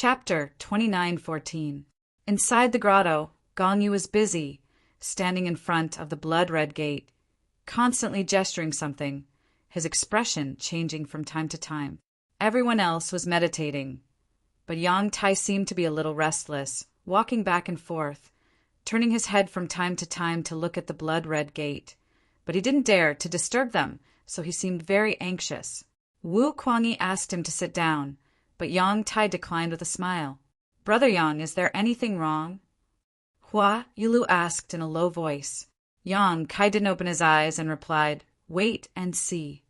Chapter 29:14. Inside the grotto, Gong Yu was busy, standing in front of the blood-red gate, constantly gesturing something, his expression changing from time to time. Everyone else was meditating, but Yang Tai seemed to be a little restless, walking back and forth, turning his head from time to time to look at the blood-red gate. But he didn't dare to disturb them, so he seemed very anxious. Wu Kuangyi asked him to sit down, but Yang Tai declined with a smile. "Brother Yang, is there anything wrong?" Hua Yulu asked in a low voice. Yang Kai didn't open his eyes and replied, "Wait and see."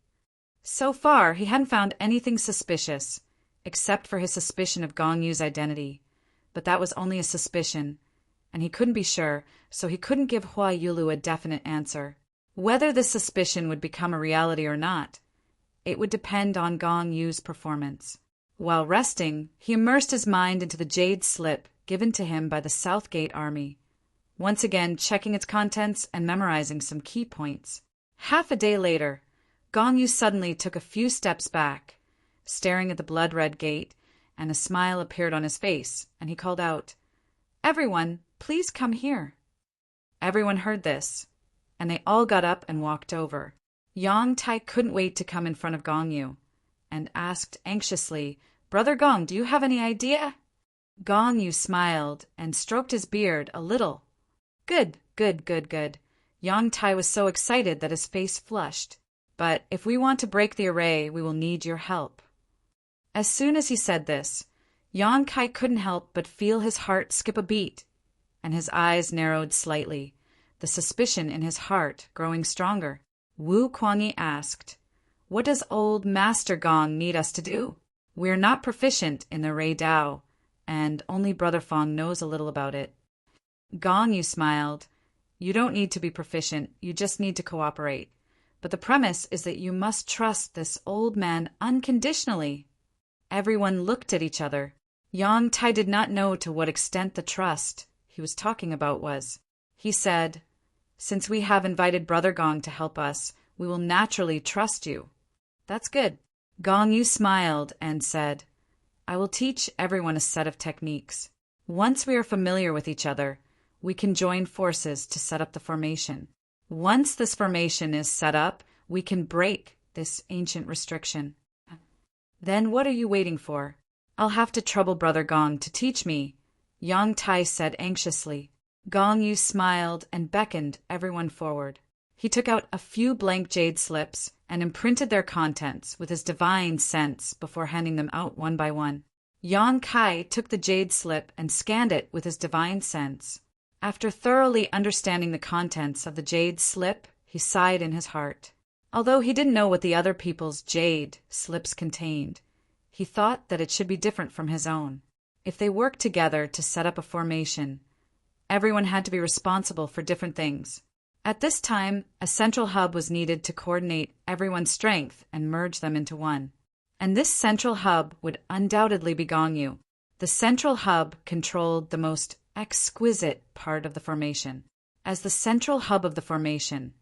So far, he hadn't found anything suspicious, except for his suspicion of Gong Yu's identity. But that was only a suspicion, and he couldn't be sure, so he couldn't give Hua Yulu a definite answer. Whether this suspicion would become a reality or not, it would depend on Gong Yu's performance. While resting, he immersed his mind into the jade slip given to him by the Southgate Army, once again checking its contents and memorizing some key points. Half a day later, Gong Yu suddenly took a few steps back, staring at the blood-red gate, and a smile appeared on his face, and he called out, "Everyone, please come here." Everyone heard this, and they all got up and walked over. Yang Tai couldn't wait to come in front of Gong Yu, and asked anxiously, "Brother Gong, do you have any idea?" Gong Yu smiled and stroked his beard a little. Good. Yang Tai was so excited that his face flushed. "But if we want to break the array, we will need your help." As soon as he said this, Yang Kai couldn't help but feel his heart skip a beat, and his eyes narrowed slightly, the suspicion in his heart growing stronger. Wu Kuangyi asked, "What does old Master Gong need us to do? We're not proficient in the Rei Dao, and only Brother Fong knows a little about it." Gong Yu smiled. "You don't need to be proficient, you just need to cooperate. But the premise is that you must trust this old man unconditionally." Everyone looked at each other. Yang Tai did not know to what extent the trust he was talking about was. He said, "Since we have invited Brother Gong to help us, we will naturally trust you." "That's good." Gong Yu smiled and said, "I will teach everyone a set of techniques. Once we are familiar with each other, we can join forces to set up the formation. Once this formation is set up, we can break this ancient restriction. Then what are you waiting for? I'll have to trouble Brother Gong to teach me," Yang Tai said anxiously. Gong Yu smiled and beckoned everyone forward. He took out a few blank jade slips and imprinted their contents with his divine sense before handing them out one by one. Yang Kai took the jade slip and scanned it with his divine sense. After thoroughly understanding the contents of the jade slip, he sighed in his heart. Although he didn't know what the other people's jade slips contained, he thought that it should be different from his own. If they worked together to set up a formation, everyone had to be responsible for different things. At this time, a central hub was needed to coordinate everyone's strength and merge them into one. And this central hub would undoubtedly be Gong Yu. The central hub controlled the most exquisite part of the formation. As the central hub of the formation,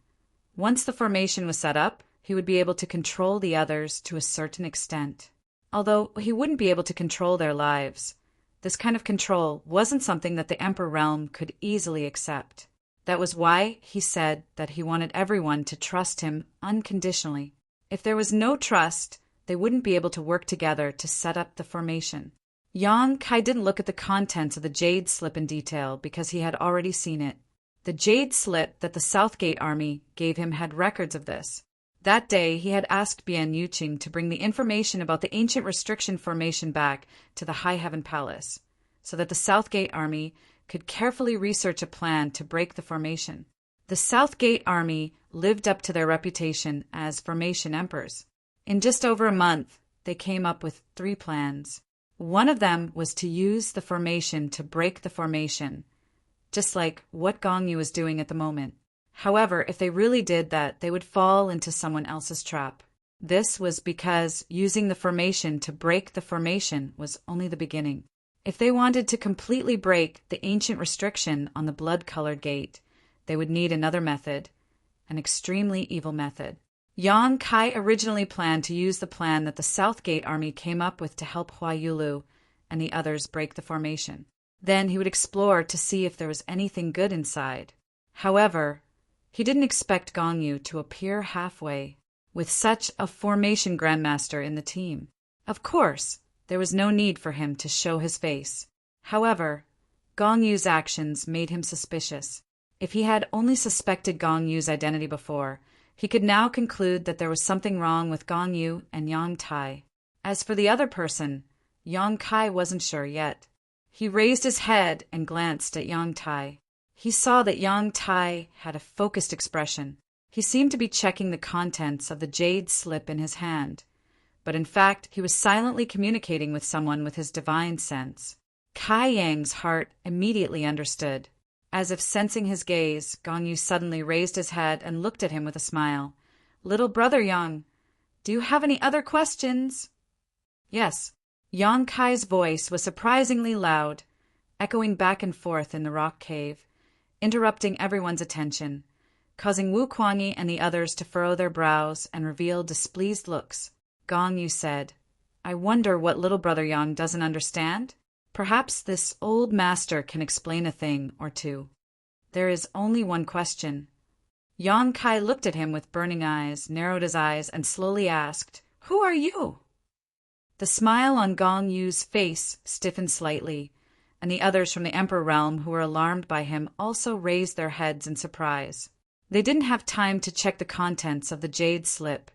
once the formation was set up, he would be able to control the others to a certain extent. Although he wouldn't be able to control their lives, this kind of control wasn't something that the Emperor Realm could easily accept. That was why he said that he wanted everyone to trust him unconditionally. If there was no trust, they wouldn't be able to work together to set up the formation. Yang Kai didn't look at the contents of the jade slip in detail because he had already seen it. The jade slip that the Southgate Army gave him had records of this. That day, he had asked Bian Yuqing to bring the information about the ancient restriction formation back to the High Heaven Palace, so that the Southgate Army could carefully research a plan to break the formation. The Southgate Army lived up to their reputation as formation emperors. In just over a month, they came up with 3 plans. One of them was to use the formation to break the formation, just like what Gong Yu was doing at the moment. However, if they really did that, they would fall into someone else's trap. This was because using the formation to break the formation was only the beginning. If they wanted to completely break the ancient restriction on the blood-colored gate, they would need another method, an extremely evil method. Yang Kai originally planned to use the plan that the Southgate Army came up with to help Hua Yulu and the others break the formation. Then he would explore to see if there was anything good inside. However, he didn't expect Gong Yu to appear halfway, with such a formation grandmaster in the team. Of course, there was no need for him to show his face. However, Gong Yu's actions made him suspicious. If he had only suspected Gong Yu's identity before, he could now conclude that there was something wrong with Gong Yu and Yang Tai. As for the other person, Yang Kai wasn't sure yet. He raised his head and glanced at Yang Tai. He saw that Yang Tai had a focused expression. He seemed to be checking the contents of the jade slip in his hand, but in fact he was silently communicating with someone with his divine sense. Kai Yang's heart immediately understood. As if sensing his gaze, Gong Yu suddenly raised his head and looked at him with a smile. "Little brother Yang, do you have any other questions?" "Yes." Yang Kai's voice was surprisingly loud, echoing back and forth in the rock cave, interrupting everyone's attention, causing Wu Kuangyi and the others to furrow their brows and reveal displeased looks. Gong Yu said, "I wonder what little brother Yang doesn't understand? Perhaps this old master can explain a thing or two. There is only one question." Yang Kai looked at him with burning eyes, narrowed his eyes, and slowly asked, "Who are you?" The smile on Gong Yu's face stiffened slightly, and the others from the Emperor realm who were alarmed by him also raised their heads in surprise. They didn't have time to check the contents of the jade slip,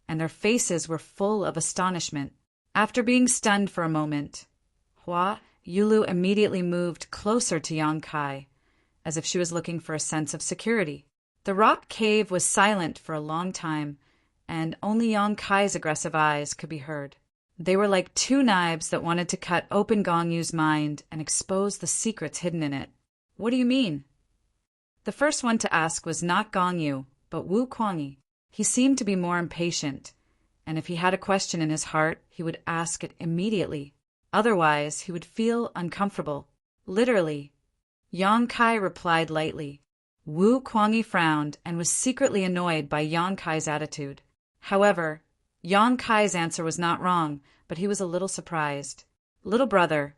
and their faces were full of astonishment. After being stunned for a moment, Hua Yulu immediately moved closer to Yang Kai, as if she was looking for a sense of security. The rock cave was silent for a long time, and only Yang Kai's aggressive eyes could be heard. They were like two knives that wanted to cut open Gong Yu's mind and expose the secrets hidden in it. "What do you mean?" The first one to ask was not Gong Yu, but Wu Kuangyi. He seemed to be more impatient, and if he had a question in his heart, he would ask it immediately. Otherwise, he would feel uncomfortable. Literally. Yang Kai replied lightly. Wu Kuangyi frowned and was secretly annoyed by Yang Kai's attitude. However, Yang Kai's answer was not wrong, but he was a little surprised. "Little brother,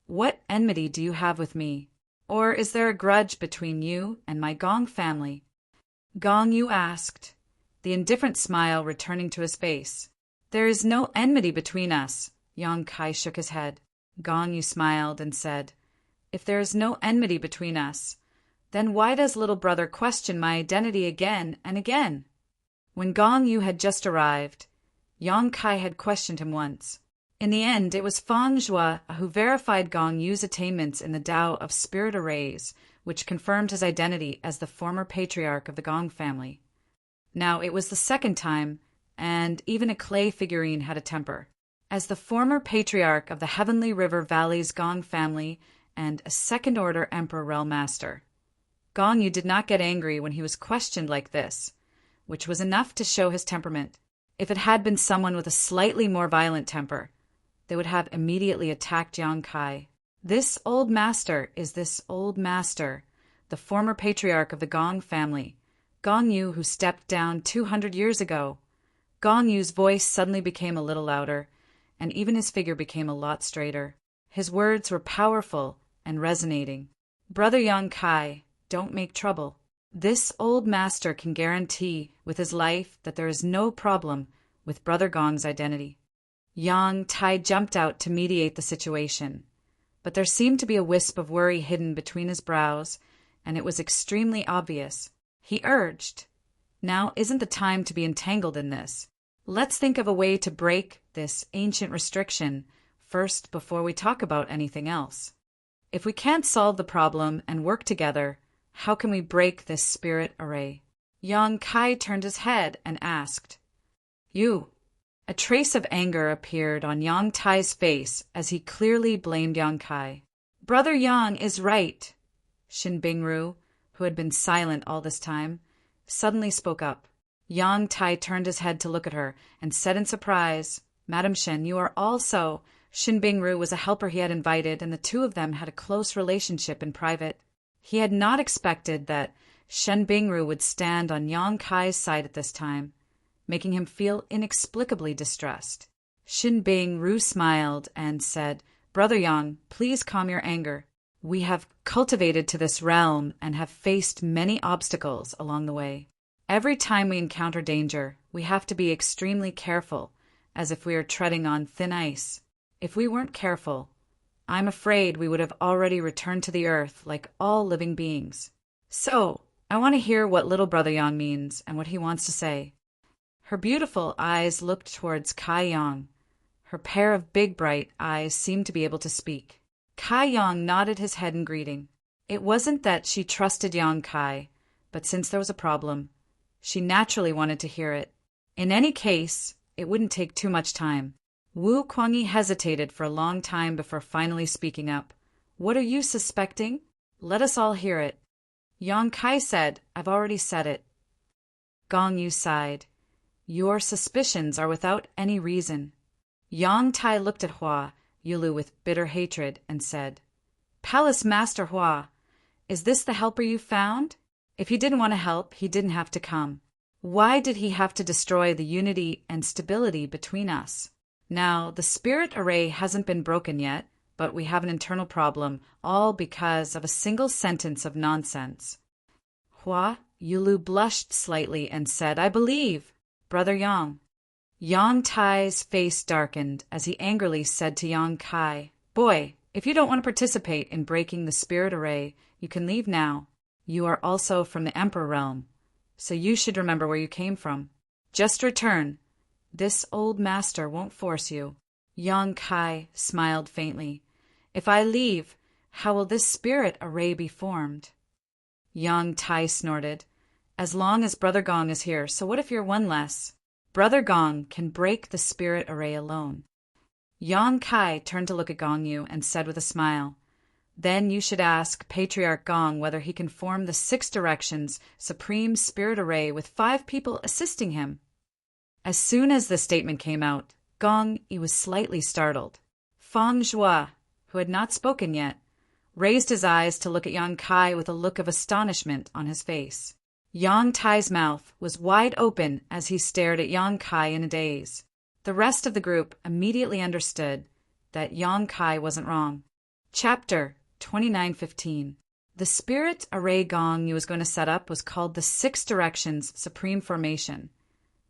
what enmity do you have with me? Or is there a grudge between you and my Gong family?" Gong Yu asked, the indifferent smile returning to his face. "There is no enmity between us." Yang Kai shook his head. Gong Yu smiled and said, "If there is no enmity between us, then why does little brother question my identity again and again?" When Gong Yu had just arrived, Yang Kai had questioned him once. In the end, it was Fang Zhua who verified Gong Yu's attainments in the Tao of Spirit Arrays, which confirmed his identity as the former patriarch of the Gong family. Now it was the second time, and even a clay figurine had a temper. As the former patriarch of the Heavenly River Valley's Gong family and a second-order Emperor Realm Master, Gong Yu did not get angry when he was questioned like this, which was enough to show his temperament. If it had been someone with a slightly more violent temper, they would have immediately attacked Yang Kai. This old master is this old master, the former patriarch of the Gong family, Gong Yu, who stepped down 200 years ago. Gong Yu's voice suddenly became a little louder, and even his figure became a lot straighter. His words were powerful and resonating. "Brother Yang Kai, don't make trouble. This old master can guarantee with his life that there is no problem with Brother Gong's identity." Yang Tai jumped out to mediate the situation, but there seemed to be a wisp of worry hidden between his brows, and it was extremely obvious. He urged, "Now isn't the time to be entangled in this. Let's think of a way to break this ancient restriction first before we talk about anything else. If we can't solve the problem and work together, how can we break this spirit array?" Yang Kai turned his head and asked, "You?" A trace of anger appeared on Yang Tai's face as he clearly blamed Yang Kai. "Brother Yang is right." Shin Bingru, who had been silent all this time, suddenly spoke up. Yang Tai turned his head to look at her and said in surprise, "Madam Shen, you are also—" Shin Bingru was a helper he had invited, and the two of them had a close relationship in private. He had not expected that Shen Bingru would stand on Yang Kai's side at this time, making him feel inexplicably distressed. Shin Bingru smiled and said, Brother Yang, please calm your anger. We have cultivated to this realm and have faced many obstacles along the way. Every time we encounter danger, we have to be extremely careful, as if we are treading on thin ice. If we weren't careful, I'm afraid we would have already returned to the earth like all living beings. So, I want to hear what little Brother Yang means and what he wants to say. Her beautiful eyes looked towards Kai Yang. Her pair of big bright eyes seemed to be able to speak. Kai Yang nodded his head in greeting. It wasn't that she trusted Yang Kai, but since there was a problem, she naturally wanted to hear it. In any case, it wouldn't take too much time. Wu Kuangyi hesitated for a long time before finally speaking up. What are you suspecting? Let us all hear it. Yang Kai said, I've already said it. Gong Yu sighed. Your suspicions are without any reason. Yang Tai looked at Hua Yulu with bitter hatred and said, Palace Master Hua, is this the helper you found? If he didn't want to help, he didn't have to come. Why did he have to destroy the unity and stability between us? Now, the spirit array hasn't been broken yet, but we have an internal problem, all because of a single sentence of nonsense. Hua Yulu blushed slightly and said, I believe, Brother Yang. Yang Tai's face darkened as he angrily said to Yang Kai, Boy, if you don't want to participate in breaking the spirit array, you can leave now. You are also from the Emperor realm, so you should remember where you came from. Just return. This old master won't force you. Yang Kai smiled faintly. If I leave, how will this spirit array be formed? Yang Tai snorted. As long as Brother Gong is here, so what if you're one less? Brother Gong can break the spirit array alone. Yang Kai turned to look at Gong Yu and said with a smile, Then you should ask Patriarch Gong whether he can form the 6 directions supreme spirit array with 5 people assisting him. As soon as the statement came out, Gong Yu was slightly startled. Fang Zhua, who had not spoken yet, raised his eyes to look at Yang Kai with a look of astonishment on his face. Yang Tai's mouth was wide open as he stared at Yang Kai in a daze. The rest of the group immediately understood that Yang Kai wasn't wrong. Chapter 29:15. The spirit array Gong Yu was going to set up was called the 6 Directions Supreme Formation,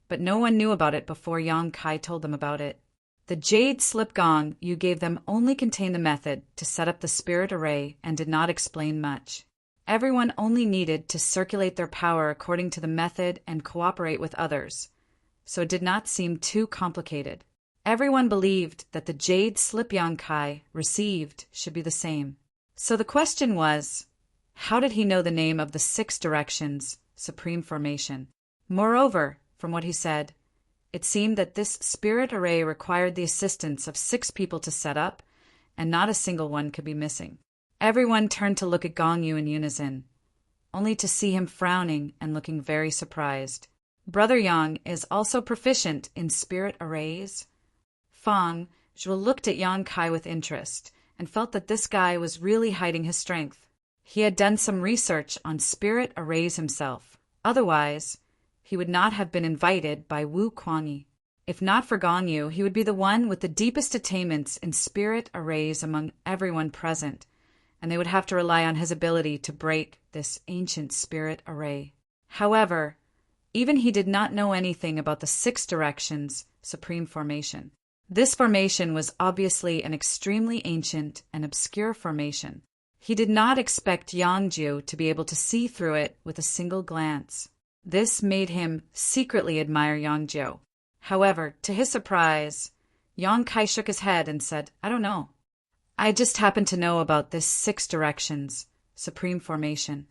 but no one knew about it before Yang Kai told them about it. The jade slip Gong Yu gave them only contained the method to set up the spirit array and did not explain much. Everyone only needed to circulate their power according to the method and cooperate with others, so it did not seem too complicated. Everyone believed that the jade slip Yang Kai received should be the same. So the question was, how did he know the name of the 6 Directions Supreme Formation? Moreover, from what he said, it seemed that this spirit array required the assistance of 6 people to set up, and not a single one could be missing. Everyone turned to look at Gong Yu in unison, only to see him frowning and looking very surprised. Brother Yang is also proficient in spirit arrays? Fang Zhuo looked at Yang Kai with interest and felt that this guy was really hiding his strength. He had done some research on spirit arrays himself. Otherwise, he would not have been invited by Wu Kuangyi. If not for Gong Yu, he would be the one with the deepest attainments in spirit arrays among everyone present, and they would have to rely on his ability to break this ancient spirit array. However, even he did not know anything about the 6 Directions Supreme Formation. This formation was obviously an extremely ancient and obscure formation. He did not expect Yangju to be able to see through it with a single glance. This made him secretly admire Yangju. However, to his surprise, Yang Kai shook his head and said, I don't know. I just happen to know about this 6 Directions Supreme Formation.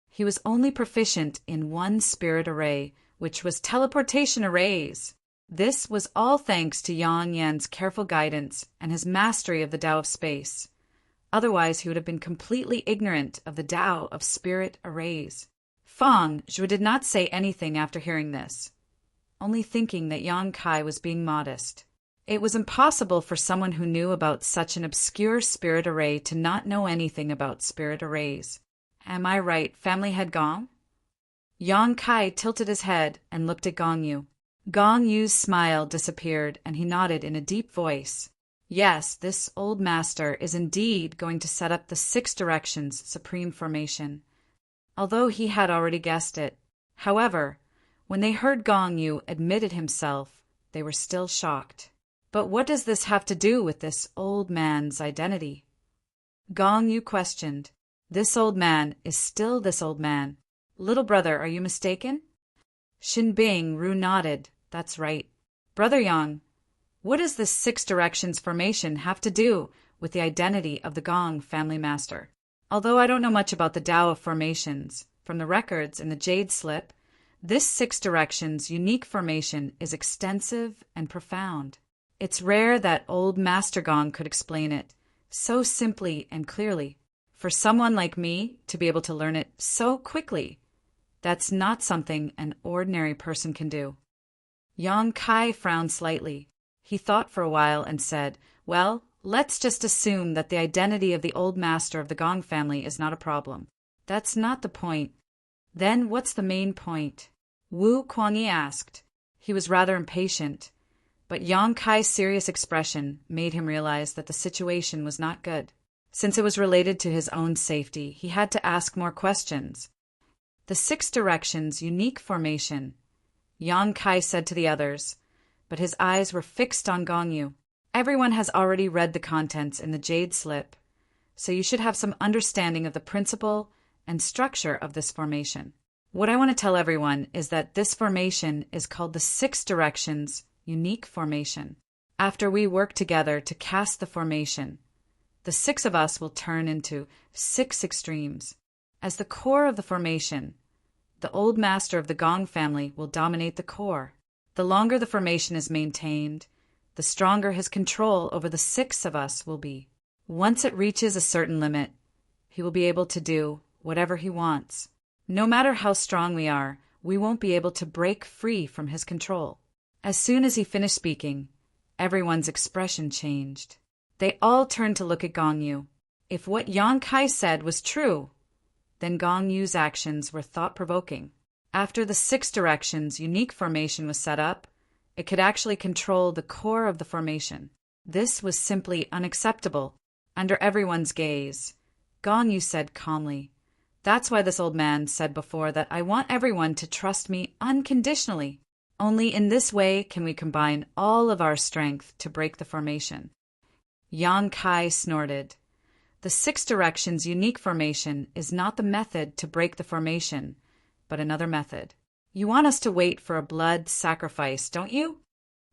He was only proficient in one spirit array, which was teleportation arrays. This was all thanks to Yang Yan's careful guidance and his mastery of the Tao of space. Otherwise, he would have been completely ignorant of the Tao of spirit arrays. Fang Zhuo did not say anything after hearing this, only thinking that Yang Kai was being modest. It was impossible for someone who knew about such an obscure spirit array to not know anything about spirit arrays. Am I right, family head Gong? Yang Kai tilted his head and looked at Gong Yu. Gong Yu's smile disappeared and he nodded in a deep voice. Yes, this old master is indeed going to set up the Six Directions Supreme Formation, although he had already guessed it. However, when they heard Gong Yu admitted himself, they were still shocked. But what does this have to do with this old man's identity? Gong Yu questioned. This old man is still this old man. Little brother, are you mistaken? Xin Bing Ru nodded. That's right. Brother Yang, what does this Six Directions Formation have to do with the identity of the Gong family master? Although I don't know much about the Tao of formations, from the records in the Jade Slip, this Six Directions unique formation is extensive and profound. It's rare that old Master Gong could explain it so simply and clearly. For someone like me to be able to learn it so quickly, that's not something an ordinary person can do. Yang Kai frowned slightly. He thought for a while and said, well, let's just assume that the identity of the old master of the Gong family is not a problem. That's not the point. Then what's the main point? Wu Kuangyi asked. He was rather impatient, but Yang Kai's serious expression made him realize that the situation was not good. Since it was related to his own safety, he had to ask more questions. The Six Directions unique formation, Yang Kai said to the others, but his eyes were fixed on Gong Yu. Everyone has already read the contents in the Jade Slip, so you should have some understanding of the principle and structure of this formation. What I want to tell everyone is that this formation is called the Six Directions unique formation. After we work together to cast the formation, the six of us will turn into six extremes. As the core of the formation, the old master of the Gong family will dominate the core. The longer the formation is maintained, the stronger his control over the six of us will be. Once it reaches a certain limit, he will be able to do whatever he wants. No matter how strong we are, we won't be able to break free from his control. As soon as he finished speaking, everyone's expression changed. They all turned to look at Gong Yu. If what Yang Kai said was true, then Gong Yu's actions were thought-provoking. After the Six Directions unique formation was set up, it could actually control the core of the formation. This was simply unacceptable. Under everyone's gaze, Gong Yu said calmly, that's why this old man said before that I want everyone to trust me unconditionally. Only in this way can we combine all of our strength to break the formation. Yang Kai snorted. The Six Directions unique formation is not the method to break the formation, but another method. You want us to wait for a blood sacrifice, don't you?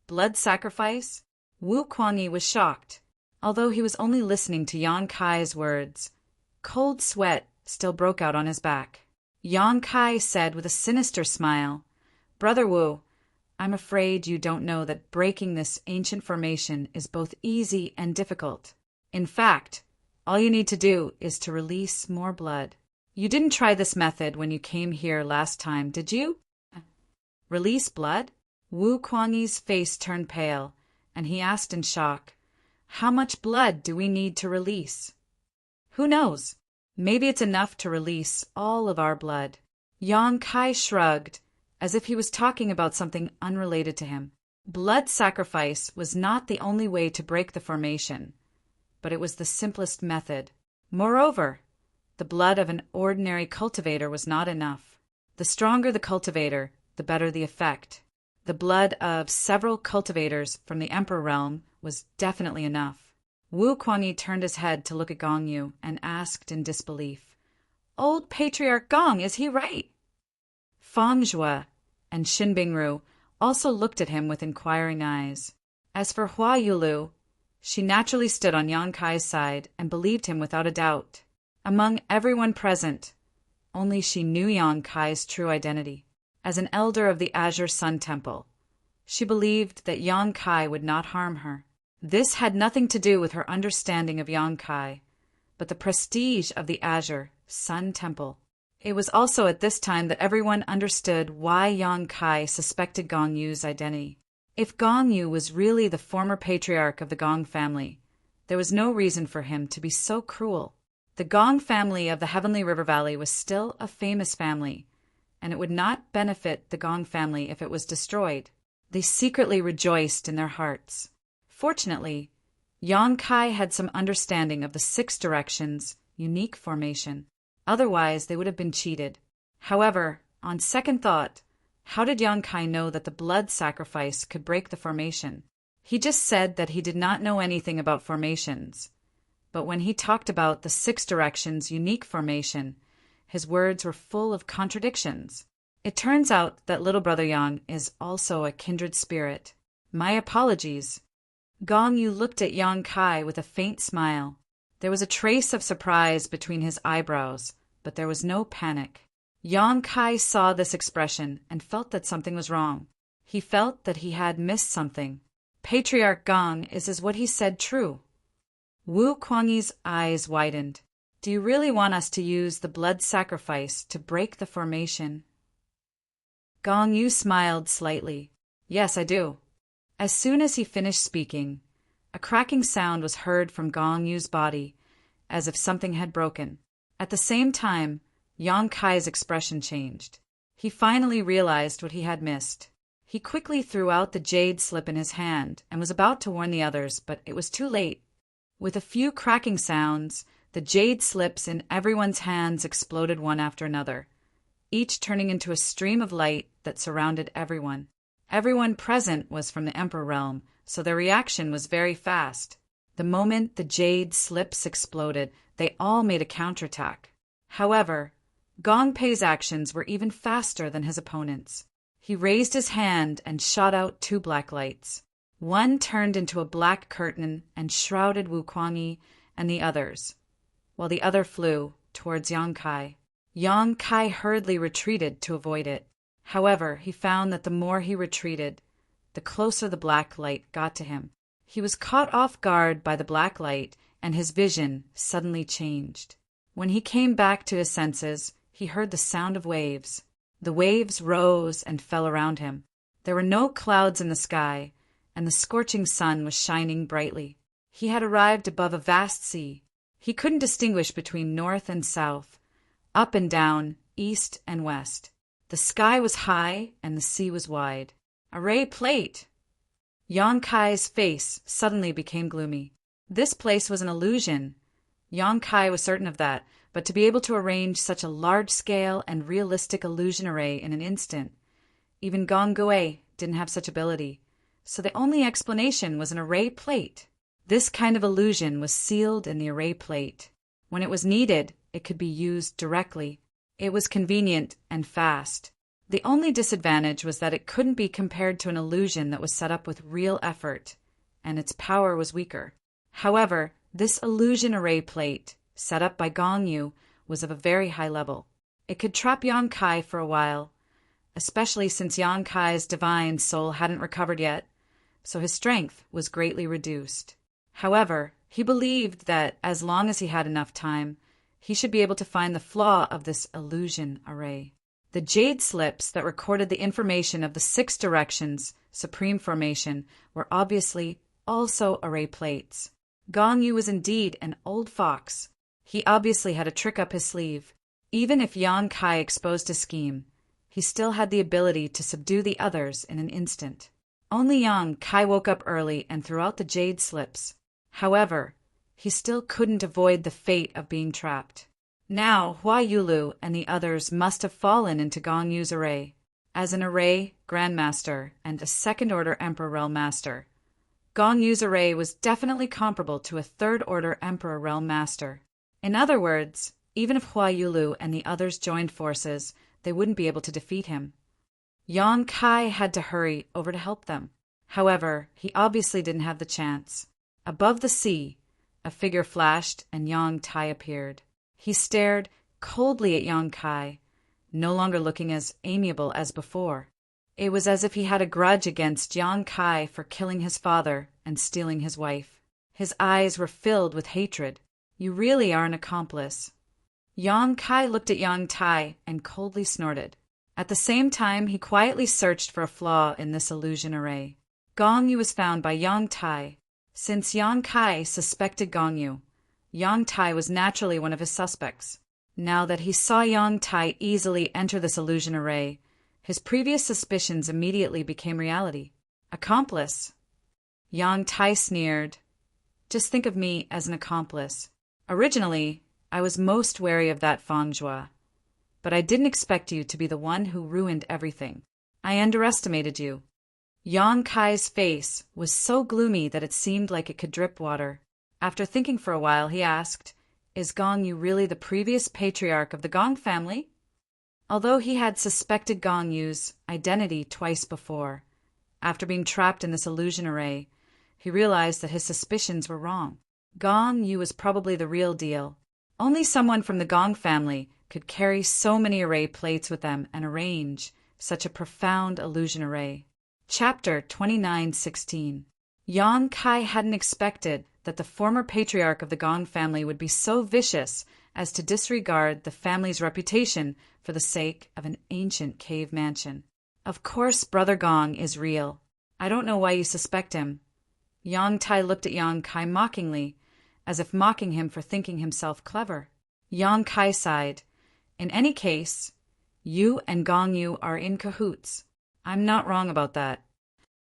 Blood sacrifice? Wu Kuangyi was shocked. Although he was only listening to Yang Kai's words, cold sweat still broke out on his back. Yang Kai said with a sinister smile, Brother Wu, I'm afraid you don't know that breaking this ancient formation is both easy and difficult. In fact, all you need to do is to release more blood. You didn't try this method when you came here last time, did you? Release blood? Wu Kuangyi's face turned pale, and he asked in shock, how much blood do we need to release? Who knows? Maybe it's enough to release all of our blood. Yang Kai shrugged, as if he was talking about something unrelated to him. Blood sacrifice was not the only way to break the formation, but it was the simplest method. Moreover, the blood of an ordinary cultivator was not enough. The stronger the cultivator, the better the effect. The blood of several cultivators from the Emperor realm was definitely enough. Wu Kuangyi turned his head to look at Gong Yu and asked in disbelief, Old Patriarch Gong, is he right? Fang Zhua and Xin Bingru also looked at him with inquiring eyes. As for Hua Yulu, she naturally stood on Yang Kai's side and believed him without a doubt. Among everyone present, only she knew Yang Kai's true identity. As an elder of the Azure Sun Temple, she believed that Yang Kai would not harm her. This had nothing to do with her understanding of Yang Kai, but the prestige of the Azure Sun Temple. It was also at this time that everyone understood why Yang Kai suspected Gong Yu's identity. If Gong Yu was really the former patriarch of the Gong family, there was no reason for him to be so cruel. The Gong family of the Heavenly River Valley was still a famous family, and it would not benefit the Gong family if it was destroyed. They secretly rejoiced in their hearts. Fortunately, Yang Kai had some understanding of the 6 directions unique formation. Otherwise, they would have been cheated. However, on second thought, how did Yang Kai know that the blood sacrifice could break the formation? He just said that he did not know anything about formations. But when he talked about the 6 directions unique formation, his words were full of contradictions. It turns out that little brother Yang is also a kindred spirit. My apologies. Gong Yu looked at Yang Kai with a faint smile. There was a trace of surprise between his eyebrows, but there was no panic. Yang Kai saw this expression and felt that something was wrong. He felt that he had missed something. Patriarch Gong, is what he said true? Wu Kuangyi's eyes widened. Do you really want us to use the blood sacrifice to break the formation? Gong Yu smiled slightly. Yes, I do. As soon as he finished speaking, a cracking sound was heard from Gong Yu's body, as if something had broken. At the same time, Yang Kai's expression changed. He finally realized what he had missed. He quickly threw out the jade slip in his hand and was about to warn the others, but it was too late. With a few cracking sounds, the jade slips in everyone's hands exploded one after another, each turning into a stream of light that surrounded everyone. Everyone present was from the Emperor realm, so their reaction was very fast. The moment the jade slips exploded, they all made a counterattack. However, Gong Pei's actions were even faster than his opponent's. He raised his hand and shot out 2 black lights. One turned into a black curtain and shrouded Wu Kuangyi and the others, while the other flew towards Yang Kai. Yang Kai hurriedly retreated to avoid it. However, he found that the more he retreated, the closer the black light got to him. He was caught off guard by the black light, and his vision suddenly changed. When he came back to his senses, he heard the sound of waves. The waves rose and fell around him. There were no clouds in the sky, and the scorching sun was shining brightly. He had arrived above a vast sea. He couldn't distinguish between north and south, up and down, east and west. The sky was high and the sea was wide. A ray plate! Yang Kai's face suddenly became gloomy. This place was an illusion. Yang Kai was certain of that, but to be able to arrange such a large-scale and realistic illusion array in an instant, even Gong Gui didn't have such ability, so the only explanation was an array plate. This kind of illusion was sealed in the array plate. When it was needed, it could be used directly. It was convenient and fast. The only disadvantage was that it couldn't be compared to an illusion that was set up with real effort, and its power was weaker. However, this illusion array plate, set up by Gong Yu, was of a very high level. It could trap Yang Kai for a while, especially since Yang Kai's divine soul hadn't recovered yet, so his strength was greatly reduced. However, he believed that as long as he had enough time, he should be able to find the flaw of this illusion array. The jade slips that recorded the information of the 6 directions supreme formation were obviously also array plates. Gong Yu was indeed an old fox. He obviously had a trick up his sleeve. Even if Yang Kai exposed his scheme, he still had the ability to subdue the others in an instant. Only Yang Kai woke up early and threw out the jade slips. However, he still couldn't avoid the fate of being trapped. Now Hua Yulu and the others must have fallen into Gong Yu's array. As an array grandmaster and a second-order Emperor Realm Master, Gong Yu's array was definitely comparable to a third-order Emperor Realm Master. In other words, even if Hua Yulu and the others joined forces, they wouldn't be able to defeat him. Yang Kai had to hurry over to help them. However, he obviously didn't have the chance. Above the sea, a figure flashed and Yang Tai appeared. He stared coldly at Yang Kai, no longer looking as amiable as before. It was as if he had a grudge against Yang Kai for killing his father and stealing his wife. His eyes were filled with hatred. You really are an accomplice. Yang Kai looked at Yang Tai and coldly snorted. At the same time, he quietly searched for a flaw in this illusion array. Gong Yu was found by Yang Tai. Since Yang Kai suspected Gong Yu, Yang Tai was naturally one of his suspects. Now that he saw Yang Tai easily enter this illusion array, his previous suspicions immediately became reality. Accomplice? Yang Tai sneered. Just think of me as an accomplice. Originally, I was most wary of that Feng Zhua, but I didn't expect you to be the one who ruined everything. I underestimated you." Yang Kai's face was so gloomy that it seemed like it could drip water. After thinking for a while, he asked, "Is Gong Yu really the previous patriarch of the Gong family?" Although he had suspected Gong Yu's identity twice before, after being trapped in this illusion array, he realized that his suspicions were wrong. Gong Yu was probably the real deal. Only someone from the Gong family could carry so many array plates with them and arrange such a profound illusion array. Chapter 29:16. Yang Kai hadn't expected that the former patriarch of the Gong family would be so vicious as to disregard the family's reputation for the sake of an ancient cave mansion. "Of course Brother Gong is real. I don't know why you suspect him." Yang Tai looked at Yang Kai mockingly, as if mocking him for thinking himself clever. Yang Kai sighed. "In any case, you and Gong Yu are in cahoots. I'm not wrong about that."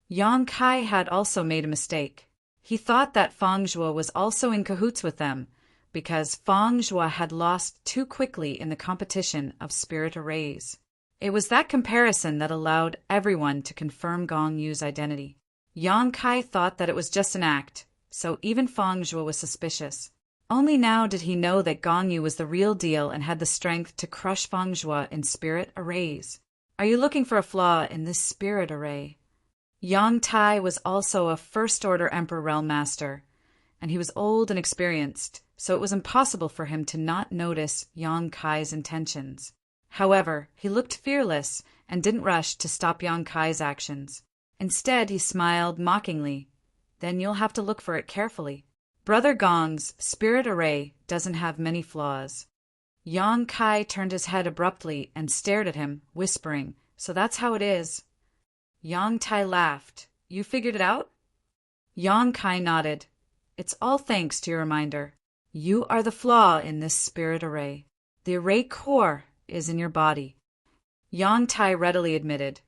Yang Kai had also made a mistake. He thought that Feng Zhua was also in cahoots with them, because Feng Zhua had lost too quickly in the competition of spirit arrays. It was that comparison that allowed everyone to confirm Gong Yu's identity. Yang Kai thought that it was just an act, so even Feng Zhua was suspicious. Only now did he know that Gong Yu was the real deal and had the strength to crush Feng Zhua in spirit arrays. "Are you looking for a flaw in this spirit array?" Yang Tai was also a first-order Emperor Realm Master, and he was old and experienced, so it was impossible for him to not notice Yang Kai's intentions. However, he looked fearless and didn't rush to stop Yang Kai's actions. Instead, he smiled mockingly. "Then you'll have to look for it carefully. Brother Gong's spirit array doesn't have many flaws." Yang Kai turned his head abruptly and stared at him, whispering, "So that's how it is." Yang Tai laughed. "You figured it out?" Yang Kai nodded. "It's all thanks to your reminder. You are the flaw in this spirit array. The array core is in your body." Yang Tai readily admitted,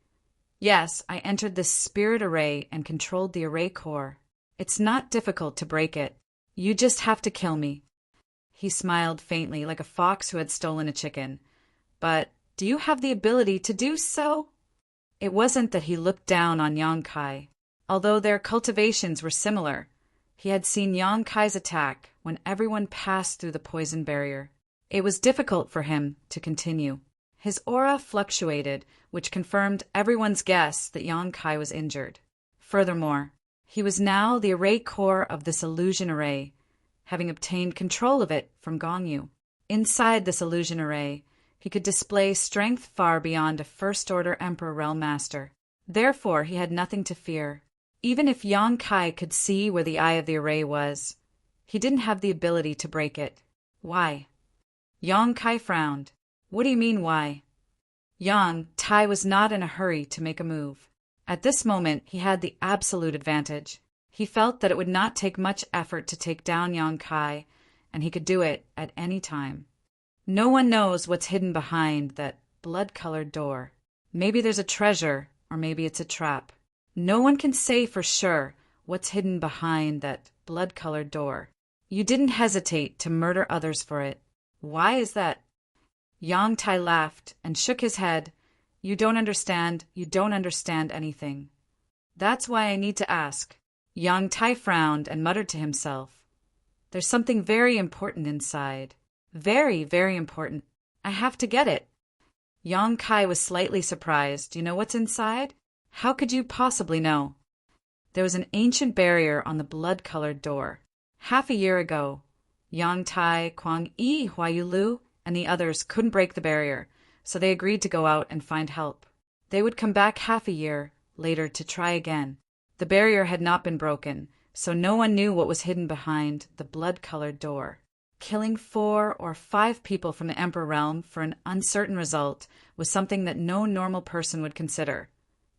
"Yes, I entered this spirit array and controlled the array core. It's not difficult to break it. You just have to kill me." He smiled faintly, like a fox who had stolen a chicken. "But do you have the ability to do so?" It wasn't that he looked down on Yang Kai. Although their cultivations were similar, he had seen Yang Kai's attack when everyone passed through the poison barrier. It was difficult for him to continue. His aura fluctuated, which confirmed everyone's guess that Yang Kai was injured. Furthermore, he was now the array core of this illusion array, having obtained control of it from Gong Yu. Inside this illusion array, he could display strength far beyond a first-order Emperor Realm Master. Therefore, he had nothing to fear. Even if Yang Kai could see where the eye of the array was, he didn't have the ability to break it. "Why?" Yang Kai frowned. "What do you mean, why?" Yang Tai was not in a hurry to make a move. At this moment, he had the absolute advantage. He felt that it would not take much effort to take down Yang Kai, and he could do it at any time. No one knows what's hidden behind that blood-colored door. Maybe there's a treasure, or maybe it's a trap. No one can say for sure what's hidden behind that blood-colored door. You didn't hesitate to murder others for it. Why is that?" Yang Tai laughed and shook his head. You don't understand anything." "That's why I need to ask." Yang Tai frowned and muttered to himself. "There's something very important inside. Very, very important. I have to get it." Yang Kai was slightly surprised. "You know what's inside? How could you possibly know?" There was an ancient barrier on the blood-colored door. Half a year ago, Yang Tai, Kuang Yi, Huayu Lu, and the others couldn't break the barrier, so they agreed to go out and find help. They would come back half a year later to try again. The barrier had not been broken, so no one knew what was hidden behind the blood-colored door. Killing 4 or 5 people from the Emperor Realm for an uncertain result was something that no normal person would consider.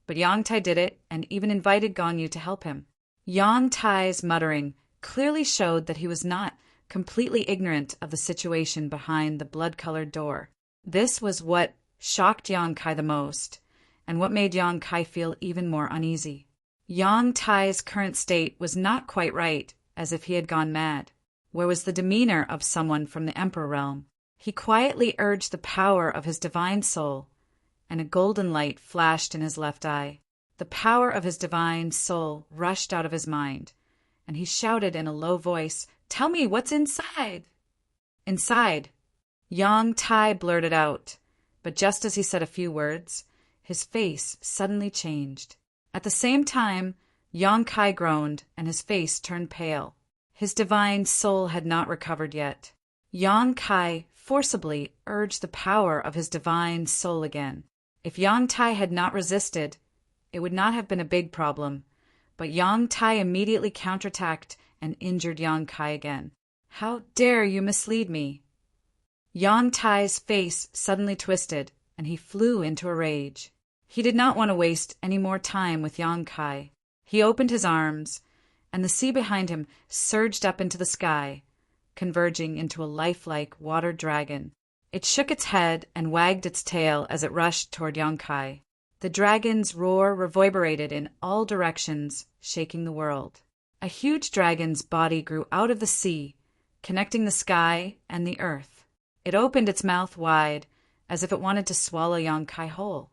But Yang Tai did it and even invited Gong Yu to help him. Yang Tai's muttering clearly showed that he was not completely ignorant of the situation behind the blood-colored door. This was what shocked Yang Kai the most, and what made Yang Kai feel even more uneasy. Yang Tai's current state was not quite right, as if he had gone mad. Where was the demeanor of someone from the Emperor realm? He quietly urged the power of his divine soul, and a golden light flashed in his left eye. The power of his divine soul rushed out of his mind, and he shouted in a low voice, "Tell me what's inside!" "Inside," Yang Tai blurted out, but just as he said a few words, his face suddenly changed. At the same time, Yang Kai groaned, and his face turned pale. His divine soul had not recovered yet. Yang Kai forcibly urged the power of his divine soul again. If Yang Tai had not resisted, it would not have been a big problem, but Yang Tai immediately counterattacked and injured Yang Kai again. "How dare you mislead me?" Yang Tai's face suddenly twisted, and he flew into a rage. He did not want to waste any more time with Yang Kai. He opened his arms, and the sea behind him surged up into the sky, converging into a lifelike water dragon. It shook its head and wagged its tail as it rushed toward Yang Kai. The dragon's roar reverberated in all directions, shaking the world. A huge dragon's body grew out of the sea, connecting the sky and the earth. It opened its mouth wide, as if it wanted to swallow Yang Kai whole.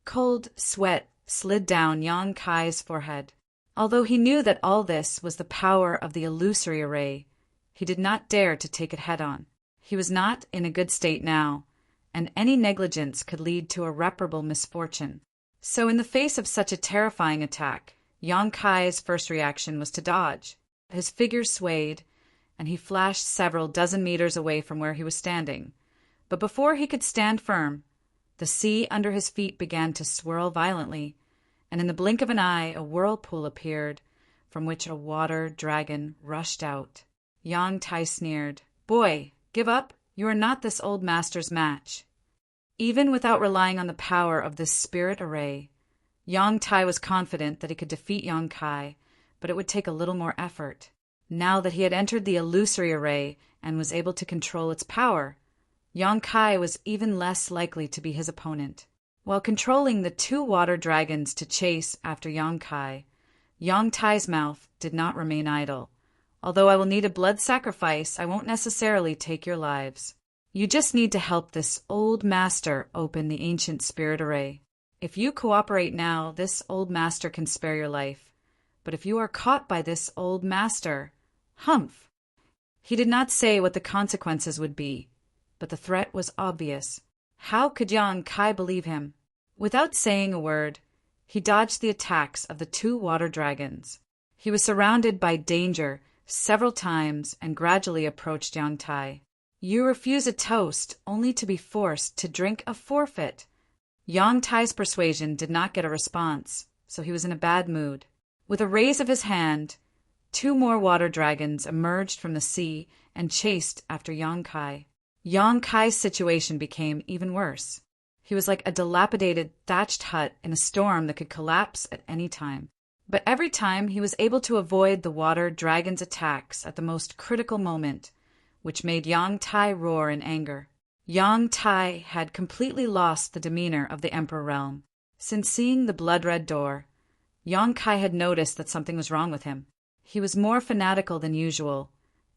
Cold sweat slid down Yang Kai's forehead. Although he knew that all this was the power of the illusory array, he did not dare to take it head-on. He was not in a good state now, and any negligence could lead to irreparable misfortune. So in the face of such a terrifying attack, Yang Kai's first reaction was to dodge. His figure swayed, and he flashed several dozen meters away from where he was standing. But before he could stand firm, the sea under his feet began to swirl violently, and in the blink of an eye a whirlpool appeared, from which a water dragon rushed out. Yang Tai sneered, "Boy, give up. You are not this old master's match." Even without relying on the power of this spirit array, Yang Tai was confident that he could defeat Yang Kai, but it would take a little more effort. Now that he had entered the illusory array and was able to control its power, Yang Kai was even less likely to be his opponent. While controlling the 2 water dragons to chase after Yang Kai, Yang Tai's mouth did not remain idle. "Although I will need a blood sacrifice, I won't necessarily take your lives. You just need to help this old master open the ancient spirit array. If you cooperate now, this old master can spare your life. But if you are caught by this old master, humph!" He did not say what the consequences would be, but the threat was obvious. How could Yang Kai believe him? Without saying a word, he dodged the attacks of the 2 water dragons. He was surrounded by danger several times and gradually approached Yang Tai. "You refuse a toast only to be forced to drink a forfeit." Yang Tai's persuasion did not get a response, so he was in a bad mood. With a raise of his hand, 2 more water dragons emerged from the sea and chased after Yang Kai. Yang Kai's situation became even worse. He was like a dilapidated thatched hut in a storm that could collapse at any time. But every time he was able to avoid the water dragon's attacks at the most critical moment, which made Yang Tai roar in anger. Yang Tai had completely lost the demeanor of the Emperor realm. Since seeing the blood-red door, Yang Kai had noticed that something was wrong with him. He was more fanatical than usual,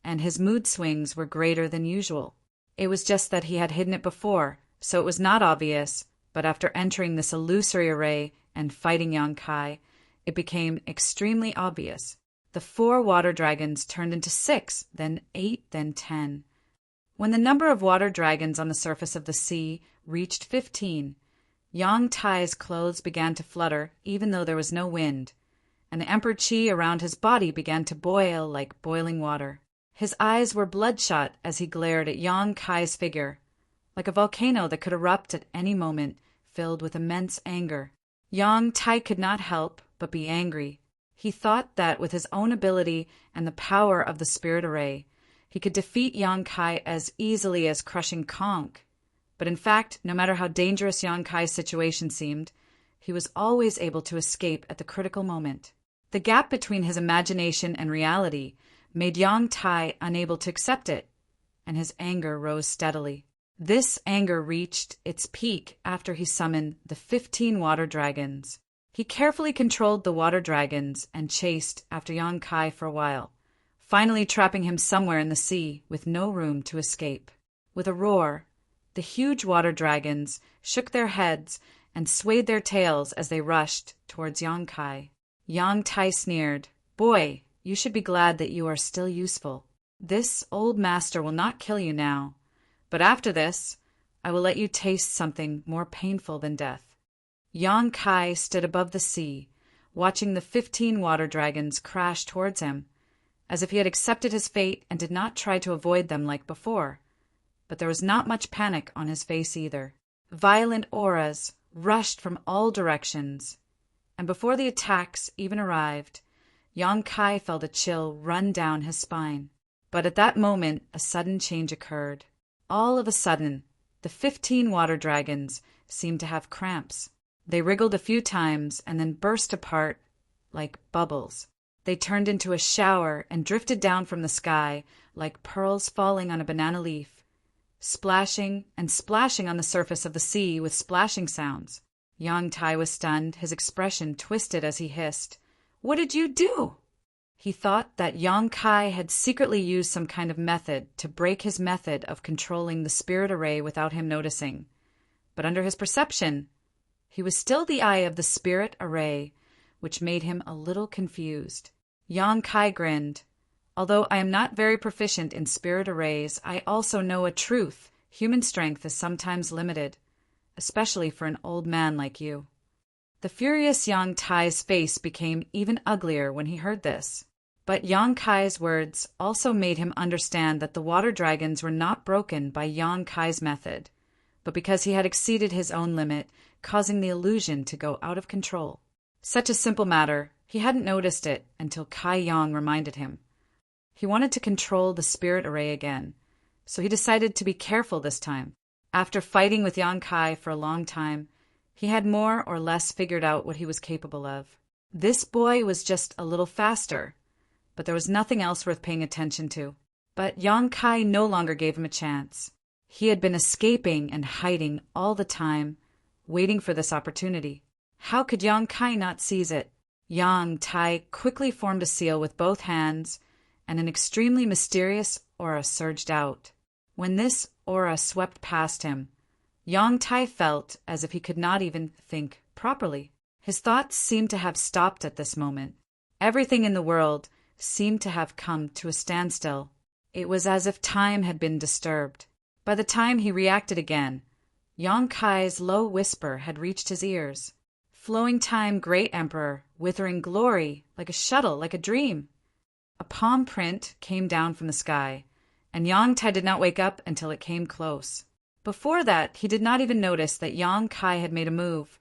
and his mood swings were greater than usual. It was just that he had hidden it before, so it was not obvious, but after entering this illusory array and fighting Yang Kai, it became extremely obvious. The 4 water dragons turned into 6, then 8, then 10. When the number of water dragons on the surface of the sea reached 15, Yang Tai's clothes began to flutter even though there was no wind, and the Emperor Qi around his body began to boil like boiling water. His eyes were bloodshot as he glared at Yang Kai's figure, like a volcano that could erupt at any moment, filled with immense anger. Yang Tai could not help but be angry. He thought that with his own ability and the power of the spirit array, he could defeat Yang Kai as easily as crushing conch. But in fact, no matter how dangerous Yang Kai's situation seemed, he was always able to escape at the critical moment. The gap between his imagination and reality made Yang Tai unable to accept it, and his anger rose steadily. This anger reached its peak after he summoned the 15 water dragons. He carefully controlled the water dragons and chased after Yang Kai for a while, finally trapping him somewhere in the sea with no room to escape. With a roar, the huge water dragons shook their heads and swayed their tails as they rushed towards Yang Kai. Yang Tai sneered, "Boy, you should be glad that you are still useful. This old master will not kill you now, but after this, I will let you taste something more painful than death." Yang Kai stood above the sea, watching the 15 water dragons crash towards him, as if he had accepted his fate and did not try to avoid them like before. But there was not much panic on his face either. Violent auras rushed from all directions, and before the attacks even arrived, Yang Kai felt a chill run down his spine. But at that moment, a sudden change occurred. All of a sudden, the 15 water dragons seemed to have cramps. They wriggled a few times and then burst apart like bubbles. They turned into a shower and drifted down from the sky like pearls falling on a banana leaf, splashing and splashing on the surface of the sea with splashing sounds. Yang Tai was stunned, his expression twisted as he hissed, "What did you do?" He thought that Yang Kai had secretly used some kind of method to break his method of controlling the spirit array without him noticing. But under his perception, he was still the eye of the spirit array, which made him a little confused. Yang Kai grinned. "Although I am not very proficient in spirit arrays, I also know a truth. Human strength is sometimes limited, especially for an old man like you." The furious Yang Tai's face became even uglier when he heard this. But Yang Kai's words also made him understand that the water dragons were not broken by Yang Kai's method, but because he had exceeded his own limit, causing the illusion to go out of control. Such a simple matter, he hadn't noticed it until Kai Yang reminded him. He wanted to control the spirit array again, so he decided to be careful this time. After fighting with Yang Kai for a long time, he had more or less figured out what he was capable of. This boy was just a little faster, but there was nothing else worth paying attention to. But Yang Kai no longer gave him a chance. He had been escaping and hiding all the time, waiting for this opportunity. How could Yang Kai not seize it? Yang Tai quickly formed a seal with both hands, and an extremely mysterious aura surged out. When this aura swept past him, Yang Tai felt as if he could not even think properly. His thoughts seemed to have stopped at this moment. Everything in the world seemed to have come to a standstill. It was as if time had been disturbed. By the time he reacted again, Yang Kai's low whisper had reached his ears. "Flowing time, great emperor, withering glory, like a shuttle, like a dream." A palm print came down from the sky, and Yang Tai did not wake up until it came close. Before that, he did not even notice that Yang Kai had made a move,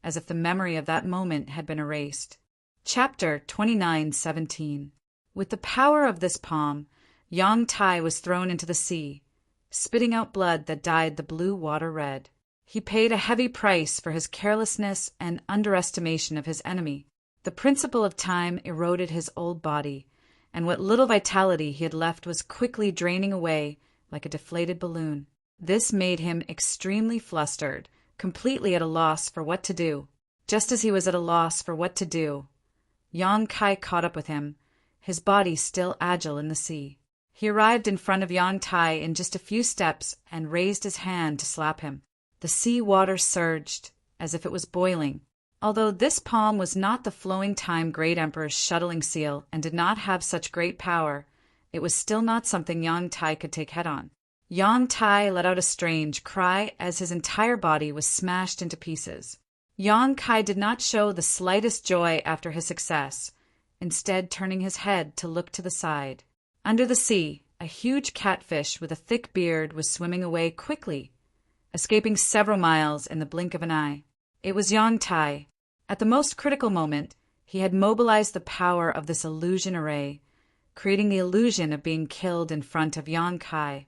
as if the memory of that moment had been erased. Chapter 29:17. With the power of this palm, Yang Tai was thrown into the sea, spitting out blood that dyed the blue water red. He paid a heavy price for his carelessness and underestimation of his enemy. The principle of time eroded his old body, and what little vitality he had left was quickly draining away like a deflated balloon. This made him extremely flustered, completely at a loss for what to do. Just as he was at a loss for what to do, Yang Kai caught up with him, his body still agile in the sea. He arrived in front of Yang Tai in just a few steps and raised his hand to slap him. The sea water surged, as if it was boiling. Although this palm was not the flowing time great emperor's shuttling seal and did not have such great power, it was still not something Yang Tai could take head-on. Yang Tai let out a strange cry as his entire body was smashed into pieces. Yang Kai did not show the slightest joy after his success, instead turning his head to look to the side. Under the sea, a huge catfish with a thick beard was swimming away quickly, escaping several miles in the blink of an eye. It was Yang Tai. At the most critical moment, he had mobilized the power of this illusion array, creating the illusion of being killed in front of Yang Kai,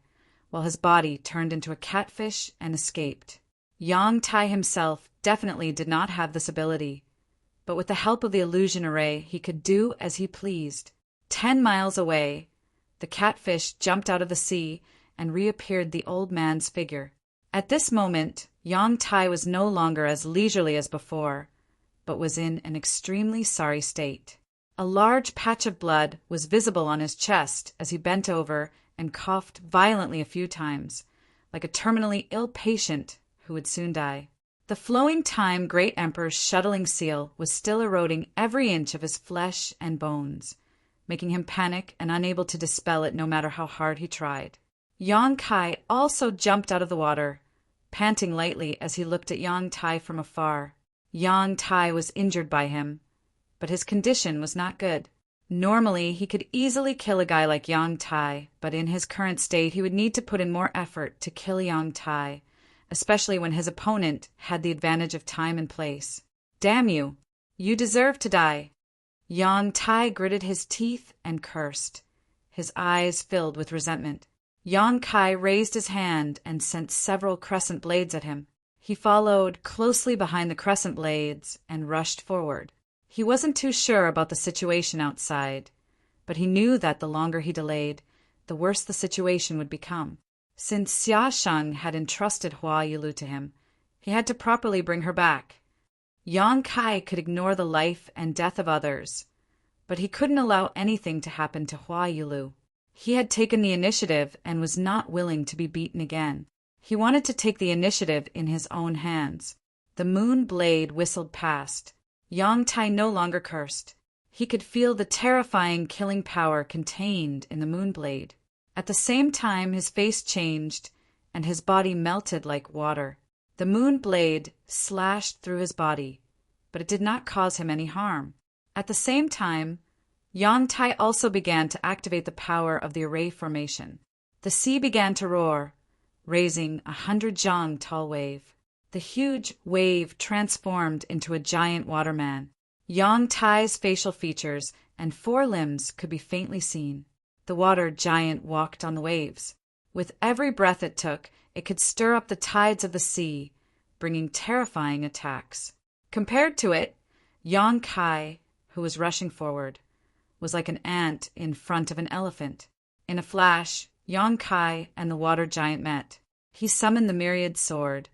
while his body turned into a catfish and escaped. Yang Tai himself definitely did not have this ability, but with the help of the illusion array, he could do as he pleased. 10 miles away, the catfish jumped out of the sea and reappeared the old man's figure. At this moment, Yang Tai was no longer as leisurely as before, but was in an extremely sorry state. A large patch of blood was visible on his chest as he bent over and coughed violently a few times, like a terminally ill patient who would soon die. The flowing time Great Emperor's shuttling seal was still eroding every inch of his flesh and bones, making him panic and unable to dispel it no matter how hard he tried. Yang Kai also jumped out of the water, panting lightly as he looked at Yang Tai from afar. Yang Tai was injured by him, but his condition was not good. Normally, he could easily kill a guy like Yang Tai, but in his current state he would need to put in more effort to kill Yang Tai, especially when his opponent had the advantage of time and place. "Damn you! You deserve to die!" Yang Tai gritted his teeth and cursed, his eyes filled with resentment. Yang Kai raised his hand and sent several crescent blades at him. He followed closely behind the crescent blades and rushed forward. He wasn't too sure about the situation outside, but he knew that the longer he delayed, the worse the situation would become. Since Xia Sheng had entrusted Hua Yulu to him, he had to properly bring her back. Yang Kai could ignore the life and death of others, but he couldn't allow anything to happen to Hua Yulu. He had taken the initiative and was not willing to be beaten again. He wanted to take the initiative in his own hands. The moon blade whistled past. Yang Tai no longer cursed. He could feel the terrifying killing power contained in the moon blade. At the same time, his face changed and his body melted like water. The moon blade slashed through his body, but it did not cause him any harm. At the same time, Yang Tai also began to activate the power of the array formation. The sea began to roar, raising 100 zhang tall wave. The huge wave transformed into a giant waterman. Yang Tai's facial features and 4 limbs could be faintly seen. The water giant walked on the waves. With every breath it took, it could stir up the tides of the sea, bringing terrifying attacks. Compared to it, Yang Kai, who was rushing forward, was like an ant in front of an elephant. In a flash, Yang Kai and the water giant met. He summoned the myriad sword,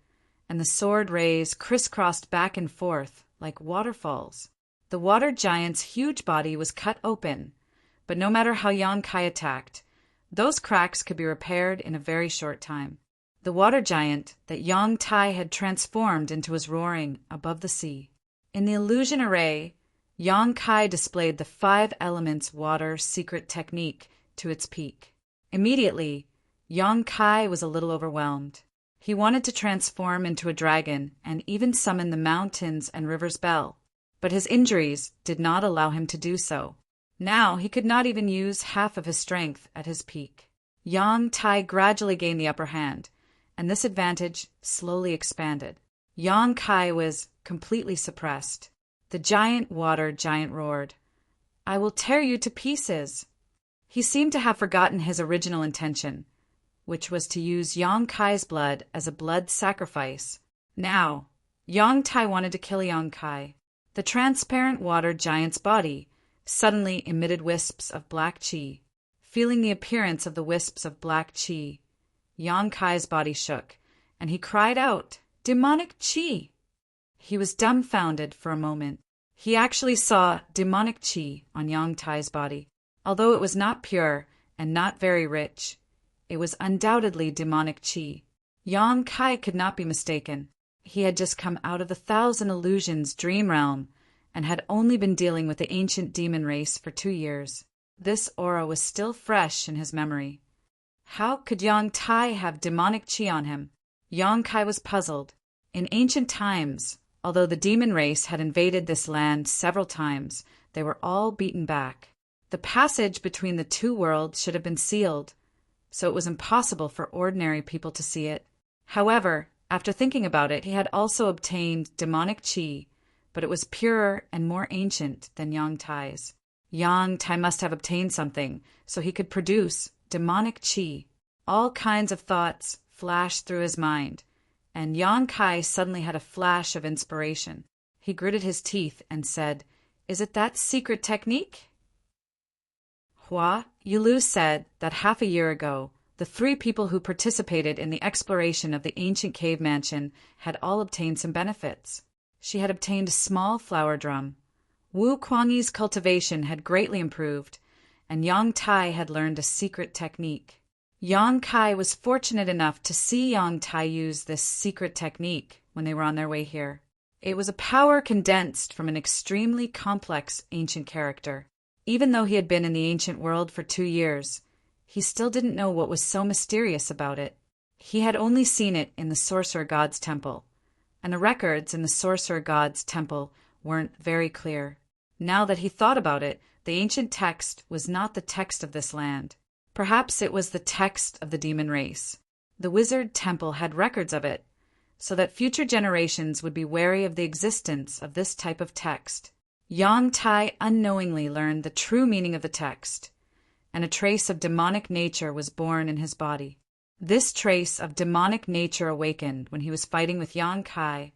and the sword rays crisscrossed back and forth like waterfalls. The water giant's huge body was cut open, but no matter how Yang Kai attacked, those cracks could be repaired in a very short time. The water giant that Yang Tai had transformed into was roaring above the sea. In the illusion array, Yang Kai displayed the 5 elements water secret technique to its peak. Immediately, Yang Kai was a little overwhelmed. He wanted to transform into a dragon and even summon the mountains and rivers bell, but his injuries did not allow him to do so. Now he could not even use half of his strength at his peak. Yang Tai gradually gained the upper hand, and this advantage slowly expanded. Yang Kai was completely suppressed. The giant water giant roared, "I will tear you to pieces." He seemed to have forgotten his original intention, which was to use Yang Kai's blood as a blood sacrifice. Now, Yang Tai wanted to kill Yang Kai. The transparent water giant's body suddenly emitted wisps of black qi. Feeling the appearance of the wisps of black qi, Yang Kai's body shook, and he cried out, "Demonic qi!" He was dumbfounded for a moment. He actually saw demonic qi on Yang Tai's body. Although it was not pure and not very rich, it was undoubtedly demonic qi. Yang Kai could not be mistaken. He had just come out of the Thousand Illusions dream realm and had only been dealing with the ancient demon race for 2 years. This aura was still fresh in his memory. How could Yang Tai have demonic qi on him? Yang Kai was puzzled. In ancient times, although the demon race had invaded this land several times, they were all beaten back. The passage between the 2 worlds should have been sealed, so it was impossible for ordinary people to see it. However, after thinking about it, he had also obtained demonic qi, but it was purer and more ancient than Yang Tai's. Yang Tai must have obtained something, so he could produce demonic qi. All kinds of thoughts flashed through his mind, and Yang Kai suddenly had a flash of inspiration. He gritted his teeth and said, "Is it that secret technique?" Hua Yulu said that half a year ago, the 3 people who participated in the exploration of the ancient cave mansion had all obtained some benefits. She had obtained a small flower drum, Wu Kuangyi's cultivation had greatly improved, and Yang Tai had learned a secret technique. Yang Kai was fortunate enough to see Yang Tai use this secret technique when they were on their way here. It was a power condensed from an extremely complex ancient character. Even though he had been in the ancient world for 2 years, he still didn't know what was so mysterious about it. He had only seen it in the Sorcerer God's temple, and the records in the Sorcerer God's temple weren't very clear. Now that he thought about it, the ancient text was not the text of this land. Perhaps it was the text of the demon race. The wizard temple had records of it, so that future generations would be wary of the existence of this type of text. Yang Tai unknowingly learned the true meaning of the text, and a trace of demonic nature was born in his body. This trace of demonic nature awakened when he was fighting with Yang Kai,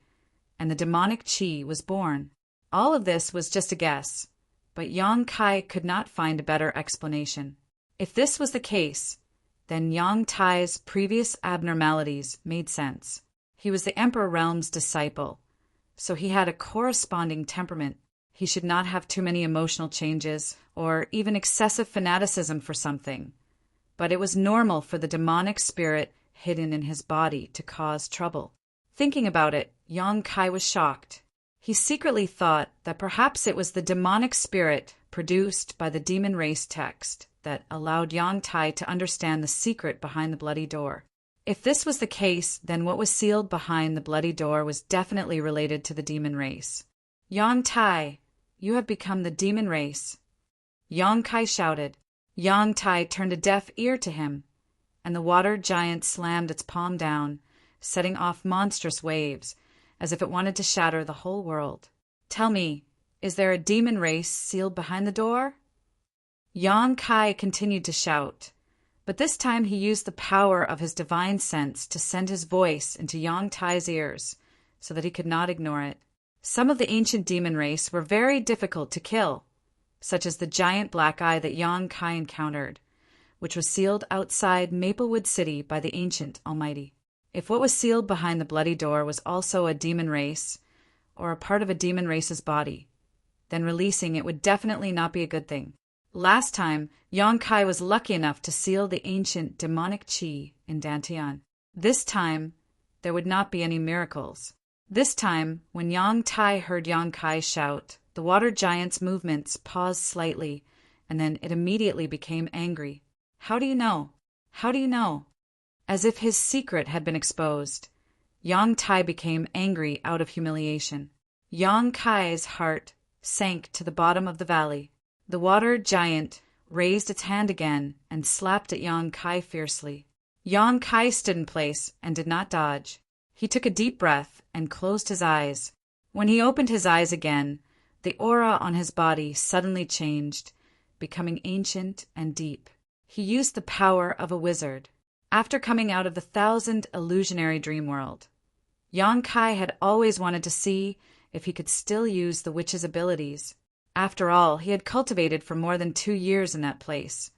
and the demonic chi was born. All of this was just a guess, but Yang Kai could not find a better explanation. If this was the case, then Yang Tai's previous abnormalities made sense. He was the Emperor Realm's disciple, so he had a corresponding temperament. He should not have too many emotional changes or even excessive fanaticism for something. But it was normal for the demonic spirit hidden in his body to cause trouble. Thinking about it, Yang Kai was shocked. He secretly thought that perhaps it was the demonic spirit produced by the demon race text that allowed Yang Tai to understand the secret behind the bloody door. If this was the case, then what was sealed behind the bloody door was definitely related to the demon race. Yang Tai, you have become the demon race. Yang Kai shouted. Yang Tai turned a deaf ear to him, and the water giant slammed its palm down, setting off monstrous waves, as if it wanted to shatter the whole world. Tell me, is there a demon race sealed behind the door? Yang Kai continued to shout, but this time he used the power of his divine sense to send his voice into Yang Tai's ears, so that he could not ignore it. Some of the ancient demon race were very difficult to kill, such as the giant black eye that Yang Kai encountered, which was sealed outside Maplewood City by the ancient Almighty. If what was sealed behind the bloody door was also a demon race, or a part of a demon race's body, then releasing it would definitely not be a good thing. Last time, Yang Kai was lucky enough to seal the ancient demonic chi in Dantian. This time, there would not be any miracles. This time, when Yang Tai heard Yang Kai shout, the water giant's movements paused slightly, and then it immediately became angry. How do you know? How do you know? As if his secret had been exposed, Yang Tai became angry out of humiliation. Yang Kai's heart sank to the bottom of the valley. The water giant raised its hand again and slapped at Yang Kai fiercely. Yang Kai stood in place and did not dodge. He took a deep breath and closed his eyes. When he opened his eyes again, the aura on his body suddenly changed, becoming ancient and deep. He used the power of a wizard. After coming out of the 1,000 illusionary dream world, Yang Kai had always wanted to see if he could still use the witch's abilities. After all, he had cultivated for more than 2 years in that place,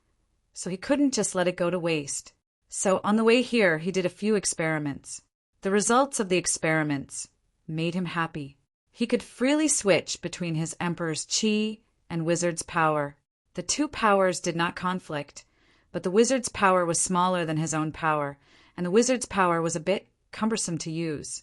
so he couldn't just let it go to waste. So on the way here, he did a few experiments. The results of the experiments made him happy. He could freely switch between his emperor's chi and wizard's power. The two powers did not conflict, but the wizard's power was smaller than his own power, and the wizard's power was a bit cumbersome to use.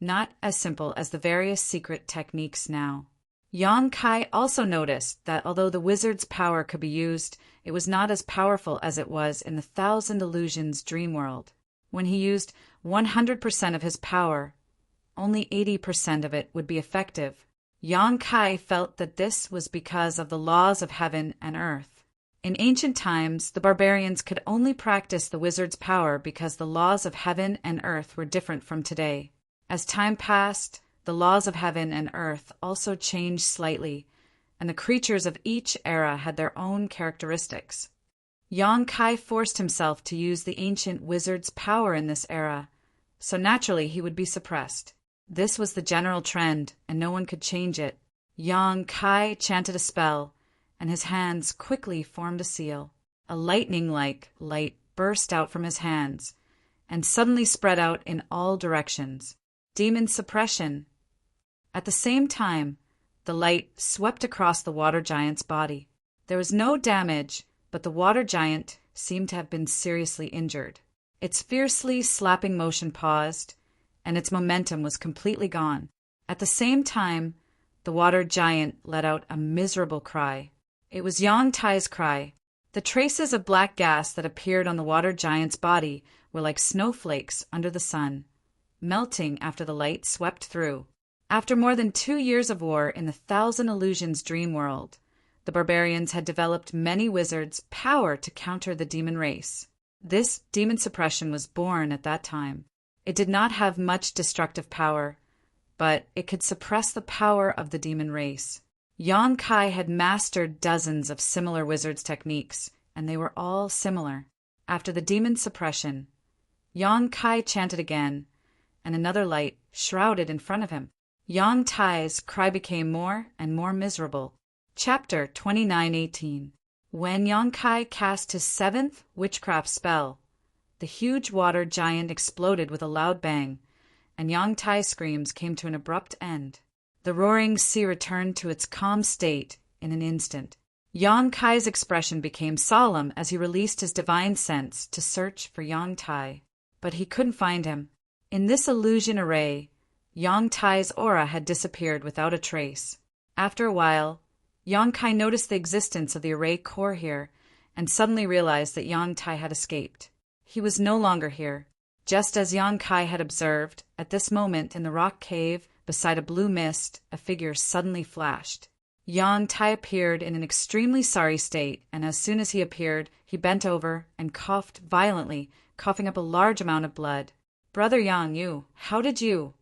Not as simple as the various secret techniques now. Yang Kai also noticed that although the wizard's power could be used, it was not as powerful as it was in the 1,000 Illusions dream world. When he used 100% of his power, only 80% of it would be effective. Yang Kai felt that this was because of the laws of heaven and earth. In ancient times, the barbarians could only practice the wizard's power because the laws of heaven and earth were different from today. As time passed, the laws of heaven and earth also changed slightly, and the creatures of each era had their own characteristics. Yang Kai forced himself to use the ancient wizard's power in this era, so naturally he would be suppressed. This was the general trend, and no one could change it. Yang Kai chanted a spell, and his hands quickly formed a seal. A lightning-like light burst out from his hands, and suddenly spread out in all directions. Demon suppression. At the same time, The light swept across the water giant's body. There was no damage, but the water giant seemed to have been seriously injured. Its fiercely slapping motion paused, and its momentum was completely gone. At the same time, the water giant let out a miserable cry. It was Yang Tai's cry. The traces of black gas that appeared on the water giant's body were like snowflakes under the sun, melting after the light swept through. After more than 2 years of war in the Thousand Illusions dream world, the barbarians had developed many wizards' power to counter the demon race. This demon suppression was born at that time. It did not have much destructive power, but it could suppress the power of the demon race. Yang Kai had mastered dozens of similar wizards' techniques, and they were all similar. After the demon suppression, Yang Kai chanted again, and another light shrouded in front of him. Yang Tai's cry became more and more miserable. Chapter 29:18. When Yang Kai cast his 7th witchcraft spell, the huge water giant exploded with a loud bang, and Yang Tai's screams came to an abrupt end. The roaring sea returned to its calm state in an instant. Yang Kai's expression became solemn as he released his divine sense to search for Yang Tai, but he couldn't find him. In this illusion array, Yang Tai's aura had disappeared without a trace. After a while, Yang Kai noticed the existence of the array core here and suddenly realized that Yang Tai had escaped. He was no longer here. Just as Yang Kai had observed, at this moment in the rock cave beside a blue mist, a figure suddenly flashed. Yang Tai appeared in an extremely sorry state, and as soon as he appeared, he bent over and coughed violently, coughing up a large amount of blood. "Brother Yang Yu, how did you—"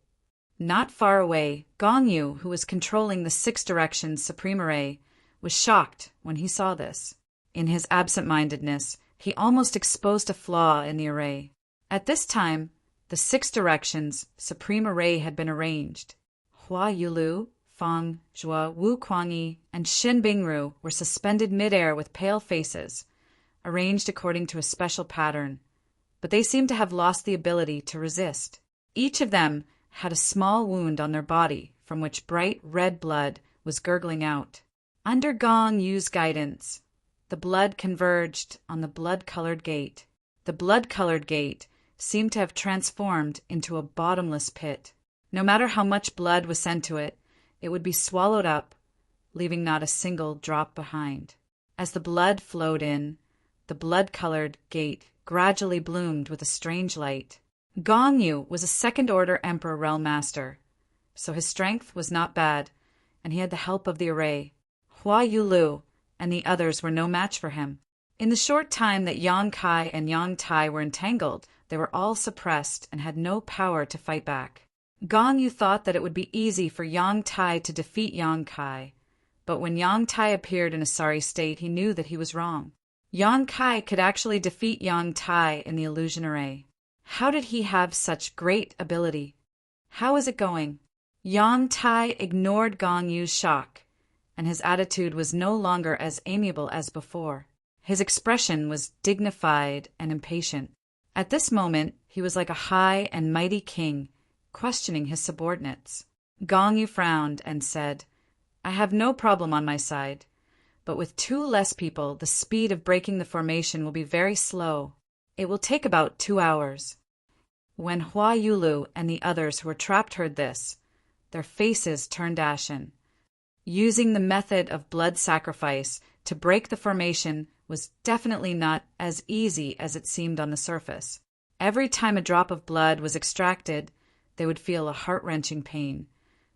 Not far away, Gong Yu, who was controlling the 6 Directions Supreme Array, was shocked when he saw this. In his absent-mindedness, he almost exposed a flaw in the array. At this time, the 6 Directions Supreme Array had been arranged. Hua Yulu, Fang, Zhua, Wu Kuangyi, and Xin Bingru were suspended mid-air with pale faces, arranged according to a special pattern, but they seemed to have lost the ability to resist. Each of them had a small wound on their body from which bright red blood was gurgling out. Under Gong Yu's guidance, the blood converged on the blood-colored gate. The blood-colored gate seemed to have transformed into a bottomless pit. No matter how much blood was sent to it, it would be swallowed up, leaving not a single drop behind. As the blood flowed in, the blood-colored gate gradually bloomed with a strange light. Gong Yu was a second-order Emperor Realm Master, so his strength was not bad, and he had the help of the array. Hua Yulu and the others were no match for him. In the short time that Yang Kai and Yang Tai were entangled, they were all suppressed and had no power to fight back. Gong Yu thought that it would be easy for Yang Tai to defeat Yang Kai, but when Yang Tai appeared in a sorry state, he knew that he was wrong. Yang Kai could actually defeat Yang Tai in the illusion array. How did he have such great ability? How is it going? Yang Tai ignored Gong Yu's shock, and his attitude was no longer as amiable as before. His expression was dignified and impatient. At this moment, he was like a high and mighty king, questioning his subordinates. Gong Yu frowned and said, "I have no problem on my side, but with 2 less people, the speed of breaking the formation will be very slow. It will take about 2 hours." When Hua Yulu and the others who were trapped heard this, their faces turned ashen. Using the method of blood sacrifice to break the formation was definitely not as easy as it seemed on the surface. Every time a drop of blood was extracted, they would feel a heart-wrenching pain,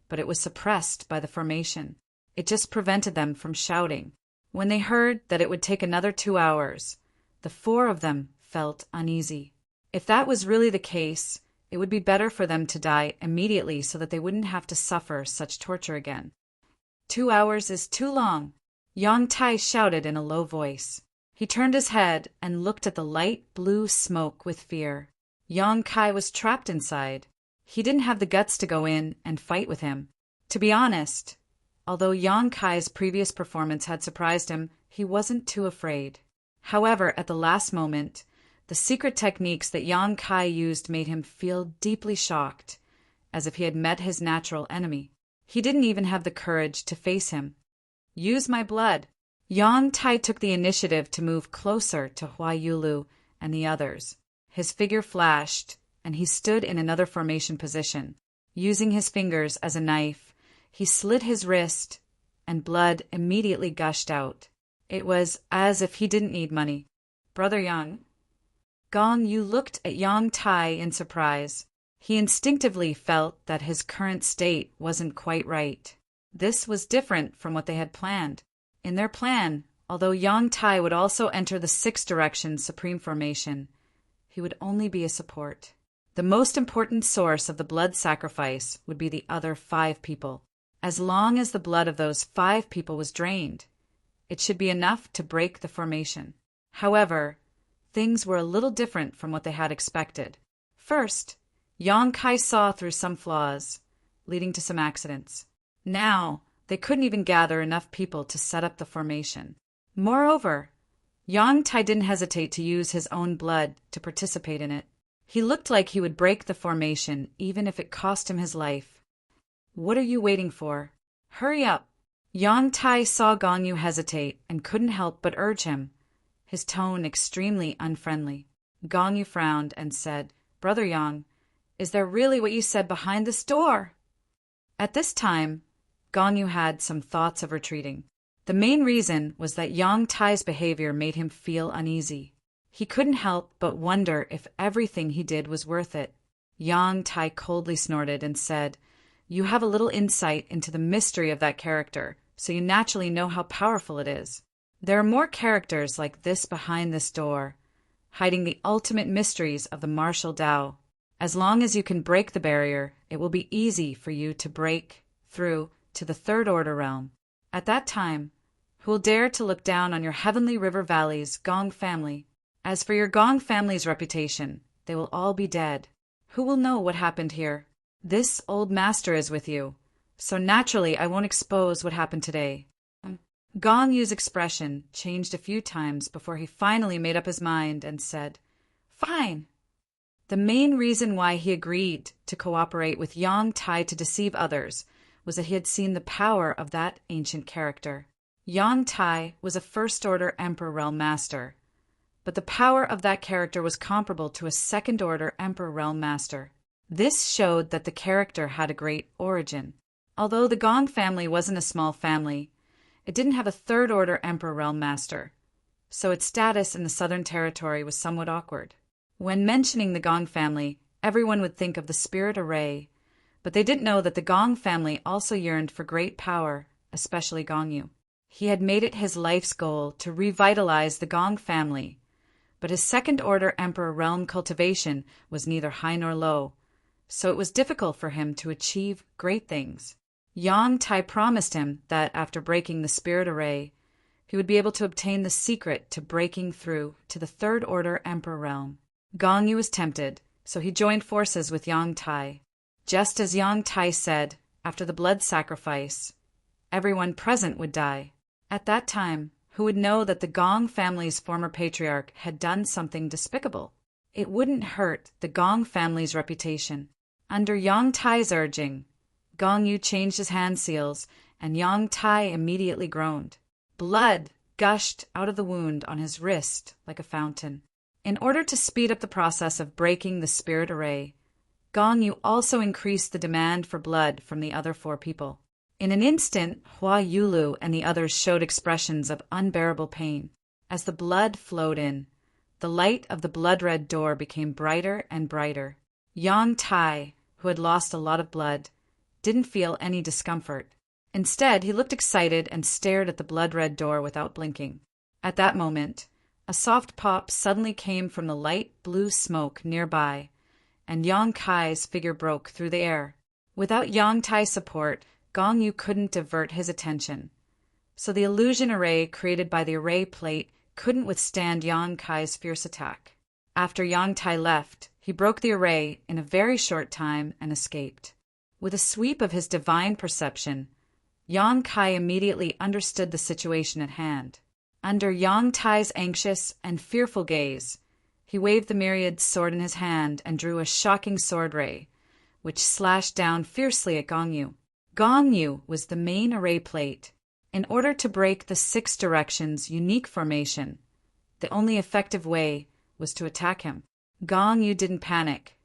but it was suppressed by the formation. It just prevented them from shouting. When they heard that it would take another 2 hours, the 4 of them felt uneasy. If that was really the case, it would be better for them to die immediately so that they wouldn't have to suffer such torture again. 2 hours is too long, Yang Tai shouted in a low voice. He turned his head and looked at the light blue smoke with fear. Yang Kai was trapped inside. He didn't have the guts to go in and fight with him. To be honest, although Yang Kai's previous performance had surprised him, he wasn't too afraid. However, at the last moment, the secret techniques that Yang Kai used made him feel deeply shocked, as if he had met his natural enemy. He didn't even have the courage to face him. Use my blood. Yang Tai took the initiative to move closer to Hua Yulu and the others. His figure flashed, and he stood in another formation position. Using his fingers as a knife, he slit his wrist, and blood immediately gushed out. It was as if he didn't need money. Brother Yang. Gong Yu looked at Yang Tai in surprise. He instinctively felt that his current state wasn't quite right. This was different from what they had planned. In their plan, although Yang Tai would also enter the 6 Direction Supreme Formation, he would only be a support. The most important source of the blood sacrifice would be the other 5 people. As long as the blood of those 5 people was drained, it should be enough to break the formation. However, things were a little different from what they had expected. First, Yang Kai saw through some flaws, leading to some accidents. Now, they couldn't even gather enough people to set up the formation. Moreover, Yang Tai didn't hesitate to use his own blood to participate in it. He looked like he would break the formation even if it cost him his life. What are you waiting for? Hurry up! Yang Tai saw Gong Yu hesitate and couldn't help but urge him, his tone extremely unfriendly. Gong Yu frowned and said, Brother Yang, is there really what you said behind this door? At this time, Gong Yu had some thoughts of retreating. The main reason was that Yang Tai's behavior made him feel uneasy. He couldn't help but wonder if everything he did was worth it. Yang Tai coldly snorted and said, You have a little insight into the mystery of that character, so you naturally know how powerful it is. There are more characters like this behind this door, hiding the ultimate mysteries of the martial Dao. As long as you can break the barrier, it will be easy for you to break through to the 3rd Order realm. At that time, who will dare to look down on your Heavenly River Valley's Gong family? As for your Gong family's reputation, they will all be dead. Who will know what happened here? This old master is with you, so naturally I won't expose what happened today. Gong Yu's expression changed a few times before he finally made up his mind and said, Fine. The main reason why he agreed to cooperate with Yang Tai to deceive others was that he had seen the power of that ancient character. Yang Tai was a 1st Order Emperor Realm Master, but the power of that character was comparable to a 2nd Order Emperor Realm Master. This showed that the character had a great origin. Although the Gong family wasn't a small family, it didn't have a 3rd Order Emperor Realm Master, so its status in the Southern Territory was somewhat awkward. When mentioning the Gong family, everyone would think of the Spirit Array, but they didn't know that the Gong family also yearned for great power, especially Gong Yu. He had made it his life's goal to revitalize the Gong family, but his 2nd Order Emperor realm cultivation was neither high nor low, so it was difficult for him to achieve great things. Yang Tai promised him that after breaking the Spirit Array, he would be able to obtain the secret to breaking through to the 3rd Order Emperor realm. Gong Yu was tempted, so he joined forces with Yang Tai. Just as Yang Tai said, after the blood sacrifice, everyone present would die. At that time, who would know that the Gong family's former patriarch had done something despicable? It wouldn't hurt the Gong family's reputation. Under Yang Tai's urging, Gong Yu changed his hand seals, and Yang Tai immediately groaned. Blood gushed out of the wound on his wrist like a fountain. In order to speed up the process of breaking the Spirit Array, Gong Yu also increased the demand for blood from the other 4 people. In an instant, Hua Yulu and the others showed expressions of unbearable pain. As the blood flowed in, the light of the blood-red door became brighter and brighter. Yang Tai, who had lost a lot of blood, didn't feel any discomfort. Instead, he looked excited and stared at the blood-red door without blinking. At that moment, a soft pop suddenly came from the light blue smoke nearby, and Yang Kai's figure broke through the air. Without Yang Tai's support, Gong Yu couldn't divert his attention, so the illusion array created by the array plate couldn't withstand Yang Kai's fierce attack. After Yang Tai left, he broke the array in a very short time and escaped. With a sweep of his divine perception, Yang Kai immediately understood the situation at hand. Under Yang Tai's anxious and fearful gaze, he waved the myriad sword in his hand and drew a shocking sword ray, which slashed down fiercely at Gong Yu. Gong Yu was the main array plate. In order to break the 6 directions unique formation, the only effective way was to attack him. Gong Yu didn't panic,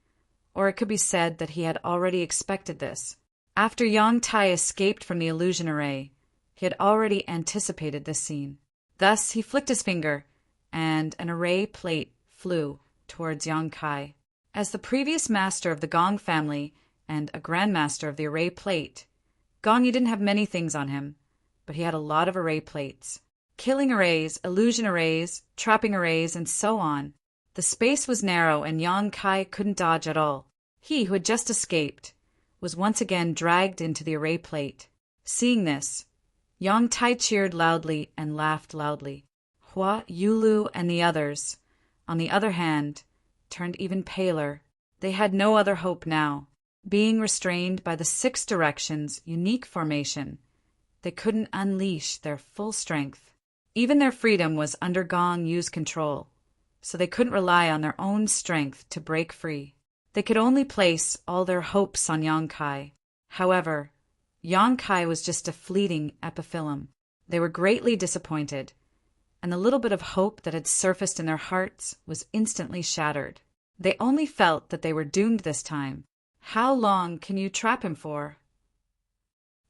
or it could be said that he had already expected this. After Yang Tai escaped from the illusion array, he had already anticipated this scene. Thus, he flicked his finger, and an array plate flew towards Yang Kai. As the previous master of the Gong family and a grandmaster of the array plate, Gong Yu didn't have many things on him, but he had a lot of array plates. Killing arrays, illusion arrays, trapping arrays, and so on. The space was narrow and Yang Kai couldn't dodge at all. He, who had just escaped, was once again dragged into the array plate. Seeing this, Yang Tai cheered loudly and laughed loudly. Hua, Yulu, and the others, on the other hand, turned even paler. They had no other hope now. Being restrained by the 6 directions unique formation, they couldn't unleash their full strength. Even their freedom was under Gong Yu's control, so they couldn't rely on their own strength to break free. They could only place all their hopes on Yang Kai. However, Yang Kai was just a fleeting epiphyllum. They were greatly disappointed, and the little bit of hope that had surfaced in their hearts was instantly shattered. They only felt that they were doomed this time. How long can you trap him for?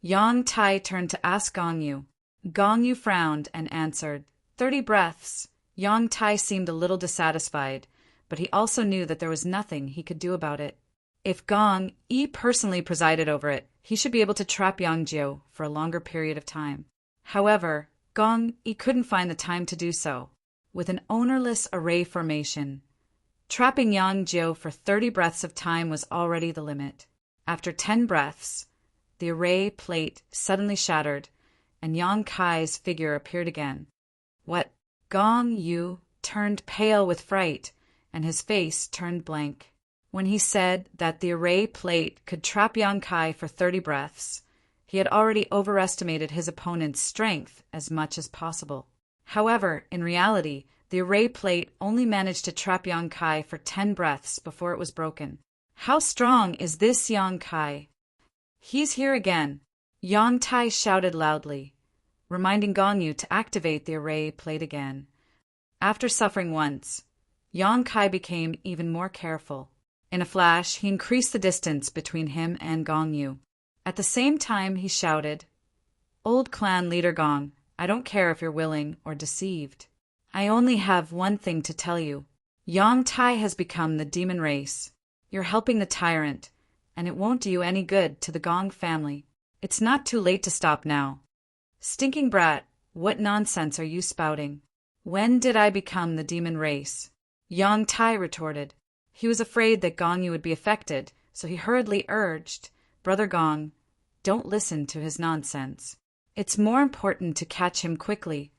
Yang Tai turned to ask Gong Yu. Gong Yu frowned and answered, 30 breaths. Yang Tai seemed a little dissatisfied, but he also knew that there was nothing he could do about it. If Gong Yi personally presided over it, he should be able to trap Yang Jiu for a longer period of time. However, Gong Yi couldn't find the time to do so. With an ownerless array formation, trapping Yang Jiu for 30 breaths of time was already the limit. After 10 breaths, the array plate suddenly shattered, and Yang Kai's figure appeared again. What? Gong Yu turned pale with fright, and his face turned blank. When he said that the array plate could trap Yang Kai for 30 breaths, he had already overestimated his opponent's strength as much as possible. However, in reality, the array plate only managed to trap Yang Kai for 10 breaths before it was broken. How strong is this Yang Kai? He's here again, Yang Tai shouted loudly, reminding Gong Yu to activate the array plate again. After suffering once, Yang Kai became even more careful. In a flash, he increased the distance between him and Gong Yu. At the same time, he shouted, Old clan leader Gong, I don't care if you're willing or deceived. I only have one thing to tell you. Yang Tai has become the demon race. You're helping the tyrant, and it won't do you any good to the Gong family. It's not too late to stop now. Stinking brat, what nonsense are you spouting? When did I become the demon race? Yang Tai retorted. He was afraid that Gong Yu would be affected, so he hurriedly urged, Brother Gong, don't listen to his nonsense. It's more important to catch him quickly.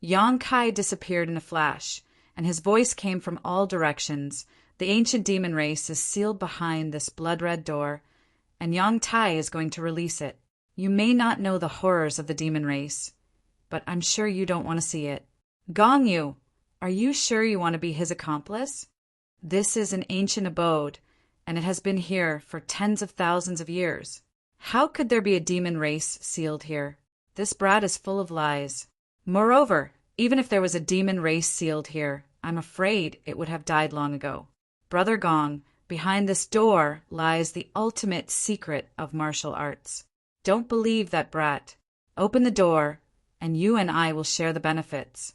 Yang Kai disappeared in a flash, and his voice came from all directions. The ancient demon race is sealed behind this blood-red door, and Yang Tai is going to release it. You may not know the horrors of the demon race, but I'm sure you don't want to see it. Gong Yu, are you sure you want to be his accomplice? This is an ancient abode, and it has been here for tens of thousands of years. How could there be a demon race sealed here? This brat is full of lies. Moreover, even if there was a demon race sealed here, I'm afraid it would have died long ago. Brother Gong, behind this door lies the ultimate secret of martial arts. Don't believe that brat. Open the door, and you and I will share the benefits.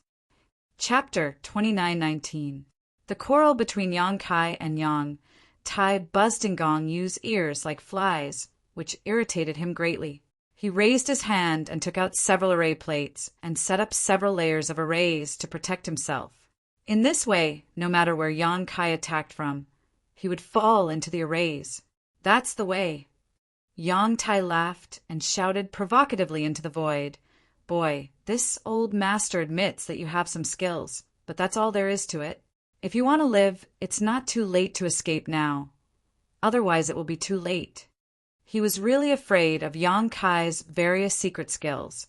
Chapter 29:19. The quarrel between Yang Kai and Yang Tai buzzed in Gong Yu's ears like flies, which irritated him greatly. He raised his hand and took out several array plates and set up several layers of arrays to protect himself. In this way, no matter where Yang Kai attacked from, he would fall into the arrays. That's the way. Yang Tai laughed and shouted provocatively into the void. Boy, this old master admits that you have some skills, but that's all there is to it. If you want to live, it's not too late to escape now. Otherwise, it will be too late. He was really afraid of Yang Kai's various secret skills,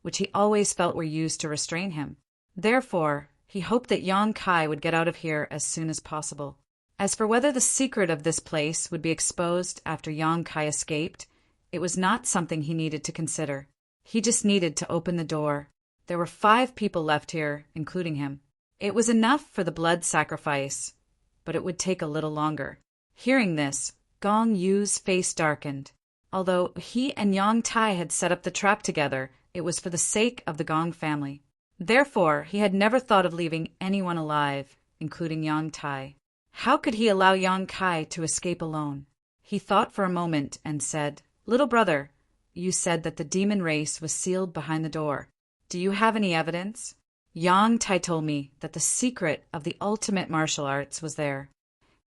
which he always felt were used to restrain him. Therefore, he hoped that Yang Kai would get out of here as soon as possible. As for whether the secret of this place would be exposed after Yang Kai escaped, It was not something he needed to consider. He just needed to open the door. There were 5 people left here, including him. It was enough for the blood sacrifice, but it would take a little longer. Hearing this, Gong Yu's face darkened. Although he and Yang Tai had set up the trap together, it was for the sake of the Gong family. Therefore, he had never thought of leaving anyone alive, including Yang Tai. How could he allow Yang Kai to escape alone? He thought for a moment and said, "Little brother, you said that the demon race was sealed behind the door. Do you have any evidence?" Yang Tai told me that the secret of the ultimate martial arts was there.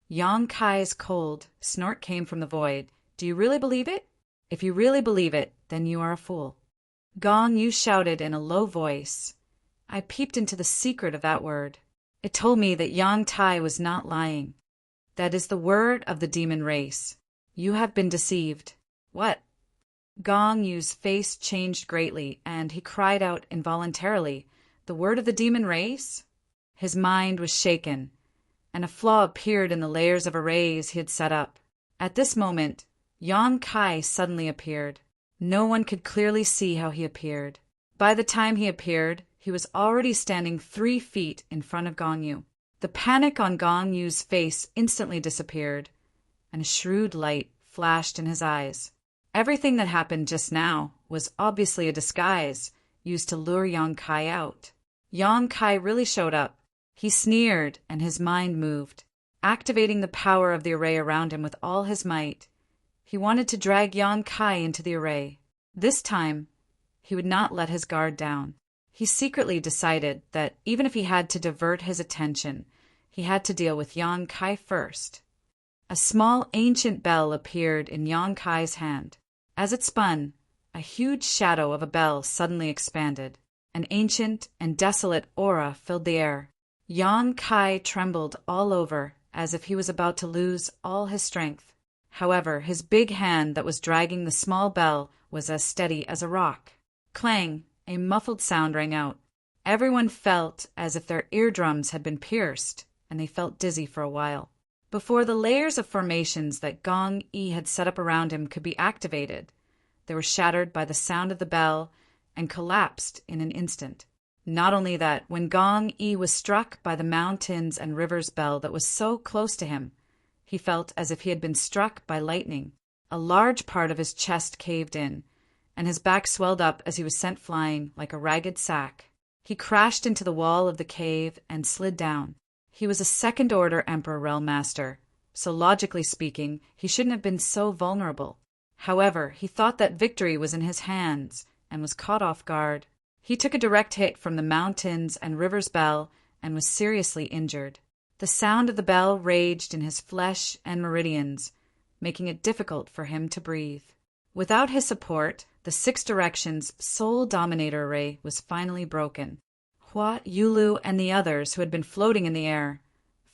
Yang Kai's cold snort came from the void. "Do you really believe it? If you really believe it, then you are a fool." Gong Yu shouted in a low voice. I peeped into the secret of that word. It told me that Yang Tai was not lying. That is the word of the demon race. You have been deceived. What? Gong Yu's face changed greatly, and he cried out involuntarily, "The word of the demon race?" His mind was shaken, and a flaw appeared in the layers of arrays he had set up. At this moment, Yang Kai suddenly appeared. No one could clearly see how he appeared. By the time he appeared, he was already standing 3 feet in front of Gong Yu. The panic on Gong Yu's face instantly disappeared, and a shrewd light flashed in his eyes. Everything that happened just now was obviously a disguise used to lure Yang Kai out. Yang Kai really showed up. He sneered, and his mind moved. Activating the power of the array around him with all his might, he wanted to drag Yang Kai into the array. This time, he would not let his guard down. He secretly decided that even if he had to divert his attention, he had to deal with Yang Kai first. A small ancient bell appeared in Yang Kai's hand. As it spun, a huge shadow of a bell suddenly expanded. An ancient and desolate aura filled the air. Yang Kai trembled all over as if he was about to lose all his strength. However, his big hand that was dragging the small bell was as steady as a rock. Clang! A muffled sound rang out. Everyone felt as if their eardrums had been pierced, and they felt dizzy for a while. Before the layers of formations that Gong Yi had set up around him could be activated, they were shattered by the sound of the bell and collapsed in an instant. Not only that, when Gong Yi was struck by the mountains and rivers bell that was so close to him, he felt as if he had been struck by lightning. A large part of his chest caved in, and his back swelled up as he was sent flying like a ragged sack. He crashed into the wall of the cave and slid down. He was a second-order Emperor Realm Master, so logically speaking, he shouldn't have been so vulnerable. However, he thought that victory was in his hands and was caught off guard. He took a direct hit from the mountains and rivers bell and was seriously injured. The sound of the bell raged in his flesh and meridians, making it difficult for him to breathe. Without his support, the 6 Directions Soul Dominator Array was finally broken. Hua, Yulu, and the others who had been floating in the air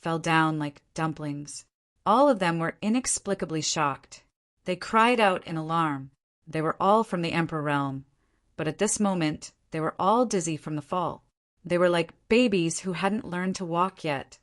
fell down like dumplings. All of them were inexplicably shocked. They cried out in alarm. They were all from the Emperor Realm, but at this moment they were all dizzy from the fall. They were like babies who hadn't learned to walk yet,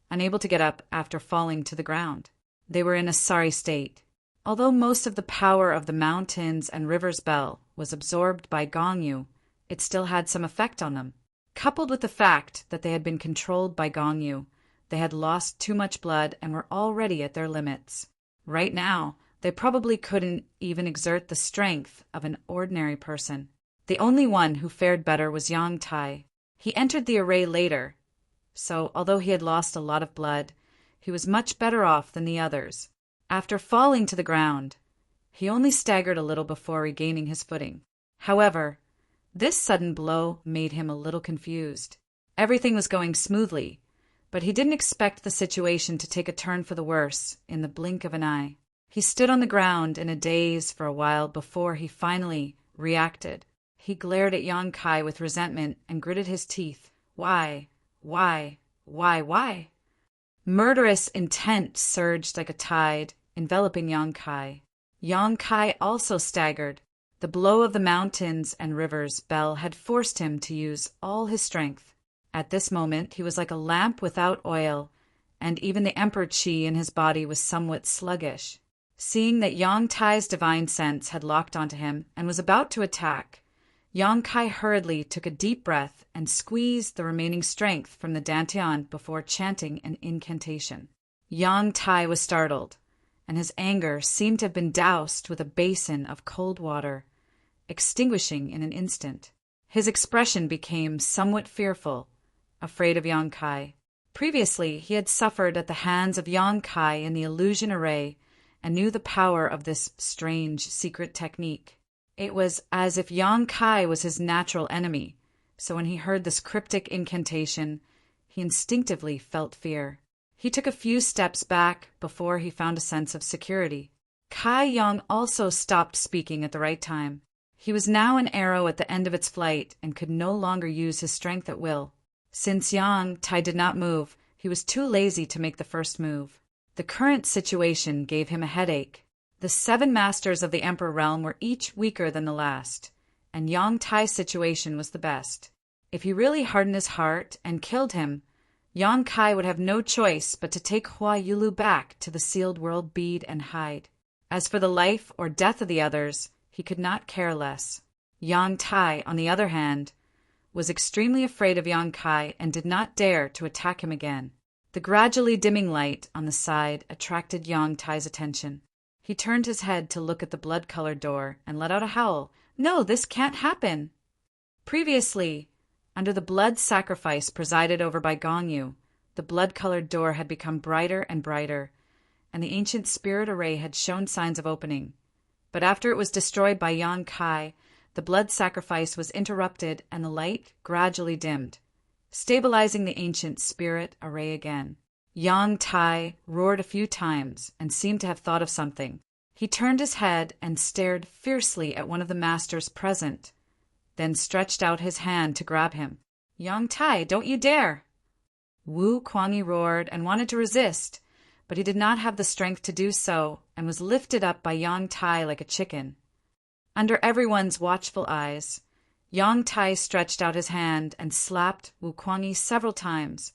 unable to get up after falling to the ground. They were in a sorry state. Although most of the power of the mountains and rivers bell was absorbed by Gong Yu, it still had some effect on them. Coupled with the fact that they had been controlled by Gong Yu, they had lost too much blood and were already at their limits. Right now, they probably couldn't even exert the strength of an ordinary person. The only one who fared better was Yang Tai. He entered the array later, so although he had lost a lot of blood, he was much better off than the others. After falling to the ground, he only staggered a little before regaining his footing. However, this sudden blow made him a little confused. Everything was going smoothly, but he didn't expect the situation to take a turn for the worse in the blink of an eye. He stood on the ground in a daze for a while before he finally reacted. He glared at Yang Kai with resentment and gritted his teeth. Why? Murderous intent surged like a tide, enveloping Yang Kai. Yang Kai also staggered. The blow of the mountains and rivers bell had forced him to use all his strength. At this moment, he was like a lamp without oil, and even the Emperor Qi in his body was somewhat sluggish. Seeing that Yang Tai's divine sense had locked onto him and was about to attack, Yang Kai hurriedly took a deep breath and squeezed the remaining strength from the dantian before chanting an incantation. Yang Tai was startled, and his anger seemed to have been doused with a basin of cold water, extinguishing in an instant. His expression became somewhat fearful, afraid of Yang Kai. Previously, he had suffered at the hands of Yang Kai in the illusion array and knew the power of this strange secret technique. It was as if Yang Kai was his natural enemy, so when he heard this cryptic incantation, he instinctively felt fear. He took a few steps back before he found a sense of security. Kai Yang also stopped speaking at the right time. He was now an arrow at the end of its flight and could no longer use his strength at will. Since Yang Tai did not move, he was too lazy to make the first move. The current situation gave him a headache. The 7 masters of the Emperor realm were each weaker than the last, and Yang Tai's situation was the best. If he really hardened his heart and killed him, Yang Kai would have no choice but to take Hua Yulu back to the sealed world bead and hide. As for the life or death of the others, he could not care less. Yang Tai, on the other hand, was extremely afraid of Yang Kai and did not dare to attack him again. The gradually dimming light on the side attracted Yang Tai's attention. He turned his head to look at the blood-colored door and let out a howl. "No, this can't happen!" Previously, under the blood sacrifice presided over by Gong Yu, the blood-colored door had become brighter and brighter, and the ancient spirit array had shown signs of opening. But after it was destroyed by Yang Kai, the blood sacrifice was interrupted and the light gradually dimmed, stabilizing the ancient spirit array again. Yang Tai roared a few times and seemed to have thought of something. He turned his head and stared fiercely at one of the masters present, then stretched out his hand to grab him. "Yang Tai, don't you dare!" Wu Kuangyi roared and wanted to resist, but he did not have the strength to do so and was lifted up by Yang Tai like a chicken. Under everyone's watchful eyes, Yang Tai stretched out his hand and slapped Wu Kuangyi several times,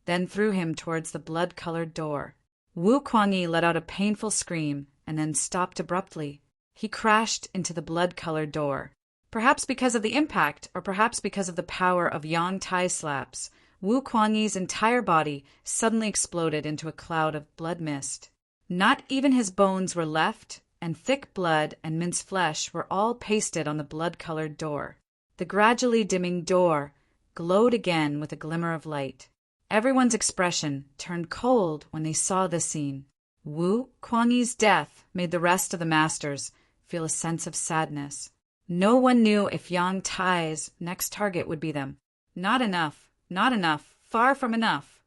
then threw him towards the blood-colored door. Wu Kuangyi let out a painful scream and then stopped abruptly. He crashed into the blood-colored door. Perhaps because of the impact, or perhaps because of the power of Yang Tai's slaps, Wu Kuangyi's entire body suddenly exploded into a cloud of blood mist. Not even his bones were left, and thick blood and minced flesh were all pasted on the blood-colored door. The gradually dimming door glowed again with a glimmer of light. Everyone's expression turned cold when they saw this scene. Wu Kuangyi's death made the rest of the masters feel a sense of sadness. No one knew if Yang Tai's next target would be them. Not enough, far from enough.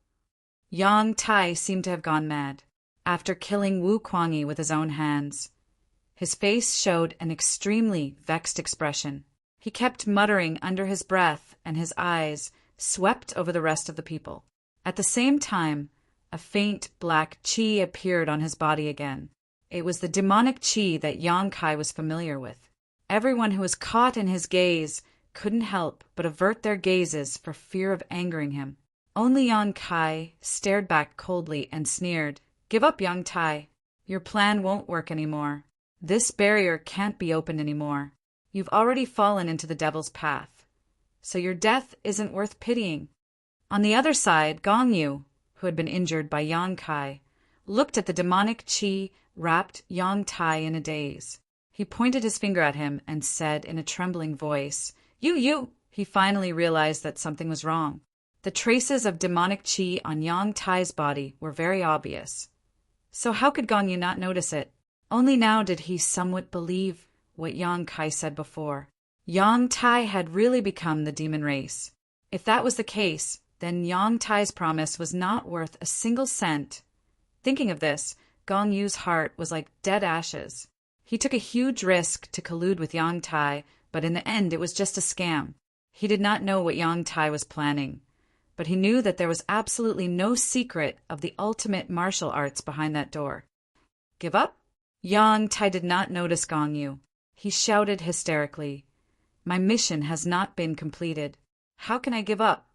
Yang Tai seemed to have gone mad. After killing Wu Kuangyi with his own hands, his face showed an extremely vexed expression. He kept muttering under his breath, and his eyes swept over the rest of the people. At the same time, a faint black qi appeared on his body again. It was the demonic qi that Yang Kai was familiar with. Everyone who was caught in his gaze couldn't help but avert their gazes for fear of angering him. Only Yang Kai stared back coldly and sneered, "Give up, Yang Tai. Your plan won't work anymore. This barrier can't be opened anymore. You've already fallen into the devil's path, so your death isn't worth pitying." On the other side, Gong Yu, who had been injured by Yang Kai, looked at the demonic qi wrapped Yang Tai in a daze. He pointed his finger at him and said in a trembling voice, You! He finally realized that something was wrong. The traces of demonic qi on Yang Tai's body were very obvious. So how could Gong Yu not notice it? Only now did he somewhat believe what Yang Kai said before. Yang Tai had really become the demon race. If that was the case, then Yang Tai's promise was not worth a single cent. Thinking of this, Gong Yu's heart was like dead ashes. He took a huge risk to collude with Yang Tai, but in the end it was just a scam. He did not know what Yang Tai was planning, but he knew that there was absolutely no secret of the ultimate martial arts behind that door. Give up? Yang Tai did not notice Gong Yu. He shouted hysterically, My mission has not been completed. How can I give up?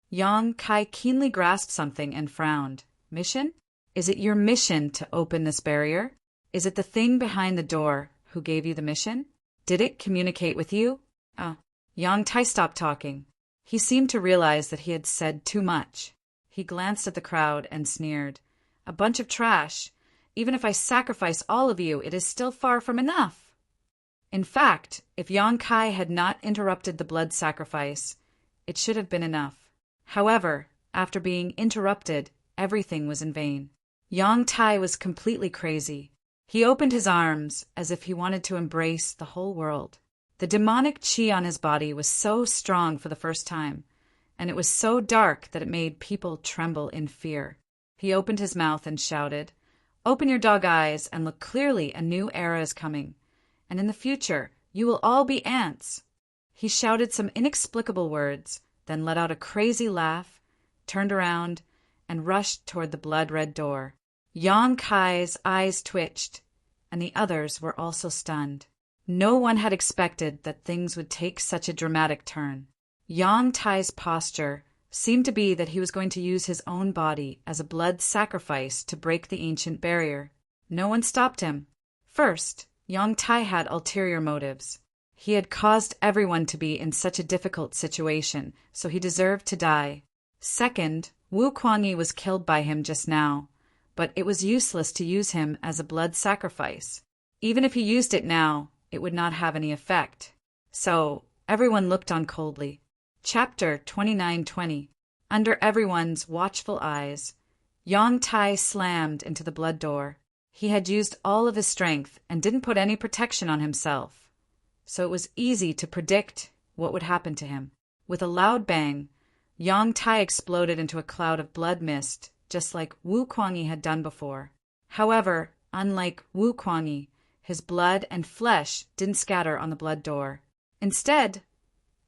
Yang Kai keenly grasped something and frowned. Mission? Is it your mission to open this barrier? Is it the thing behind the door who gave you the mission? Did it communicate with you? Yang Tai stopped talking. He seemed to realize that he had said too much. He glanced at the crowd and sneered. A bunch of trash. Even if I sacrifice all of you, it is still far from enough. In fact, if Yang Kai had not interrupted the blood sacrifice, it should have been enough. However, after being interrupted, everything was in vain. Yang Tai was completely crazy. He opened his arms as if he wanted to embrace the whole world. The demonic chi on his body was so strong for the first time, and it was so dark that it made people tremble in fear. He opened his mouth and shouted, "Open your dog eyes and look clearly, a new era is coming, and in the future you will all be ants." He shouted some inexplicable words, then let out a crazy laugh, turned around, and rushed toward the blood-red door. Yang Kai's eyes twitched, and the others were also stunned. No one had expected that things would take such a dramatic turn. Yang Tai's posture seemed to be that he was going to use his own body as a blood sacrifice to break the ancient barrier. No one stopped him. First, Yang Tai had ulterior motives. He had caused everyone to be in such a difficult situation, so he deserved to die. Second, Wu Kuangyi was killed by him just now, but it was useless to use him as a blood sacrifice. Even if he used it now, it would not have any effect. So, everyone looked on coldly. Chapter 29:20. Under everyone's watchful eyes, Yang Tai slammed into the blood door. He had used all of his strength and didn't put any protection on himself, so it was easy to predict what would happen to him. With a loud bang, Yang Tai exploded into a cloud of blood mist, just like Wu Kuangyi had done before. However, unlike Wu Kuangyi, his blood and flesh didn't scatter on the blood door. Instead,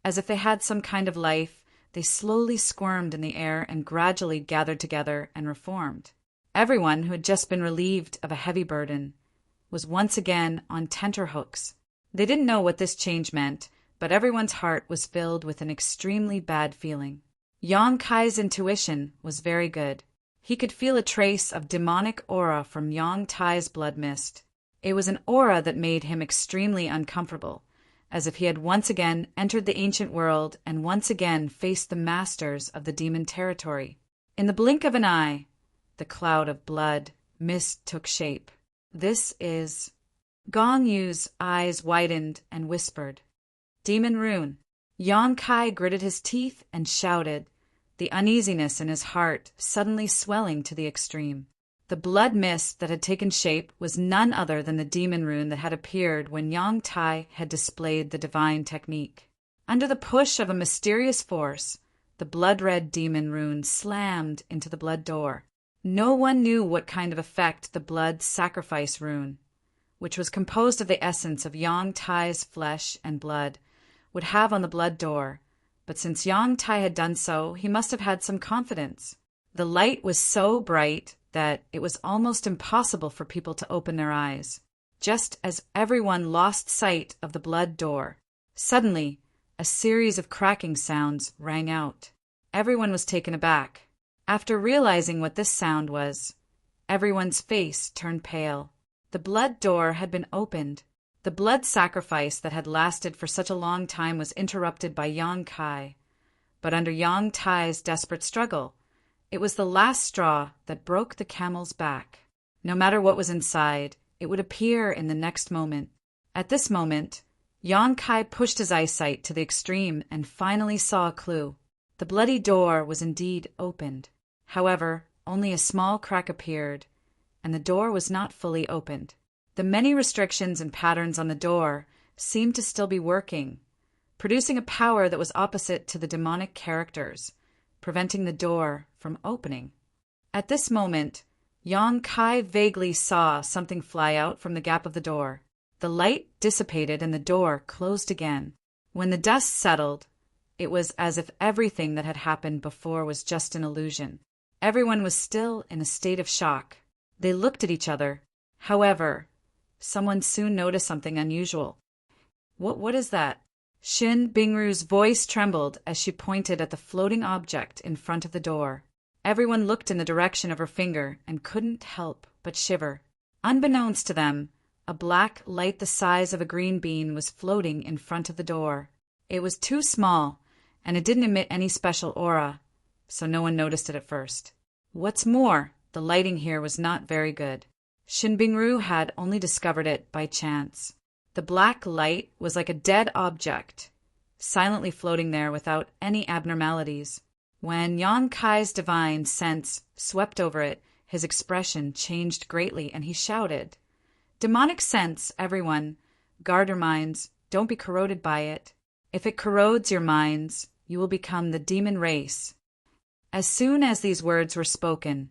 as if they had some kind of life, they slowly squirmed in the air and gradually gathered together and reformed. Everyone who had just been relieved of a heavy burden was once again on tenterhooks. They didn't know what this change meant, but everyone's heart was filled with an extremely bad feeling. Yang Kai's intuition was very good. He could feel a trace of demonic aura from Yang Tai's blood mist. It was an aura that made him extremely uncomfortable, as if he had once again entered the ancient world and once again faced the masters of the demon territory. In the blink of an eye, the cloud of blood mist took shape. This is... Gong Yu's eyes widened and whispered, "Demon rune." Yang Kai gritted his teeth and shouted, the uneasiness in his heart suddenly swelling to the extreme. The blood mist that had taken shape was none other than the demon rune that had appeared when Yang Tai had displayed the divine technique. Under the push of a mysterious force, the blood-red demon rune slammed into the blood door. No one knew what kind of effect the blood sacrifice rune, which was composed of the essence of Yang Tai's flesh and blood, would have on the blood door, but since Yang Tai had done so, he must have had some confidence. The light was so bright that it was almost impossible for people to open their eyes. Just as everyone lost sight of the blood door, suddenly a series of cracking sounds rang out. Everyone was taken aback. After realizing what this sound was, everyone's face turned pale. The blood door had been opened. The blood sacrifice that had lasted for such a long time was interrupted by Yang Kai. But under Yang Tai's desperate struggle, it was the last straw that broke the camel's back. No matter what was inside, it would appear in the next moment. At this moment, Yang Kai pushed his eyesight to the extreme and finally saw a clue. The bloody door was indeed opened. However, only a small crack appeared, and the door was not fully opened. The many restrictions and patterns on the door seemed to still be working, producing a power that was opposite to the demonic characters, preventing the door from opening. At this moment, Yang Kai vaguely saw something fly out from the gap of the door. The light dissipated and the door closed again. When the dust settled, it was as if everything that had happened before was just an illusion. Everyone was still in a state of shock. They looked at each other. However, someone soon noticed something unusual. What is that?" Shin Bingru's voice trembled as she pointed at the floating object in front of the door. Everyone looked in the direction of her finger and couldn't help but shiver. Unbeknownst to them, a black light the size of a green bean was floating in front of the door. It was too small, and it didn't emit any special aura, so no one noticed it at first. What's more, the lighting here was not very good. Shin Bingru had only discovered it by chance. The black light was like a dead object, silently floating there without any abnormalities. When Yang Kai's divine sense swept over it, his expression changed greatly, and he shouted, "Demonic sense, everyone! Guard your minds. Don't be corroded by it. If it corrodes your minds, you will become the demon race." As soon as these words were spoken,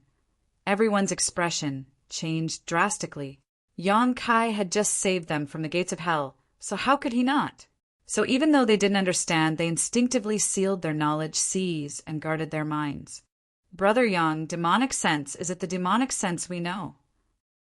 everyone's expression changed drastically. Yang Kai had just saved them from the gates of hell, so how could he not? So even though they didn't understand, they instinctively sealed their knowledge seas and guarded their minds. "Brother Yang, demonic sense, is it the demonic sense we know?"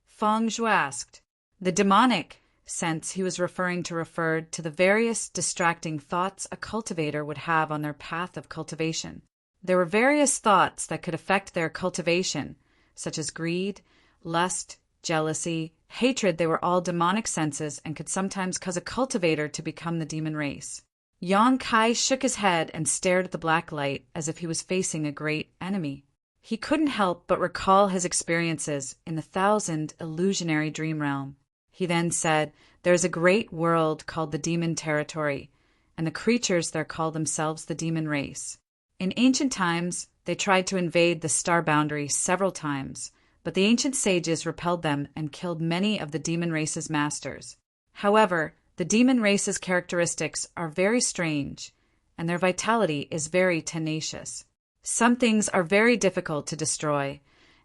Feng Zhuo asked. The demonic sense he was referring to referred to the various distracting thoughts a cultivator would have on their path of cultivation. There were various thoughts that could affect their cultivation, such as greed, lust, jealousy, hatred. They were all demonic senses and could sometimes cause a cultivator to become the demon race. Yang Kai shook his head and stared at the black light as if he was facing a great enemy. He couldn't help but recall his experiences in the 1,000 illusionary dream realm. He then said, "There is a great world called the demon territory, and the creatures there call themselves the demon race. In ancient times, they tried to invade the star boundary several times, but the ancient sages repelled them and killed many of the demon race's masters. However, the demon race's characteristics are very strange, and their vitality is very tenacious. Some things are very difficult to destroy,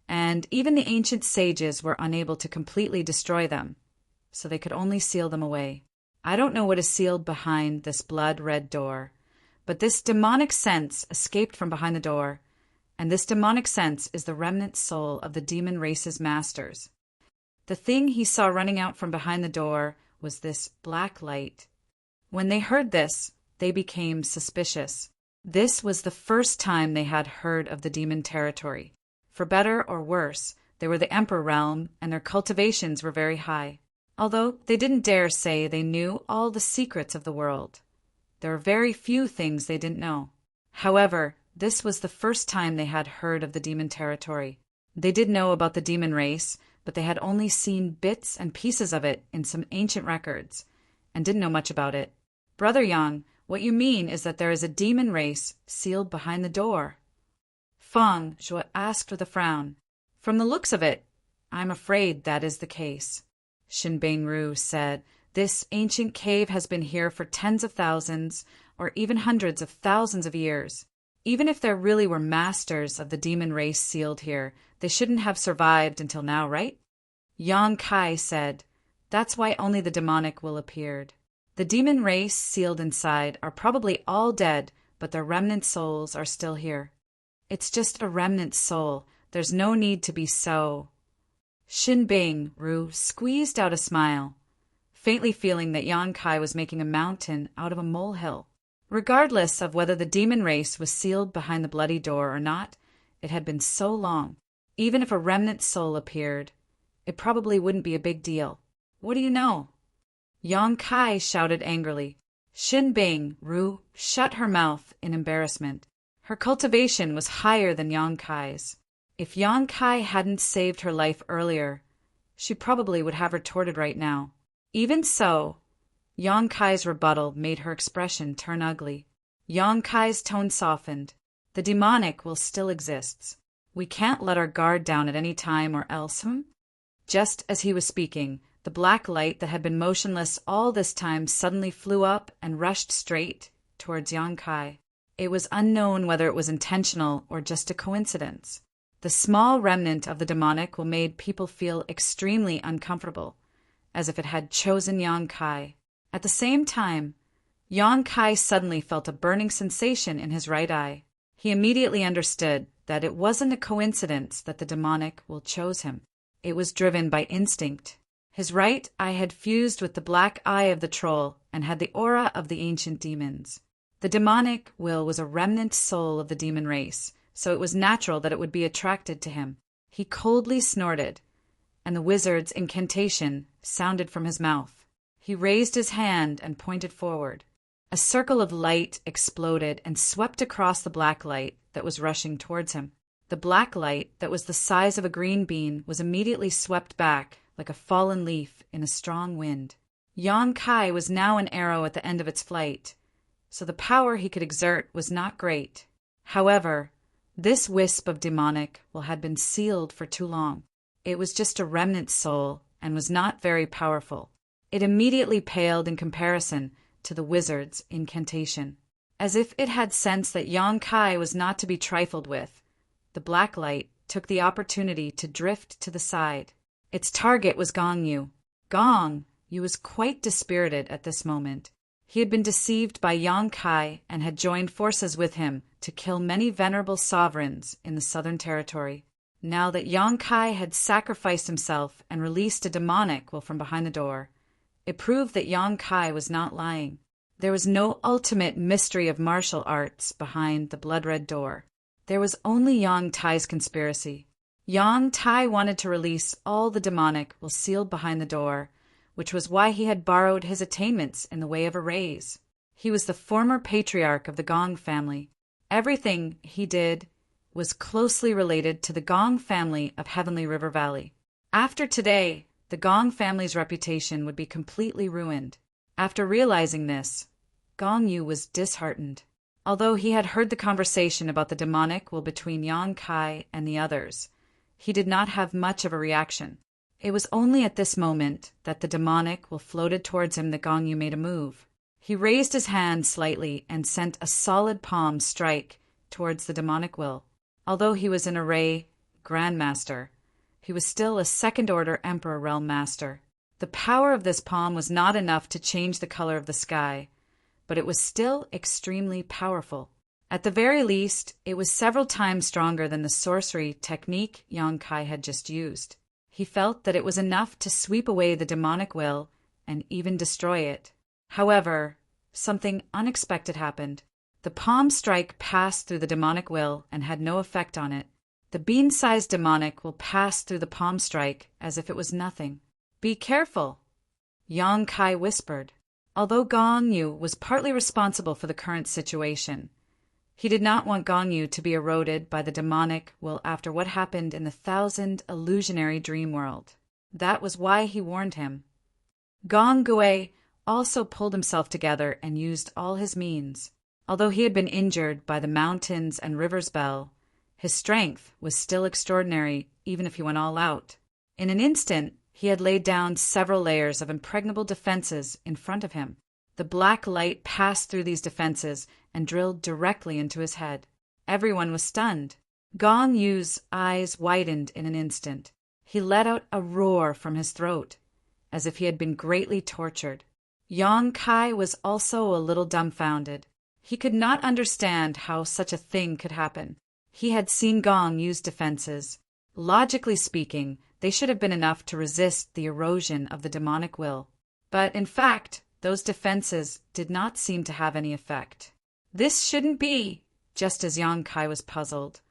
and even the ancient sages were unable to completely destroy them, so they could only seal them away. I don't know what is sealed behind this blood-red door, but this demonic sense escaped from behind the door, and this demonic sense is the remnant soul of the demon race's masters." The thing he saw running out from behind the door was this black light. When they heard this, they became suspicious. This was the first time they had heard of the demon territory. For better or worse, they were the emperor realm, and their cultivations were very high. Although they didn't dare say they knew all the secrets of the world, there were very few things they didn't know. However, this was the first time they had heard of the demon territory. They did know about the demon race, but they had only seen bits and pieces of it in some ancient records, and didn't know much about it. "Brother Yang, what you mean is that there is a demon race sealed behind the door?" Feng Zhuo asked with a frown. "From the looks of it, I'm afraid that is the case." Shin Bingru said, "This ancient cave has been here for tens of thousands, or even hundreds of thousands of years. Even if there really were masters of the demon race sealed here, they shouldn't have survived until now, right?" Yang Kai said, "That's why only the demonic will appeared. The demon race sealed inside are probably all dead, but their remnant souls are still here. It's just a remnant soul. There's no need to be so." Shin Bingru squeezed out a smile, faintly feeling that Yang Kai was making a mountain out of a molehill. Regardless of whether the demon race was sealed behind the bloody door or not, it had been so long. Even if a remnant soul appeared, it probably wouldn't be a big deal. What do you know? Yang Kai shouted angrily. Shin Bingru shut her mouth in embarrassment. Her cultivation was higher than Yang Kai's. If Yang Kai hadn't saved her life earlier, she probably would have retorted right now. Even so, Yang Kai's rebuttal made her expression turn ugly. Yang Kai's tone softened. The demonic will still exist. We can't let our guard down at any time or else, Just as he was speaking, the black light that had been motionless all this time suddenly flew up and rushed straight towards Yang Kai. It was unknown whether it was intentional or just a coincidence. The small remnant of the demonic made people feel extremely uncomfortable, as if it had chosen Yang Kai. At the same time, Yang Kai suddenly felt a burning sensation in his right eye. He immediately understood that it wasn't a coincidence that the demonic chose him. It was driven by instinct. His right eye had fused with the black eye of the troll and had the aura of the ancient demons. The demonic will was a remnant soul of the demon race, so it was natural that it would be attracted to him. He coldly snorted, and the wizard's incantation sounded from his mouth. He raised his hand and pointed forward. A circle of light exploded and swept across the black light that was rushing towards him. The black light, that was the size of a green bean, was immediately swept back like a fallen leaf in a strong wind. Yang Kai was now an arrow at the end of its flight, so the power he could exert was not great. However, this wisp of demonic had been sealed for too long. It was just a remnant soul and was not very powerful. It immediately paled in comparison to the wizard's incantation. As if it had sensed that Yang Kai was not to be trifled with, the black light took the opportunity to drift to the side. Its target was Gong Yu. Gong Yu was quite dispirited at this moment. He had been deceived by Yang Kai and had joined forces with him to kill many venerable sovereigns in the Southern Territory. Now that Yang Kai had sacrificed himself and released a demonic from behind the door, it proved that Yang Kai was not lying. There was no ultimate mystery of martial arts behind the blood-red door. There was only Yang Tai's conspiracy. Yang Tai wanted to release all the demonic sealed behind the door, which was why he had borrowed his attainments in the way of a raise. He was the former patriarch of the Gong family. Everything he did was closely related to the Gong family of Heavenly River Valley. After today, the Gong family's reputation would be completely ruined. After realizing this, Gong Yu was disheartened. Although he had heard the conversation about the demonic between Yang Kai and the others, he did not have much of a reaction. It was only at this moment that the demonic floated towards him that Gong Yu made a move. He raised his hand slightly and sent a solid palm strike towards the demonic will. Although he was an array grandmaster, he was still a second-order Emperor Realm Master. The power of this palm was not enough to change the color of the sky, but it was still extremely powerful. At the very least, it was several times stronger than the sorcery technique Yang Kai had just used. He felt that it was enough to sweep away the demonic will and even destroy it. However, something unexpected happened. The palm strike passed through the demonic will and had no effect on it. The bean-sized demonic passed through the palm strike as if it was nothing. "Be careful," Yang Kai whispered. Although Gong Yu was partly responsible for the current situation, he did not want Gong Yu to be eroded by the demonic after what happened in the 1,000 illusionary dream world. That was why he warned him. Gong Gui also pulled himself together and used all his means. Although he had been injured by the mountains and river's bell, his strength was still extraordinary even if he went all out. In an instant, he had laid down several layers of impregnable defenses in front of him. The black light passed through these defenses and drilled directly into his head. Everyone was stunned. Gong Yu's eyes widened in an instant. He let out a roar from his throat, as if he had been greatly tortured. Yang Kai was also a little dumbfounded. He could not understand how such a thing could happen. He had seen Gong use defenses. Logically speaking, they should have been enough to resist the erosion of the demonic will. But in fact, those defenses did not seem to have any effect. This shouldn't be. Just as Yang Kai was puzzled,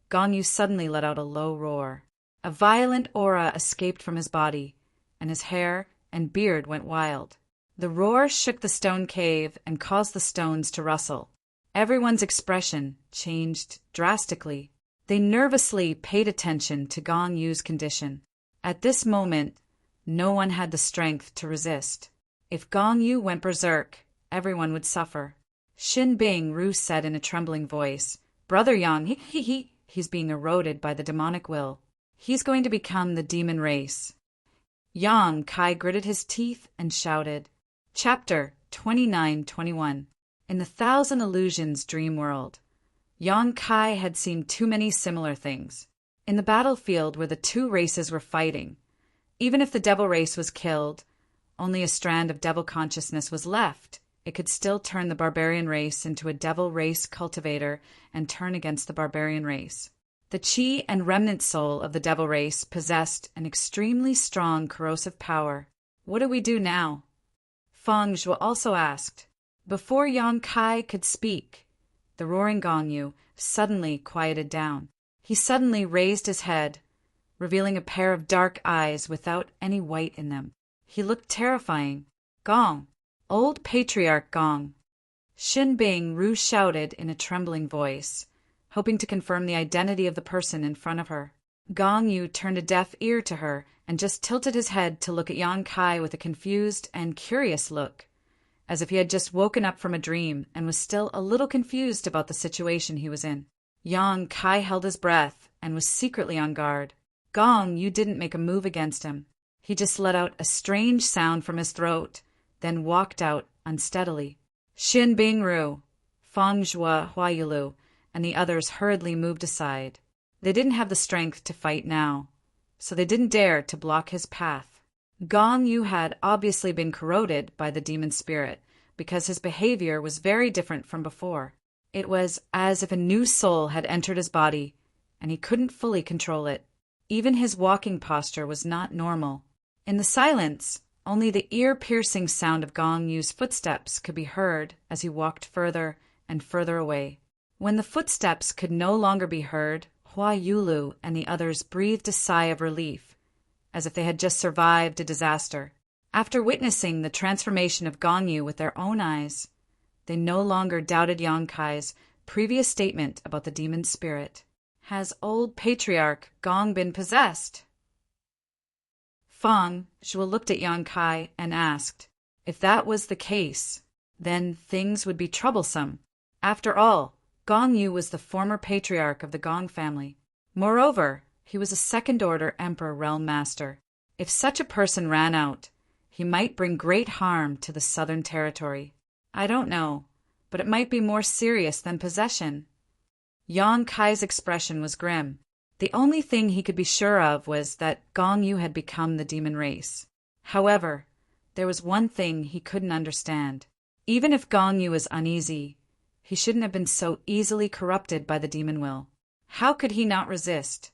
Gong Yu suddenly let out a low roar. A violent aura escaped from his body, and his hair and beard went wild. The roar shook the stone cave and caused the stones to rustle. Everyone's expression changed drastically. They nervously paid attention to Gong Yu's condition. At this moment, no one had the strength to resist. If Gong Yu went berserk, everyone would suffer. Xin Bing Ru said in a trembling voice, "Brother Yang, he's being eroded by the demonic will. He's going to become the demon race." Yang Kai gritted his teeth and shouted. Chapter 29-21. In the 1,000 Illusions dream world, Yang Kai had seen too many similar things. In the battlefield where the two races were fighting, even if the devil race was killed, only a strand of devil consciousness was left. It could still turn the barbarian race into a devil race cultivator and turn against the barbarian race. The chi and remnant soul of the devil race possessed an extremely strong corrosive power. What do we do now? Feng Zhuo also asked. Before Yang Kai could speak, the roaring Gong Yu suddenly quieted down. He suddenly raised his head, revealing a pair of dark eyes without any white in them. He looked terrifying. "Gong! Old Patriarch Gong!" Shin Bing Ru shouted in a trembling voice, hoping to confirm the identity of the person in front of her. Gong Yu turned a deaf ear to her and just tilted his head to look at Yang Kai with a confused and curious look, as if he had just woken up from a dream and was still a little confused about the situation he was in. Yang Kai held his breath and was secretly on guard. Gong Yu didn't make a move against him. He just let out a strange sound from his throat, then walked out unsteadily. Shin Bing Ru, Feng Zhua Huayulu, and the others hurriedly moved aside. They didn't have the strength to fight now, so they didn't dare to block his path. Gong Yu had obviously been corroded by the demon spirit because his behavior was very different from before. It was as if a new soul had entered his body, and he couldn't fully control it. Even his walking posture was not normal. In the silence, only the ear-piercing sound of Gong Yu's footsteps could be heard as he walked further and further away. When the footsteps could no longer be heard, Hua Yulu and the others breathed a sigh of relief, as if they had just survived a disaster. After witnessing the transformation of Gong Yu with their own eyes, they no longer doubted Yang Kai's previous statement about the demon spirit. Has old Patriarch Gong been possessed? Feng Zhua looked at Yang Kai and asked, if that was the case, then things would be troublesome. After all, Gong Yu was the former patriarch of the Gong family. Moreover, he was a second-order Emperor Realm Master. If such a person ran out, he might bring great harm to the Southern Territory. I don't know, but it might be more serious than possession. Yang Kai's expression was grim. The only thing he could be sure of was that Gong Yu had become the demon race. However, there was one thing he couldn't understand. Even if Gong Yu was uneasy, he shouldn't have been so easily corrupted by the demon will. How could he not resist?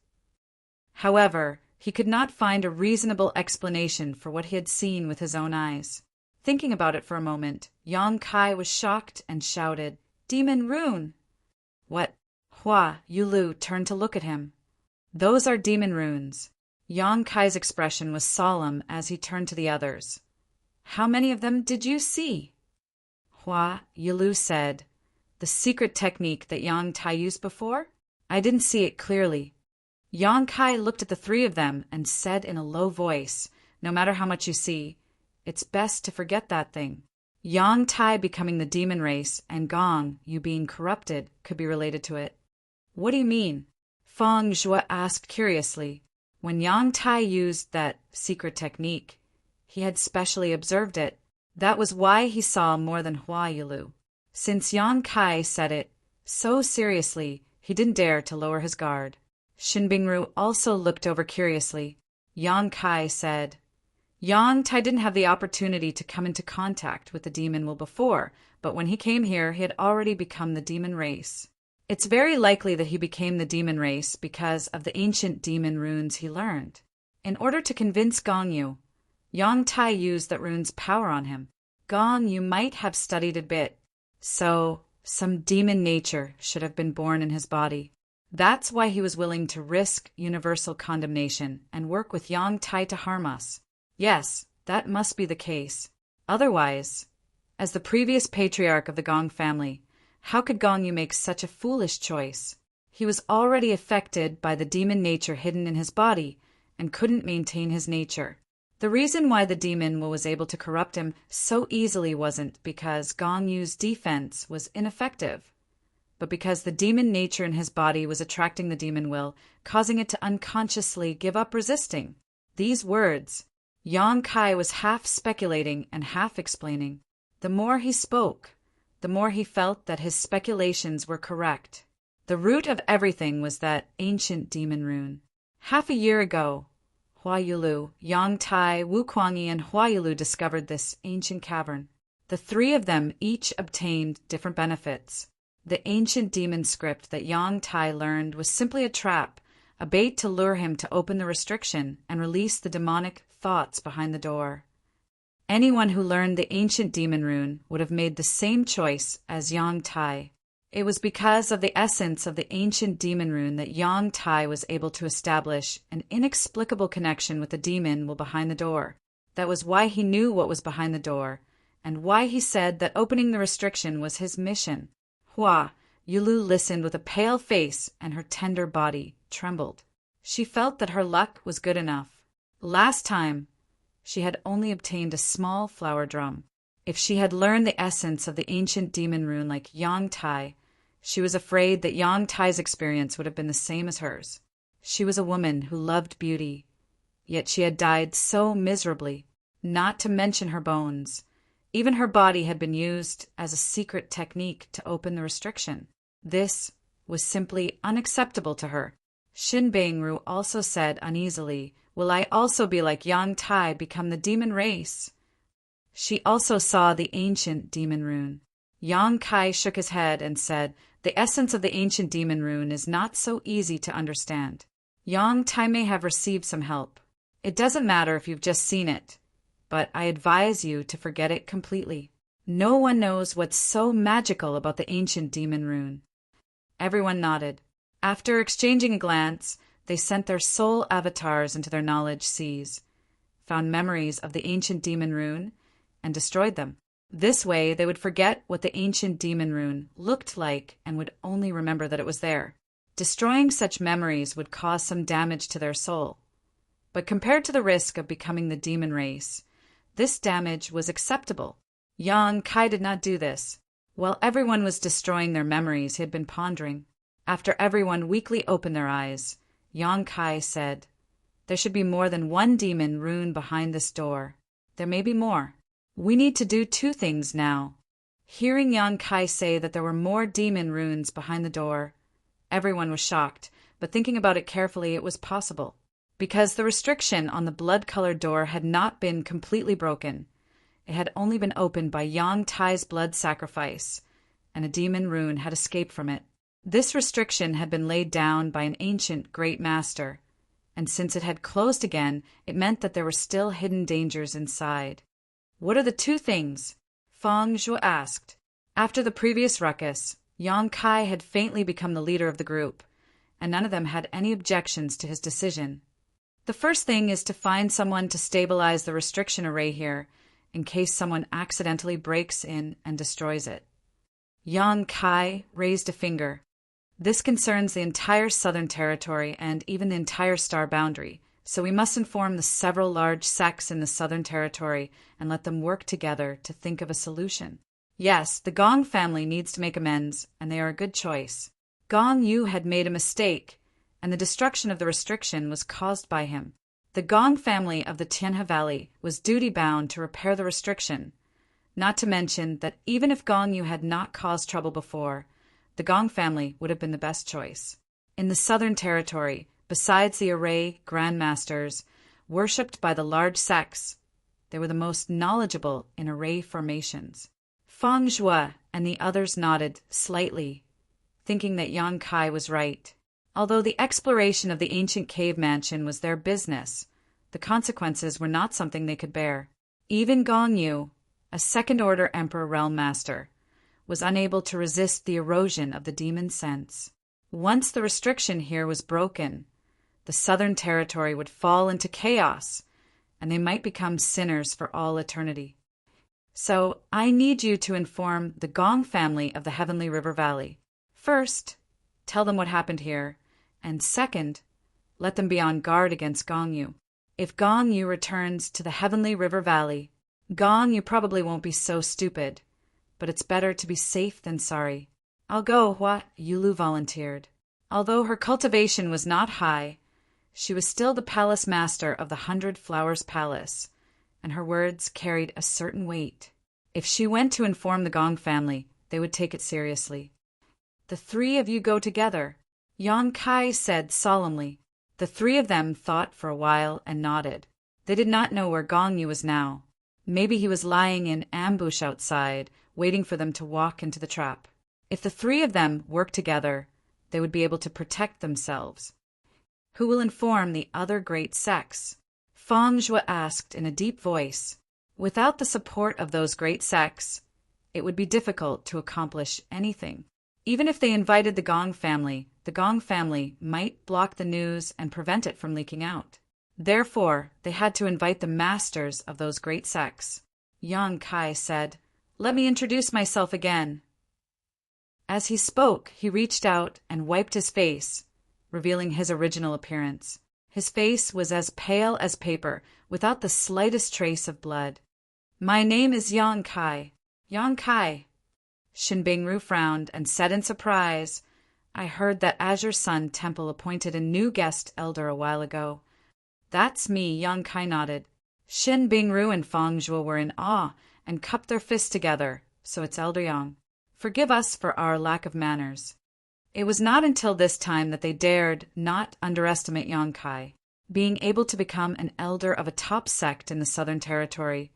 However, he could not find a reasonable explanation for what he had seen with his own eyes. Thinking about it for a moment, Yang Kai was shocked and shouted, "Demon rune!" What? Hua Yulu turned to look at him. Those are demon runes. Yang Kai's expression was solemn as he turned to the others. How many of them did you see? Hua Yulu said, the secret technique that Yang Tai used before? I didn't see it clearly. Yang Kai looked at the three of them and said in a low voice, no matter how much you see, it's best to forget that thing. Yang Tai becoming the demon race and Gong Yu being corrupted could be related to it. What do you mean? Feng Zhua asked curiously. When Yang Tai used that secret technique, he had specially observed it. That was why he saw more than Hua Yulu. Since Yang Kai said it so seriously, he didn't dare to lower his guard. Shin Bingru also looked over curiously. Yang Kai said, Yang Tai didn't have the opportunity to come into contact with the demon will before, but when he came here, he had already become the demon race. It's very likely that he became the demon race because of the ancient demon runes he learned. In order to convince Gong Yu, Yang Tai used that rune's power on him. Gong Yu might have studied a bit, so some demon nature should have been born in his body. That's why he was willing to risk universal condemnation and work with Yang Tai to harm us. Yes, that must be the case. Otherwise, as the previous patriarch of the Gong family, how could Gong Yu make such a foolish choice? He was already affected by the demon nature hidden in his body and couldn't maintain his nature. The reason why the demon was able to corrupt him so easily wasn't because Gong Yu's defense was ineffective, but because the demon nature in his body was attracting the demon will, causing it to unconsciously give up resisting. These words, Yang Kai was half speculating and half explaining. The more he spoke, the more he felt that his speculations were correct. The root of everything was that ancient demon rune. Half a year ago, Hua Yulu, Yang Tai, Wu Kuangyi, and Hua Yulu discovered this ancient cavern. The three of them each obtained different benefits. The ancient demon script that Yang Tai learned was simply a trap, a bait to lure him to open the restriction and release the demonic thoughts behind the door. Anyone who learned the ancient demon rune would have made the same choice as Yang Tai. It was because of the essence of the ancient demon rune that Yang Tai was able to establish an inexplicable connection with the demon behind the door. That was why he knew what was behind the door, and why he said that opening the restriction was his mission. Hua, Yulu listened with a pale face, and her tender body trembled. She felt that her luck was good enough. Last time, she had only obtained a small flower drum. If she had learned the essence of the ancient demon rune like Yang Tai, she was afraid that Yang Tai's experience would have been the same as hers. She was a woman who loved beauty, yet she had died so miserably, not to mention her bones. Even her body had been used as a secret technique to open the restriction. This was simply unacceptable to her. Shin Bangru also said uneasily, "Will I also be like Yang Tai, become the demon race?" She also saw the ancient demon rune. Yang Kai shook his head and said, "The essence of the ancient demon rune is not so easy to understand. Yang Tai may have received some help. It doesn't matter if you've just seen it, but I advise you to forget it completely. No one knows what's so magical about the ancient demon rune." Everyone nodded. After exchanging a glance, they sent their soul avatars into their knowledge seas, found memories of the ancient demon rune, and destroyed them. This way, they would forget what the ancient demon rune looked like and would only remember that it was there. Destroying such memories would cause some damage to their soul. But compared to the risk of becoming the demon race, this damage was acceptable. Yang Kai did not do this. While everyone was destroying their memories he had been pondering, after everyone weakly opened their eyes, Yang Kai said, "There should be more than one demon rune behind this door. There may be more. We need to do two things now." Hearing Yang Kai say that there were more demon runes behind the door, everyone was shocked, but thinking about it carefully, it was possible. Because the restriction on the blood-colored door had not been completely broken. It had only been opened by Yang Tai's blood sacrifice, and a demon rune had escaped from it. This restriction had been laid down by an ancient great master, and since it had closed again, it meant that there were still hidden dangers inside. "What are the two things?" Feng Zhuo asked. After the previous ruckus, Yang Kai had faintly become the leader of the group, and none of them had any objections to his decision. "The first thing is to find someone to stabilize the restriction array here, in case someone accidentally breaks in and destroys it." Yang Kai raised a finger. "This concerns the entire Southern Territory and even the entire star boundary, so we must inform the several large sects in the Southern Territory and let them work together to think of a solution. Yes, the Gong family needs to make amends, and they are a good choice. Gong Yu had made a mistake, and the destruction of the restriction was caused by him. The Gong family of the Tianhe Valley was duty-bound to repair the restriction, not to mention that even if Gong Yu had not caused trouble before, the Gong family would have been the best choice. In the Southern Territory, besides the array grandmasters, worshipped by the large sects, they were the most knowledgeable in array formations." Feng Zhuo and the others nodded slightly, thinking that Yang Kai was right. Although the exploration of the ancient cave mansion was their business, the consequences were not something they could bear. Even Gong Yu, a second-order Emperor Realm Master, was unable to resist the erosion of the demon sense. Once the restriction here was broken, the Southern Territory would fall into chaos, and they might become sinners for all eternity. So I need you to inform the Gong family of the Heavenly River Valley. First, tell them what happened here, and second, let them be on guard against Gong Yu. If Gong Yu returns to the Heavenly River Valley, Gong Yu probably won't be so stupid, but it's better to be safe than sorry. "I'll go," Hua Yulu volunteered. Although her cultivation was not high, she was still the palace master of the 100 Flowers Palace, and her words carried a certain weight. If she went to inform the Gong family, they would take it seriously. "The three of you go together," Yang Kai said solemnly. The three of them thought for a while and nodded. They did not know where Gong Yu was now. Maybe he was lying in ambush outside, waiting for them to walk into the trap. If the three of them worked together, they would be able to protect themselves. "Who will inform the other great sects?" Feng Zhuo asked in a deep voice. Without the support of those great sects, it would be difficult to accomplish anything. Even if they invited the Gong family might block the news and prevent it from leaking out. Therefore, they had to invite the masters of those great sects. Yang Kai said, "Let me introduce myself again." As he spoke, he reached out and wiped his face, revealing his original appearance. His face was as pale as paper, without the slightest trace of blood. "My name is Yang Kai." "Yang Kai." Shin Bingru frowned and said in surprise, "I heard that Azure Sun Temple appointed a new guest elder a while ago." "That's me," Yang Kai nodded. Shin Bingru and Fang Zhuo were in awe and cupped their fists together. "So it's Elder Yang. Forgive us for our lack of manners." It was not until this time that they dared not underestimate Yang Kai. Being able to become an elder of a top sect in the Southern Territory,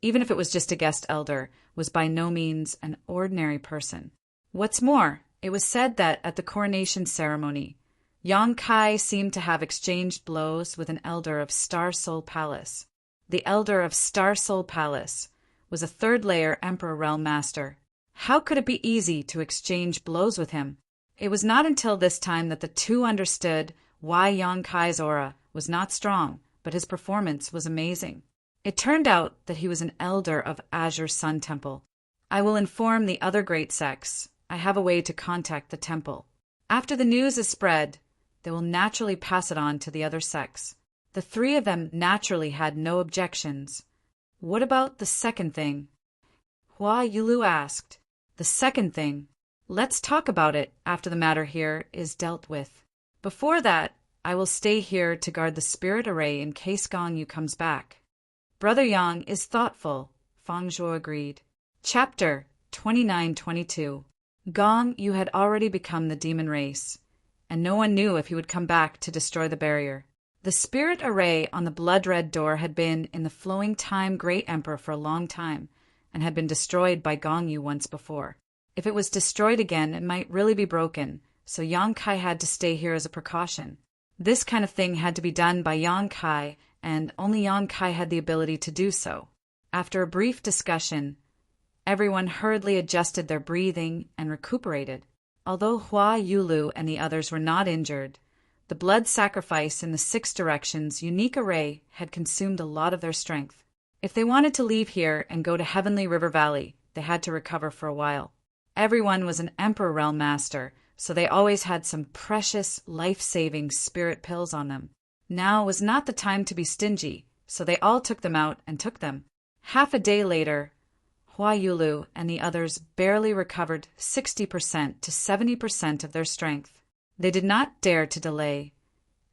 even if it was just a guest elder, was by no means an ordinary person. What's more, it was said that at the coronation ceremony, Yang Kai seemed to have exchanged blows with an elder of Star Soul Palace. The elder of Star Soul Palace was a third-layer Emperor Realm Master. How could it be easy to exchange blows with him? It was not until this time that the two understood why Yang Kai's aura was not strong, but his performance was amazing. It turned out that he was an elder of Azure Sun Temple. "I will inform the other great sects. I have a way to contact the temple. After the news is spread, they will naturally pass it on to the other sects." The three of them naturally had no objections. "What about the second thing?" Hua Yulu asked. "The second thing? Let's talk about it after the matter here is dealt with. Before that, I will stay here to guard the spirit array in case Gong Yu comes back." "Brother Yang is thoughtful," Fang Zhuo agreed. Chapter 29-22. Gong Yu had already become the demon race, and no one knew if he would come back to destroy the barrier. The spirit array on the blood-red door had been in the flowing time Great Emperor for a long time, and had been destroyed by Gong Yu once before. If it was destroyed again, it might really be broken, so Yang Kai had to stay here as a precaution. This kind of thing had to be done by Yang Kai, and only Yang Kai had the ability to do so. After a brief discussion, everyone hurriedly adjusted their breathing and recuperated. Although Hua Yulu and the others were not injured, the blood sacrifice in the 6 directions unique array had consumed a lot of their strength. If they wanted to leave here and go to Heavenly River Valley, they had to recover for a while. Everyone was an Emperor Realm Master, so they always had some precious, life-saving spirit pills on them. Now was not the time to be stingy, so they all took them out and took them. Half a day later, Hua Yulu and the others barely recovered 60% to 70% of their strength. They did not dare to delay,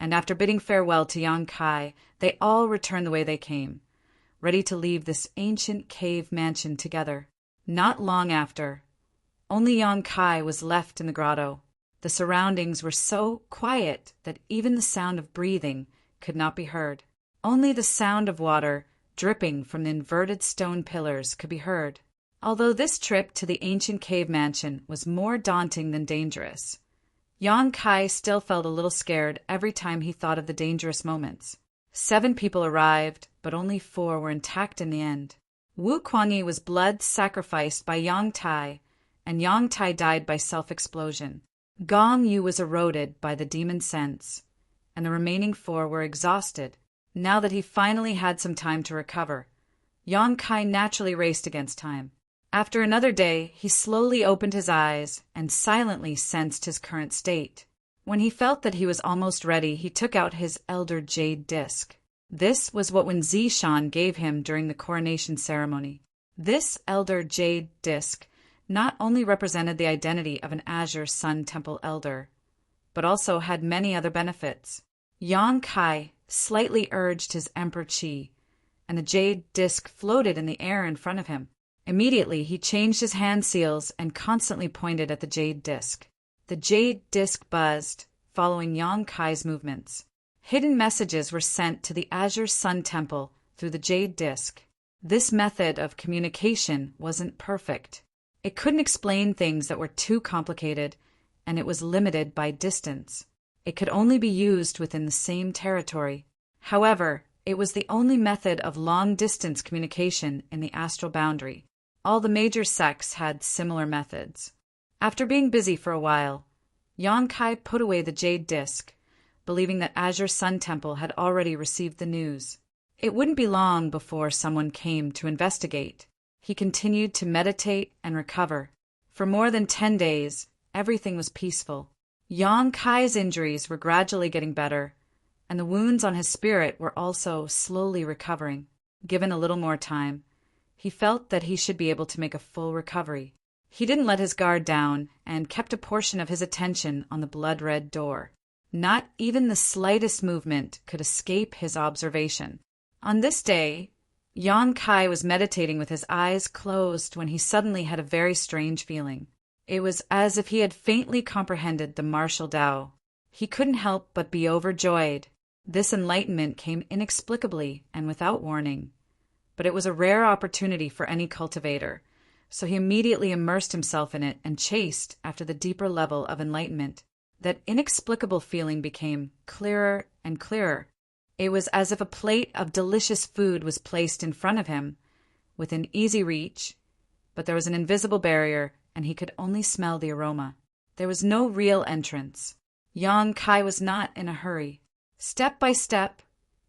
and after bidding farewell to Yang Kai, they all returned the way they came, ready to leave this ancient cave mansion together. Not long after, only Yang Kai was left in the grotto. The surroundings were so quiet that even the sound of breathing could not be heard. Only the sound of water dripping from the inverted stone pillars could be heard. Although this trip to the ancient cave mansion was more daunting than dangerous, Yang Kai still felt a little scared every time he thought of the dangerous moments. 7 people arrived, but only 4 were intact in the end. Wu Kuangyi was blood sacrificed by Yang Tai, and Yang Tai died by self-explosion. Gong Yu was eroded by the demon sense, and the remaining 4 were exhausted. Now that he finally had some time to recover, Yang Kai naturally raced against time. After another day, he slowly opened his eyes and silently sensed his current state. When he felt that he was almost ready, he took out his Elder Jade Disc. This was what Wen Zishan gave him during the coronation ceremony. This Elder Jade Disc not only represented the identity of an Azure Sun Temple Elder, but also had many other benefits. Yang Kai slightly urged his Emperor Qi, and the Jade Disc floated in the air in front of him. Immediately, he changed his hand seals and constantly pointed at the Jade Disc. The Jade Disc buzzed, following Yang Kai's movements. Hidden messages were sent to the Azure Sun Temple through the Jade Disc. This method of communication wasn't perfect. It couldn't explain things that were too complicated, and it was limited by distance. It could only be used within the same territory. However, it was the only method of long-distance communication in the astral boundary. All the major sects had similar methods. After being busy for a while, Yang Kai put away the jade disc, believing that Azure Sun Temple had already received the news. It wouldn't be long before someone came to investigate. He continued to meditate and recover. For more than 10 days, everything was peaceful. Yang Kai's injuries were gradually getting better, and the wounds on his spirit were also slowly recovering. Given a little more time, he felt that he should be able to make a full recovery. He didn't let his guard down and kept a portion of his attention on the blood-red door. Not even the slightest movement could escape his observation. On this day, Yang Kai was meditating with his eyes closed when he suddenly had a very strange feeling. It was as if he had faintly comprehended the martial Tao. He couldn't help but be overjoyed. This enlightenment came inexplicably and without warning. But it was a rare opportunity for any cultivator, so he immediately immersed himself in it and chased after the deeper level of enlightenment. That inexplicable feeling became clearer and clearer. It was as if a plate of delicious food was placed in front of him, within easy reach, but there was an invisible barrier, and he could only smell the aroma. There was no real entrance. Yang Kai was not in a hurry. Step by step,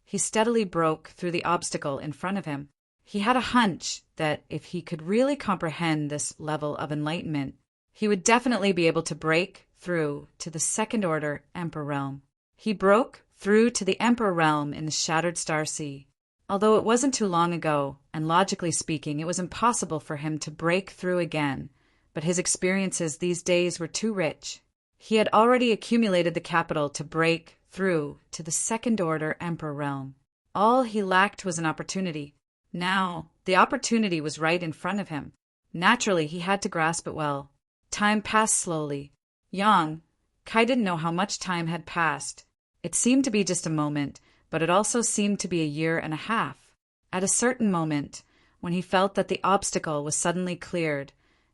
he steadily broke through the obstacle in front of him. He had a hunch that if he could really comprehend this level of enlightenment, he would definitely be able to break through to the second-order Emperor realm. He broke through to the Emperor realm in the Shattered Star Sea. Although it wasn't too long ago, and logically speaking, it was impossible for him to break through again, but his experiences these days were too rich. He had already accumulated the capital to break through to the second-order Emperor realm. All he lacked was an opportunity. Now, the opportunity was right in front of him. Naturally, he had to grasp it well. Time passed slowly. Yang Kai didn't know how much time had passed. It seemed to be just a moment, but it also seemed to be a year and a half. At a certain moment, when he felt that the obstacle was suddenly cleared,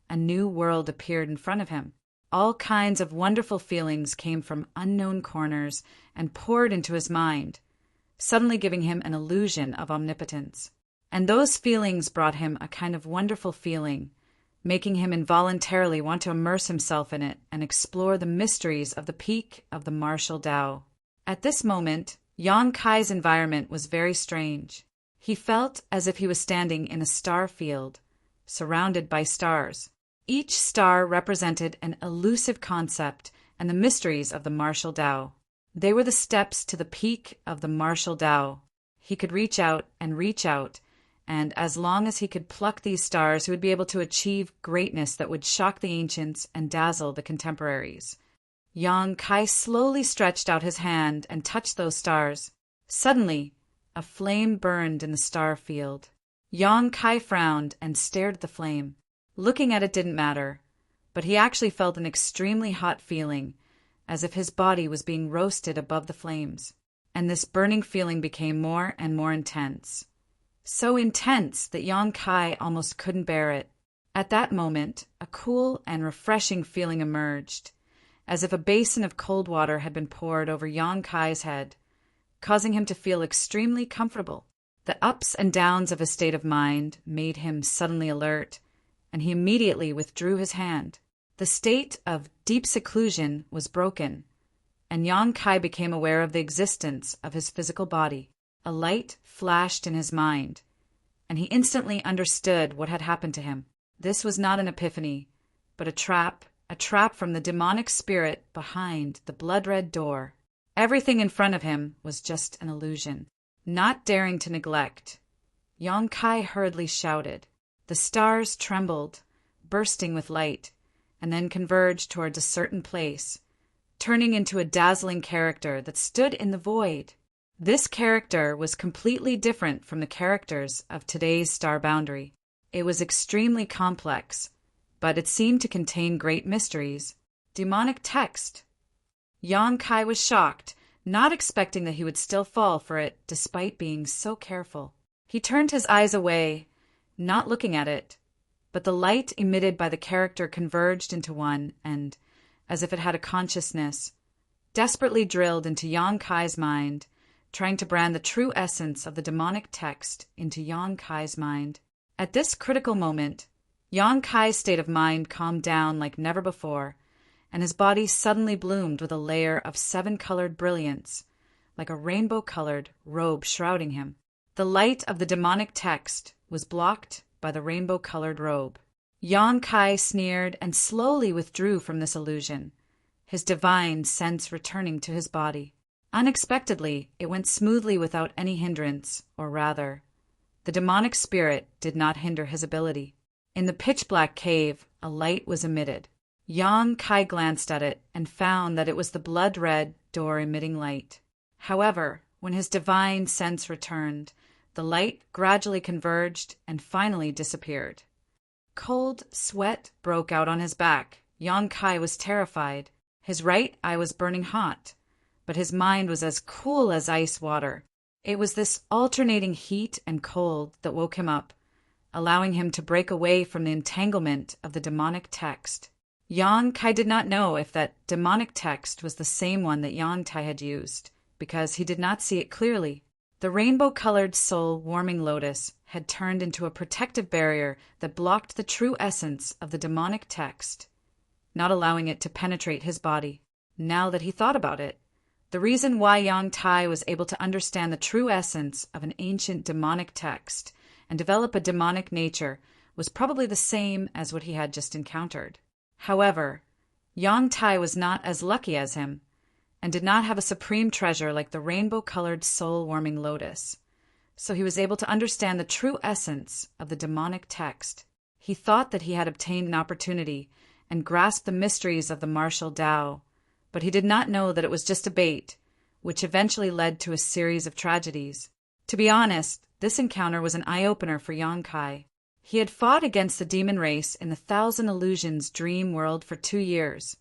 a new world appeared in front of him. All kinds of wonderful feelings came from unknown corners and poured into his mind, suddenly giving him an illusion of omnipotence. And those feelings brought him a kind of wonderful feeling, making him involuntarily want to immerse himself in it and explore the mysteries of the peak of the martial Tao. At this moment, Yang Kai's environment was very strange. He felt as if he was standing in a star field, surrounded by stars. Each star represented an elusive concept and the mysteries of the martial Tao. They were the steps to the peak of the martial Tao. He could reach out, and as long as he could pluck these stars, he would be able to achieve greatness that would shock the ancients and dazzle the contemporaries. Yang Kai slowly stretched out his hand and touched those stars. Suddenly, a flame burned in the star field. Yang Kai frowned and stared at the flame. Looking at it didn't matter, but he actually felt an extremely hot feeling, as if his body was being roasted above the flames. And this burning feeling became more and more intense. So intense that Yang Kai almost couldn't bear it. At that moment, a cool and refreshing feeling emerged, as if a basin of cold water had been poured over Yang Kai's head, causing him to feel extremely comfortable. The ups and downs of his state of mind made him suddenly alert, and he immediately withdrew his hand. The state of deep seclusion was broken, and Yang Kai became aware of the existence of his physical body. A light flashed in his mind, and he instantly understood what had happened to him. This was not an epiphany, but a trap from the demonic spirit behind the blood-red door. Everything in front of him was just an illusion. Not daring to neglect, Yang Kai hurriedly shouted. The stars trembled, bursting with light, and then converged towards a certain place, turning into a dazzling character that stood in the void. This character was completely different from the characters of today's star boundary. It was extremely complex, but it seemed to contain great mysteries. Demonic text. Yang Kai was shocked, not expecting that he would still fall for it despite being so careful. He turned his eyes away, not looking at it, but the light emitted by the character converged into one and, as if it had a consciousness, desperately drilled into Yang Kai's mind, trying to brand the true essence of the demonic text into Yang Kai's mind. At this critical moment, Yang Kai's state of mind calmed down like never before, and his body suddenly bloomed with a layer of 7-colored brilliance, like a rainbow-colored robe shrouding him. The light of the demonic text was blocked by the rainbow-colored robe. Yang Kai sneered and slowly withdrew from this illusion, his divine sense returning to his body. Unexpectedly, it went smoothly without any hindrance, or rather, the demonic spirit did not hinder his ability. In the pitch-black cave, a light was emitted. Yang Kai glanced at it and found that it was the blood-red door emitting light. However, when his divine sense returned, the light gradually converged and finally disappeared. Cold sweat broke out on his back. Yang Kai was terrified. His right eye was burning hot, but his mind was as cool as ice water. It was this alternating heat and cold that woke him up, allowing him to break away from the entanglement of the demonic text. Yang Kai did not know if that demonic text was the same one that Yang Tai had used, because he did not see it clearly. The rainbow-colored soul-warming lotus had turned into a protective barrier that blocked the true essence of the demonic text, not allowing it to penetrate his body. Now that he thought about it, the reason why Yang Tai was able to understand the true essence of an ancient demonic text and develop a demonic nature was probably the same as what he had just encountered. However, Yang Tai was not as lucky as him, and did not have a supreme treasure like the rainbow-colored soul-warming lotus, so he was able to understand the true essence of the demonic text. He thought that he had obtained an opportunity and grasped the mysteries of the martial Tao, but he did not know that it was just a bait, which eventually led to a series of tragedies. To be honest, this encounter was an eye-opener for Yang Kai. He had fought against the demon race in the Thousand Illusions dream world for 2 years,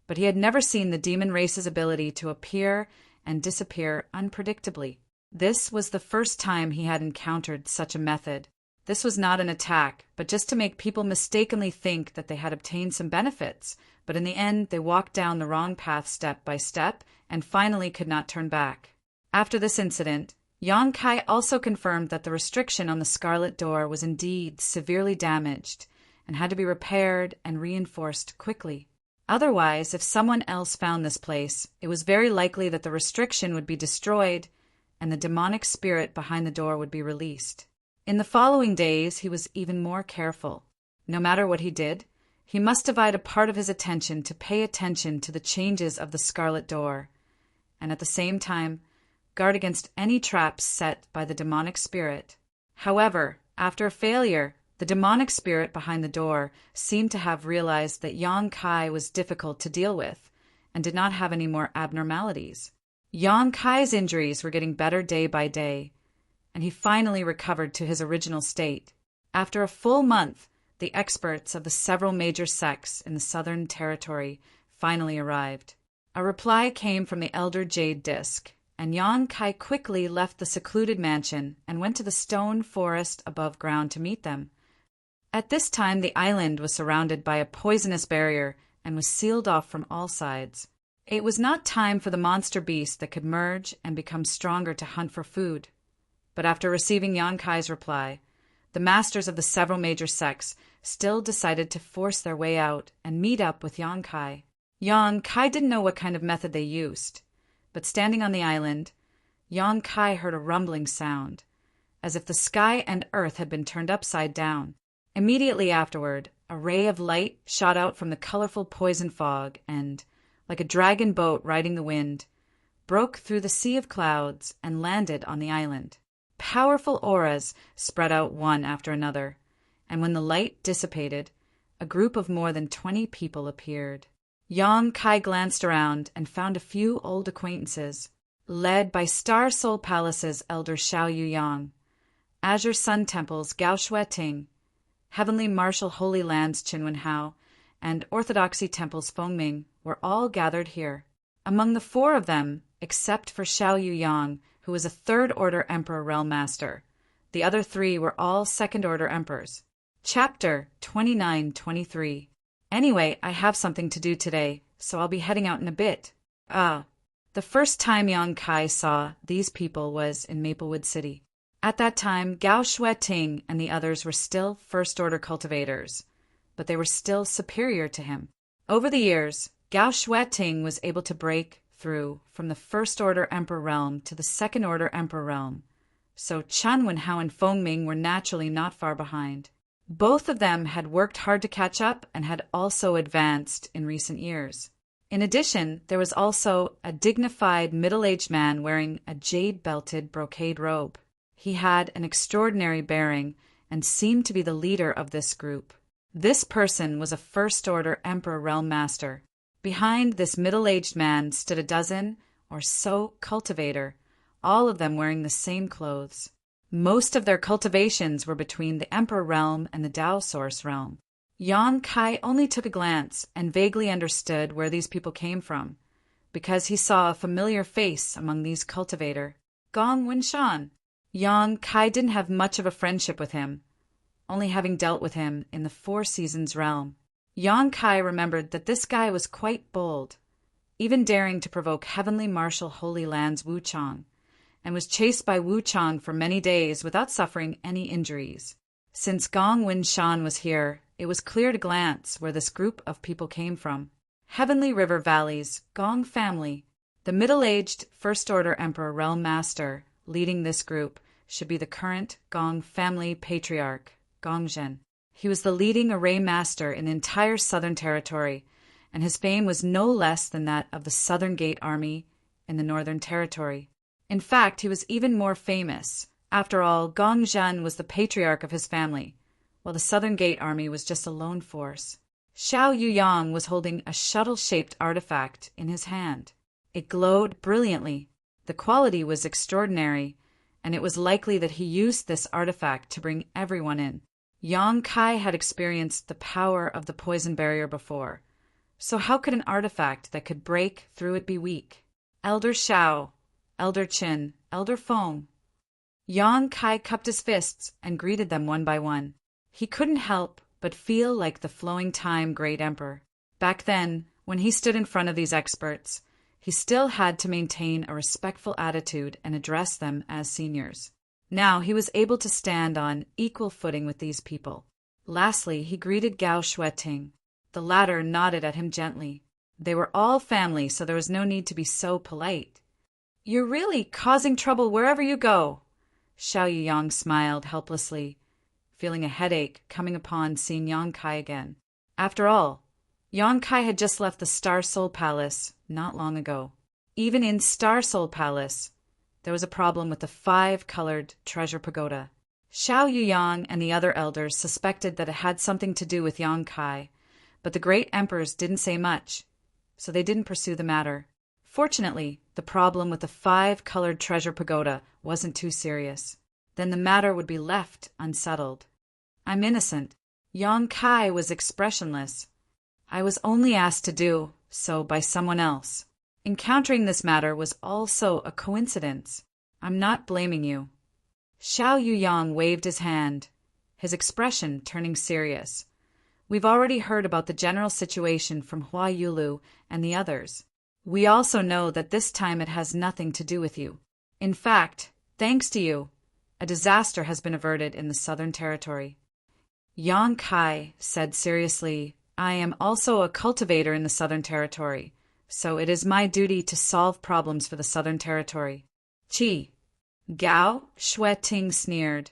but he had never seen the demon race's ability to appear and disappear unpredictably. This was the first time he had encountered such a method. This was not an attack, but just to make people mistakenly think that they had obtained some benefits, but in the end they walked down the wrong path step by step and finally could not turn back. After this incident, Yang Kai also confirmed that the restriction on the Scarlet Door was indeed severely damaged and had to be repaired and reinforced quickly. Otherwise, if someone else found this place, it was very likely that the restriction would be destroyed and the demonic spirit behind the door would be released. In the following days, he was even more careful. No matter what he did, he must divide a part of his attention to pay attention to the changes of the Scarlet Door, and at the same time, guard against any traps set by the demonic spirit. However, after a failure, the demonic spirit behind the door seemed to have realized that Yang Kai was difficult to deal with and did not have any more abnormalities. Yang Kai's injuries were getting better day by day, and he finally recovered to his original state. After a full month, the experts of the several major sects in the Southern Territory finally arrived. A reply came from the Elder Jade Disc, and Yang Kai quickly left the secluded mansion and went to the stone forest above ground to meet them. At this time, the island was surrounded by a poisonous barrier and was sealed off from all sides. It was not time for the monster beast that could merge and become stronger to hunt for food. But after receiving Yang Kai's reply, the masters of the several major sects still decided to force their way out and meet up with Yang Kai. Yang Kai didn't know what kind of method they used, but standing on the island, Yang Kai heard a rumbling sound, as if the sky and earth had been turned upside down. Immediately afterward, a ray of light shot out from the colorful poison fog and, like a dragon boat riding the wind, broke through the sea of clouds and landed on the island. Powerful auras spread out one after another, and when the light dissipated, a group of more than 20 people appeared. Yang Kai glanced around and found a few old acquaintances, led by Star Soul Palace's Elder Xiao Yu Yang, Azure Sun Temple's Gao Shui Ting, Heavenly Martial Holy Land's Qin Wen Hao, and Orthodoxy Temple's Feng Ming were all gathered here. Among the 4 of them, except for Xiao Yu Yang, who was a 3rd Order Emperor Realm Master, the other 3 were all 2nd Order Emperors. Chapter 29-23. Anyway, I have something to do today, so I'll be heading out in a bit. The first time Yang Kai saw these people was in Maplewood City. At that time, Gao Shui Ting and the others were still First Order cultivators, but they were still superior to him. Over the years, Gao Shueting was able to break through from the First Order Emperor realm to the Second Order Emperor realm, so Chen Wenhao and Feng Ming were naturally not far behind. Both of them had worked hard to catch up and had also advanced in recent years. In addition, there was also a dignified middle-aged man wearing a jade-belted brocade robe. He had an extraordinary bearing and seemed to be the leader of this group. This person was a First Order Emperor Realm Master. Behind this middle-aged man stood a dozen or so cultivator, all of them wearing the same clothes. Most of their cultivations were between the Emperor Realm and the Tao Source Realm. Yang Kai only took a glance and vaguely understood where these people came from, because he saw a familiar face among these cultivator. Gong Winshan. Yang Kai didn't have much of a friendship with him, only having dealt with him in the Four Seasons realm. Yang Kai remembered that this guy was quite bold, even daring to provoke Heavenly Marshal Holy Land's Wu Chang, and was chased by Wu Chang for many days without suffering any injuries. Since Gong Winshan was here, it was clear at a glance where this group of people came from. Heavenly River Valley's Gong family. The middle-aged First Order Emperor Realm Master leading this group should be the current Gong family patriarch, Gongzhen. He was the leading array master in the entire Southern Territory, and his fame was no less than that of the Southern Gate Army in the Northern Territory. In fact, he was even more famous. After all, Gongzhen was the patriarch of his family, while the Southern Gate Army was just a lone force. Xiao Yuyang was holding a shuttle-shaped artifact in his hand. It glowed brilliantly. The quality was extraordinary, and it was likely that he used this artifact to bring everyone in. Yang Kai had experienced the power of the poison barrier before, so how could an artifact that could break through it be weak? Elder Xiao, Elder Qin, Elder Feng. Yang Kai cupped his fists and greeted them one by one. He couldn't help but feel like the flowing time great emperor. Back then, when he stood in front of these experts, he still had to maintain a respectful attitude and address them as seniors. Now he was able to stand on equal footing with these people. Lastly, he greeted Gao Shueting. The latter nodded at him gently. They were all family, so there was no need to be so polite. "You're really causing trouble wherever you go." Xiao Yuyang smiled helplessly, feeling a headache coming upon seeing Yang Kai again. After all, Yang Kai had just left the Star Soul Palace not long ago. Even in Star Soul Palace, there was a problem with the 5-colored treasure pagoda. Xiao Yuyang and the other elders suspected that it had something to do with Yang Kai, but the great emperors didn't say much, so they didn't pursue the matter. Fortunately, the problem with the 5-colored treasure pagoda wasn't too serious. Then the matter would be left unsettled. "I'm innocent." Yang Kai was expressionless. "I was only asked to do so by someone else. Encountering this matter was also a coincidence. I'm not blaming you." Xiao Yuyang waved his hand, his expression turning serious. "We've already heard about the general situation from Hua Yulu and the others. We also know that this time it has nothing to do with you. In fact, thanks to you, a disaster has been averted in the Southern Territory." Yang Kai said seriously, "I am also a cultivator in the Southern Territory, so it is my duty to solve problems for the Southern Territory." "Qi." Gao Shueting sneered,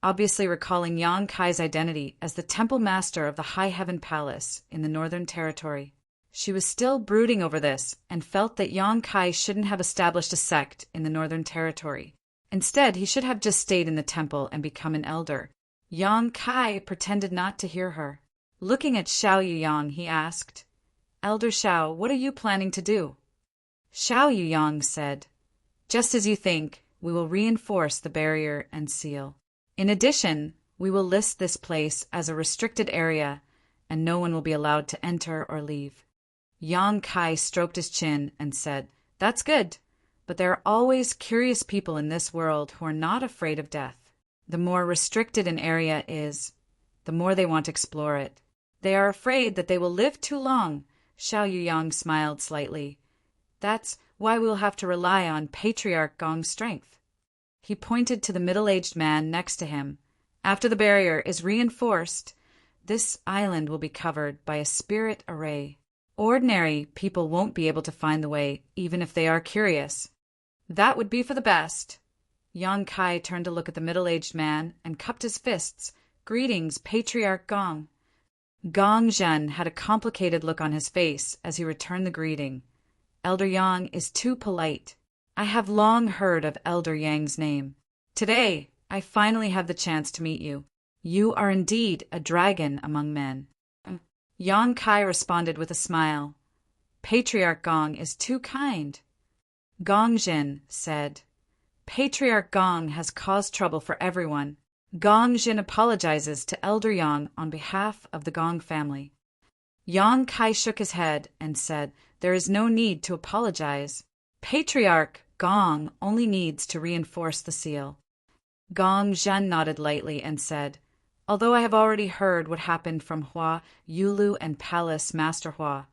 obviously recalling Yang Kai's identity as the Temple Master of the High Heaven Palace in the Northern Territory. She was still brooding over this and felt that Yang Kai shouldn't have established a sect in the Northern Territory. Instead, he should have just stayed in the temple and become an elder. Yang Kai pretended not to hear her. Looking at Xiao Yuyang, he asked, "Elder Xiao, what are you planning to do?" Xiao Yuyang said, "Just as you think, we will reinforce the barrier and seal. In addition, we will list this place as a restricted area, and no one will be allowed to enter or leave." Yang Kai stroked his chin and said, "That's good, but there are always curious people in this world who are not afraid of death. The more restricted an area is, the more they want to explore it. They are afraid that they will live too long." Xiao Yuyang smiled slightly. "That's why we will have to rely on Patriarch Gong's strength." He pointed to the middle-aged man next to him. "After the barrier is reinforced, this island will be covered by a spirit array. Ordinary people won't be able to find the way, even if they are curious. That would be for the best. Yang Kai turned to look at the middle-aged man and cupped his fists. Greetings, Patriarch Gong. Gong Zhen had a complicated look on his face as he returned the greeting. Elder Yang is too polite. I have long heard of Elder Yang's name. Today, I finally have the chance to meet you. You are indeed a dragon among men. Yang Kai responded with a smile. Patriarch Gong is too kind. Gong Jin said, Patriarch Gong has caused trouble for everyone. Gong Jin apologizes to Elder Yang on behalf of the Gong family. Yang Kai shook his head and said, there is no need to apologize. Patriarch Gong only needs to reinforce the seal. Gong Zhen nodded lightly and said, although I have already heard what happened from Hua, Yulu, and Palace Master Hua,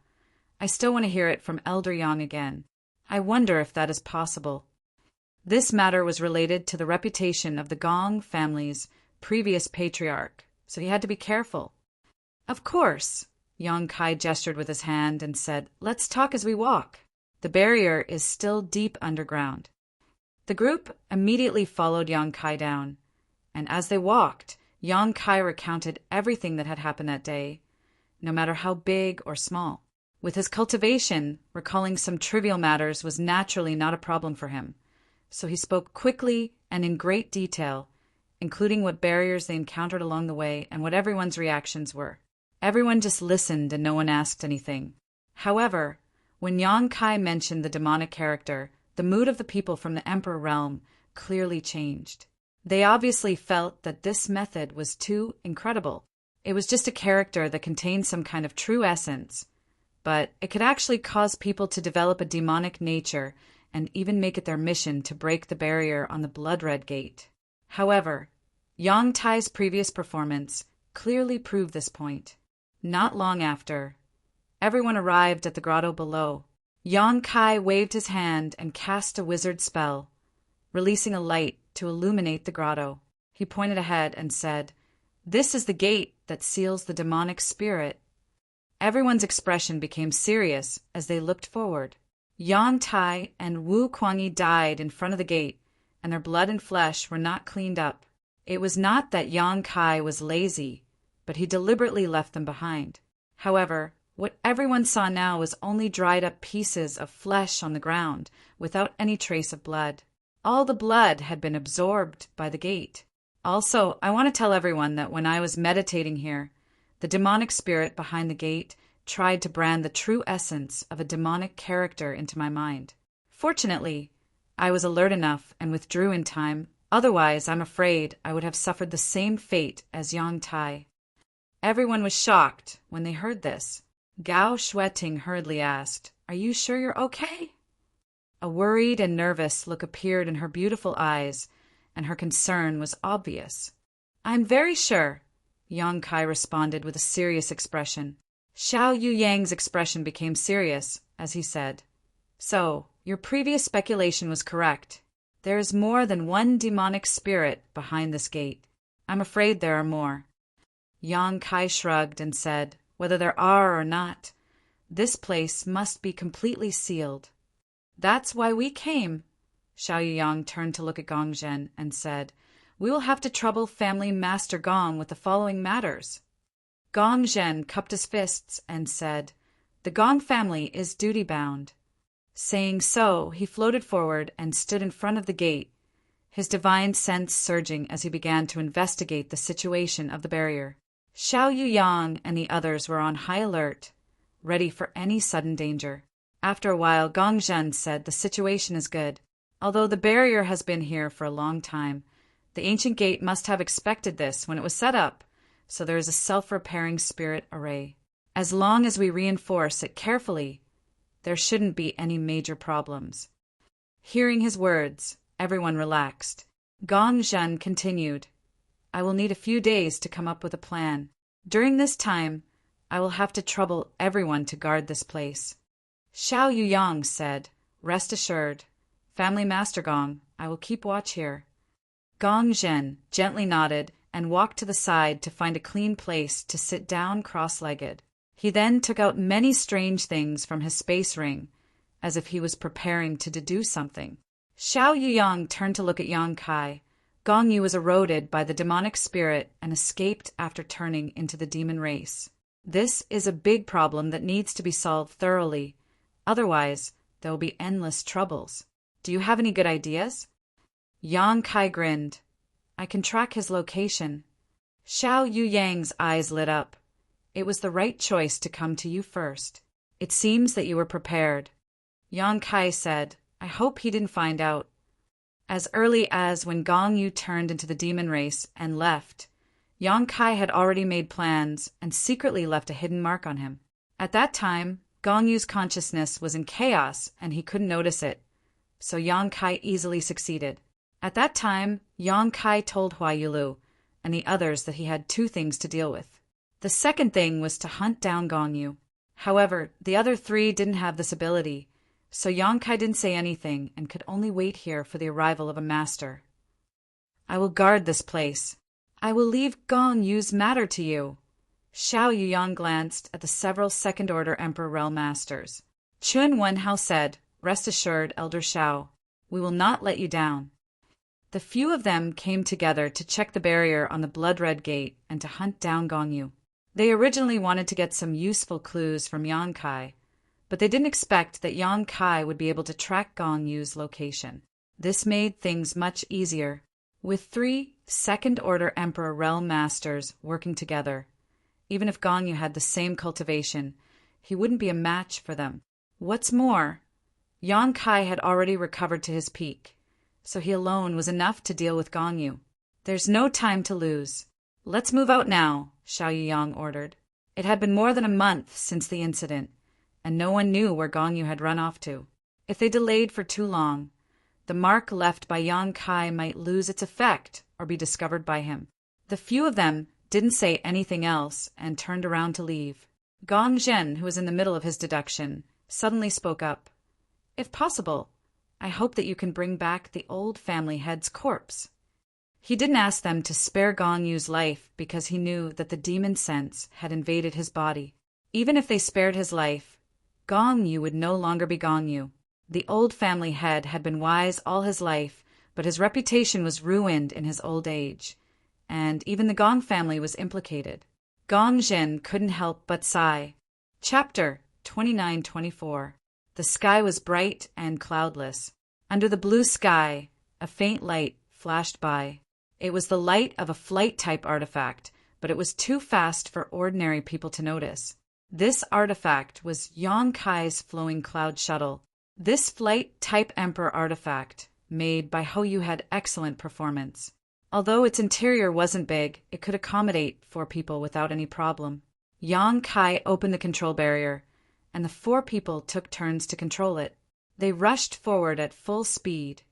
I still want to hear it from Elder Yang again. I wonder if that is possible. This matter was related to the reputation of the Gong family's previous patriarch, so he had to be careful. Of course, Yang Kai gestured with his hand and said, let's talk as we walk. The barrier is still deep underground. The group immediately followed Yang Kai down, and as they walked, Yang Kai recounted everything that had happened that day, no matter how big or small. With his cultivation, recalling some trivial matters was naturally not a problem for him, so he spoke quickly and in great detail, including what barriers they encountered along the way and what everyone's reactions were. Everyone just listened and no one asked anything. However, when Yang Kai mentioned the demonic character, the mood of the people from the Emperor realm clearly changed. They obviously felt that this method was too incredible. It was just a character that contained some kind of true essence, but it could actually cause people to develop a demonic nature and even make it their mission to break the barrier on the blood-red gate. However, Yang Tai's previous performance clearly proved this point. Not long after, everyone arrived at the grotto below. Yang Kai waved his hand and cast a wizard spell, releasing a light to illuminate the grotto. He pointed ahead and said, this is the gate that seals the demonic spirit. Everyone's expression became serious as they looked forward. Yang Tai and Wu Kuangyi died in front of the gate, and their blood and flesh were not cleaned up. It was not that Yang Kai was lazy, but he deliberately left them behind. However, what everyone saw now was only dried up pieces of flesh on the ground, without any trace of blood. All the blood had been absorbed by the gate. Also, I want to tell everyone that when I was meditating here, the demonic spirit behind the gate tried to brand the true essence of a demonic character into my mind. Fortunately, I was alert enough and withdrew in time. Otherwise, I'm afraid I would have suffered the same fate as Yang Tai. Everyone was shocked when they heard this. Gao Shueting hurriedly asked, are you sure you're okay? A worried and nervous look appeared in her beautiful eyes, and her concern was obvious. I'm very sure, Yang Kai responded with a serious expression. Xiao Yu Yang's expression became serious as he said, so, your previous speculation was correct. There is more than one demonic spirit behind this gate. I'm afraid there are more. Yang Kai shrugged and said, whether there are or not, this place must be completely sealed. That's why we came. Xiao Yuyang turned to look at Gong Zhen and said, we will have to trouble family Master Gong with the following matters. Gong Zhen cupped his fists and said, the Gong family is duty-bound. Saying so, he floated forward and stood in front of the gate, his divine sense surging as he began to investigate the situation of the barrier. Xiao Yuyang and the others were on high alert, ready for any sudden danger. After a while, Gong Zhen said the situation is good. Although the barrier has been here for a long time, the ancient gate must have expected this when it was set up, so there is a self-repairing spirit array. As long as we reinforce it carefully, there shouldn't be any major problems. Hearing his words, everyone relaxed. Gong Zhen continued, I will need a few days to come up with a plan. During this time, I will have to trouble everyone to guard this place. Xiao Yuyang said, rest assured, Family Master Gong, I will keep watch here. Gong Zhen gently nodded and walked to the side to find a clean place to sit down cross-legged. He then took out many strange things from his space ring, as if he was preparing to deduce something. Xiao Yuyang turned to look at Yang Kai. Gong Yu was eroded by the demonic spirit and escaped after turning into the demon race. This is a big problem that needs to be solved thoroughly. Otherwise, there will be endless troubles. Do you have any good ideas? Yang Kai grinned. I can track his location. Xiao Yuyang's eyes lit up. It was the right choice to come to you first. It seems that you were prepared. Yang Kai said, I hope he didn't find out. As early as when Gong Yu turned into the demon race and left, Yang Kai had already made plans and secretly left a hidden mark on him. At that time, Gong Yu's consciousness was in chaos and he couldn't notice it, so Yang Kai easily succeeded. At that time, Yang Kai told Huai Yulu and the others that he had two things to deal with. The second thing was to hunt down Gong Yu. However, the other three didn't have this ability, so Yang Kai didn't say anything and could only wait here for the arrival of a master. I will guard this place. I will leave Gong Yu's matter to you. Xiao Yuyang glanced at the several second-order Emperor Realm Masters. Chun Wenhao said, Rest assured, Elder Xiao, we will not let you down. The few of them came together to check the barrier on the blood-red gate and to hunt down Gong Yu. They originally wanted to get some useful clues from Yang Kai, but they didn't expect that Yang Kai would be able to track Gong Yu's location. This made things much easier. With 3 second-order Emperor Realm Masters working together, even if Gong Yu had the same cultivation, he wouldn't be a match for them. What's more, Yang Kai had already recovered to his peak, so he alone was enough to deal with Gong Yu. There's no time to lose. Let's move out now, Xiao Yuyang ordered. It had been more than a month since the incident, and no one knew where Gong Yu had run off to. If they delayed for too long, the mark left by Yang Kai might lose its effect or be discovered by him. The few of them didn't say anything else and turned around to leave. Gong Zhen, who was in the middle of his deduction, suddenly spoke up. If possible, I hope that you can bring back the old family head's corpse. He didn't ask them to spare Gong Yu's life because he knew that the demon sense had invaded his body. Even if they spared his life, Gong Yu would no longer be Gong Yu. The old family head had been wise all his life, but his reputation was ruined in his old age, and even the Gong family was implicated. Gong Zhen couldn't help but sigh. Chapter 29-24. The sky was bright and cloudless. Under the blue sky, a faint light flashed by. It was the light of a flight-type artifact, but it was too fast for ordinary people to notice. This artifact was Yang Kai's flowing cloud shuttle. This flight-type Emperor artifact, made by Hou Yu, had excellent performance. Although its interior wasn't big, it could accommodate 4 people without any problem. Yang Kai opened the control barrier, and the 4 people took turns to control it. They rushed forward at full speed,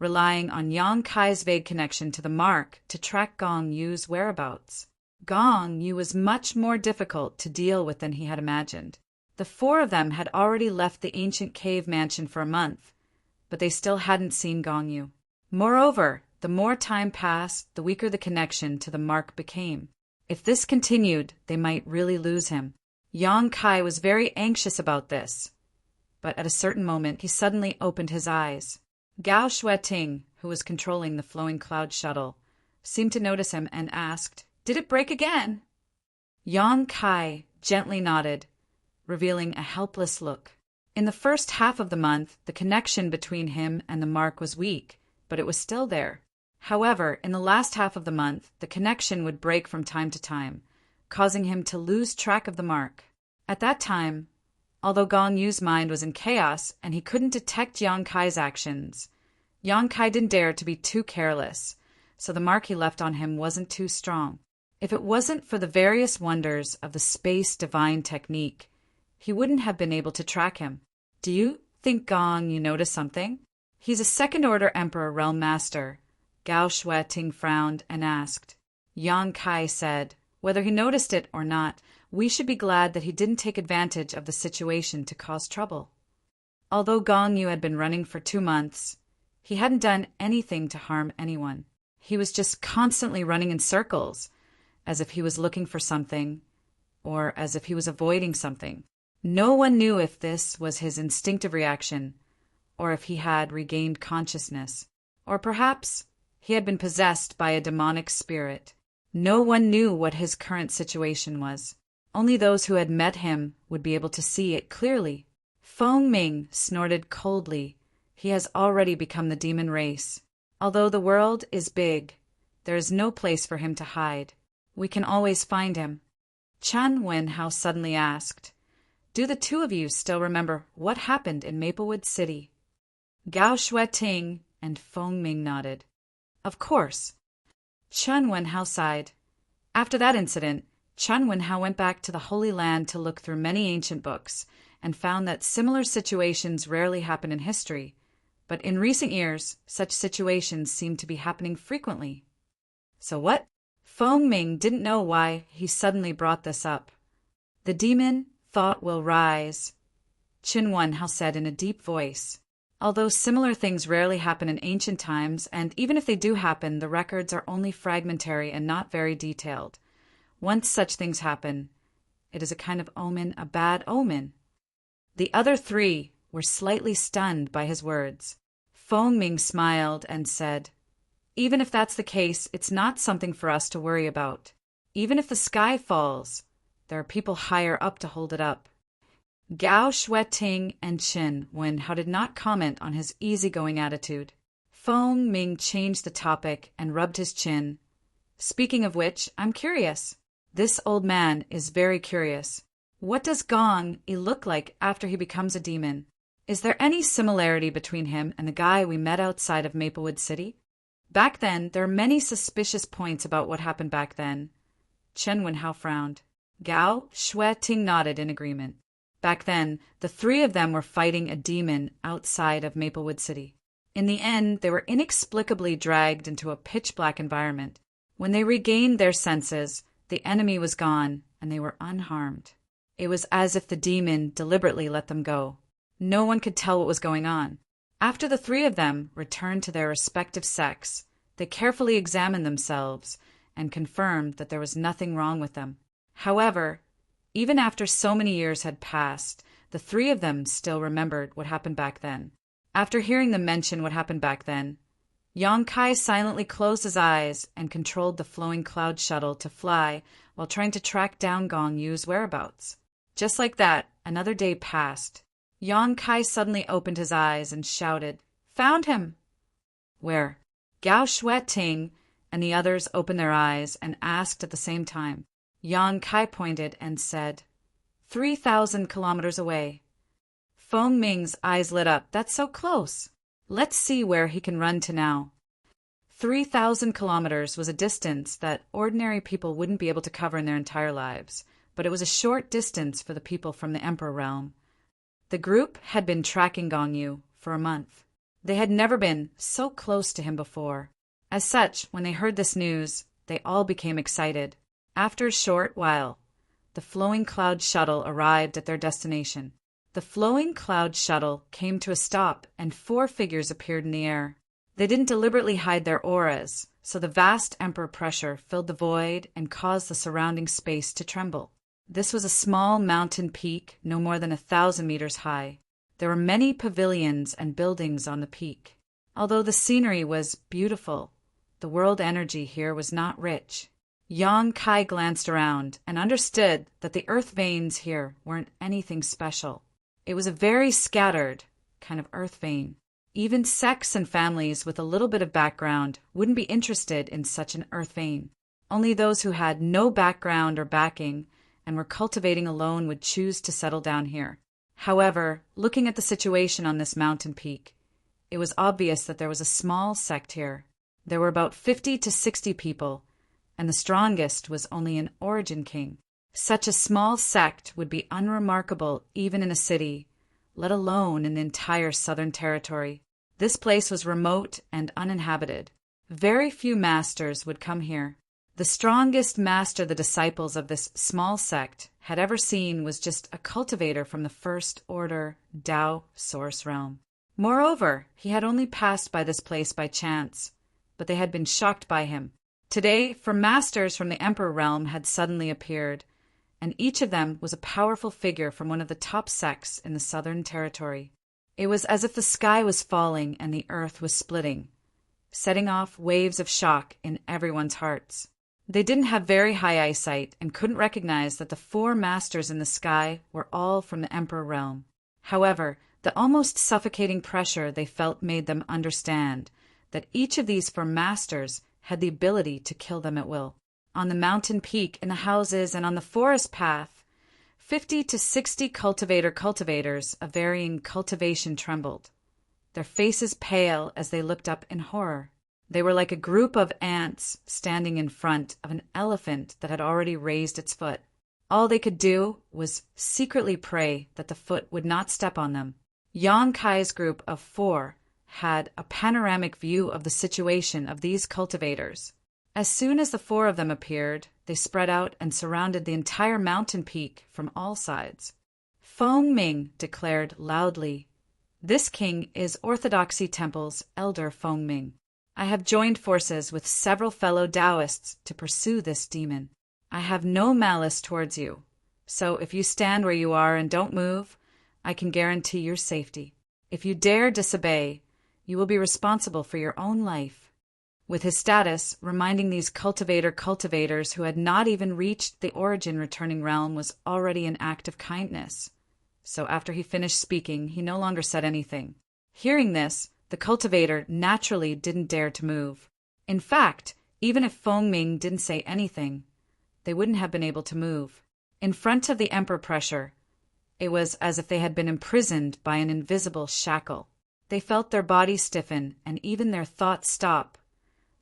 relying on Yang Kai's vague connection to the mark to track Gong Yu's whereabouts. Gong Yu was much more difficult to deal with than he had imagined. The 4 of them had already left the ancient cave mansion for a month, but they still hadn't seen Gong Yu. Moreover, the more time passed, the weaker the connection to the mark became. If this continued, they might really lose him. Yang Kai was very anxious about this, but at a certain moment he suddenly opened his eyes. Gao Shueting, who was controlling the flowing cloud shuttle, seemed to notice him and asked, Did it break again? Yang Kai gently nodded, revealing a helpless look. In the first half of the month, the connection between him and the mark was weak, but it was still there. However, in the last half of the month, the connection would break from time to time, causing him to lose track of the mark. At that time, although Gong Yu's mind was in chaos and he couldn't detect Yang Kai's actions, Yang Kai didn't dare to be too careless, so the mark he left on him wasn't too strong. If it wasn't for the various wonders of the space divine technique, he wouldn't have been able to track him. Do you think Gong Yu noticed something? He's a second-order Emperor Realm Master. Gao Shueting frowned and asked. Yang Kai said, whether he noticed it or not, we should be glad that he didn't take advantage of the situation to cause trouble. Although Gong Yu had been running for 2 months, he hadn't done anything to harm anyone. He was just constantly running in circles, as if he was looking for something, or as if he was avoiding something. No one knew if this was his instinctive reaction, or if he had regained consciousness, or perhaps he had been possessed by a demonic spirit. No one knew what his current situation was. Only those who had met him would be able to see it clearly. Feng Ming snorted coldly. He has already become the demon race. Although the world is big, there is no place for him to hide. We can always find him. Chen Wenhao suddenly asked, "Do the two of you still remember what happened in Maplewood City?" Gao Shueting and Feng Ming nodded. "Of course." Chen Wenhao sighed. After that incident, Chen Wenhao went back to the Holy Land to look through many ancient books and found that similar situations rarely happen in history, but in recent years, such situations seem to be happening frequently. So what? Feng Ming didn't know why he suddenly brought this up. "The demon thought will rise," Chen Wenhao said in a deep voice. Although similar things rarely happen in ancient times, and even if they do happen, the records are only fragmentary and not very detailed. Once such things happen, it is a kind of omen, a bad omen. The other three were slightly stunned by his words. Feng Ming smiled and said, "Even if that's the case, it's not something for us to worry about. Even if the sky falls, there are people higher up to hold it up." Gao Shueting and Chen Wenhao did not comment on his easygoing attitude. Feng Ming changed the topic and rubbed his chin. "Speaking of which, I'm curious. This old man is very curious. What does Gong Yi look like after he becomes a demon? Is there any similarity between him and the guy we met outside of Maplewood City?" Back then, there are many suspicious points about what happened back then. Chen Wenhao frowned. Gao Shueting nodded in agreement. Back then, the three of them were fighting a demon outside of Maplewood City. In the end, they were inexplicably dragged into a pitch-black environment. When they regained their senses, the enemy was gone, and they were unharmed. It was as if the demon deliberately let them go. No one could tell what was going on. After the three of them returned to their respective sects, they carefully examined themselves and confirmed that there was nothing wrong with them. However, even after so many years had passed, the three of them still remembered what happened back then. After hearing them mention what happened back then, Yang Kai silently closed his eyes and controlled the flowing cloud shuttle to fly while trying to track down Gong Yu's whereabouts. Just like that, another day passed. Yang Kai suddenly opened his eyes and shouted, "Found him!" "Where?" Gao Shueting and the others opened their eyes and asked at the same time. Yang Kai pointed and said, 3,000 kilometers away. Feng Ming's eyes lit up. "That's so close. Let's see where he can run to now." 3,000 kilometers was a distance that ordinary people wouldn't be able to cover in their entire lives, but it was a short distance for the people from the Emperor realm. The group had been tracking Gong Yu for a month. They had never been so close to him before. As such, when they heard this news, they all became excited. After a short while, the flowing cloud shuttle arrived at their destination. The flowing cloud shuttle came to a stop, and 4 figures appeared in the air. They didn't deliberately hide their auras, so the vast emperor pressure filled the void and caused the surrounding space to tremble. This was a small mountain peak, no more than 1,000 meters high. There were many pavilions and buildings on the peak. Although the scenery was beautiful, the world energy here was not rich. Yang Kai glanced around and understood that the earth veins here weren't anything special. It was a very scattered kind of earth vein. Even sects and families with a little bit of background wouldn't be interested in such an earth vein. Only those who had no background or backing and were cultivating alone would choose to settle down here. However, looking at the situation on this mountain peak, it was obvious that there was a small sect here. There were about 50 to 60 people, and the strongest was only an origin king. Such a small sect would be unremarkable even in a city, let alone in the entire southern territory. This place was remote and uninhabited. Very few masters would come here. The strongest master the disciples of this small sect had ever seen was just a cultivator from the first order Tao source realm. Moreover, he had only passed by this place by chance, but they had been shocked by him. Today, 4 masters from the Emperor realm had suddenly appeared, and each of them was a powerful figure from one of the top sects in the Southern Territory. It was as if the sky was falling and the earth was splitting, setting off waves of shock in everyone's hearts. They didn't have very high eyesight and couldn't recognize that the 4 masters in the sky were all from the Emperor realm. However, the almost suffocating pressure they felt made them understand that each of these 4 masters had the ability to kill them at will. On the mountain peak, in the houses, and on the forest path, 50 to 60 cultivators of varying cultivation trembled, their faces pale as they looked up in horror. They were like a group of ants standing in front of an elephant that had already raised its foot. All they could do was secretly pray that the foot would not step on them. Yang Kai's group of 4 had a panoramic view of the situation of these cultivators. As soon as the 4 of them appeared, they spread out and surrounded the entire mountain peak from all sides. Feng Ming declared loudly, "This king is Orthodoxy Temple's elder Feng Ming. I have joined forces with several fellow Taoists to pursue this demon. I have no malice towards you, so if you stand where you are and don't move, I can guarantee your safety. If you dare disobey, you will be responsible for your own life." With his status, reminding these cultivators who had not even reached the origin returning realm was already an act of kindness. So after he finished speaking, he no longer said anything. Hearing this, the cultivator naturally didn't dare to move. In fact, even if Feng Ming didn't say anything, they wouldn't have been able to move. In front of the emperor pressure, it was as if they had been imprisoned by an invisible shackle. They felt their bodies stiffen and even their thoughts stop,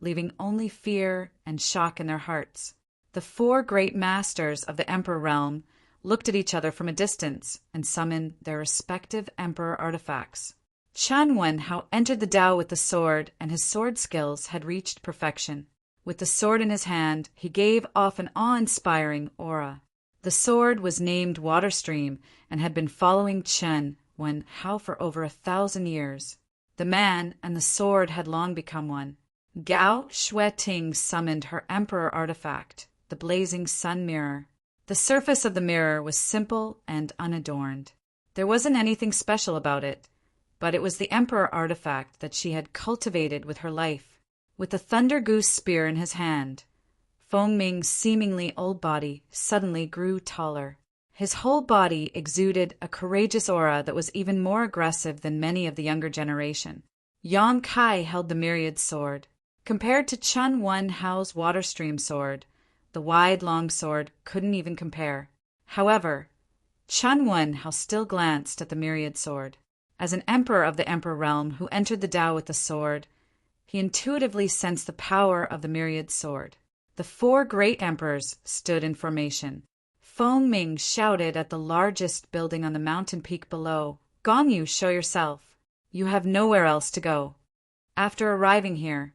leaving only fear and shock in their hearts. The 4 great masters of the Emperor realm looked at each other from a distance and summoned their respective Emperor artifacts. Chen Wenhao entered the Tao with the sword, and his sword skills had reached perfection. With the sword in his hand, he gave off an awe-inspiring aura. The sword was named Waterstream and had been following Chen Wenhao for over 1,000 years. The man and the sword had long become one. Gao Xueting summoned her emperor artifact, the blazing sun mirror. The surface of the mirror was simple and unadorned. There wasn't anything special about it, but it was the emperor artifact that she had cultivated with her life. With the Thunder Goose spear in his hand, Feng Ming's seemingly old body suddenly grew taller. His whole body exuded a courageous aura that was even more aggressive than many of the younger generation. Yang Kai held the myriad sword. Compared to Chen Wenhao's Waterstream sword, the wide, long sword couldn't even compare. However, Chen Wenhao still glanced at the myriad sword. As an emperor of the Emperor realm who entered the Tao with the sword, he intuitively sensed the power of the myriad sword. The 4 great emperors stood in formation. Feng Ming shouted at the largest building on the mountain peak below, "Gongyu, show yourself. You have nowhere else to go." After arriving here,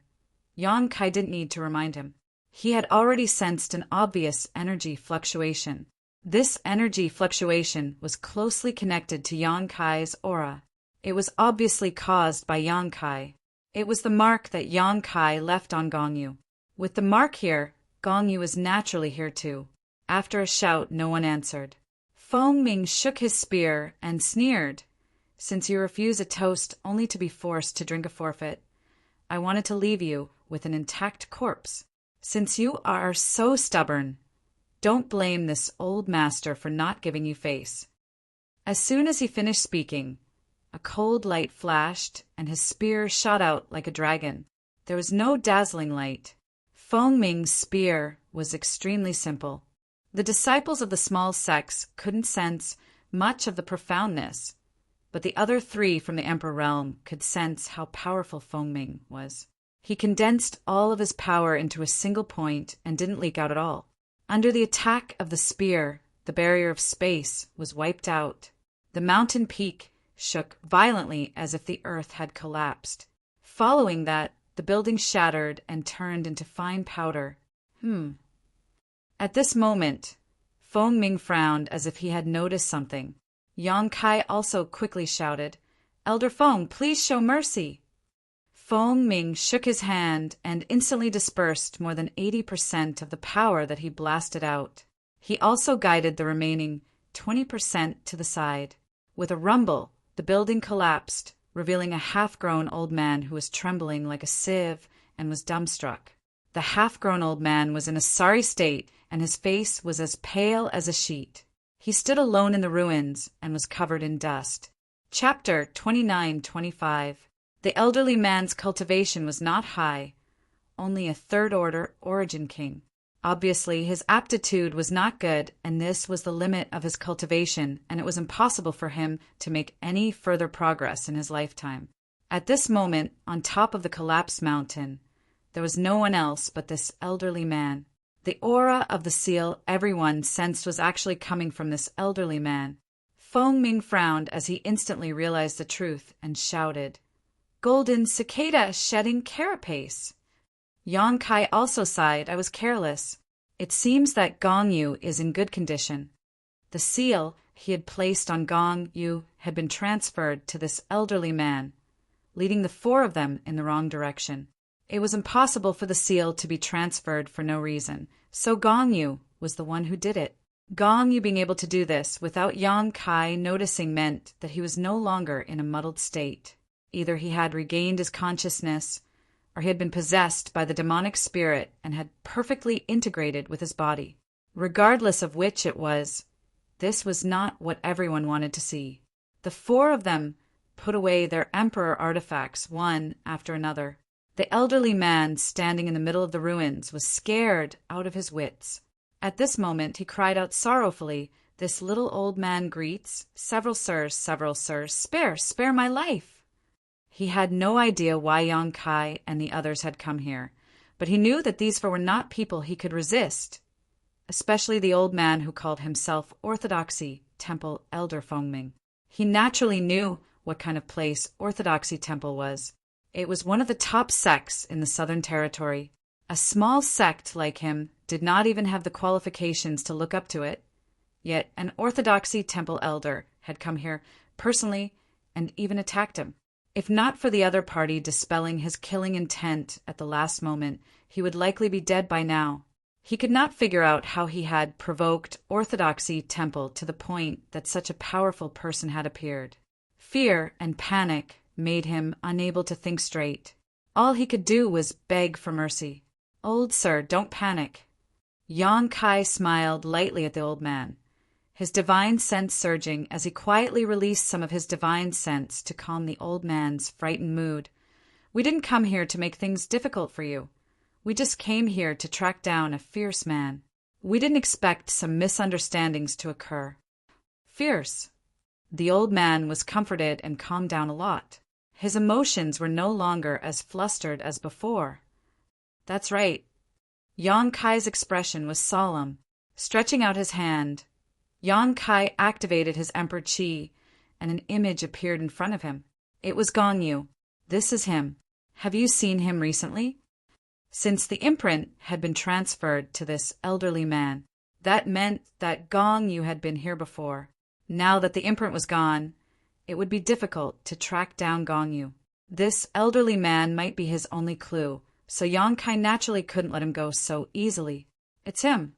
Yang Kai didn't need to remind him. He had already sensed an obvious energy fluctuation. This energy fluctuation was closely connected to Yang Kai's aura. It was obviously caused by Yang Kai. It was the mark that Yang Kai left on Gongyu. With the mark here, Gongyu was naturally here too. After a shout, no one answered. Feng Ming shook his spear and sneered. "Since you refuse a toast only to be forced to drink a forfeit, I wanted to leave you with an intact corpse. Since you are so stubborn, don't blame this old master for not giving you face." As soon as he finished speaking, a cold light flashed and his spear shot out like a dragon. There was no dazzling light. Feng Ming's spear was extremely simple. The disciples of the small sects couldn't sense much of the profoundness, but the other 3 from the Emperor realm could sense how powerful Feng Ming was. He condensed all of his power into a single point and didn't leak out at all. Under the attack of the spear, the barrier of space was wiped out. The mountain peak shook violently as if the earth had collapsed. Following that, the building shattered and turned into fine powder. At this moment, Feng Ming frowned as if he had noticed something. Yang Kai also quickly shouted, "Elder Feng, please show mercy." Feng Ming shook his hand and instantly dispersed more than 80% of the power that he blasted out. He also guided the remaining 20% to the side. With a rumble, the building collapsed, revealing a half-grown old man who was trembling like a sieve and was dumbstruck. The half-grown old man was in a sorry state, and his face was as pale as a sheet. He stood alone in the ruins and was covered in dust. Chapter 29-25. The elderly man's cultivation was not high, only a third-order origin king. Obviously, his aptitude was not good, and this was the limit of his cultivation, and it was impossible for him to make any further progress in his lifetime. At this moment, on top of the collapsed mountain, there was no one else but this elderly man. The aura of the seal everyone sensed was actually coming from this elderly man. Feng Ming frowned as he instantly realized the truth and shouted, "Golden cicada shedding carapace!" Yang Kai also sighed. "I was careless. It seems that Gong Yu is in good condition." The seal he had placed on Gong Yu had been transferred to this elderly man, leading the four of them in the wrong direction. It was impossible for the seal to be transferred for no reason, so Gong Yu was the one who did it. Gong Yu being able to do this without Yang Kai noticing meant that he was no longer in a muddled state. Either he had regained his consciousness, or he had been possessed by the demonic spirit and had perfectly integrated with his body. Regardless of which it was, this was not what everyone wanted to see. The four of them put away their emperor artifacts one after another. The elderly man standing in the middle of the ruins was scared out of his wits. At this moment he cried out sorrowfully, "This little old man greets, several sirs, spare my life!" He had no idea why Yang Kai and the others had come here, but he knew that these were not people he could resist, especially the old man who called himself Orthodoxy Temple Elder Feng Ming. He naturally knew what kind of place Orthodoxy Temple was. It was one of the top sects in the Southern Territory. A small sect like him did not even have the qualifications to look up to it, yet an Orthodoxy Temple Elder had come here personally and even attacked him. If not for the other party dispelling his killing intent at the last moment, he would likely be dead by now. He could not figure out how he had provoked Orthodoxy Temple to the point that such a powerful person had appeared. Fear and panic made him unable to think straight. All he could do was beg for mercy. "Old sir, don't panic." Yang Kai smiled lightly at the old man, his divine sense surging as he quietly released some of his divine sense to calm the old man's frightened mood. "We didn't come here to make things difficult for you. We just came here to track down a fierce man. We didn't expect some misunderstandings to occur." Fierce. The old man was comforted and calmed down a lot. His emotions were no longer as flustered as before. That's right. Yang Kai's expression was solemn. Stretching out his hand, Yang Kai activated his Emperor Qi, and an image appeared in front of him. It was Gong Yu. "This is him. Have you seen him recently?" Since the imprint had been transferred to this elderly man, that meant that Gong Yu had been here before. Now that the imprint was gone, it would be difficult to track down Gong Yu. This elderly man might be his only clue, so Yang Kai naturally couldn't let him go so easily. "It's him."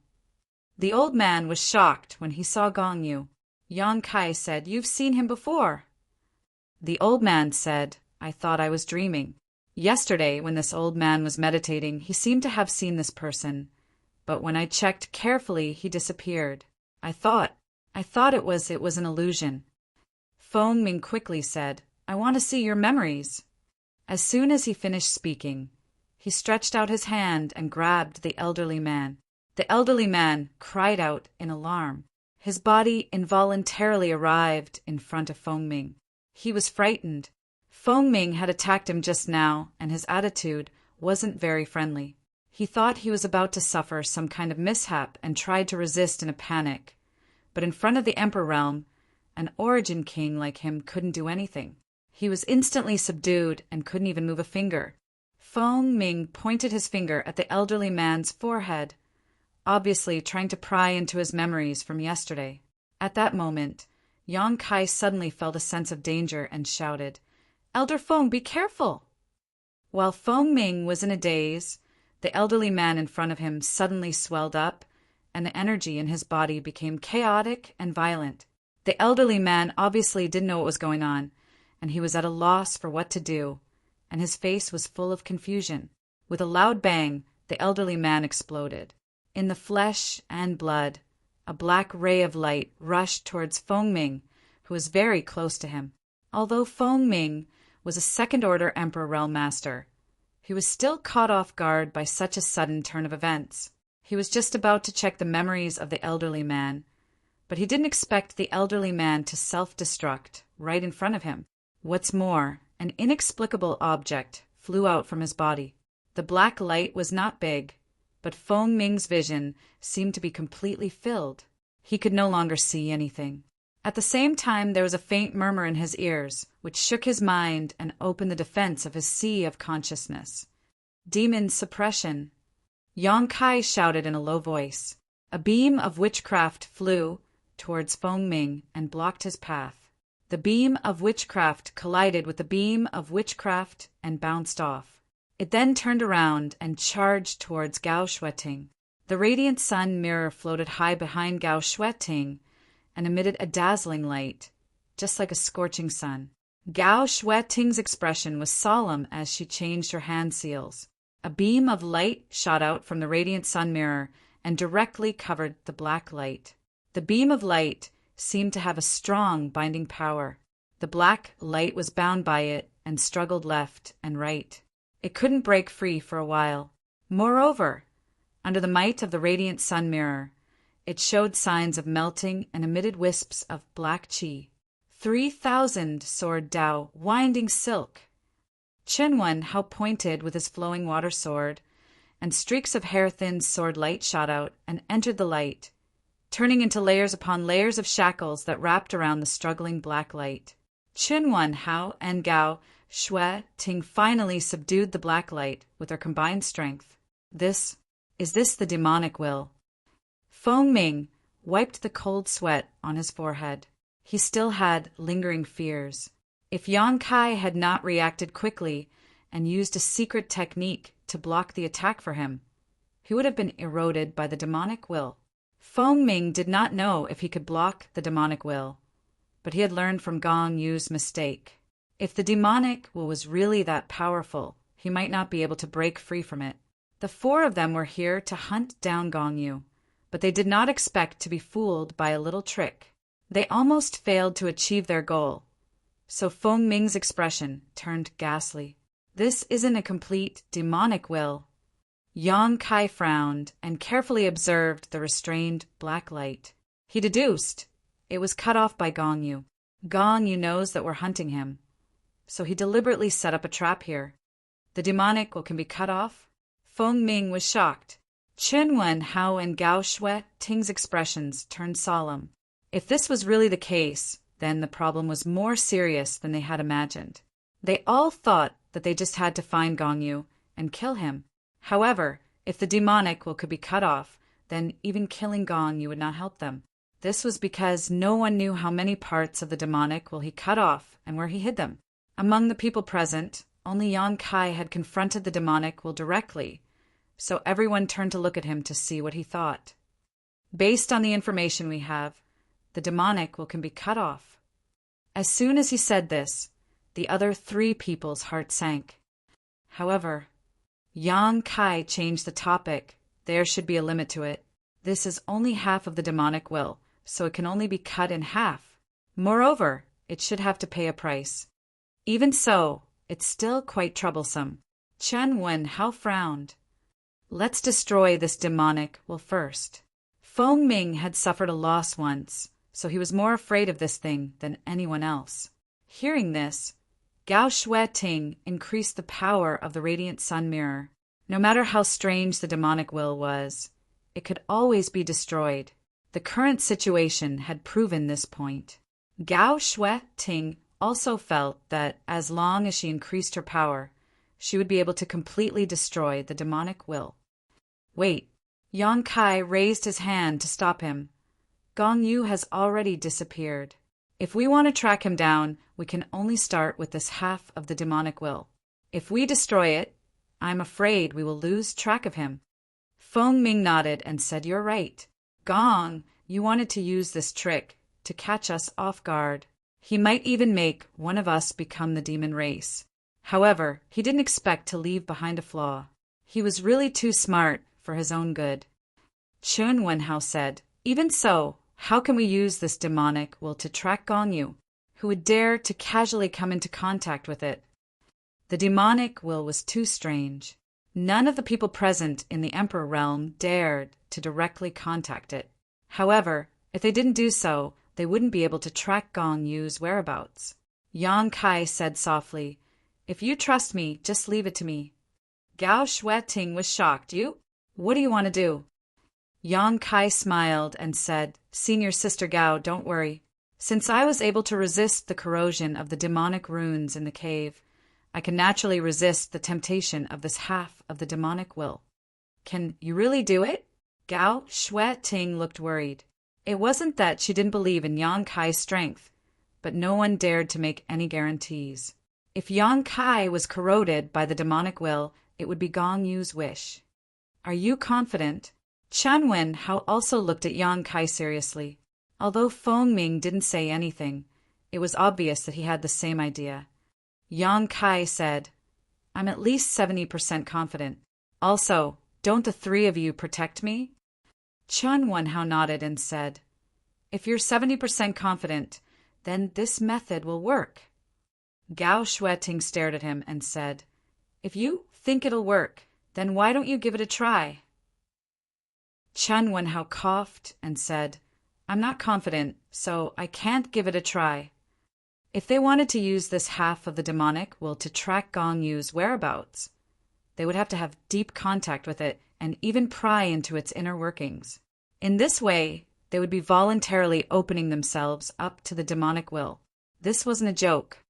The old man was shocked when he saw Gong Yu. Yang Kai said, "You've seen him before." The old man said, "I thought I was dreaming. Yesterday, when this old man was meditating, he seemed to have seen this person, but when I checked carefully, he disappeared. I thought it was an illusion." Feng Ming quickly said, "I want to see your memories." As soon as he finished speaking, he stretched out his hand and grabbed the elderly man. The elderly man cried out in alarm. His body involuntarily arrived in front of Feng Ming. He was frightened. Feng Ming had attacked him just now, and his attitude wasn't very friendly. He thought he was about to suffer some kind of mishap and tried to resist in a panic. But in front of the Emperor realm, an origin king like him couldn't do anything. He was instantly subdued and couldn't even move a finger. Feng Ming pointed his finger at the elderly man's forehead, obviously trying to pry into his memories from yesterday. At that moment, Yang Kai suddenly felt a sense of danger and shouted, "Elder Feng, be careful!" While Feng Ming was in a daze, the elderly man in front of him suddenly swelled up, and the energy in his body became chaotic and violent. The elderly man obviously didn't know what was going on, and he was at a loss for what to do, and his face was full of confusion. With a loud bang, the elderly man exploded. In the flesh and blood, a black ray of light rushed towards Feng Ming, who was very close to him. Although Feng Ming was a second-order Emperor Realm Master, he was still caught off guard by such a sudden turn of events. He was just about to check the memories of the elderly man, but he didn't expect the elderly man to self-destruct right in front of him. What's more, an inexplicable object flew out from his body. The black light was not big, but Feng Ming's vision seemed to be completely filled. He could no longer see anything. At the same time, there was a faint murmur in his ears, which shook his mind and opened the defense of his sea of consciousness. Demon suppression. Yang Kai shouted in a low voice. A beam of witchcraft flew towards Feng Ming and blocked his path. The beam of witchcraft collided with the beam of witchcraft and bounced off. It then turned around and charged towards Gao Shueting. The radiant sun mirror floated high behind Gao Shueting and emitted a dazzling light, just like a scorching sun. Gao Shueting's expression was solemn as she changed her hand seals. A beam of light shot out from the radiant sun mirror and directly covered the black light. The beam of light seemed to have a strong binding power. The black light was bound by it and struggled left and right. It couldn't break free for a while. Moreover, under the might of the radiant sun mirror, it showed signs of melting and emitted wisps of black qi. 3,000 soared Dao, winding silk. Chenwen, how pointed with his flowing water sword, and streaks of hair-thin sword light shot out and entered the light, turning into layers upon layers of shackles that wrapped around the struggling black light. Chenwen, Hao, and Gao Shui Ting finally subdued the black light with their combined strength. Is this the demonic will? Feng Ming wiped the cold sweat on his forehead. He still had lingering fears. If Yang Kai had not reacted quickly and used a secret technique to block the attack for him, he would have been eroded by the demonic will. Feng Ming did not know if he could block the demonic will, but he had learned from Gong Yu's mistake. If the demonic will was really that powerful, he might not be able to break free from it. The four of them were here to hunt down Gong Yu, but they did not expect to be fooled by a little trick. They almost failed to achieve their goal, so Feng Ming's expression turned ghastly. This isn't a complete demonic will. Yang Kai frowned and carefully observed the restrained black light. He deduced it was cut off by Gong Yu. Gong Yu knows that we're hunting him, so he deliberately set up a trap here. The demonic will can be cut off? Feng Ming was shocked. Chenwen, Hao, and Gao Shui Ting's expressions turned solemn. If this was really the case, then the problem was more serious than they had imagined. They all thought that they just had to find Gong Yu and kill him. However, if the demonic will could be cut off, then even killing Gong Yu would not help them. This was because no one knew how many parts of the demonic will he cut off and where he hid them. Among the people present, only Yang Kai had confronted the demonic will directly, so everyone turned to look at him to see what he thought. Based on the information we have, the demonic will can be cut off. As soon as he said this, the other three people's hearts sank. However, Yang Kai changed the topic. There should be a limit to it. This is only half of the demonic will, so it can only be cut in half. Moreover, it should have to pay a price. Even so, it's still quite troublesome. Chen Wenhao frowned. Let's destroy this demonic will first. Feng Ming had suffered a loss once, so he was more afraid of this thing than anyone else. Hearing this, Gao Shui Ting increased the power of the radiant sun mirror. No matter how strange the demonic will was, it could always be destroyed. The current situation had proven this point. Gao Shui Ting also felt that as long as she increased her power, she would be able to completely destroy the demonic will. Wait, Yang Kai raised his hand to stop him. Gong Yu has already disappeared. If we want to track him down, we can only start with this half of the demonic will. If we destroy it, I'm afraid we will lose track of him. Feng Ming nodded and said, "You're right. Gong, you wanted to use this trick to catch us off guard. He might even make one of us become the demon race." However, he didn't expect to leave behind a flaw. He was really too smart for his own good. Chun Wenhao said, "Even so, how can we use this demonic will to track Gong Yu, who would dare to casually come into contact with it?" The demonic will was too strange. None of the people present in the Emperor realm dared to directly contact it. However, if they didn't do so, they wouldn't be able to track Gong Yu's whereabouts. Yang Kai said softly, "If you trust me, just leave it to me." Gao Shueting was shocked. "You? What do you want to do?" Yang Kai smiled and said, "Senior Sister Gao, don't worry. Since I was able to resist the corrosion of the demonic runes in the cave, I can naturally resist the temptation of this half of the demonic will." "Can you really do it?" Gao Shueting looked worried. It wasn't that she didn't believe in Yang Kai's strength, but no one dared to make any guarantees. If Yang Kai was corroded by the demonic will, it would be Gong Yu's wish. "Are you confident?" Chun Wenhao also looked at Yang Kai seriously. Although Feng Ming didn't say anything, it was obvious that he had the same idea. Yang Kai said, "I'm at least 70% confident. Also, don't the three of you protect me?" Chun Wenhao nodded and said, "If you're 70% confident, then this method will work." Gao Shueting stared at him and said, "If you think it'll work, then why don't you give it a try?" Chun Wenhao coughed and said, "I'm not confident, so I can't give it a try." If they wanted to use this half of the demonic will to track Gong Yu's whereabouts, they would have to have deep contact with it and even pry into its inner workings. In this way, they would be voluntarily opening themselves up to the demonic will. This wasn't a joke.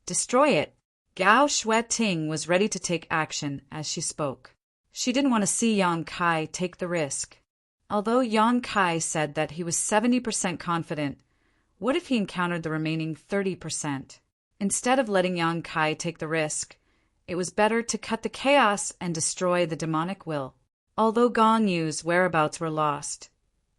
Destroy it. Gao Shueting was ready to take action as she spoke. She didn't want to see Yang Kai take the risk. Although Yang Kai said that he was 70% confident, what if he encountered the remaining 30%? Instead of letting Yang Kai take the risk, it was better to cut the chaos and destroy the demonic will. Although Gong Yu's whereabouts were lost,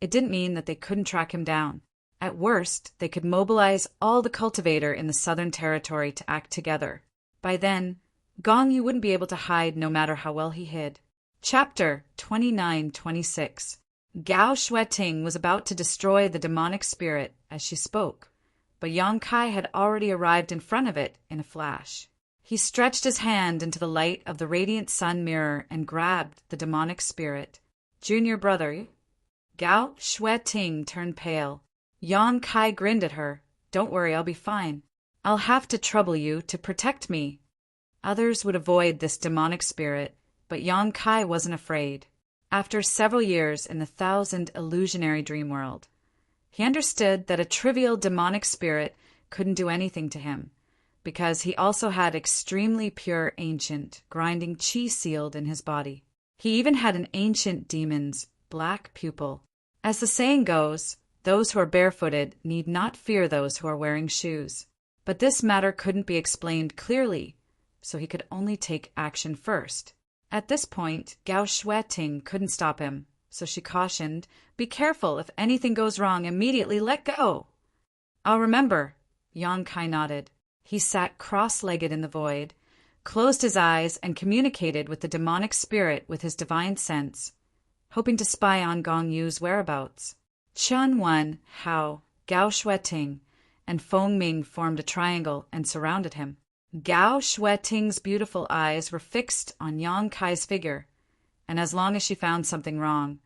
it didn't mean that they couldn't track him down. At worst, they could mobilize all the cultivator in the Southern Territory to act together. By then, Gong Yu wouldn't be able to hide no matter how well he hid. Chapter 29-26. Gao Shueting was about to destroy the demonic spirit as she spoke, but Yang Kai had already arrived in front of it in a flash. He stretched his hand into the light of the radiant sun mirror and grabbed the demonic spirit. "Junior brother." Gao Shueting turned pale. Yang Kai grinned at her. "Don't worry, I'll be fine. I'll have to trouble you to protect me." Others would avoid this demonic spirit, but Yang Kai wasn't afraid. After several years in the 1,000 illusionary dream world, he understood that a trivial demonic spirit couldn't do anything to him, because he also had extremely pure ancient, grinding qi sealed in his body. He even had an ancient demon's black pupil. As the saying goes, those who are barefooted need not fear those who are wearing shoes. But this matter couldn't be explained clearly, so he could only take action first. At this point, Gao Shueting couldn't stop him, so she cautioned, "Be careful. If anything goes wrong, immediately let go." "I'll remember." Yang Kai nodded. He sat cross-legged in the void, closed his eyes, and communicated with the demonic spirit with his divine sense, hoping to spy on Gong Yu's whereabouts. Chun Wenhao, Gao Shueting, and Feng Ming formed a triangle and surrounded him. Gao Shueting's beautiful eyes were fixed on Yang Kai's figure, and as long as she found something wrong,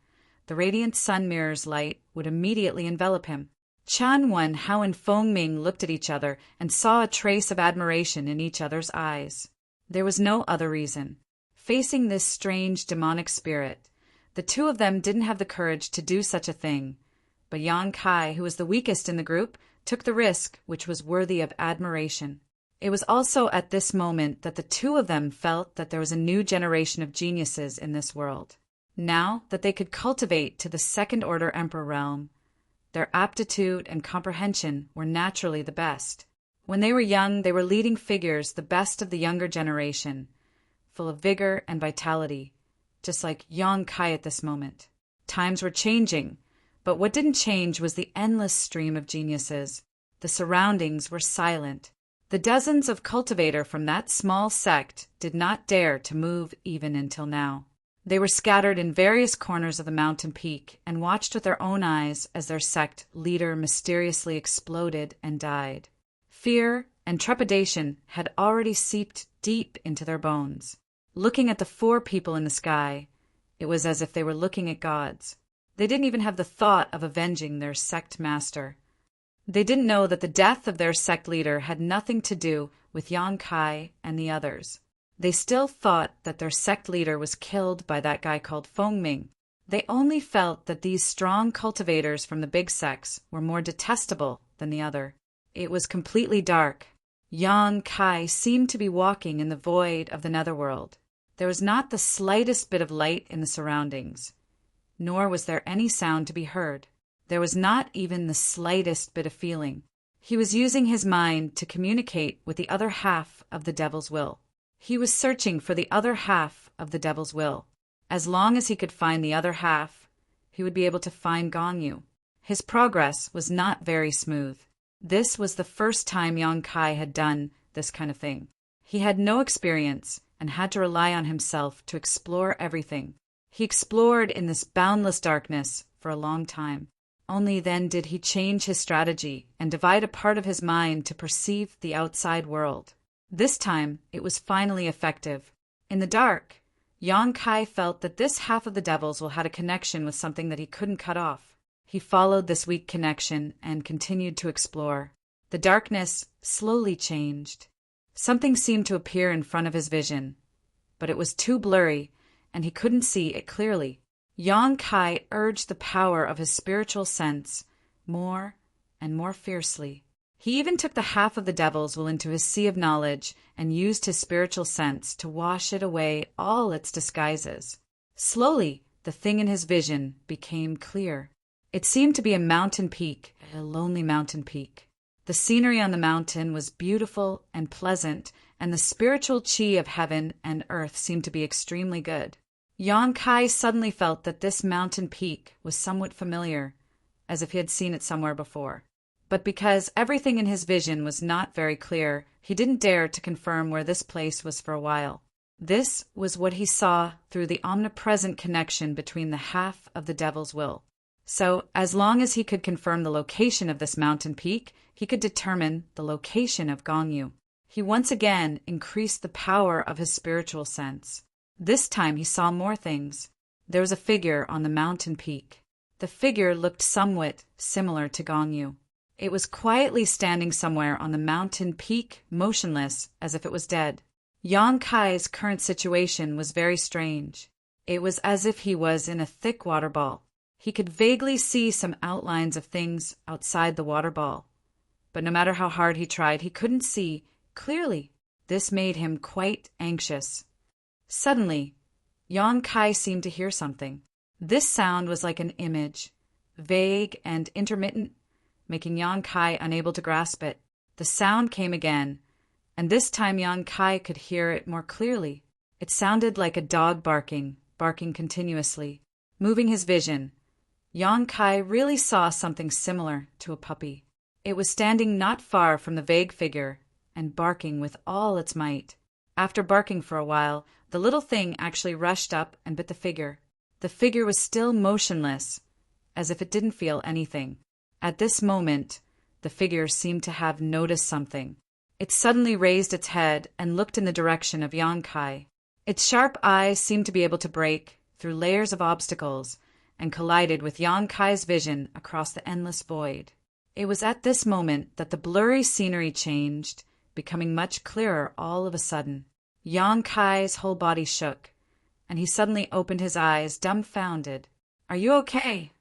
the radiant sun mirror's light would immediately envelop him. Chun Wenhao and Feng Ming looked at each other and saw a trace of admiration in each other's eyes. There was no other reason. Facing this strange demonic spirit, the two of them didn't have the courage to do such a thing, but Yang Kai, who was the weakest in the group, took the risk, which was worthy of admiration. It was also at this moment that the two of them felt that there was a new generation of geniuses in this world. Now that they could cultivate to the second-order Emperor realm, their aptitude and comprehension were naturally the best. When they were young, they were leading figures, the best of the younger generation, full of vigor and vitality, just like Yang Kai at this moment. Times were changing, but what didn't change was the endless stream of geniuses. The surroundings were silent. The dozens of cultivators from that small sect did not dare to move even until now. They were scattered in various corners of the mountain peak and watched with their own eyes as their sect leader mysteriously exploded and died. Fear and trepidation had already seeped deep into their bones. Looking at the 4 people in the sky, it was as if they were looking at gods. They didn't even have the thought of avenging their sect master. They didn't know that the death of their sect leader had nothing to do with Yang Kai and the others. They still thought that their sect leader was killed by that guy called Feng Ming. They only felt that these strong cultivators from the big sects were more detestable than the other. It was completely dark. Yang Kai seemed to be walking in the void of the netherworld. There was not the slightest bit of light in the surroundings, nor was there any sound to be heard. There was not even the slightest bit of feeling. He was using his mind to communicate with the other half of the devil's will. He was searching for the other half of the devil's will. As long as he could find the other half, he would be able to find Gongyu. His progress was not very smooth. This was the first time Yang Kai had done this kind of thing. He had no experience and had to rely on himself to explore everything. He explored in this boundless darkness for a long time. Only then did he change his strategy and divide a part of his mind to perceive the outside world. This time, it was finally effective. In the dark, Yang Kai felt that this half of the devil's will had a connection with something that he couldn't cut off. He followed this weak connection and continued to explore. The darkness slowly changed. Something seemed to appear in front of his vision, but it was too blurry, and he couldn't see it clearly. Yang Kai urged the power of his spiritual sense more and more fiercely. He even took the half of the devil's will into his sea of knowledge and used his spiritual sense to wash it away all its disguises. Slowly, the thing in his vision became clear. It seemed to be a mountain peak, a lonely mountain peak. The scenery on the mountain was beautiful and pleasant, and the spiritual chi of heaven and earth seemed to be extremely good. Yang Kai suddenly felt that this mountain peak was somewhat familiar, as if he had seen it somewhere before. But because everything in his vision was not very clear, he didn't dare to confirm where this place was for a while. This was what he saw through the omnipresent connection between the half of the devil's will. So, as long as he could confirm the location of this mountain peak, he could determine the location of Gongyu. He once again increased the power of his spiritual sense. This time he saw more things. There was a figure on the mountain peak. The figure looked somewhat similar to Gongyu. It was quietly standing somewhere on the mountain peak, motionless, as if it was dead. Yang Kai's current situation was very strange. It was as if he was in a thick water ball. He could vaguely see some outlines of things outside the water ball, but no matter how hard he tried, he couldn't see clearly. This made him quite anxious. Suddenly, Yang Kai seemed to hear something. This sound was like an image, vague and intermittent, making Yang Kai unable to grasp it. The sound came again, and this time Yang Kai could hear it more clearly. It sounded like a dog barking continuously. Moving his vision, Yang Kai really saw something similar to a puppy. It was standing not far from the vague figure and barking with all its might. After barking for a while, the little thing actually rushed up and bit the figure. The figure was still motionless, as if it didn't feel anything. At this moment, the figure seemed to have noticed something. It suddenly raised its head and looked in the direction of Yang Kai. Its sharp eyes seemed to be able to break through layers of obstacles and collided with Yang Kai's vision across the endless void. It was at this moment that the blurry scenery changed, becoming much clearer all of a sudden. Yang Kai's whole body shook, and he suddenly opened his eyes, dumbfounded. "Are you okay?"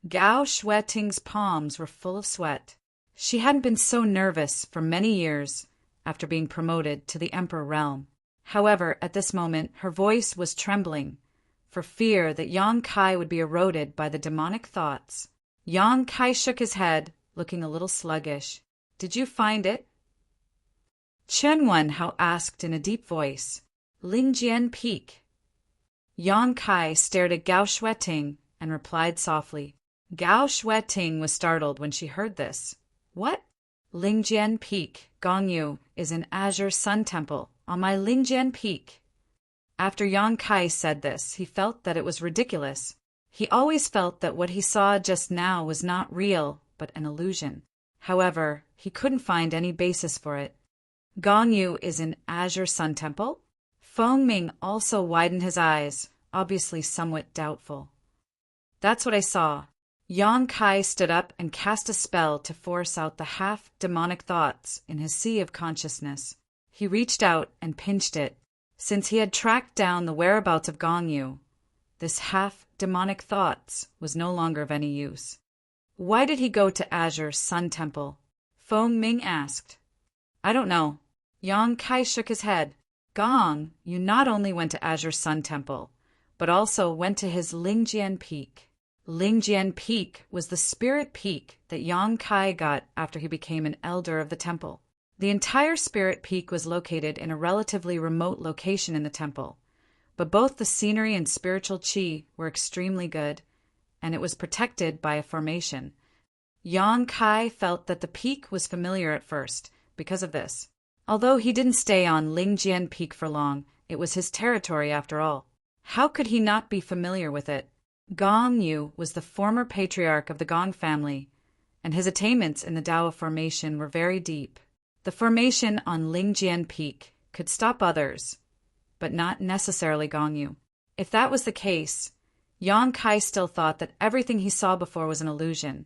Gao Shueting's palms were full of sweat. She hadn't been so nervous for many years after being promoted to the Emperor realm. However, at this moment, her voice was trembling, for fear that Yang Kai would be eroded by the demonic thoughts. Yang Kai shook his head, looking a little sluggish. "Did you find it?" Chen Wenhao asked in a deep voice. Lingjian Peak. Yang Kai stared at Gao Shueting and replied softly. Gao Shueting was startled when she heard this. What? Lingjian Peak, Gongyu, is an Azure Sun Temple on my Lingjian Peak. After Yang Kai said this, he felt that it was ridiculous. He always felt that what he saw just now was not real, but an illusion. However, he couldn't find any basis for it. Gongyu is an Azure Sun Temple? Feng Ming also widened his eyes, obviously somewhat doubtful. That's what I saw. Yang Kai stood up and cast a spell to force out the half-demonic thoughts in his sea of consciousness. He reached out and pinched it. Since he had tracked down the whereabouts of Gongyu, this half-demonic thoughts was no longer of any use. Why did he go to Azure Sun Temple? Feng Ming asked. I don't know. Yang Kai shook his head. Gong, you not only went to Azure Sun Temple, but also went to his Lingjian Peak. Lingjian Peak was the spirit peak that Yang Kai got after he became an elder of the temple. The entire spirit peak was located in a relatively remote location in the temple, but both the scenery and spiritual qi were extremely good, and it was protected by a formation. Yang Kai felt that the peak was familiar at first because of this. Although he didn't stay on Lingjian Peak for long, it was his territory after all. How could he not be familiar with it? Gong Yu was the former patriarch of the Gong family, and his attainments in the Dao formation were very deep. The formation on Lingjian Peak could stop others, but not necessarily Gong Yu. If that was the case, Yang Kai still thought that everything he saw before was an illusion,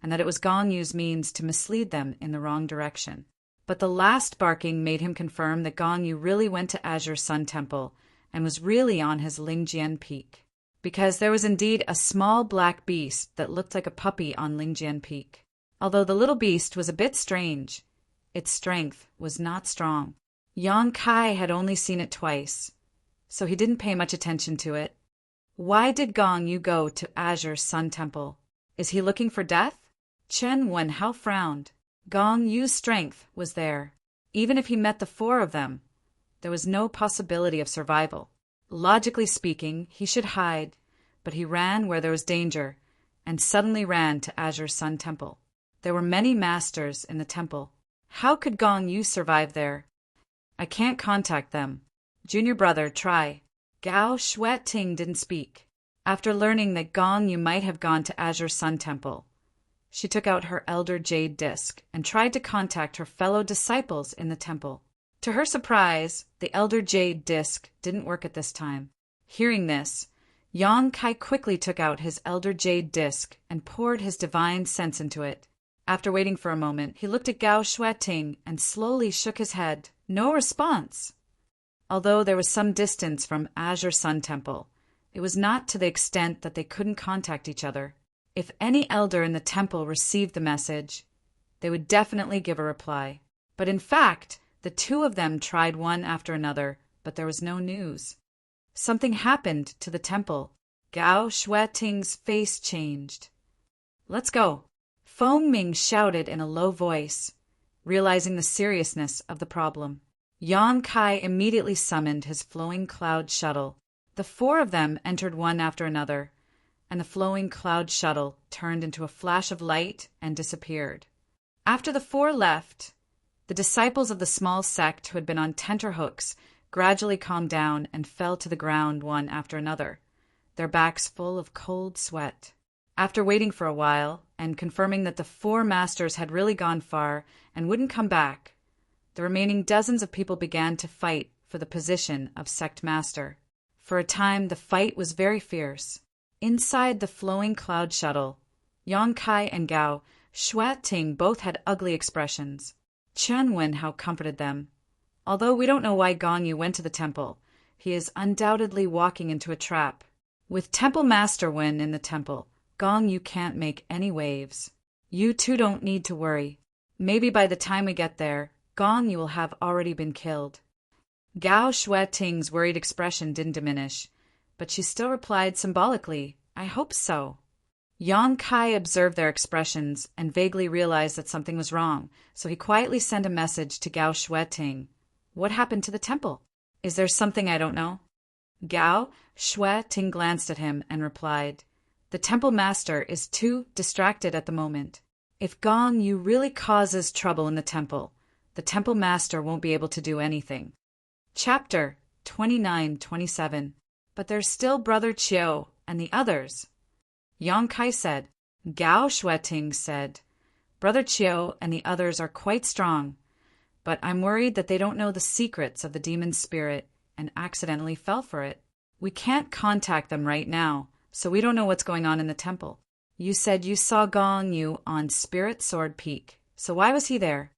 and that it was Gong Yu's means to mislead them in the wrong direction. But the last barking made him confirm that Gong Yu really went to Azure Sun Temple and was really on his Lingjian Peak, because there was indeed a small black beast that looked like a puppy on Lingjian Peak. Although the little beast was a bit strange, its strength was not strong. Yang Kai had only seen it twice, so he didn't pay much attention to it. Why did Gong Yu go to Azure Sun Temple? Is he looking for death? Chen Wenhao frowned. Gong Yu's strength was there. Even if he met the four of them, there was no possibility of survival. Logically speaking, he should hide, but he ran where there was danger, and suddenly ran to Azure Sun Temple. There were many masters in the temple. How could Gong Yu survive there? I can't contact them. Junior brother, try. Gao Shueting didn't speak. After learning that Gong Yu might have gone to Azure Sun Temple, she took out her Elder Jade Disc and tried to contact her fellow disciples in the temple. To her surprise, the Elder Jade Disc didn't work at this time. Hearing this, Yang Kai quickly took out his Elder Jade Disc and poured his divine sense into it. After waiting for a moment, he looked at Gao Shueting and slowly shook his head. No response. Although there was some distance from Azure Sun Temple, it was not to the extent that they couldn't contact each other. If any elder in the temple received the message, they would definitely give a reply. But in fact, the two of them tried one after another, but there was no news. Something happened to the temple. Gao Shueting's face changed. Let's go. Feng Ming shouted in a low voice, realizing the seriousness of the problem. Yang Kai immediately summoned his flowing cloud shuttle. The four of them entered one after another, and the flowing cloud shuttle turned into a flash of light and disappeared. After the four left, the disciples of the small sect who had been on tenterhooks gradually calmed down and fell to the ground one after another, their backs full of cold sweat. After waiting for a while and confirming that the four masters had really gone far and wouldn't come back, the remaining dozens of people began to fight for the position of sect master. For a time, the fight was very fierce. Inside the flowing cloud shuttle, Yang Kai and Gao Shueting both had ugly expressions. Chen Wenhao comforted them. Although we don't know why Gong Yu went to the temple, he is undoubtedly walking into a trap. With Temple Master Wen in the temple, Gong Yu can't make any waves. You two don't need to worry. Maybe by the time we get there, Gong Yu will have already been killed. Gao Shueting's worried expression didn't diminish, but she still replied symbolically, I hope so. Yang Kai observed their expressions and vaguely realized that something was wrong, so he quietly sent a message to Gao Shueting. What happened to the temple? Is there something I don't know? Gao Shueting glanced at him and replied, The temple master is too distracted at the moment. If Gong Yu really causes trouble in the temple master won't be able to do anything. Chapter 29-27. But there's still Brother Chiu and the others. Yang Kai said. Gao Shueting said, Brother Chiu and the others are quite strong, but I'm worried that they don't know the secrets of the demon spirit and accidentally fell for it. We can't contact them right now, so we don't know what's going on in the temple. You said you saw Gong Yu on Spirit Sword Peak, so why was he there?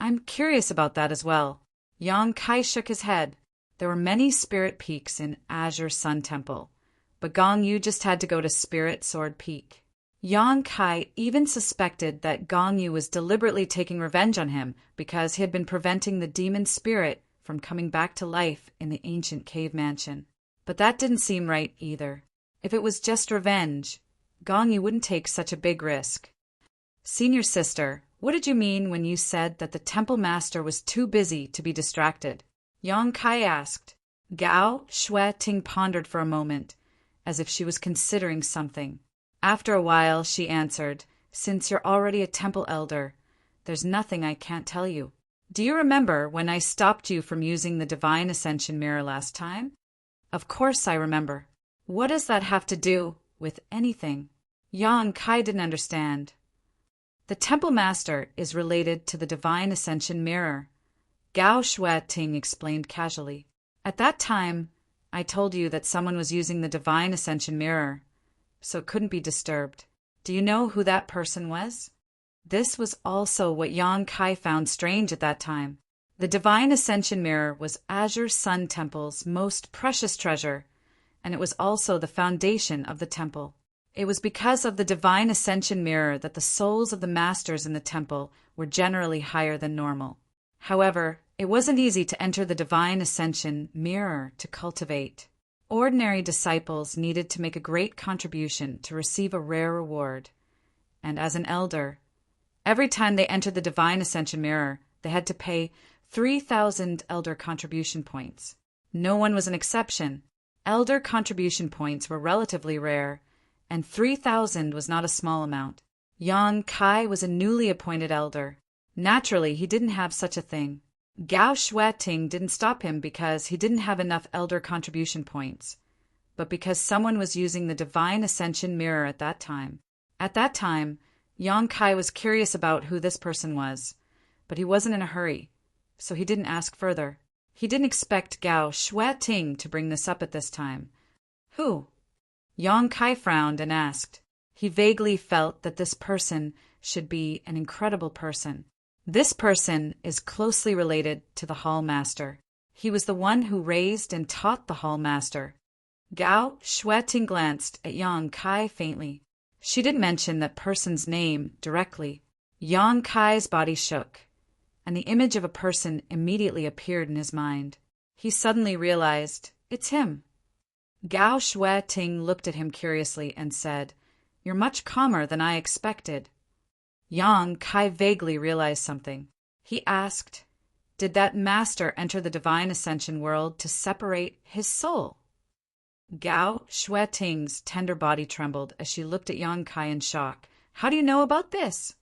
I'm curious about that as well. Yang Kai shook his head. There were many spirit peaks in Azure Sun Temple, but Gong Yu just had to go to Spirit Sword Peak. Yang Kai even suspected that Gong Yu was deliberately taking revenge on him because he had been preventing the demon spirit from coming back to life in the ancient cave mansion. But that didn't seem right either. If it was just revenge, Gong Yu wouldn't take such a big risk. Senior sister, what did you mean when you said that the temple master was too busy to be distracted? Yang Kai asked. Gao Shueting pondered for a moment, as if she was considering something. After a while, she answered, Since you're already a temple elder, there's nothing I can't tell you. Do you remember when I stopped you from using the Divine Ascension Mirror last time? Of course I remember. What does that have to do with anything? Yang Kai didn't understand. The temple master is related to the Divine Ascension Mirror, Gao Shueting explained casually. At that time, I told you that someone was using the Divine Ascension Mirror, so it couldn't be disturbed. Do you know who that person was? This was also what Yang Kai found strange at that time. The Divine Ascension Mirror was Azure Sun Temple's most precious treasure, and it was also the foundation of the temple. It was because of the Divine Ascension Mirror that the souls of the masters in the temple were generally higher than normal. However, it wasn't easy to enter the Divine Ascension Mirror to cultivate. Ordinary disciples needed to make a great contribution to receive a rare reward. And as an elder, every time they entered the Divine Ascension Mirror, they had to pay 3,000 elder contribution points. No one was an exception. Elder contribution points were relatively rare, and 3,000 was not a small amount. Yang Kai was a newly appointed elder. Naturally, he didn't have such a thing. Gao Shueting didn't stop him because he didn't have enough elder contribution points, but because someone was using the Divine Ascension Mirror at that time. At that time, Yang Kai was curious about who this person was, but he wasn't in a hurry, so he didn't ask further. He didn't expect Gao Shueting to bring this up at this time. Who? Yang Kai frowned and asked. He vaguely felt that this person should be an incredible person. This person is closely related to the Hall Master. He was the one who raised and taught the Hall Master. Gao Shueting glanced at Yang Kai faintly. She didn't mention that person's name directly. Yang Kai's body shook, and the image of a person immediately appeared in his mind. He suddenly realized, it's him. Gao Shueting looked at him curiously and said, You're much calmer than I expected. Yang Kai vaguely realized something. He asked, Did that master enter the Divine Ascension world to separate his soul? Gao Shueting's tender body trembled as she looked at Yang Kai in shock. How do you know about this?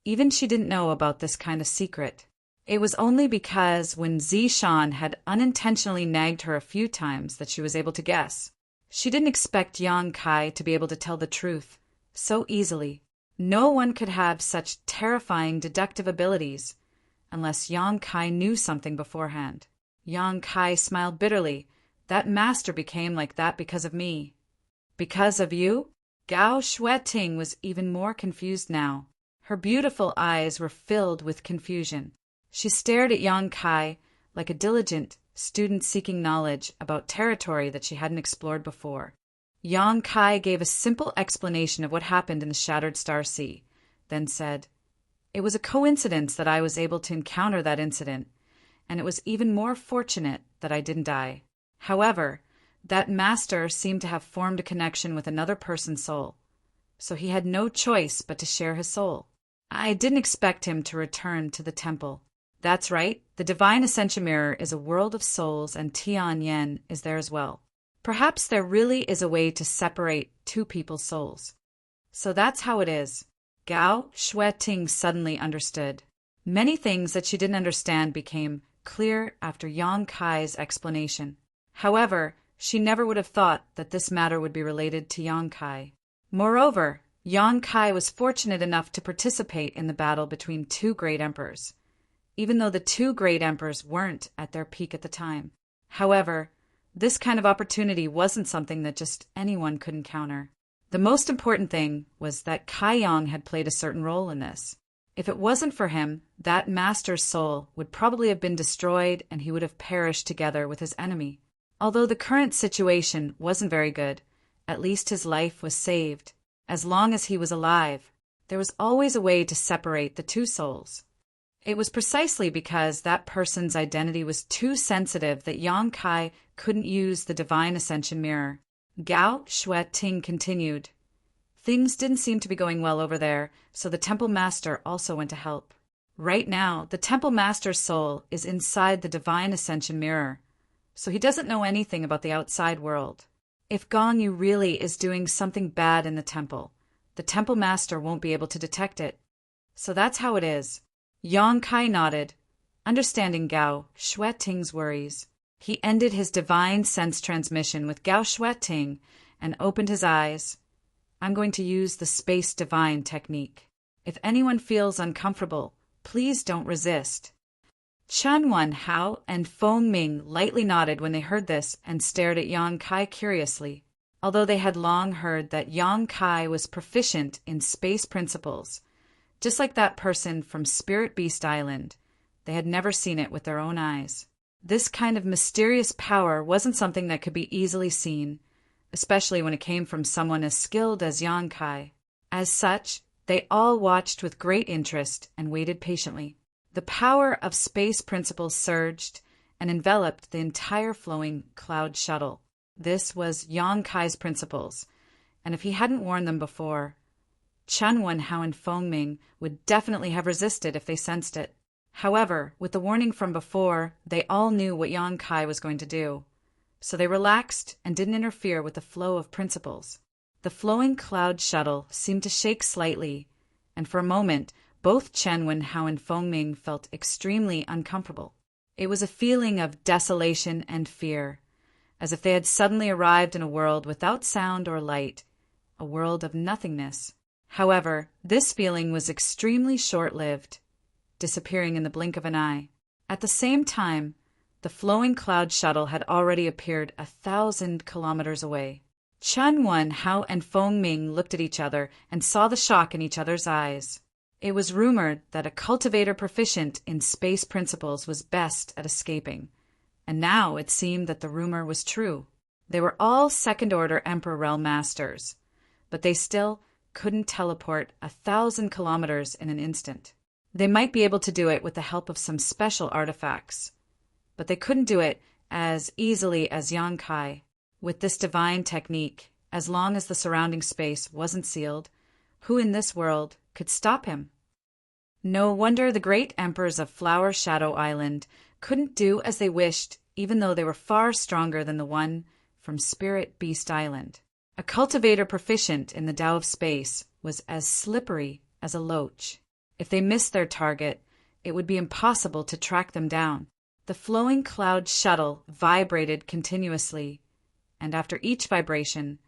Even she didn't know about this kind of secret. It was only because when Zishan had unintentionally nagged her a few times that she was able to guess. She didn't expect Yang Kai to be able to tell the truth so easily. No one could have such terrifying deductive abilities unless Yang Kai knew something beforehand. Yang Kai smiled bitterly. That master became like that because of me. Because of you? Gao Shueting was even more confused now. Her beautiful eyes were filled with confusion. She stared at Yang Kai like a diligent student seeking knowledge about territory that she hadn't explored before. Yang Kai gave a simple explanation of what happened in the Shattered Star Sea, then said, It was a coincidence that I was able to encounter that incident, and it was even more fortunate that I didn't die. However, that master seemed to have formed a connection with another person's soul. so he had no choice but to share his soul. I didn't expect him to return to the temple. That's right, the Divine Ascension Mirror is a world of souls, and Tianyan is there as well. Perhaps there really is a way to separate two people's souls. So that's how it is. Gao Shueting suddenly understood. Many things that she didn't understand became clear after Yang Kai's explanation. However, she never would have thought that this matter would be related to Yang Kai. Moreover, Yang Kai was fortunate enough to participate in the battle between two great emperors, even though the two great emperors weren't at their peak at the time. However, this kind of opportunity wasn't something that just anyone could encounter. The most important thing was that Kai Yang had played a certain role in this. If it wasn't for him, that master's soul would probably have been destroyed and he would have perished together with his enemy. Although the current situation wasn't very good, at least his life was saved. As long as he was alive, there was always a way to separate the two souls. It was precisely because that person's identity was too sensitive that Yang Kai couldn't use the Divine Ascension Mirror. Gao Shueting continued. Things didn't seem to be going well over there, so the Temple Master also went to help. Right now, the Temple Master's soul is inside the Divine Ascension Mirror, so he doesn't know anything about the outside world. If Gong Yu really is doing something bad in the temple Master won't be able to detect it. So that's how it is. Yang Kai nodded, understanding Gao Shueting's worries. He ended his divine sense transmission with Gao Shueting and opened his eyes. I'm going to use the Space Divine technique. If anyone feels uncomfortable, please don't resist. Chen Wen Hao and Feng Ming lightly nodded when they heard this and stared at Yang Kai curiously. Although they had long heard that Yang Kai was proficient in space principles, just like that person from Spirit Beast Island, they had never seen it with their own eyes. This kind of mysterious power wasn't something that could be easily seen, especially when it came from someone as skilled as Yang Kai. As such, they all watched with great interest and waited patiently. The power of space principles surged and enveloped the entire flowing cloud shuttle. This was Yang Kai's principles, and if he hadn't worn them before, Chen Wenhao and Feng Ming would definitely have resisted if they sensed it. However, with the warning from before, they all knew what Yang Kai was going to do, so they relaxed and didn't interfere with the flow of principles. The flowing cloud shuttle seemed to shake slightly, and for a moment, both Chen Wenhao and Feng Ming felt extremely uncomfortable. It was a feeling of desolation and fear, as if they had suddenly arrived in a world without sound or light, a world of nothingness. However, this feeling was extremely short-lived, disappearing in the blink of an eye. At the same time, the flowing cloud shuttle had already appeared 1,000 kilometers away. Chen Wenhao and Feng Ming looked at each other and saw the shock in each other's eyes. It was rumored that a cultivator proficient in space principles was best at escaping, and now it seemed that the rumor was true. They were all second-order Emperor Realm Masters, but they still couldn't teleport 1,000 kilometers in an instant. They might be able to do it with the help of some special artifacts, but they couldn't do it as easily as Yang Kai. With this divine technique, as long as the surrounding space wasn't sealed, who in this world could stop him? No wonder the great emperors of Flower Shadow Island couldn't do as they wished, even though they were far stronger than the one from Spirit Beast Island. A cultivator proficient in the Tao of Space was as slippery as a loach. If they missed their target, it would be impossible to track them down. The flowing cloud shuttle vibrated continuously, and after each vibration,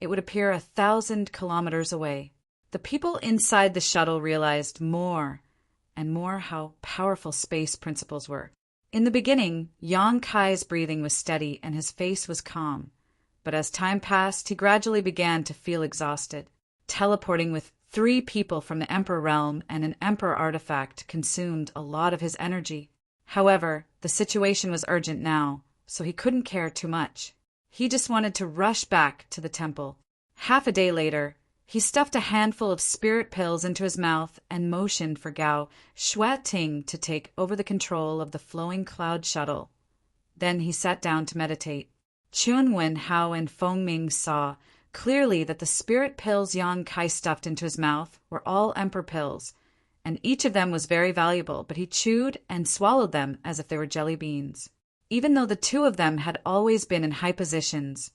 it would appear 1,000 kilometers away. The people inside the shuttle realized more and more how powerful space principles were. In the beginning, Yang Kai's breathing was steady and his face was calm, but as time passed, he gradually began to feel exhausted. Teleporting with 3 people from the Emperor Realm and an Emperor artifact consumed a lot of his energy. However, the situation was urgent now, so he couldn't care too much. He just wanted to rush back to the temple. Half a day later, he stuffed a handful of spirit pills into his mouth and motioned for Gao Shueting to take over the control of the flowing cloud shuttle. Then he sat down to meditate. Chen Wenhao and Feng Ming saw clearly that the spirit pills Yang Kai stuffed into his mouth were all emperor pills, and each of them was very valuable, but he chewed and swallowed them as if they were jelly beans. Even though the two of them had always been in high positions,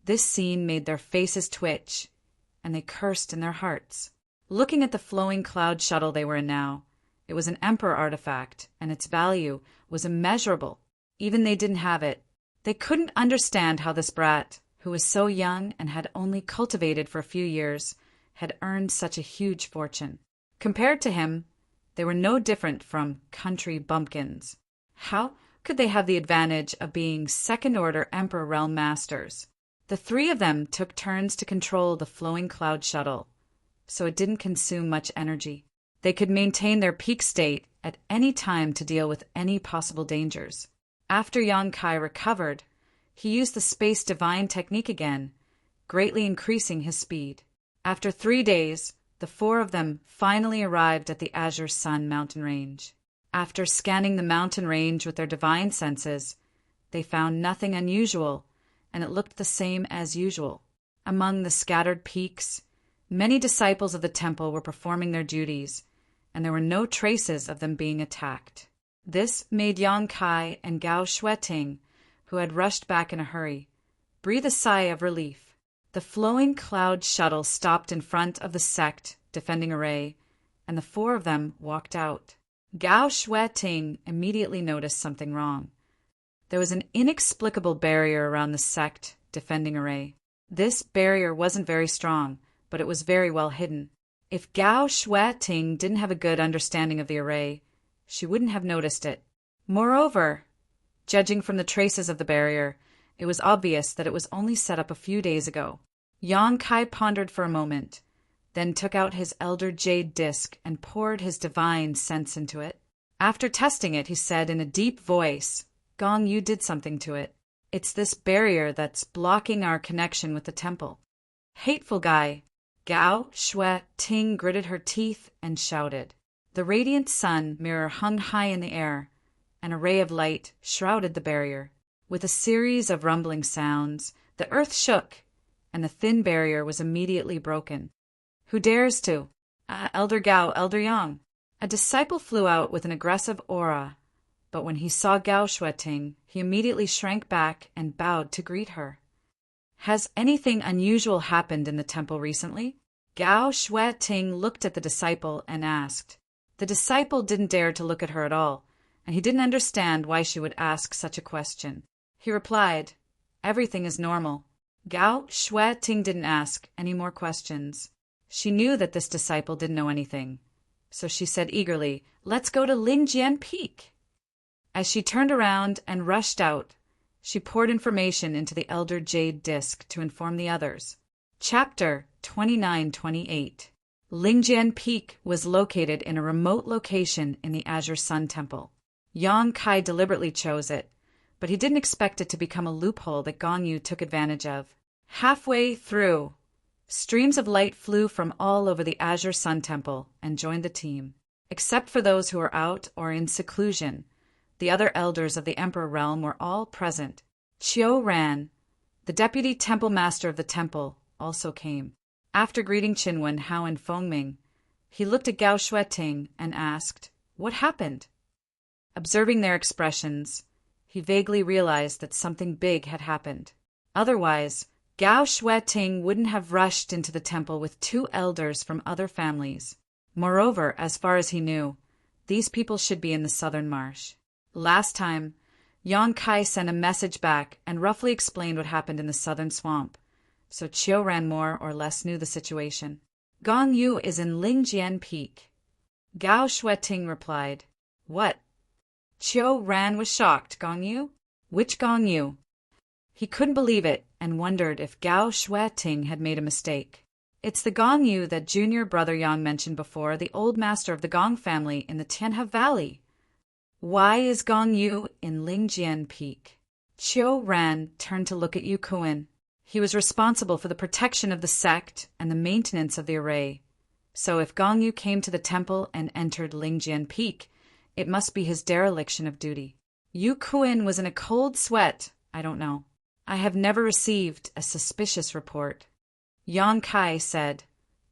this scene made their faces twitch, and they cursed in their hearts. Looking at the flowing cloud shuttle they were in now, it was an emperor artifact, and its value was immeasurable. Even they didn't have it. They couldn't understand how this brat, who was so young and had only cultivated for a few years, had earned such a huge fortune. Compared to him, they were no different from country bumpkins. How could they have the advantage of being second-order Emperor Realm Masters? The three of them took turns to control the flowing cloud shuttle, so it didn't consume much energy. They could maintain their peak state at any time to deal with any possible dangers. After Yang Kai recovered, he used the Space Divine technique again, greatly increasing his speed. After 3 days, the four of them finally arrived at the Azure Sun mountain range. After scanning the mountain range with their divine senses, they found nothing unusual, and it looked the same as usual. Among the scattered peaks, many disciples of the temple were performing their duties, and there were no traces of them being attacked. This made Yang Kai and Gao Xueting, who had rushed back in a hurry, breathe a sigh of relief. The flowing cloud shuttle stopped in front of the sect defending array, and the four of them walked out. Gao Xueting immediately noticed something wrong. There was an inexplicable barrier around the sect defending array. This barrier wasn't very strong, but it was very well hidden. If Gao Xueting didn't have a good understanding of the array, she wouldn't have noticed it. Moreover, judging from the traces of the barrier, it was obvious that it was only set up a few days ago. Yang Kai pondered for a moment, then took out his Elder Jade disc and poured his divine sense into it. After testing it, he said in a deep voice, "Gong Yu did something to it. It's this barrier that's blocking our connection with the temple." Hateful guy! Gao Xueting gritted her teeth and shouted. The radiant sun mirror hung high in the air. An array of light shrouded the barrier. With a series of rumbling sounds, the earth shook, and the thin barrier was immediately broken. "Who dares to?" Elder Gao, Elder Yang." A disciple flew out with an aggressive aura, but when he saw Gao Xueting, he immediately shrank back and bowed to greet her. "Has anything unusual happened in the temple recently?" Gao Xueting looked at the disciple and asked. The disciple didn't dare to look at her at all, and he didn't understand why she would ask such a question. He replied, "Everything is normal." Gao Xueting didn't ask any more questions. She knew that this disciple didn't know anything, so she said eagerly, "Let's go to Lingjian Peak." As she turned around and rushed out, she poured information into the Elder Jade disc to inform the others. Chapter 29-28. Lingjian Peak was located in a remote location in the Azure Sun Temple. Yang Kai deliberately chose it, but he didn't expect it to become a loophole that Gong Yu took advantage of. Halfway through, streams of light flew from all over the Azure Sun Temple and joined the team. Except for those who were out or in seclusion, the other elders of the Emperor Realm were all present. Qiu Ran, the deputy temple master of the temple, also came. After greeting Qinwen, Hao, and Fengming, he looked at Gao Xueting and asked, "What happened?" Observing their expressions, he vaguely realized that something big had happened. Otherwise, Gao Xueting wouldn't have rushed into the temple with 2 elders from other families. Moreover, as far as he knew, these people should be in the southern marsh. Last time, Yang Kai sent a message back and roughly explained what happened in the southern swamp, so Qiu Ran more or less knew the situation. "Gong Yu is in Lingjian Peak." Gao Xueting replied. "What?" Qiu Ran was shocked. "Gong Yu? Which Gong Yu?" He couldn't believe it and wondered if Gao Xueting had made a mistake. "It's the Gong Yu that junior brother Yang mentioned before, the old master of the Gong family in the Tianhe Valley." "Why is Gong Yu in Lingjian Peak?" Qiu Ran turned to look at Yu Kuan. He was responsible for the protection of the sect and the maintenance of the array. So if Gong Yu came to the temple and entered Lingjian Peak, it must be his dereliction of duty. Yu Kuan was in a cold sweat. "I don't know. I have never received a suspicious report." Yang Kai said,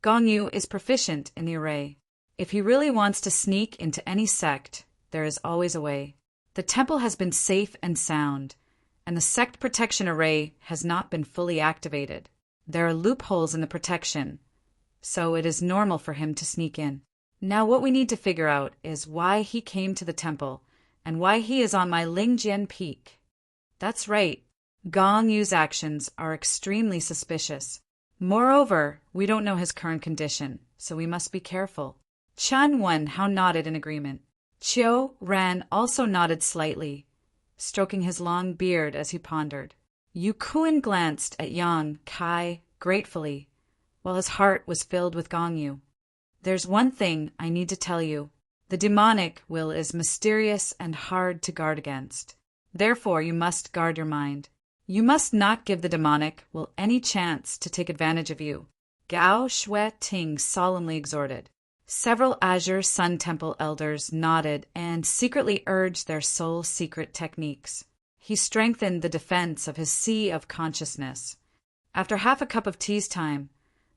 Gong Yu is proficient in the array. If he really wants to sneak into any sect, there is always a way. The temple has been safe and sound, and the sect protection array has not been fully activated. There are loopholes in the protection, so it is normal for him to sneak in. Now what we need to figure out is why he came to the temple, and why he is on my Lingjian Peak. That's right, Gong Yu's actions are extremely suspicious. Moreover, we don't know his current condition, so we must be careful. Chen Wenhao nodded in agreement. Qiu Ran also nodded slightly, stroking his long beard as he pondered. Yu Kuan glanced at Yang Kai gratefully, while his heart was filled with Gong Yu. There's one thing I need to tell you. The demonic will is mysterious and hard to guard against. Therefore, you must guard your mind. You must not give the demonic will any chance to take advantage of you, Gao Shui Ting solemnly exhorted. Several Azure Sun Temple elders nodded and secretly urged their soul secret techniques. He strengthened the defense of his sea of consciousness. After half a cup of tea's time,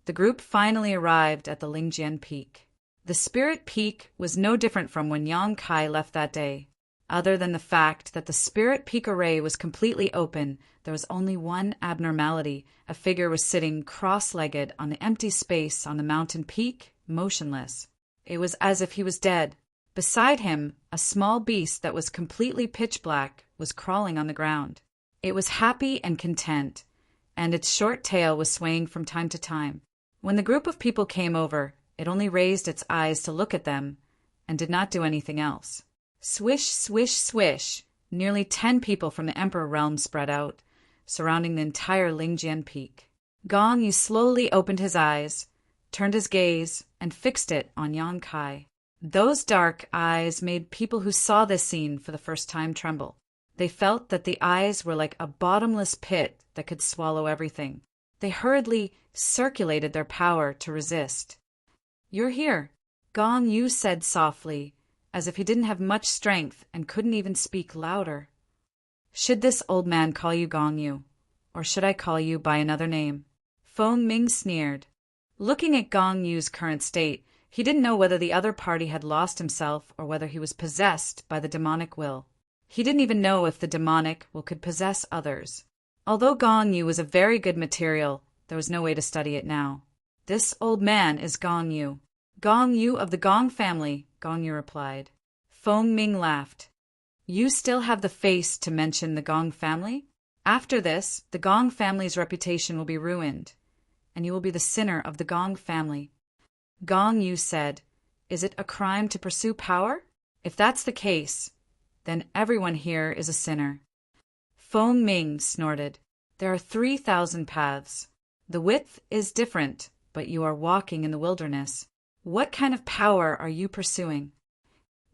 the group finally arrived at the Lingjian Peak. The Spirit Peak was no different from when Yang Kai left that day. Other than the fact that the Spirit Peak array was completely open, there was only one abnormality. A figure was sitting cross-legged on the empty space on the mountain peak, motionless. It was as if he was dead. Beside him, a small beast that was completely pitch black was crawling on the ground. It was happy and content, and its short tail was swaying from time to time. When the group of people came over, it only raised its eyes to look at them and did not do anything else. Swish, swish, swish, nearly 10 people from the Emperor realm spread out, surrounding the entire Lingjian Peak. Gong Yu slowly opened his eyes, turned his gaze, and fixed it on Yang Kai. Those dark eyes made people who saw this scene for the first time tremble. They felt that the eyes were like a bottomless pit that could swallow everything. They hurriedly circulated their power to resist. "You're here," Gong Yu said softly, as if he didn't have much strength and couldn't even speak louder. "Should this old man call you Gong Yu, or should I call you by another name?" Feng Ming sneered. Looking at Gong Yu's current state, he didn't know whether the other party had lost himself or whether he was possessed by the demonic will. He didn't even know if the demonic will could possess others. Although Gong Yu was a very good material, there was no way to study it now. "This old man is Gong Yu." "Gong Yu of the Gong family," Gong Yu replied. Feng Ming laughed. "You still have the face to mention the Gong family? After this, the Gong family's reputation will be ruined, and you will be the sinner of the Gong family." Gong Yu said, "Is it a crime to pursue power? If that's the case, then everyone here is a sinner." Feng Ming snorted. "There are 3,000 paths. The width is different, but you are walking in the wilderness. What kind of power are you pursuing?"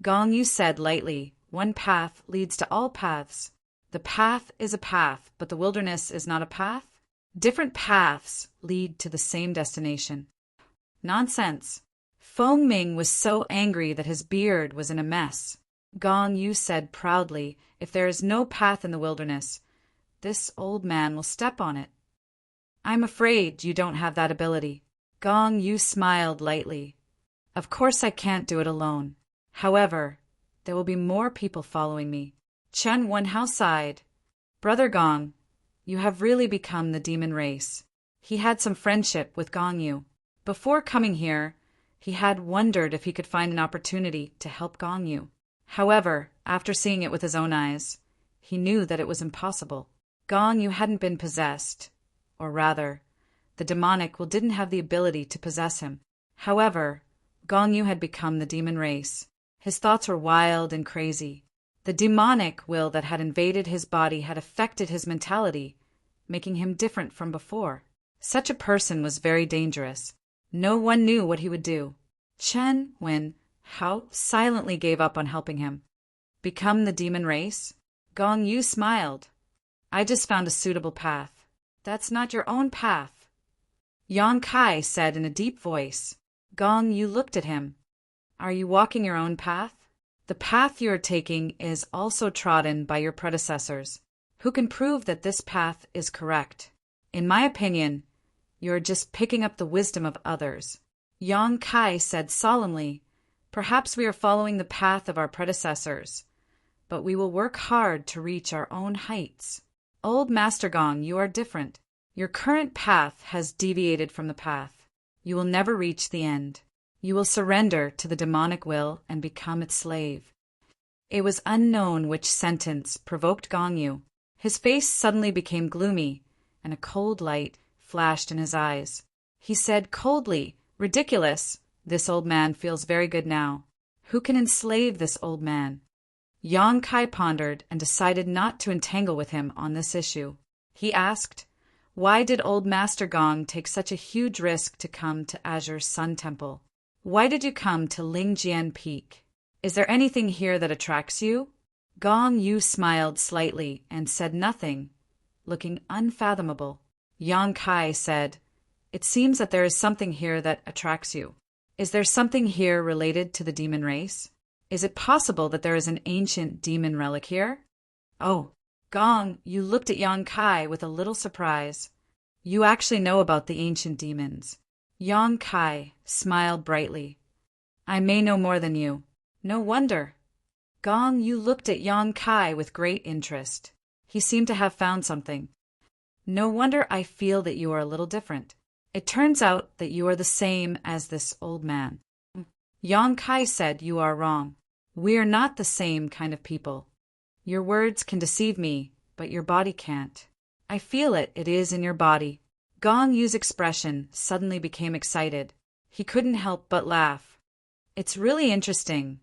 Gong Yu said lightly, "One path leads to all paths. The path is a path, but the wilderness is not a path. Different paths lead to the same destination." "Nonsense." Feng Ming was so angry that his beard was in a mess. Gong Yu said proudly, "If there is no path in the wilderness, this old man will step on it." "I'm afraid you don't have that ability." Gong Yu smiled lightly. "Of course I can't do it alone. However, there will be more people following me." Chen Wenhao sighed. "Brother Gong, you have really become the demon race." He had some friendship with Gong Yu. Before coming here, he had wondered if he could find an opportunity to help Gong Yu. However, after seeing it with his own eyes, he knew that it was impossible. Gong Yu hadn't been possessed, or rather, the demonic will didn't have the ability to possess him. However, Gong Yu had become the demon race. His thoughts were wild and crazy. The demonic will that had invaded his body had affected his mentality, making him different from before. Such a person was very dangerous. No one knew what he would do. Chen Wenhao silently gave up on helping him. "Become the demon race?" Gong Yu smiled. "I just found a suitable path." "That's not your own path," Yang Kai said in a deep voice. Gong Yu looked at him. "Are you walking your own path? The path you are taking is also trodden by your predecessors. Who can prove that this path is correct? In my opinion, You are just picking up the wisdom of others. Yang Kai said solemnly, "Perhaps we are following the path of our predecessors, but we will work hard to reach our own heights. Old Master Gong, you are different. Your current path has deviated from the path. You will never reach the end. You will surrender to the demonic will and become its slave." It was unknown which sentence provoked Gong Yu. His face suddenly became gloomy, and a cold light flashed in his eyes. He said coldly, "Ridiculous! This old man feels very good now. Who can enslave this old man?" Yang Kai pondered and decided not to entangle with him on this issue. He asked, "Why did old Master Gong take such a huge risk to come to Azure's Sun Temple? Why did you come to Lingjian Peak? Is there anything here that attracts you?" Gong Yu smiled slightly and said nothing, looking unfathomable. Yang Kai said, "It seems that there is something here that attracts you. Is there something here related to the demon race? Is it possible that there is an ancient demon relic here?" "Oh." Gong Yu looked at Yang Kai with a little surprise. "You actually know about the ancient demons?" Yang Kai smiled brightly. "I may know more than you. No wonder." Gong Yu looked at Yang Kai with great interest. He seemed to have found something. "No wonder I feel that you are a little different. It turns out that you are the same as this old man." Yang Kai said, "You are wrong. We are not the same kind of people. Your words can deceive me, but your body can't. I feel it. It is in your body." Gong Yu's expression suddenly became excited. He couldn't help but laugh. "It's really interesting.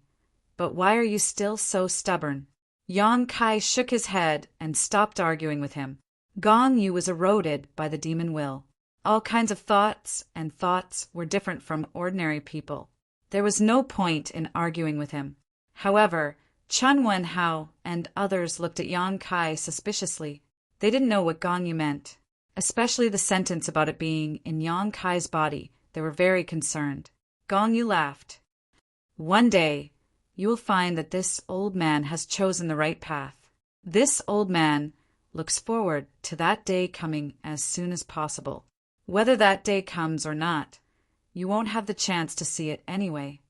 But why are you still so stubborn?" Yang Kai shook his head and stopped arguing with him. Gong Yu was eroded by the demon will. All kinds of thoughts, and thoughts were different from ordinary people. There was no point in arguing with him. However, Chun Wen Hao and others looked at Yang Kai suspiciously. They didn't know what Gong Yu meant, especially the sentence about it being in Yang Kai's body. They were very concerned. Gong Yu laughed. "One day, you will find that this old man has chosen the right path. This old man looks forward to that day coming as soon as possible. Whether that day comes or not, you won't have the chance to see it anyway."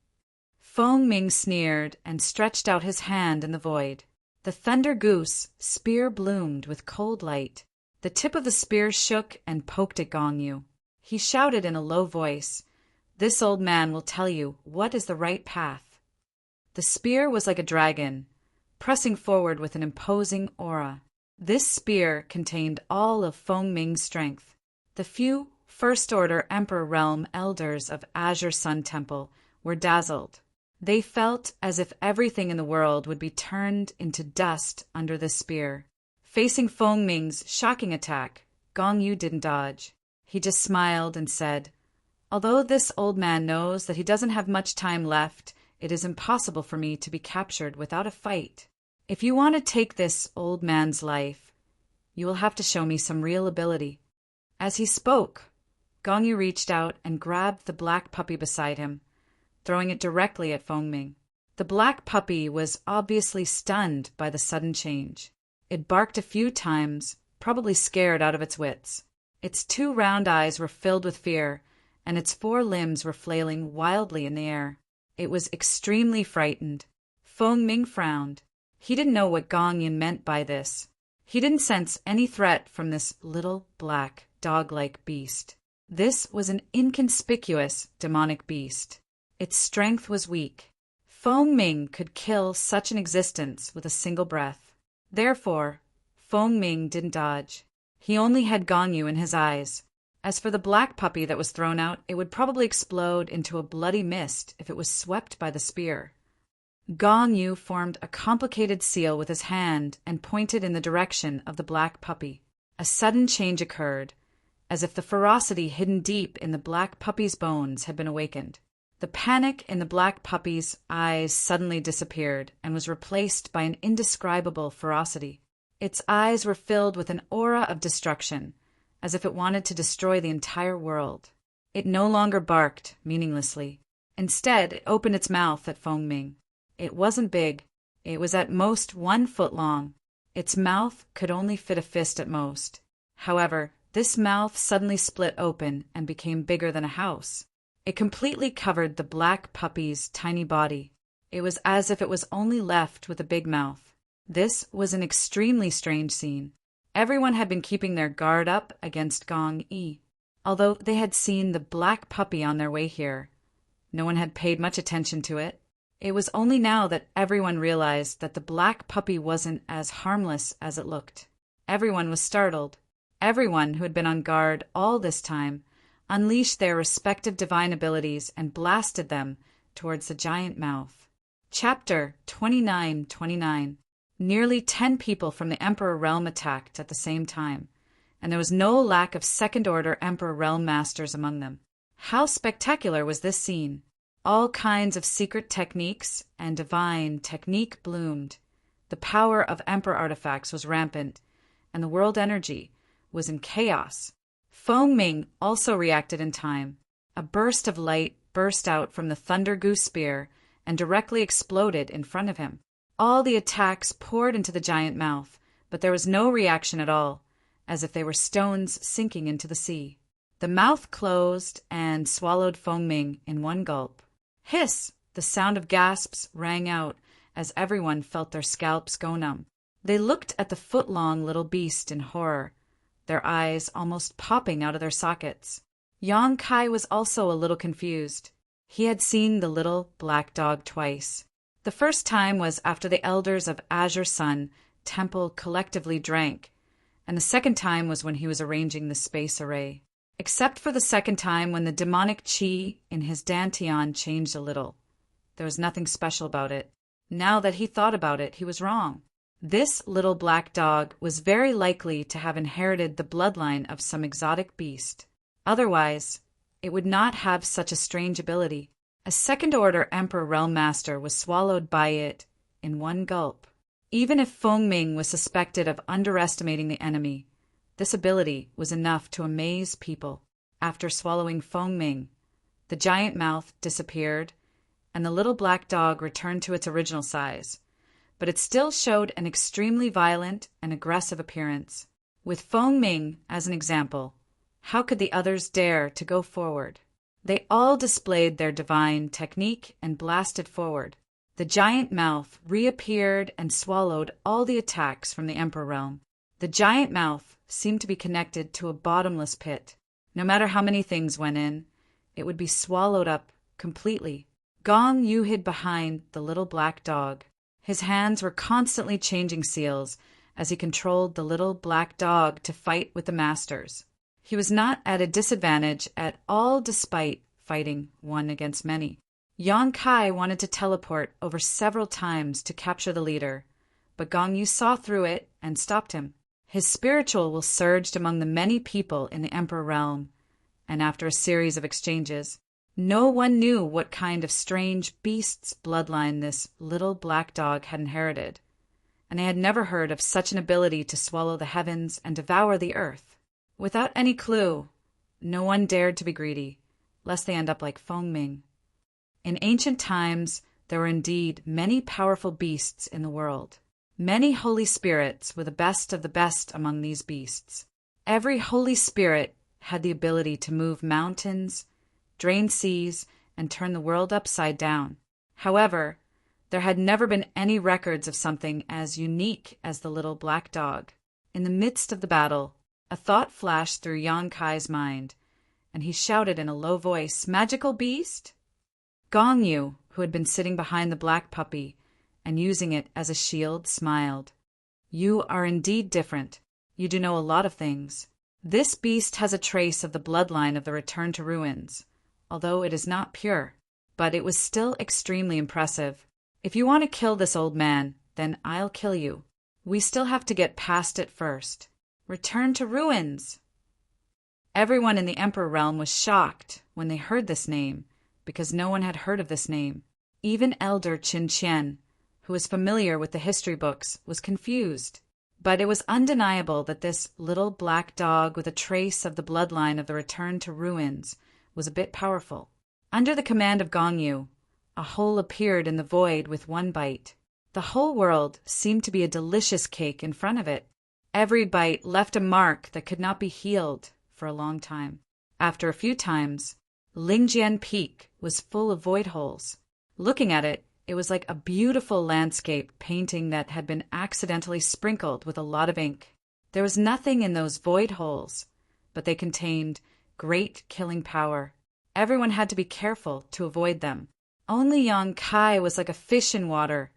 Feng Ming sneered and stretched out his hand in the void. The Thunder Goose spear bloomed with cold light. The tip of the spear shook and poked at Gong Yu. He shouted in a low voice, "This old man will tell you what is the right path." The spear was like a dragon, pressing forward with an imposing aura. This spear contained all of Feng Ming's strength. The few First Order Emperor Realm elders of Azure Sun Temple were dazzled. They felt as if everything in the world would be turned into dust under the spear. Facing Feng Ming's shocking attack, Gong Yu didn't dodge. He just smiled and said, "Although this old man knows that he doesn't have much time left, it is impossible for me to be captured without a fight. If you want to take this old man's life, you will have to show me some real ability." As he spoke, Gong Yu reached out and grabbed the black puppy beside him, throwing it directly at Feng Ming. The black puppy was obviously stunned by the sudden change. It barked a few times, probably scared out of its wits. Its 2 round eyes were filled with fear, and its 4 limbs were flailing wildly in the air. It was extremely frightened. Feng Ming frowned. He didn't know what Gong Yu meant by this. He didn't sense any threat from this little, black, dog-like beast. This was an inconspicuous, demonic beast. Its strength was weak. Feng Ming could kill such an existence with a single breath. Therefore, Feng Ming didn't dodge. He only had Gong Yu in his eyes. As for the black puppy that was thrown out, it would probably explode into a bloody mist if it was swept by the spear. Gong Yu formed a complicated seal with his hand and pointed in the direction of the black puppy. A sudden change occurred, as if the ferocity hidden deep in the black puppy's bones had been awakened. The panic in the black puppy's eyes suddenly disappeared and was replaced by an indescribable ferocity. Its eyes were filled with an aura of destruction, as if it wanted to destroy the entire world. It no longer barked meaninglessly. Instead, it opened its mouth at Feng Ming. It wasn't big. It was at most 1 foot long. Its mouth could only fit a fist at most. However, This mouth suddenly split open and became bigger than a house. It completely covered the black puppy's tiny body. It was as if it was only left with a big mouth. This was an extremely strange scene. Everyone had been keeping their guard up against Gong Yi. Although they had seen the black puppy on their way here, no one had paid much attention to it. It was only now that everyone realized that the black puppy wasn't as harmless as it looked. Everyone was startled. Everyone who had been on guard all this time unleashed their respective divine abilities and blasted them towards the giant mouth. Chapter 29:29. Nearly 10 people from the Emperor Realm attacked at the same time, and there was no lack of second-order Emperor Realm masters among them. How spectacular was this scene! All kinds of secret techniques and divine technique bloomed. The power of Emperor artifacts was rampant, and the world energy was in chaos. Feng Ming also reacted in time. A burst of light burst out from the Thunder Goose Spear and directly exploded in front of him. All the attacks poured into the giant mouth, but there was no reaction at all, as if they were stones sinking into the sea. The mouth closed and swallowed Feng Ming in one gulp. Hiss! The sound of gasps rang out as everyone felt their scalps go numb. They looked at the foot-long little beast in horror, their eyes almost popping out of their sockets. Yang Kai was also a little confused. He had seen the little black dog twice. The first time was after the elders of Azure Sun Temple collectively drank, and the second time was when he was arranging the space array. Except for the second time when the demonic chi in his dantian changed a little. There was nothing special about it. Now that he thought about it, he was wrong. This little black dog was very likely to have inherited the bloodline of some exotic beast. Otherwise, it would not have such a strange ability. A second-order Emperor Realm Master was swallowed by it in one gulp. Even if Feng Ming was suspected of underestimating the enemy, this ability was enough to amaze people. After swallowing Feng Ming, the giant mouth disappeared, and the little black dog returned to its original size, but it still showed an extremely violent and aggressive appearance. With Feng Ming as an example, how could the others dare to go forward? They all displayed their divine technique and blasted forward. The giant mouth reappeared and swallowed all the attacks from the Emperor Realm. The giant mouth seemed to be connected to a bottomless pit. No matter how many things went in, it would be swallowed up completely. Gong Yu hid behind the little black dog. His hands were constantly changing seals as he controlled the little black dog to fight with the masters. He was not at a disadvantage at all despite fighting one against many. Yang Kai wanted to teleport over several times to capture the leader, but Gong Yu saw through it and stopped him. His spiritual will surged among the many people in the Emperor Realm, and after a series of exchanges, no one knew what kind of strange beast's bloodline this little black dog had inherited, and they had never heard of such an ability to swallow the heavens and devour the earth. Without any clue, no one dared to be greedy, lest they end up like Feng Ming. In ancient times, there were indeed many powerful beasts in the world. Many holy spirits were the best of the best among these beasts. Every holy spirit had the ability to move mountains, drain seas, and turn the world upside down. However, there had never been any records of something as unique as the little black dog. In the midst of the battle, a thought flashed through Yang Kai's mind, and he shouted in a low voice, "Magical beast?" Gong Yu, who had been sitting behind the black puppy and using it as a shield, smiled. "You are indeed different. You do know a lot of things. This beast has a trace of the bloodline of the Return to Ruins, although it is not pure, but it was still extremely impressive. If you want to kill this old man, then I'll kill you. We still have to get past it first. Return to Ruins!" Everyone in the Emperor Realm was shocked when they heard this name, because no one had heard of this name. Even Elder Qin Qian, who was familiar with the history books, was confused. But it was undeniable that this little black dog with a trace of the bloodline of the Return to Ruins was a bit powerful. Under the command of Gong Yu, a hole appeared in the void with one bite. The whole world seemed to be a delicious cake in front of it. Every bite left a mark that could not be healed for a long time. After a few times, Lingjian Peak was full of void holes. Looking at it, it was like a beautiful landscape painting that had been accidentally sprinkled with a lot of ink. There was nothing in those void holes, but they contained great killing power. Everyone had to be careful to avoid them. Only Yang Kai was like a fish in water,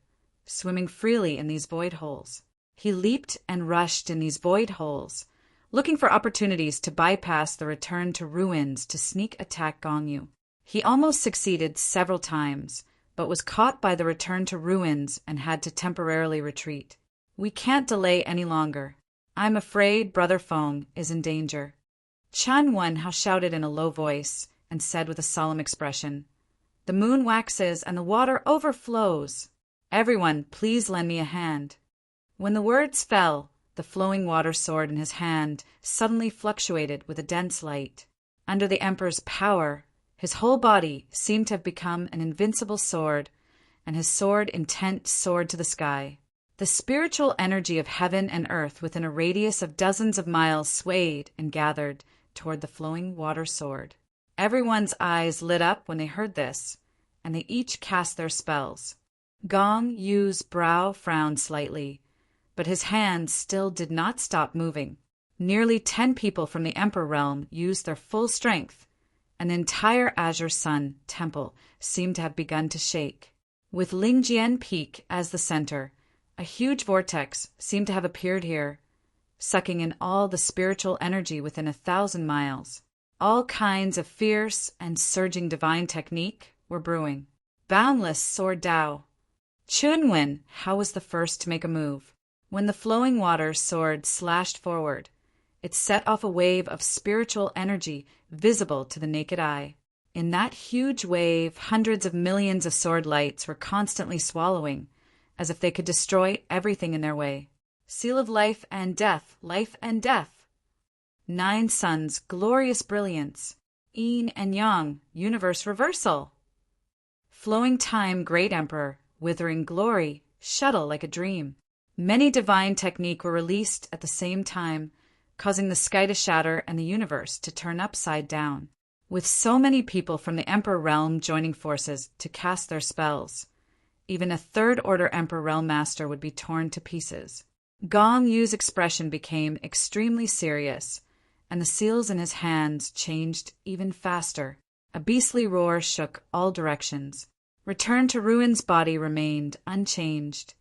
swimming freely in these void holes. He leaped and rushed in these void holes, looking for opportunities to bypass the return to ruins to sneak attack Gongyu. He almost succeeded several times, but was caught by the return to ruins and had to temporarily retreat. We can't delay any longer. I'm afraid Brother Feng is in danger. Chan Wen shouted in a low voice and said with a solemn expression, "The moon waxes and the water overflows. Everyone, please lend me a hand." When the words fell, the flowing water sword in his hand suddenly fluctuated with a dense light. Under the Emperor's power, his whole body seemed to have become an invincible sword, and his sword intent soared to the sky. The spiritual energy of heaven and earth within a radius of dozens of miles swayed and gathered toward the flowing water sword. Everyone's eyes lit up when they heard this, and they each cast their spells. Gong Yu's brow frowned slightly, but his hands still did not stop moving. Nearly 10 people from the Emperor realm used their full strength, and the entire Azure Sun temple seemed to have begun to shake. With Lingjian Peak as the center, a huge vortex seemed to have appeared here, sucking in all the spiritual energy within 1,000 miles. All kinds of fierce and surging divine technique were brewing. Boundless sword Dao. Chunwen was the first to make a move. When the flowing water sword slashed forward, it set off a wave of spiritual energy visible to the naked eye. In that huge wave, hundreds of millions of sword lights were constantly swallowing, as if they could destroy everything in their way. Seal of life and death, life and death. 9 suns, glorious brilliance. Yin and Yang, universe reversal. Flowing time, great emperor, withering glory, shuttle like a dream. Many divine technique were released at the same time, causing the sky to shatter and the universe to turn upside down. With so many people from the Emperor realm joining forces to cast their spells, even a third-order Emperor realm master would be torn to pieces. Gong Yu's expression became extremely serious, and the seals in his hands changed even faster. A beastly roar shook all directions. Return to Ruin's body remained unchanged,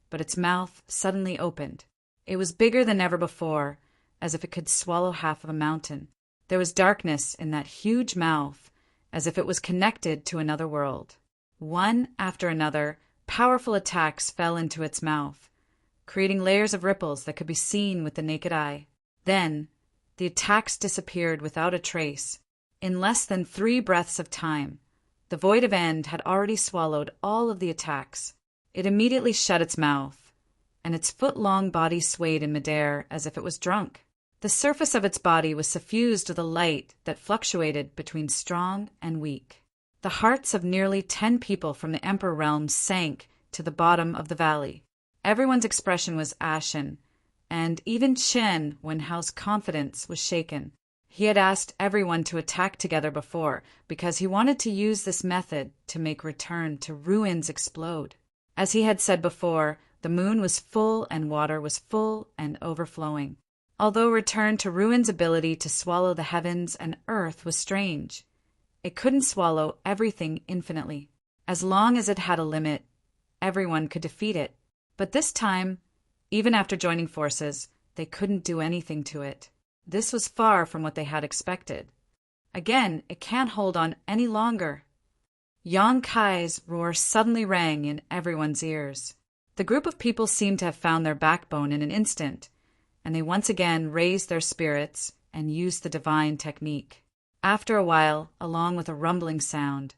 but its mouth suddenly opened. It was bigger than ever before, as if it could swallow half of a mountain. There was darkness in that huge mouth, as if it was connected to another world. One after another, powerful attacks fell into its mouth, creating layers of ripples that could be seen with the naked eye. Then, the attacks disappeared without a trace. In less than 3 breaths of time, the Void of End had already swallowed all of the attacks. It immediately shut its mouth, and its foot-long body swayed in midair as if it was drunk. The surface of its body was suffused with a light that fluctuated between strong and weak. The hearts of nearly 10 people from the Emperor realm sank to the bottom of the valley. Everyone's expression was ashen, and even Chen Wenhao's confidence was shaken. He had asked everyone to attack together before because he wanted to use this method to make Return to Ruins explode. As he had said before, the moon was full and water was full and overflowing. Although Return to Ruin's ability to swallow the heavens and earth was strange, it couldn't swallow everything infinitely. As long as it had a limit, everyone could defeat it. But this time, even after joining forces, they couldn't do anything to it. This was far from what they had expected. Again, it can't hold on any longer. Yang Kai's roar suddenly rang in everyone's ears. The group of people seemed to have found their backbone in an instant, and they once again raised their spirits and used the divine technique. After a while, along with a rumbling sound,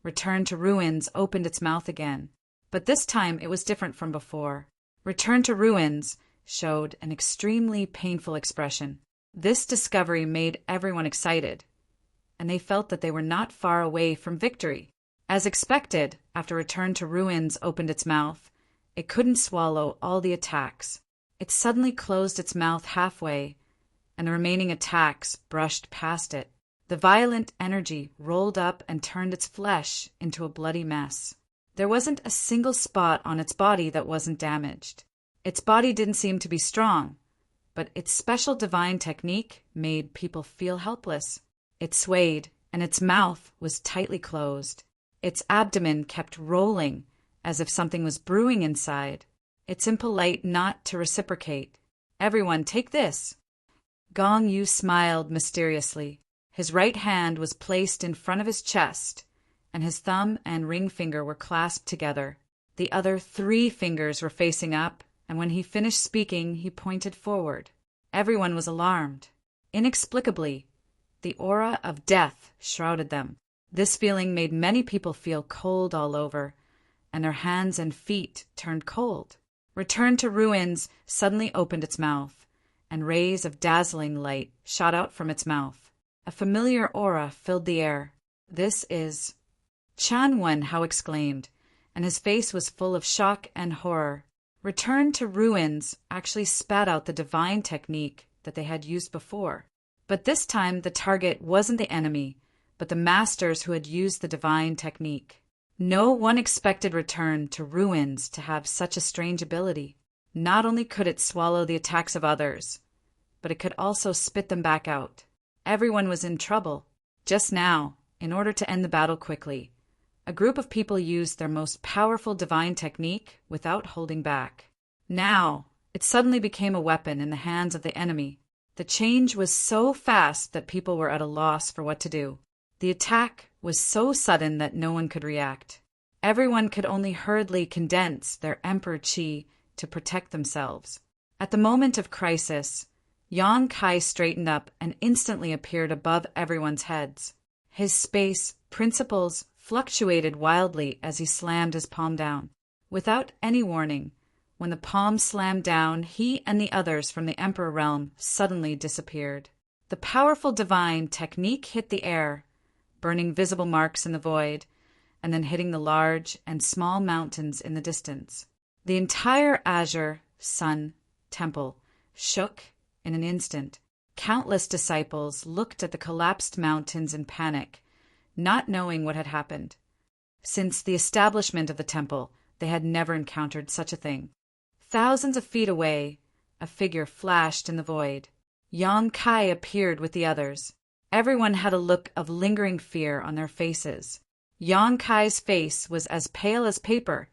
Return to Ruins opened its mouth again, but this time it was different from before. Return to Ruins showed an extremely painful expression. This discovery made everyone excited, and they felt that they were not far away from victory. As expected, after Return to Ruins opened its mouth, it couldn't swallow all the attacks. It suddenly closed its mouth halfway, and the remaining attacks brushed past it. The violent energy rolled up and turned its flesh into a bloody mess. There wasn't a single spot on its body that wasn't damaged. Its body didn't seem to be strong, but its special divine technique made people feel helpless. It swayed, and its mouth was tightly closed. Its abdomen kept rolling, as if something was brewing inside. It's impolite not to reciprocate. "Everyone, take this." Gong Yu smiled mysteriously. His right hand was placed in front of his chest, and his thumb and ring finger were clasped together. The other 3 fingers were facing up, and when he finished speaking, he pointed forward. Everyone was alarmed. Inexplicably, the aura of death shrouded them. This feeling made many people feel cold all over, and their hands and feet turned cold. Return to Ruins suddenly opened its mouth, and rays of dazzling light shot out from its mouth. A familiar aura filled the air. "This is—" Chan Wen Hao exclaimed, and his face was full of shock and horror. Return to Ruins actually spat out the divine technique that they had used before. But this time the target wasn't the enemy, but the masters who had used the divine technique. No one expected Return to Ruins to have such a strange ability. Not only could it swallow the attacks of others, but it could also spit them back out. Everyone was in trouble. Just now, in order to end the battle quickly, a group of people used their most powerful divine technique without holding back. Now, it suddenly became a weapon in the hands of the enemy. The change was so fast that people were at a loss for what to do. The attack was so sudden that no one could react. Everyone could only hurriedly condense their emperor chi to protect themselves. At the moment of crisis, Yang Kai straightened up and instantly appeared above everyone's heads. His space principles fluctuated wildly as he slammed his palm down. Without any warning, when the palm slammed down, he and the others from the Emperor realm suddenly disappeared. The powerful divine technique hit the air, burning visible marks in the void, and then hitting the large and small mountains in the distance. The entire azure sun temple shook in an instant. Countless disciples looked at the collapsed mountains in panic, not knowing what had happened. Since the establishment of the temple, they had never encountered such a thing. Thousands of feet away, a figure flashed in the void. Yang Kai appeared with the others. Everyone had a look of lingering fear on their faces. Yang Kai's face was as pale as paper,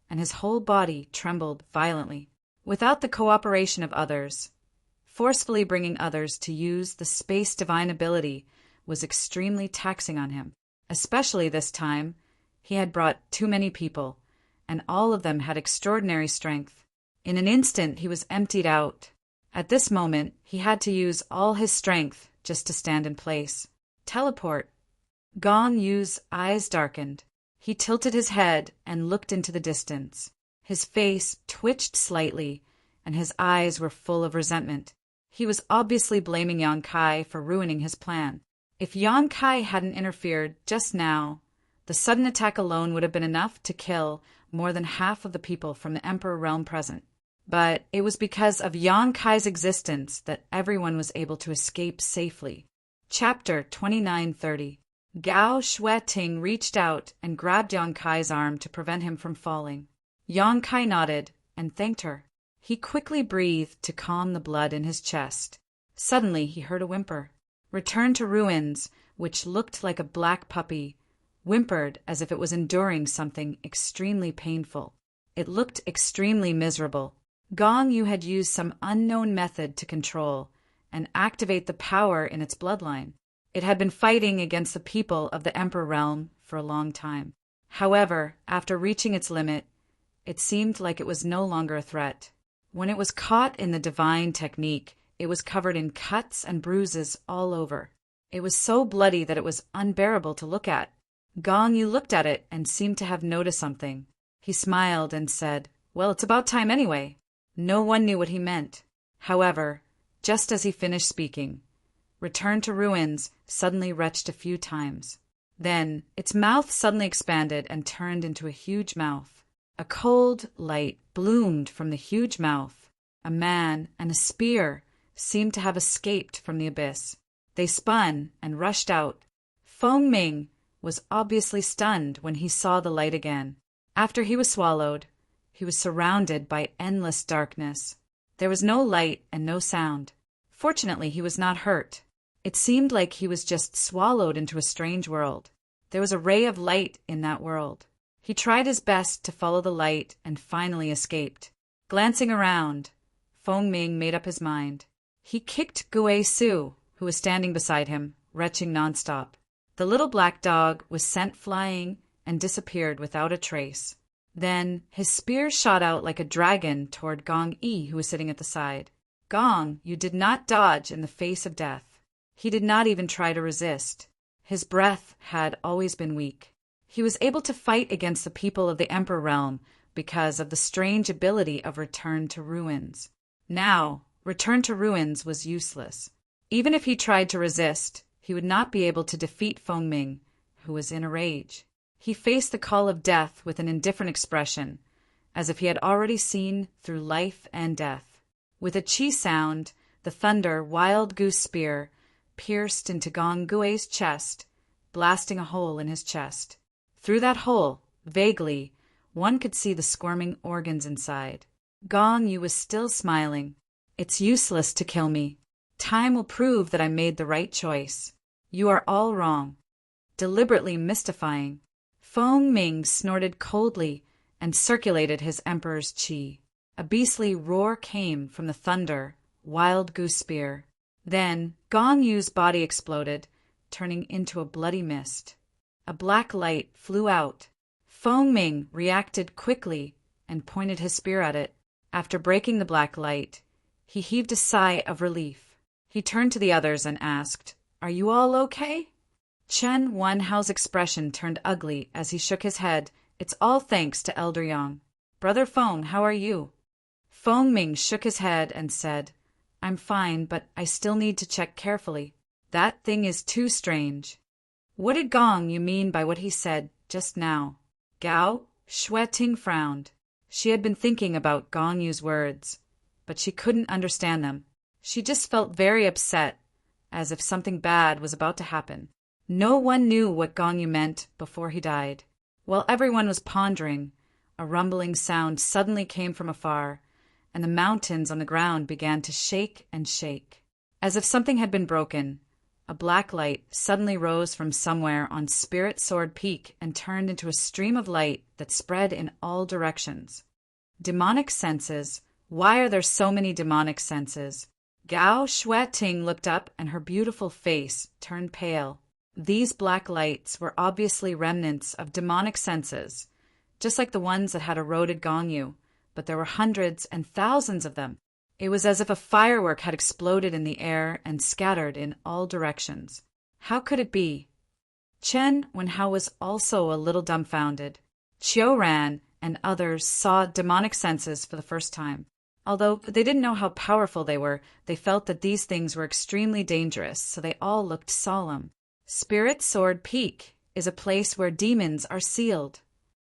and his whole body trembled violently. Without the cooperation of others, forcefully bringing others to use the space divine ability was extremely taxing on him. Especially this time, he had brought too many people, and all of them had extraordinary strength. In an instant, he was emptied out. At this moment, he had to use all his strength just to stand in place. Teleport. Gong Yu's eyes darkened. He tilted his head and looked into the distance. His face twitched slightly, and his eyes were full of resentment. He was obviously blaming Yang Kai for ruining his plan. If Yang Kai hadn't interfered just now, the sudden attack alone would have been enough to kill more than half of the people from the Emperor realm present. But it was because of Yang Kai's existence that everyone was able to escape safely. Chapter 2930. Gao Shueting reached out and grabbed Yang Kai's arm to prevent him from falling. Yang Kai nodded and thanked her. He quickly breathed to calm the blood in his chest. Suddenly he heard a whimper. Return to Ruins, which looked like a black puppy, whimpered as if it was enduring something extremely painful. It looked extremely miserable. Gong Yu had used some unknown method to control and activate the power in its bloodline. It had been fighting against the people of the Emperor realm for a long time. However, after reaching its limit, it seemed like it was no longer a threat. When it was caught in the divine technique, it was covered in cuts and bruises all over. It was so bloody that it was unbearable to look at. Gong Yu looked at it and seemed to have noticed something. He smiled and said, "Well, it's about time anyway." No one knew what he meant. However, just as he finished speaking, Return to Ruins suddenly retched a few times. Then its mouth suddenly expanded and turned into a huge mouth. A cold light bloomed from the huge mouth, a man, and a spear seemed to have escaped from the abyss. They spun and rushed out. Feng Ming was obviously stunned when he saw the light again. After he was swallowed, he was surrounded by endless darkness. There was no light and no sound. Fortunately, he was not hurt. It seemed like he was just swallowed into a strange world. There was a ray of light in that world. He tried his best to follow the light and finally escaped. Glancing around, Feng Ming made up his mind. He kicked Gui Su, who was standing beside him, retching nonstop. The little black dog was sent flying and disappeared without a trace. Then his spear shot out like a dragon toward Gong Yi, who was sitting at the side. Gong, you did not dodge in the face of death. He did not even try to resist. His breath had always been weak. He was able to fight against the people of the Emperor realm because of the strange ability of Return to Ruins. Now, Return to Ruins was useless. Even if he tried to resist, he would not be able to defeat Feng Ming, who was in a rage. He faced the call of death with an indifferent expression, as if he had already seen through life and death. With a chi sound, the thunder wild goose spear pierced into Gong Gui's chest, blasting a hole in his chest. Through that hole, vaguely, one could see the squirming organs inside. Gong Yu was still smiling. It's useless to kill me. Time will prove that I made the right choice. You are all wrong. Deliberately mystifying, Feng Ming snorted coldly and circulated his emperor's qi. A beastly roar came from the thunder, wild goose spear. Then Gong Yu's body exploded, turning into a bloody mist. A black light flew out. Feng Ming reacted quickly and pointed his spear at it. After breaking the black light, he heaved a sigh of relief. He turned to the others and asked, "Are you all okay?" Chen Wenhao's expression turned ugly as he shook his head. "It's all thanks to Elder Yang. Brother Feng, how are you?" Feng Ming shook his head and said, "I'm fine, but I still need to check carefully. That thing is too strange." "What did Gong Yu mean by what he said just now?" Gao Shueting frowned. She had been thinking about Gong Yu's words, but she couldn't understand them. She just felt very upset, as if something bad was about to happen. No one knew what Gong Yu meant before he died. While everyone was pondering, a rumbling sound suddenly came from afar, and the mountains on the ground began to shake and shake. As if something had been broken, a black light suddenly rose from somewhere on Spirit Sword Peak and turned into a stream of light that spread in all directions. Demonic senses? Why are there so many demonic senses? Gao Shueting looked up and her beautiful face turned pale. These black lights were obviously remnants of demonic senses, just like the ones that had eroded Gong Yu, but there were hundreds and thousands of them. It was as if a firework had exploded in the air and scattered in all directions. How could it be? Chen Wenhao was also a little dumbfounded. Qiu Ran and others saw demonic senses for the first time. Although they didn't know how powerful they were, they felt that these things were extremely dangerous, so they all looked solemn. Spirit Sword Peak is a place where demons are sealed,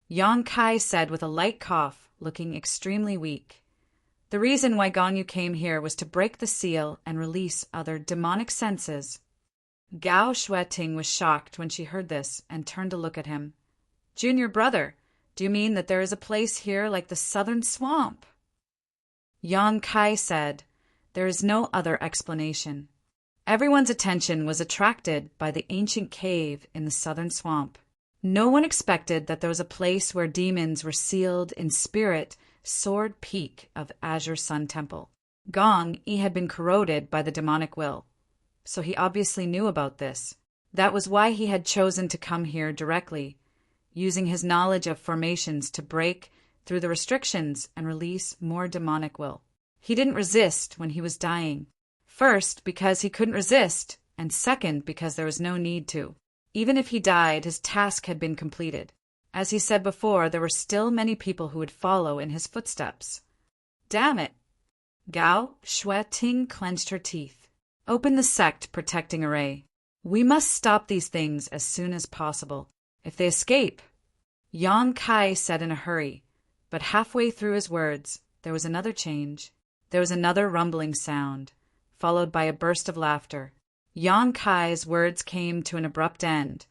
Yang Kai said with a light cough, looking extremely weak. The reason why Gong Yu came here was to break the seal and release other demonic senses. Gao Shueting was shocked when she heard this and turned to look at him. "Junior brother, do you mean that there is a place here like the Southern Swamp?" Yang Kai said, "There is no other explanation." Everyone's attention was attracted by the ancient cave in the Southern Swamp. No one expected that there was a place where demons were sealed in Spirit Sword Peak of Azure Sun Temple. Gong Yi had been corroded by the demonic will, so he obviously knew about this. That was why he had chosen to come here directly, using his knowledge of formations to break through the restrictions and release more demonic will. He didn't resist when he was dying. First, because he couldn't resist, and second, because there was no need to. Even if he died, his task had been completed. As he said before, there were still many people who would follow in his footsteps. Damn it! Gao Shueting clenched her teeth. Open the sect protecting array. We must stop these things as soon as possible. If they escape... Yang Kai said in a hurry, but halfway through his words, there was another change. There was another rumbling sound, followed by a burst of laughter. Yang Kai's words came to an abrupt end,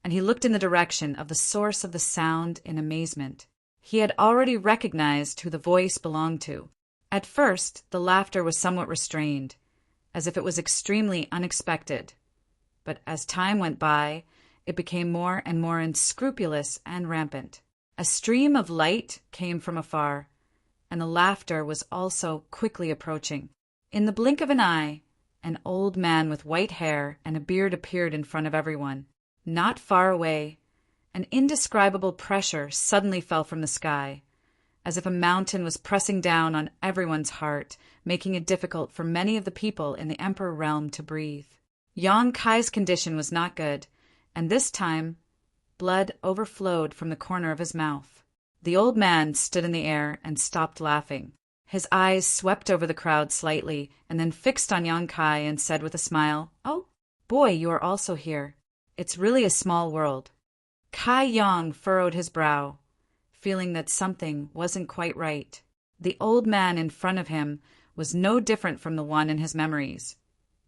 and he looked in the direction of the source of the sound in amazement. He had already recognized who the voice belonged to. At first, the laughter was somewhat restrained, as if it was extremely unexpected. But as time went by, it became more and more unscrupulous and rampant. A stream of light came from afar, and the laughter was also quickly approaching. In the blink of an eye, an old man with white hair and a beard appeared in front of everyone. Not far away, an indescribable pressure suddenly fell from the sky, as if a mountain was pressing down on everyone's heart, making it difficult for many of the people in the Emperor realm to breathe. Yang Kai's condition was not good, and this time blood overflowed from the corner of his mouth. The old man stood in the air and stopped laughing. His eyes swept over the crowd slightly and then fixed on Yang Kai and said with a smile, "Oh, boy, you are also here. It's really a small world." Kai Yang furrowed his brow, feeling that something wasn't quite right. The old man in front of him was no different from the one in his memories,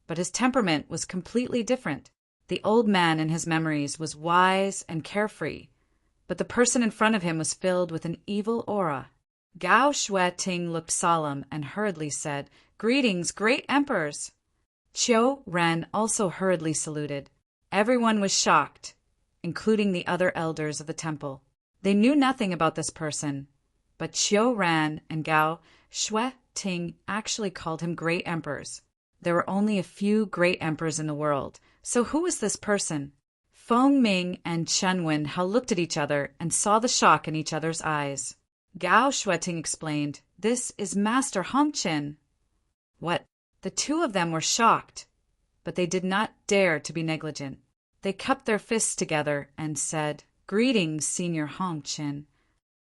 but his temperament was completely different. The old man in his memories was wise and carefree, but the person in front of him was filled with an evil aura. Gao Shui-ting looked solemn and hurriedly said, "Greetings, great emperors." Qiu Ren also hurriedly saluted. Everyone was shocked, including the other elders of the temple. They knew nothing about this person, but Qiu Ren and Gao Shui-ting actually called him great emperors. There were only a few great emperors in the world, so who was this person? Feng Ming and Chen Wenhao looked at each other and saw the shock in each other's eyes. Gao Shui-ting explained, "This is Master Hong Qin." What? The two of them were shocked, but they did not dare to be negligent. They cupped their fists together and said, "Greetings, Senior Hong Qin."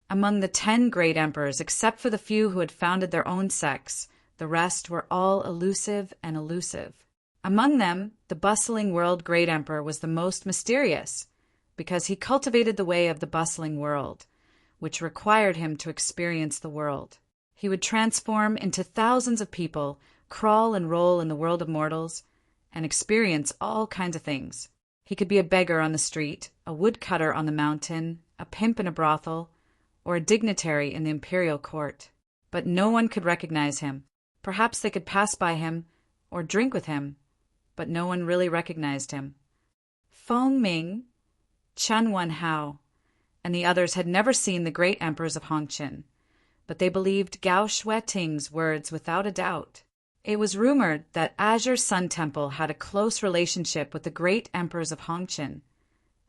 Among the 10 great emperors, except for the few who had founded their own sects, the rest were all elusive and elusive. Among them, the bustling world great emperor was the most mysterious, because he cultivated the way of the bustling world, which required him to experience the world. He would transform into thousands of people, crawl and roll in the world of mortals, and experience all kinds of things. He could be a beggar on the street, a woodcutter on the mountain, a pimp in a brothel, or a dignitary in the imperial court. But no one could recognize him. Perhaps they could pass by him or drink with him, but no one really recognized him. Feng Ming, Chen Wenhao, and the others had never seen the great emperors of Hongqin, but they believed Gao Shui-ting's words without a doubt. It was rumored that Azure Sun Temple had a close relationship with the great emperors of Hongqin,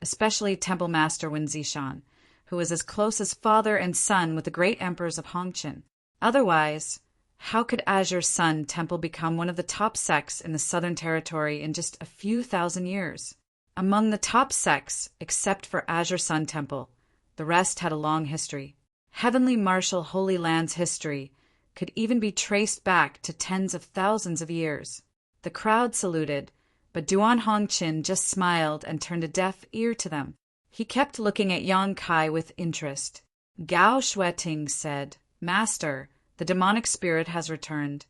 especially Temple Master Wen Zishan, who was as close as father and son with the great emperors of Hongqin. Otherwise, how could Azure Sun Temple become one of the top sects in the Southern Territory in just a few thousand years? Among the top sects, except for Azure Sun Temple, the rest had a long history. Heavenly Martial Holy Land's history could even be traced back to tens of thousands of years. The crowd saluted, but Duan Hongqin just smiled and turned a deaf ear to them. He kept looking at Yang Kai with interest. Gao Shui-ting said, "Master, the demonic spirit has returned,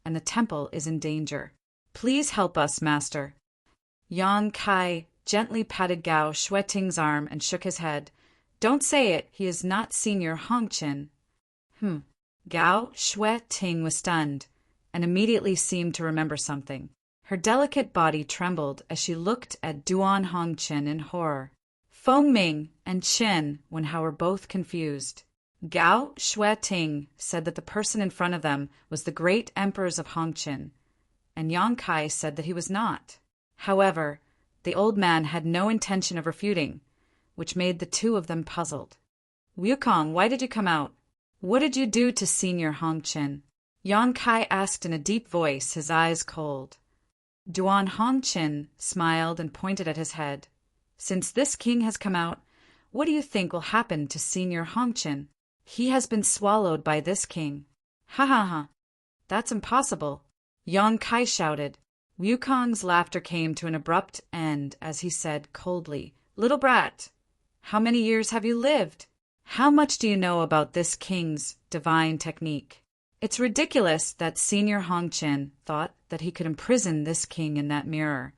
and the temple is in danger. Please help us, Master." Yang Kai gently patted Gao Shui-ting's arm and shook his head. "Don't say it, he is not Senior Hongqin." Gao Shui-ting was stunned, and immediately seemed to remember something. Her delicate body trembled as she looked at Duan Hongqin in horror. Feng Ming and Chen Wenhao were both confused. Gao Shui-ting said that the person in front of them was the great emperors of Hongqin, and Yang Kai said that he was not. However, the old man had no intention of refuting, which made the two of them puzzled. "Wukong, why did you come out? What did you do to Senior Hongqin?" Yang Kai asked in a deep voice, his eyes cold. Duan Hongqin smiled and pointed at his head. "Since this king has come out, what do you think will happen to Senior Hongqin? He has been swallowed by this king." "Ha ha ha! That's impossible!" Yang Kai shouted. Wukong's laughter came to an abrupt end as he said coldly, "Little brat, how many years have you lived? How much do you know about this king's divine technique?" It's ridiculous that Senior Hongqin thought that he could imprison this king in that mirror.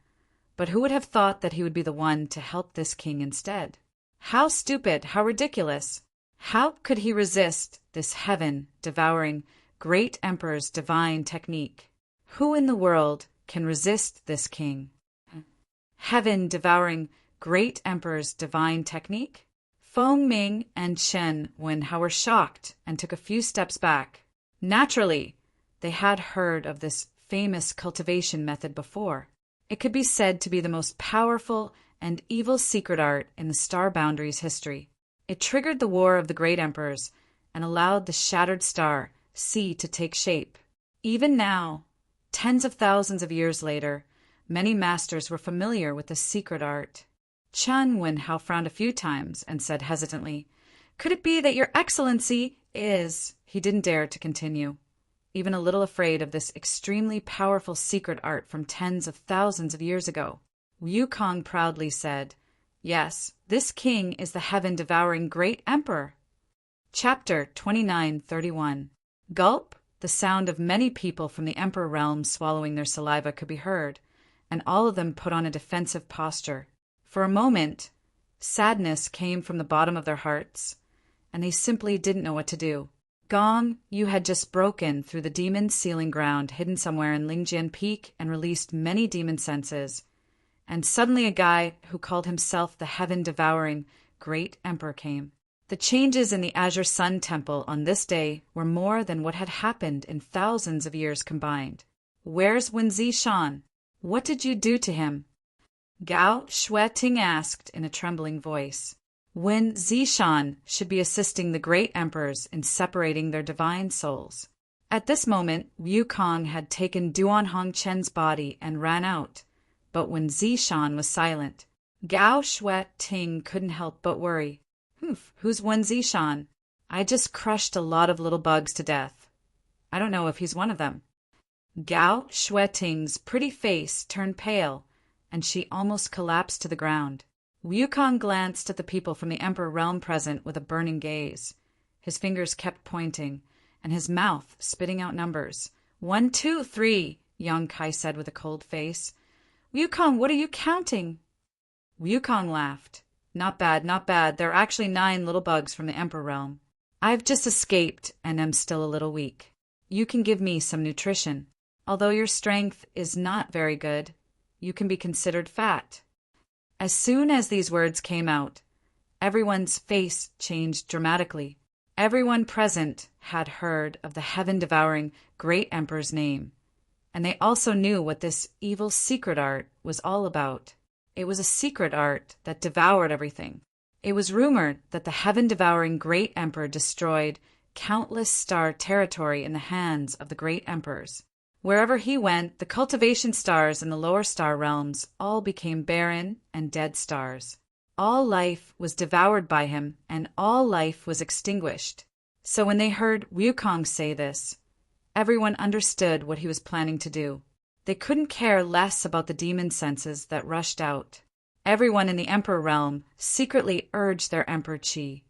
But who would have thought that he would be the one to help this king instead? How stupid, how ridiculous! How could he resist this heaven-devouring great emperor's divine technique? Who in the world can resist this king? Heaven-devouring great emperor's divine technique? Feng Ming and Shen Wenhao were shocked and took a few steps back. Naturally, they had heard of this famous cultivation method before. It could be said to be the most powerful and evil secret art in the Star Boundaries history. It triggered the War of the Great Emperors and allowed the shattered star, C, to take shape. Even now, tens of thousands of years later, many masters were familiar with this secret art. Chen Wenhao frowned a few times and said hesitantly, "Could it be that Your Excellency is—" He didn't dare to continue, even a little afraid of this extremely powerful secret art from tens of thousands of years ago. Wu Kong proudly said, "Yes, this king is the heaven-devouring great emperor." Chapter 29:31. Gulp. The sound of many people from the emperor realm swallowing their saliva could be heard, and all of them put on a defensive posture. For a moment, sadness came from the bottom of their hearts, and they simply didn't know what to do. Gong, you had just broken through the demon sealing ground hidden somewhere in Lingjian Peak and released many demon senses. And suddenly a guy who called himself the heaven-devouring great emperor came. The changes in the Azure Sun Temple on this day were more than what had happened in thousands of years combined. "Where's Wen Zishan? What did you do to him?" Gao Shueting asked in a trembling voice. Wen Zishan should be assisting the great emperors in separating their divine souls. At this moment, Wu Kong had taken Duan Hongqian's body and ran out, but Wen Zishan was silent. Gao Shueting couldn't help but worry. Who's Wen Zishan? I just crushed a lot of little bugs to death. I don't know if he's one of them. Gao Shueting's pretty face turned pale, and she almost collapsed to the ground. Wu Kong glanced at the people from the Emperor realm present with a burning gaze. His fingers kept pointing, and his mouth spitting out numbers. 1, 2, 3, Yang Kai said with a cold face. Wu Kong, what are you counting? Wu Kong laughed. Not bad, not bad. There are actually 9 little bugs from the Emperor realm. I've just escaped and am still a little weak. You can give me some nutrition. Although your strength is not very good, you can be considered fat. As soon as these words came out, everyone's face changed dramatically. Everyone present had heard of the heaven-devouring great emperor's name, and they also knew what this evil secret art was all about. It was a secret art that devoured everything. It was rumored that the heaven-devouring great emperor destroyed countless star territory in the hands of the great emperors. Wherever he went, the cultivation stars in the lower star realms all became barren and dead stars. All life was devoured by him, and all life was extinguished. So when they heard Wu Kong say this, everyone understood what he was planning to do. They couldn't care less about the demon senses that rushed out. Everyone in the Emperor realm secretly urged their Emperor Qi,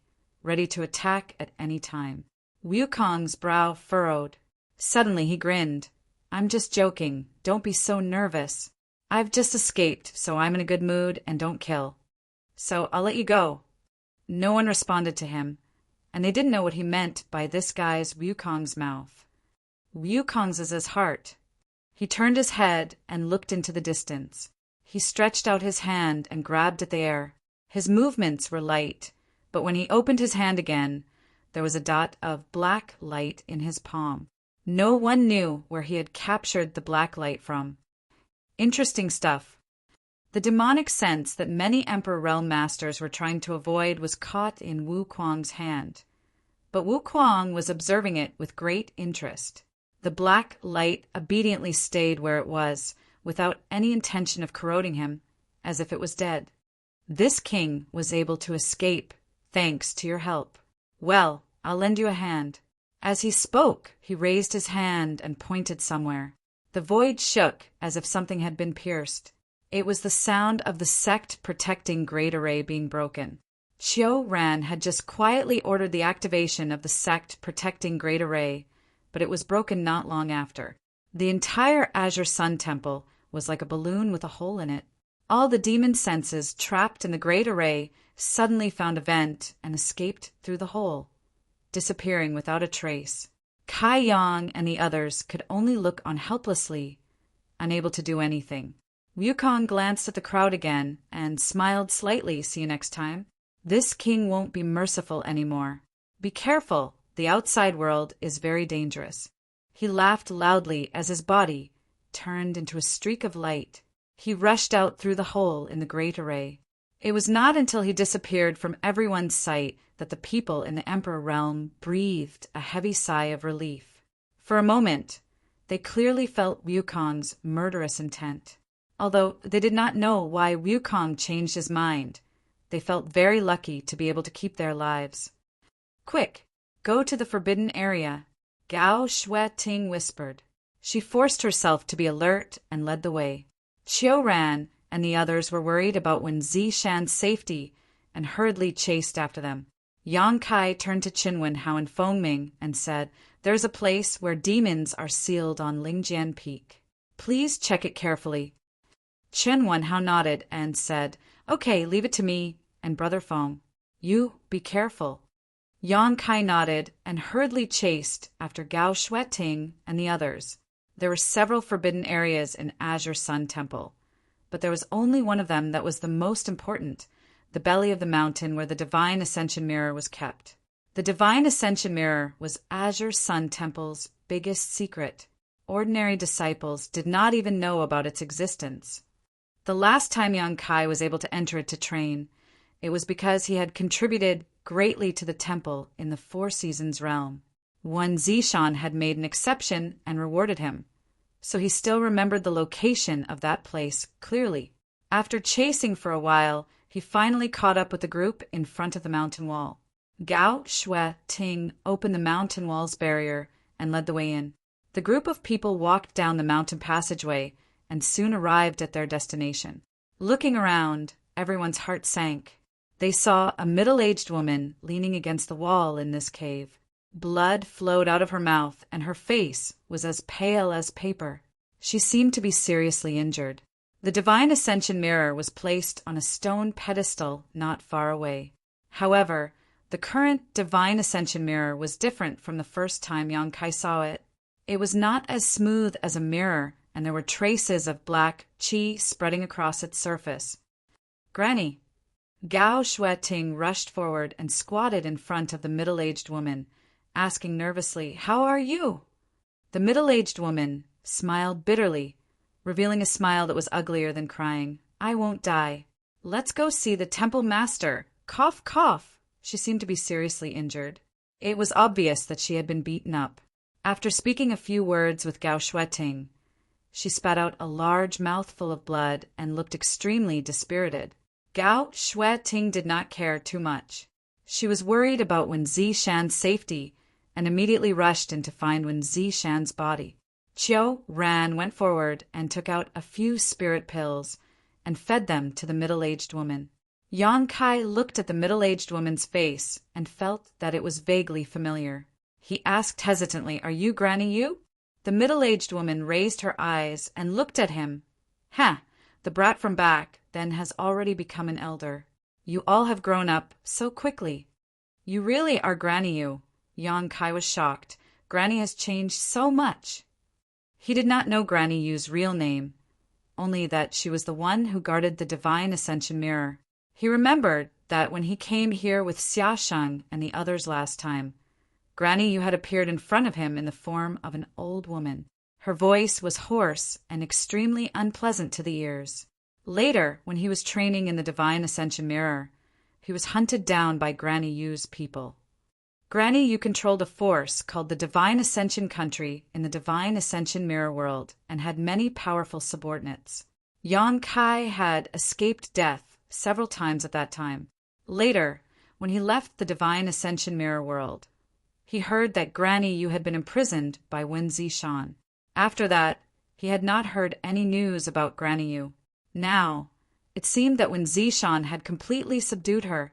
ready to attack at any time. Wu Kong's brow furrowed. Suddenly he grinned. I'm just joking. Don't be so nervous. I've just escaped, so I'm in a good mood and don't kill. So I'll let you go. No one responded to him, and they didn't know what he meant by this guy's Wu Kong's mouth. Wu Kong's is his heart. He turned his head and looked into the distance. He stretched out his hand and grabbed at the air. His movements were light, but when he opened his hand again, there was a dot of black light in his palm. No one knew where he had captured the black light from. Interesting stuff. The demonic sense that many Emperor Realm Masters were trying to avoid was caught in Wu Kuang's hand. But Wu Kuang was observing it with great interest. The black light obediently stayed where it was, without any intention of corroding him, as if it was dead. This king was able to escape, thanks to your help. Well, I'll lend you a hand. As he spoke, he raised his hand and pointed somewhere. The void shook as if something had been pierced. It was the sound of the sect-protecting Great Array being broken. Qiu Ran had just quietly ordered the activation of the sect-protecting Great Array, but it was broken not long after. The entire Azure Sun Temple was like a balloon with a hole in it. All the demon senses trapped in the great array suddenly found a vent and escaped through the hole, disappearing without a trace. Kai Yang and the others could only look on helplessly, unable to do anything. Wukong glanced at the crowd again and smiled slightly. See you next time. This king won't be merciful anymore. Be careful, the outside world is very dangerous. He laughed loudly as his body turned into a streak of light. He rushed out through the hole in the great array. It was not until he disappeared from everyone's sight that the people in the Emperor realm breathed a heavy sigh of relief. For a moment, they clearly felt Wukong's murderous intent. Although they did not know why Wukong changed his mind, they felt very lucky to be able to keep their lives. Quick, go to the forbidden area, Gao Shui-Ting whispered. She forced herself to be alert and led the way. Qiu ran, and the others were worried about Wen Zishan's safety and hurriedly chased after them. Yang Kai turned to Qinwen Hao and Fengming and said, "There's a place where demons are sealed on Lingjian Peak. Please check it carefully." Qinwen Hao nodded and said, "Okay, leave it to me and Brother Feng. You be careful." Yang Kai nodded and hurriedly chased after Gao Shui-Ting and the others. There were several forbidden areas in Azure Sun Temple, but there was only one of them that was the most important, the belly of the mountain where the Divine Ascension Mirror was kept. The Divine Ascension Mirror was Azure Sun Temple's biggest secret. Ordinary disciples did not even know about its existence. The last time Yang Kai was able to enter it to train, it was because he had contributed greatly to the temple in the Four Seasons realm. Wen Zishan had made an exception and rewarded him, so he still remembered the location of that place clearly. After chasing for a while, he finally caught up with the group in front of the mountain wall. Gao Shui-Ting opened the mountain wall's barrier and led the way in. The group of people walked down the mountain passageway and soon arrived at their destination. Looking around, everyone's heart sank. They saw a middle-aged woman leaning against the wall in this cave. Blood flowed out of her mouth, and her face was as pale as paper. She seemed to be seriously injured. The Divine Ascension Mirror was placed on a stone pedestal not far away. However, the current Divine Ascension Mirror was different from the first time Yang Kai saw it. It was not as smooth as a mirror, and there were traces of black qi spreading across its surface. "Granny!" Gao Shui-Ting rushed forward and squatted in front of the middle-aged woman, asking nervously, "How are you?" The middle-aged woman smiled bitterly, revealing a smile that was uglier than crying. "I won't die. Let's go see the temple master. Cough, cough." She seemed to be seriously injured. It was obvious that she had been beaten up. After speaking a few words with Gao Shui-Ting, she spat out a large mouthful of blood and looked extremely dispirited. Gao Shui-Ting did not care too much. She was worried about Wen Zishan's safety and immediately rushed in to find Wen Zishan's body. Qiu ran, went forward, and took out a few spirit pills and fed them to the middle-aged woman. Yang Kai looked at the middle-aged woman's face and felt that it was vaguely familiar. He asked hesitantly, "Are you Granny Yu?" The middle-aged woman raised her eyes and looked at him. "Ha! The brat from back, then, has already become an elder. You all have grown up so quickly. You really are Granny Yu." Yang Kai was shocked. Granny has changed so much. He did not know Granny Yu's real name, only that she was the one who guarded the Divine Ascension Mirror. He remembered that when he came here with Xia Sheng and the others last time, Granny Yu had appeared in front of him in the form of an old woman. Her voice was hoarse and extremely unpleasant to the ears. Later, when he was training in the Divine Ascension Mirror, he was hunted down by Granny Yu's people. Granny Yu controlled a force called the Divine Ascension Country in the Divine Ascension Mirror world and had many powerful subordinates. Yang Kai had escaped death several times at that time. Later, when he left the Divine Ascension Mirror world, he heard that Granny Yu had been imprisoned by Wen Zishan. After that, he had not heard any news about Granny Yu. Now, it seemed that Wen Zishan had completely subdued her,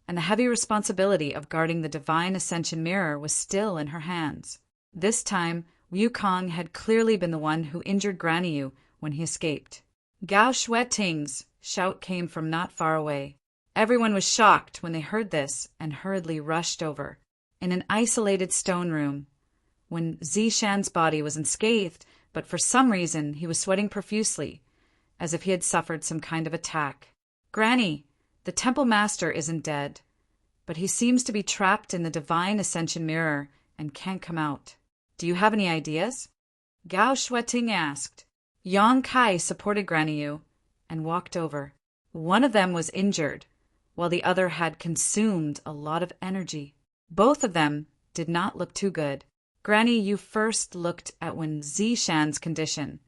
and the heavy responsibility of guarding the Divine Ascension Mirror was still in her hands. This time, Wukong had clearly been the one who injured Granny Yu when he escaped. Gao Shui Ting's shout came from not far away. Everyone was shocked when they heard this and hurriedly rushed over. In an isolated stone room, when Zishan's body was unscathed, but for some reason he was sweating profusely, as if he had suffered some kind of attack. Granny, the temple master isn't dead, but he seems to be trapped in the divine ascension mirror and can't come out. Do you have any ideas? Gao Shueting asked. Yang Kai supported Granny Yu and walked over. One of them was injured, while the other had consumed a lot of energy. Both of them did not look too good. Granny Yu first looked at Wen Zishan's condition,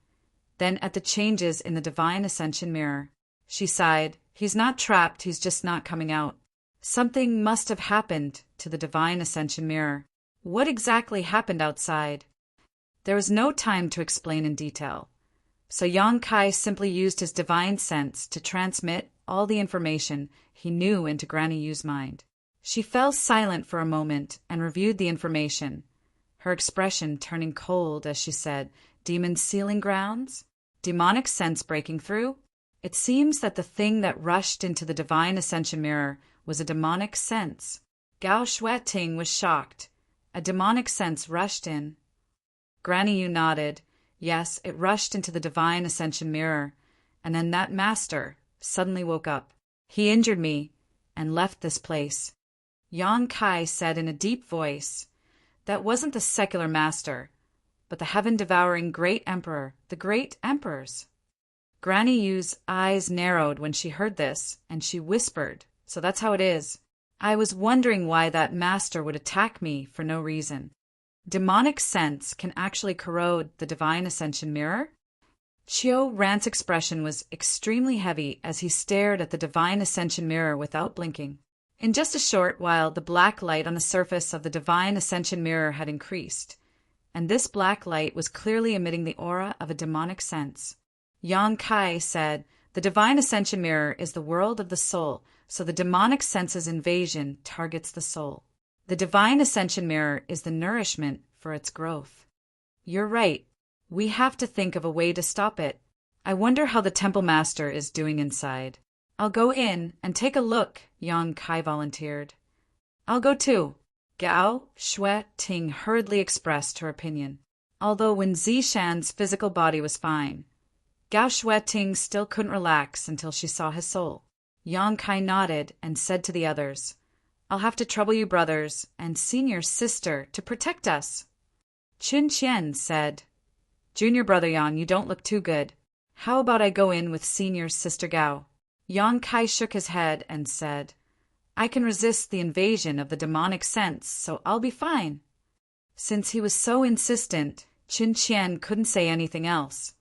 then at the changes in the divine ascension mirror. She sighed. He's not trapped, he's just not coming out. Something must have happened to the divine ascension mirror. What exactly happened outside? There was no time to explain in detail, so Yang Kai simply used his divine sense to transmit all the information he knew into Granny Yu's mind. She fell silent for a moment and reviewed the information, her expression turning cold as she said, "Demon sealing grounds? Demonic sense breaking through? It seems that the thing that rushed into the divine ascension mirror was a demonic sense." Gao Shueting was shocked. A demonic sense rushed in. Granny Yu nodded. Yes, it rushed into the divine ascension mirror, and then that master suddenly woke up. He injured me and left this place. Yang Kai said in a deep voice, "That wasn't the secular master, but the heaven-devouring great emperor, the great emperors." Granny Yu's eyes narrowed when she heard this, and she whispered, "So that's how it is. I was wondering why that master would attack me for no reason. Demonic sense can actually corrode the divine ascension mirror?" Chiu Rant's expression was extremely heavy as he stared at the divine ascension mirror without blinking. In just a short while, the black light on the surface of the divine ascension mirror had increased, and this black light was clearly emitting the aura of a demonic sense. Yang Kai said, "The divine ascension mirror is the world of the soul, so the demonic sense's invasion targets the soul. The divine ascension mirror is the nourishment for its growth." "You're right. We have to think of a way to stop it. I wonder how the temple master is doing inside." "I'll go in and take a look," Yang Kai volunteered. "I'll go too." Gao Shueting hurriedly expressed her opinion. Although Wen Zishan's physical body was fine, Gao Shueting still couldn't relax until she saw his soul. Yang Kai nodded and said to the others, "I'll have to trouble you brothers and senior sister to protect us." Qin Qian said, "Junior brother Yang, you don't look too good. How about I go in with senior sister Gao?" Yang Kai shook his head and said, "I can resist the invasion of the demonic sense, so I'll be fine." Since he was so insistent, Qin Qian couldn't say anything else,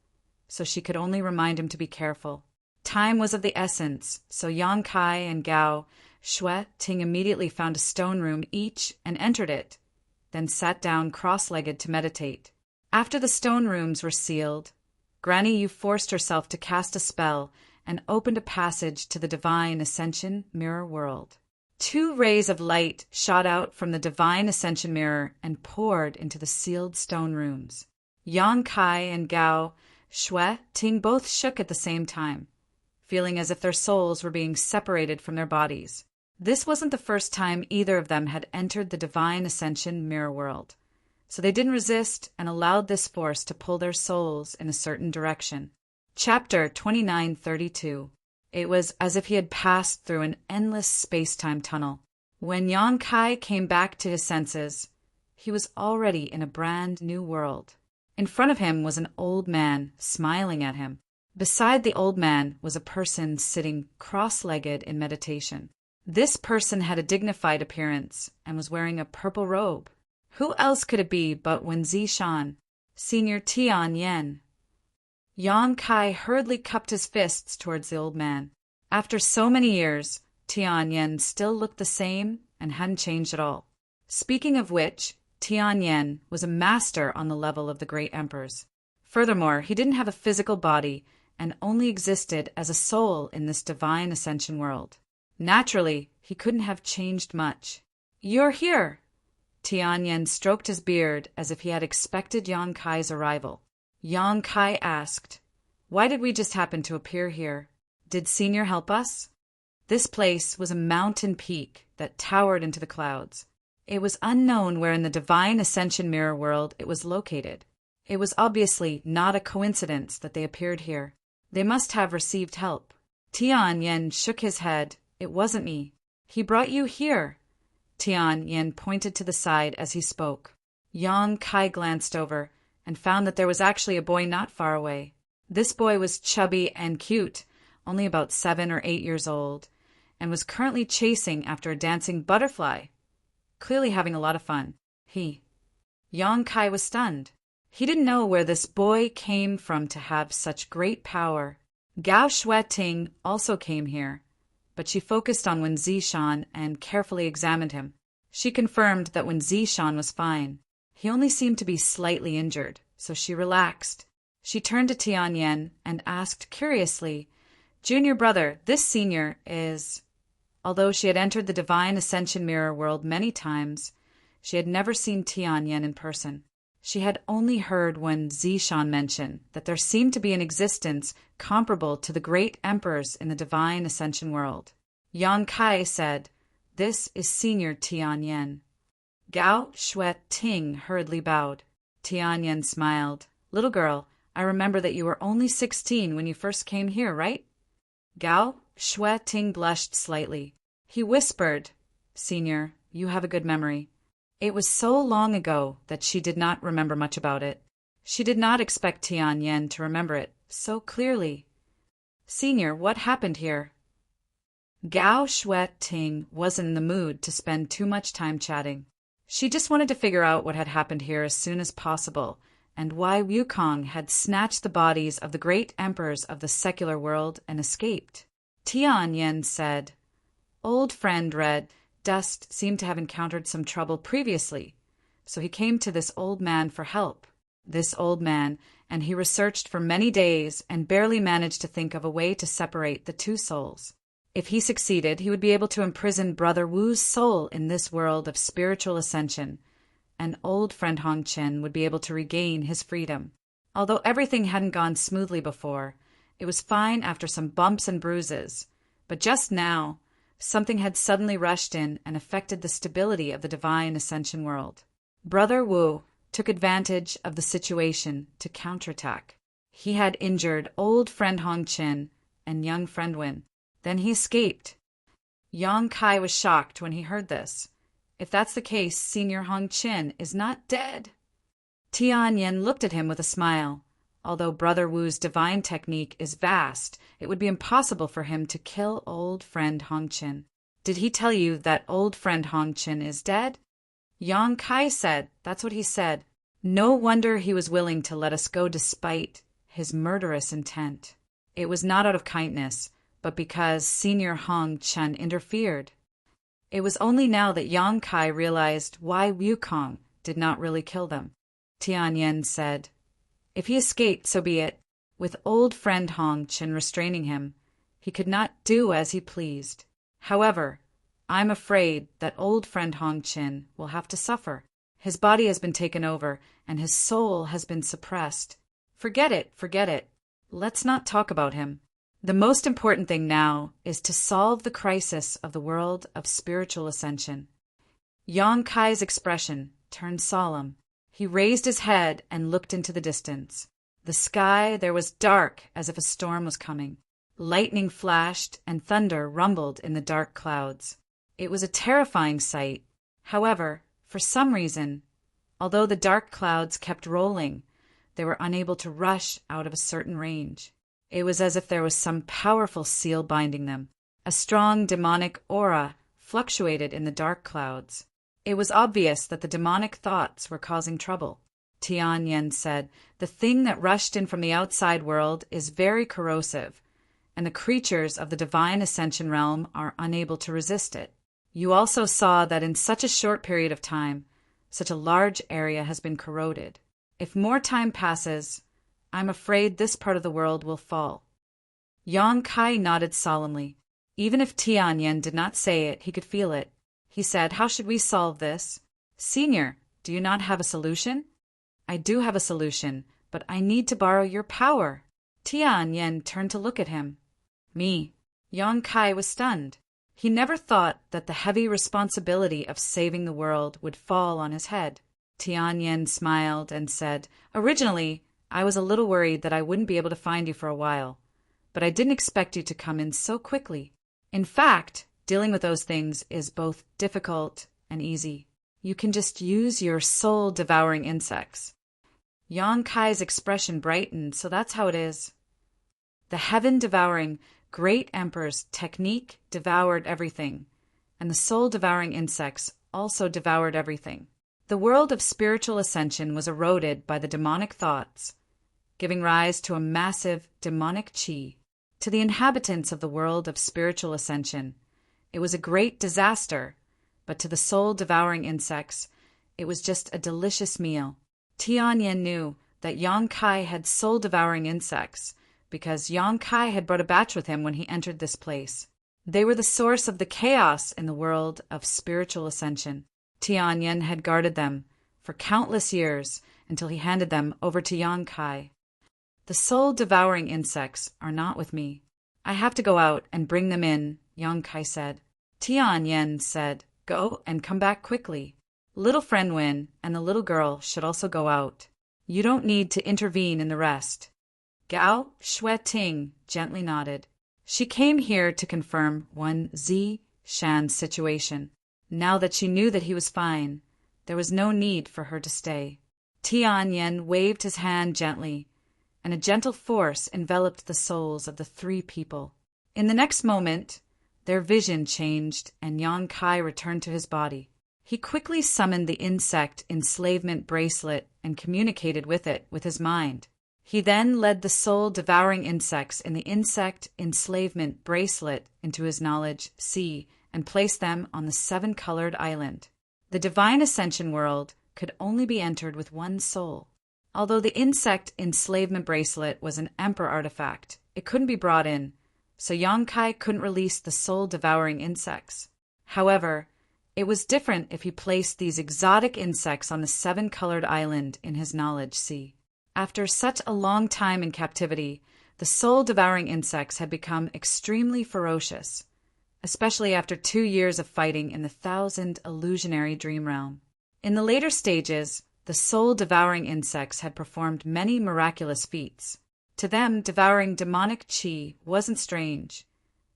so she could only remind him to be careful. Time was of the essence, so Yang Kai and Gao Shueting immediately found a stone room each and entered it, then sat down cross-legged to meditate. After the stone rooms were sealed, Granny Yu forced herself to cast a spell and opened a passage to the divine ascension mirror world. 2 rays of light shot out from the divine ascension mirror and poured into the sealed stone rooms. Yang Kai and Gao Shueting both shook at the same time, feeling as if their souls were being separated from their bodies. This wasn't the first time either of them had entered the divine ascension mirror world, so they didn't resist and allowed this force to pull their souls in a certain direction. Chapter 2932. It was as if he had passed through an endless space-time tunnel. When Yang Kai came back to his senses, he was already in a brand new world. In front of him was an old man smiling at him. Beside the old man was a person sitting cross-legged in meditation. This person had a dignified appearance and was wearing a purple robe. Who else could it be but Wen Zishan, Senior Tian Yen? Yang Kai hurriedly cupped his fists towards the old man. After so many years, Tian Yen still looked the same and hadn't changed at all. Speaking of which, Tian Yen was a master on the level of the great emperors. Furthermore, he didn't have a physical body and only existed as a soul in this divine ascension world. Naturally, he couldn't have changed much. "You're here!" Tianyan stroked his beard as if he had expected Yang Kai's arrival. Yang Kai asked, "Why did we just happen to appear here? Did Senior help us?" This place was a mountain peak that towered into the clouds. It was unknown where in the divine ascension mirror world it was located. It was obviously not a coincidence that they appeared here. They must have received help. Tianyan shook his head. "It wasn't me." "He brought you here." Tianyan pointed to the side as he spoke. Yang Kai glanced over and found that there was actually a boy not far away. This boy was chubby and cute, only about 7 or 8 years old, and was currently chasing after a dancing butterfly, clearly having a lot of fun. Yang Kai was stunned. He didn't know where this boy came from to have such great power. Gao Shueting also came here, but she focused on Wen Zishan and carefully examined him. She confirmed that Wen Zishan was fine. He only seemed to be slightly injured, so she relaxed. She turned to Tianyan and asked curiously, "Junior brother, this senior is—" Although she had entered the divine ascension mirror world many times, she had never seen Tianyan in person. She had only heard Wen Zishan mention that there seemed to be an existence comparable to the great emperors in the divine ascension world. Yang Kai said, "This is Senior Tianyan." Gao Shueting hurriedly bowed. Tianyan smiled. "Little girl, I remember that you were only 16 when you first came here, right?" Gao Shueting blushed slightly. He whispered, "Senior, you have a good memory." It was so long ago that she did not remember much about it. She did not expect Tianyan to remember it so clearly. "Senior, what happened here?" Gao Shueting wasn't in the mood to spend too much time chatting. She just wanted to figure out what had happened here as soon as possible, and why Wukong had snatched the bodies of the great emperors of the secular world and escaped. Tianyan said, "Old friend Red Dust seemed to have encountered some trouble previously, so he came to this old man for help. This old man, and he researched for many days and barely managed to think of a way to separate the two souls. If he succeeded, he would be able to imprison Brother Wu's soul in this world of spiritual ascension, and old friend Hong Chen would be able to regain his freedom. Although everything hadn't gone smoothly before, it was fine after some bumps and bruises, but just now, something had suddenly rushed in and affected the stability of the divine ascension world. Brother Wu took advantage of the situation to counterattack. He had injured old friend Hong Chen and young friend Wen. Then he escaped. Yang Kai was shocked when he heard this. If that's the case, Senior Hong Chen is not dead. Tianyan looked at him with a smile. Although Brother Wu's divine technique is vast, it would be impossible for him to kill old friend Hong Chen. Did he tell you that old friend Hong Chen is dead? Yang Kai said, "That's what he said." No wonder he was willing to let us go despite his murderous intent. It was not out of kindness, but because Senior Hong Chen interfered. It was only now that Yang Kai realized why Wukong did not really kill them. Tianyan said, "If he escaped, so be it. With old friend Hong Chen restraining him, he could not do as he pleased. However, I'm afraid that old friend Hong Chen will have to suffer. His body has been taken over, and his soul has been suppressed. Forget it. Let's not talk about him. The most important thing now is to solve the crisis of the world of spiritual ascension." Yang Kai's expression turned solemn. He raised his head and looked into the distance. The sky there was dark as if a storm was coming. Lightning flashed and thunder rumbled in the dark clouds. It was a terrifying sight. However, for some reason, although the dark clouds kept rolling, they were unable to rush out of a certain range. It was as if there was some powerful seal binding them. A strong demonic aura fluctuated in the dark clouds. It was obvious that the demonic thoughts were causing trouble. Tianyan said, "The thing that rushed in from the outside world is very corrosive, and the creatures of the divine ascension realm are unable to resist it. You also saw that in such a short period of time, such a large area has been corroded. If more time passes, I'm afraid this part of the world will fall." Yang Kai nodded solemnly. Even if Tianyan did not say it, he could feel it. He said, "How should we solve this?" Senior, do you not have a solution? I do have a solution, but I need to borrow your power. Tian Yen turned to look at him. Me. Yang Kai was stunned. He never thought that the heavy responsibility of saving the world would fall on his head. Tian Yen smiled and said, Originally, I was a little worried that I wouldn't be able to find you for a while, but I didn't expect you to come in so quickly. In fact, dealing with those things is both difficult and easy. You can just use your soul-devouring insects. Yang Kai's expression brightened, so that's how it is. The heaven-devouring Great Emperor's technique devoured everything, and the soul-devouring insects also devoured everything. The world of spiritual ascension was eroded by the demonic thoughts, giving rise to a massive demonic chi. To the inhabitants of the world of spiritual ascension, it was a great disaster, but to the soul-devouring insects, it was just a delicious meal. Tian Yen knew that Yang Kai had soul-devouring insects, because Yang Kai had brought a batch with him when he entered this place. They were the source of the chaos in the world of spiritual ascension. Tian Yen had guarded them for countless years until he handed them over to Yang Kai. The soul-devouring insects are not with me. I have to go out and bring them in, Yang Kai said. Tian Yen said, Go and come back quickly. Little Friend Wen and the little girl should also go out. You don't need to intervene in the rest. Gao Shui Ting gently nodded. She came here to confirm Wen Zishan's situation. Now that she knew that he was fine, there was no need for her to stay. Tian Yen waved his hand gently, and a gentle force enveloped the souls of the three people. In the next moment, their vision changed and Yang Kai returned to his body. He quickly summoned the insect enslavement bracelet and communicated with it with his mind. He then led the soul-devouring insects in the insect enslavement bracelet into his knowledge sea and placed them on the seven-colored island. The divine ascension world could only be entered with one soul. Although the insect enslavement bracelet was an emperor artifact, it couldn't be brought in, so Yang Kai couldn't release the soul-devouring insects. However, it was different if he placed these exotic insects on the seven-colored island in his knowledge sea. After such a long time in captivity, the soul-devouring insects had become extremely ferocious, especially after 2 years of fighting in the 1,000 illusionary dream realm. In the later stages, the soul-devouring insects had performed many miraculous feats. To them, devouring demonic chi wasn't strange,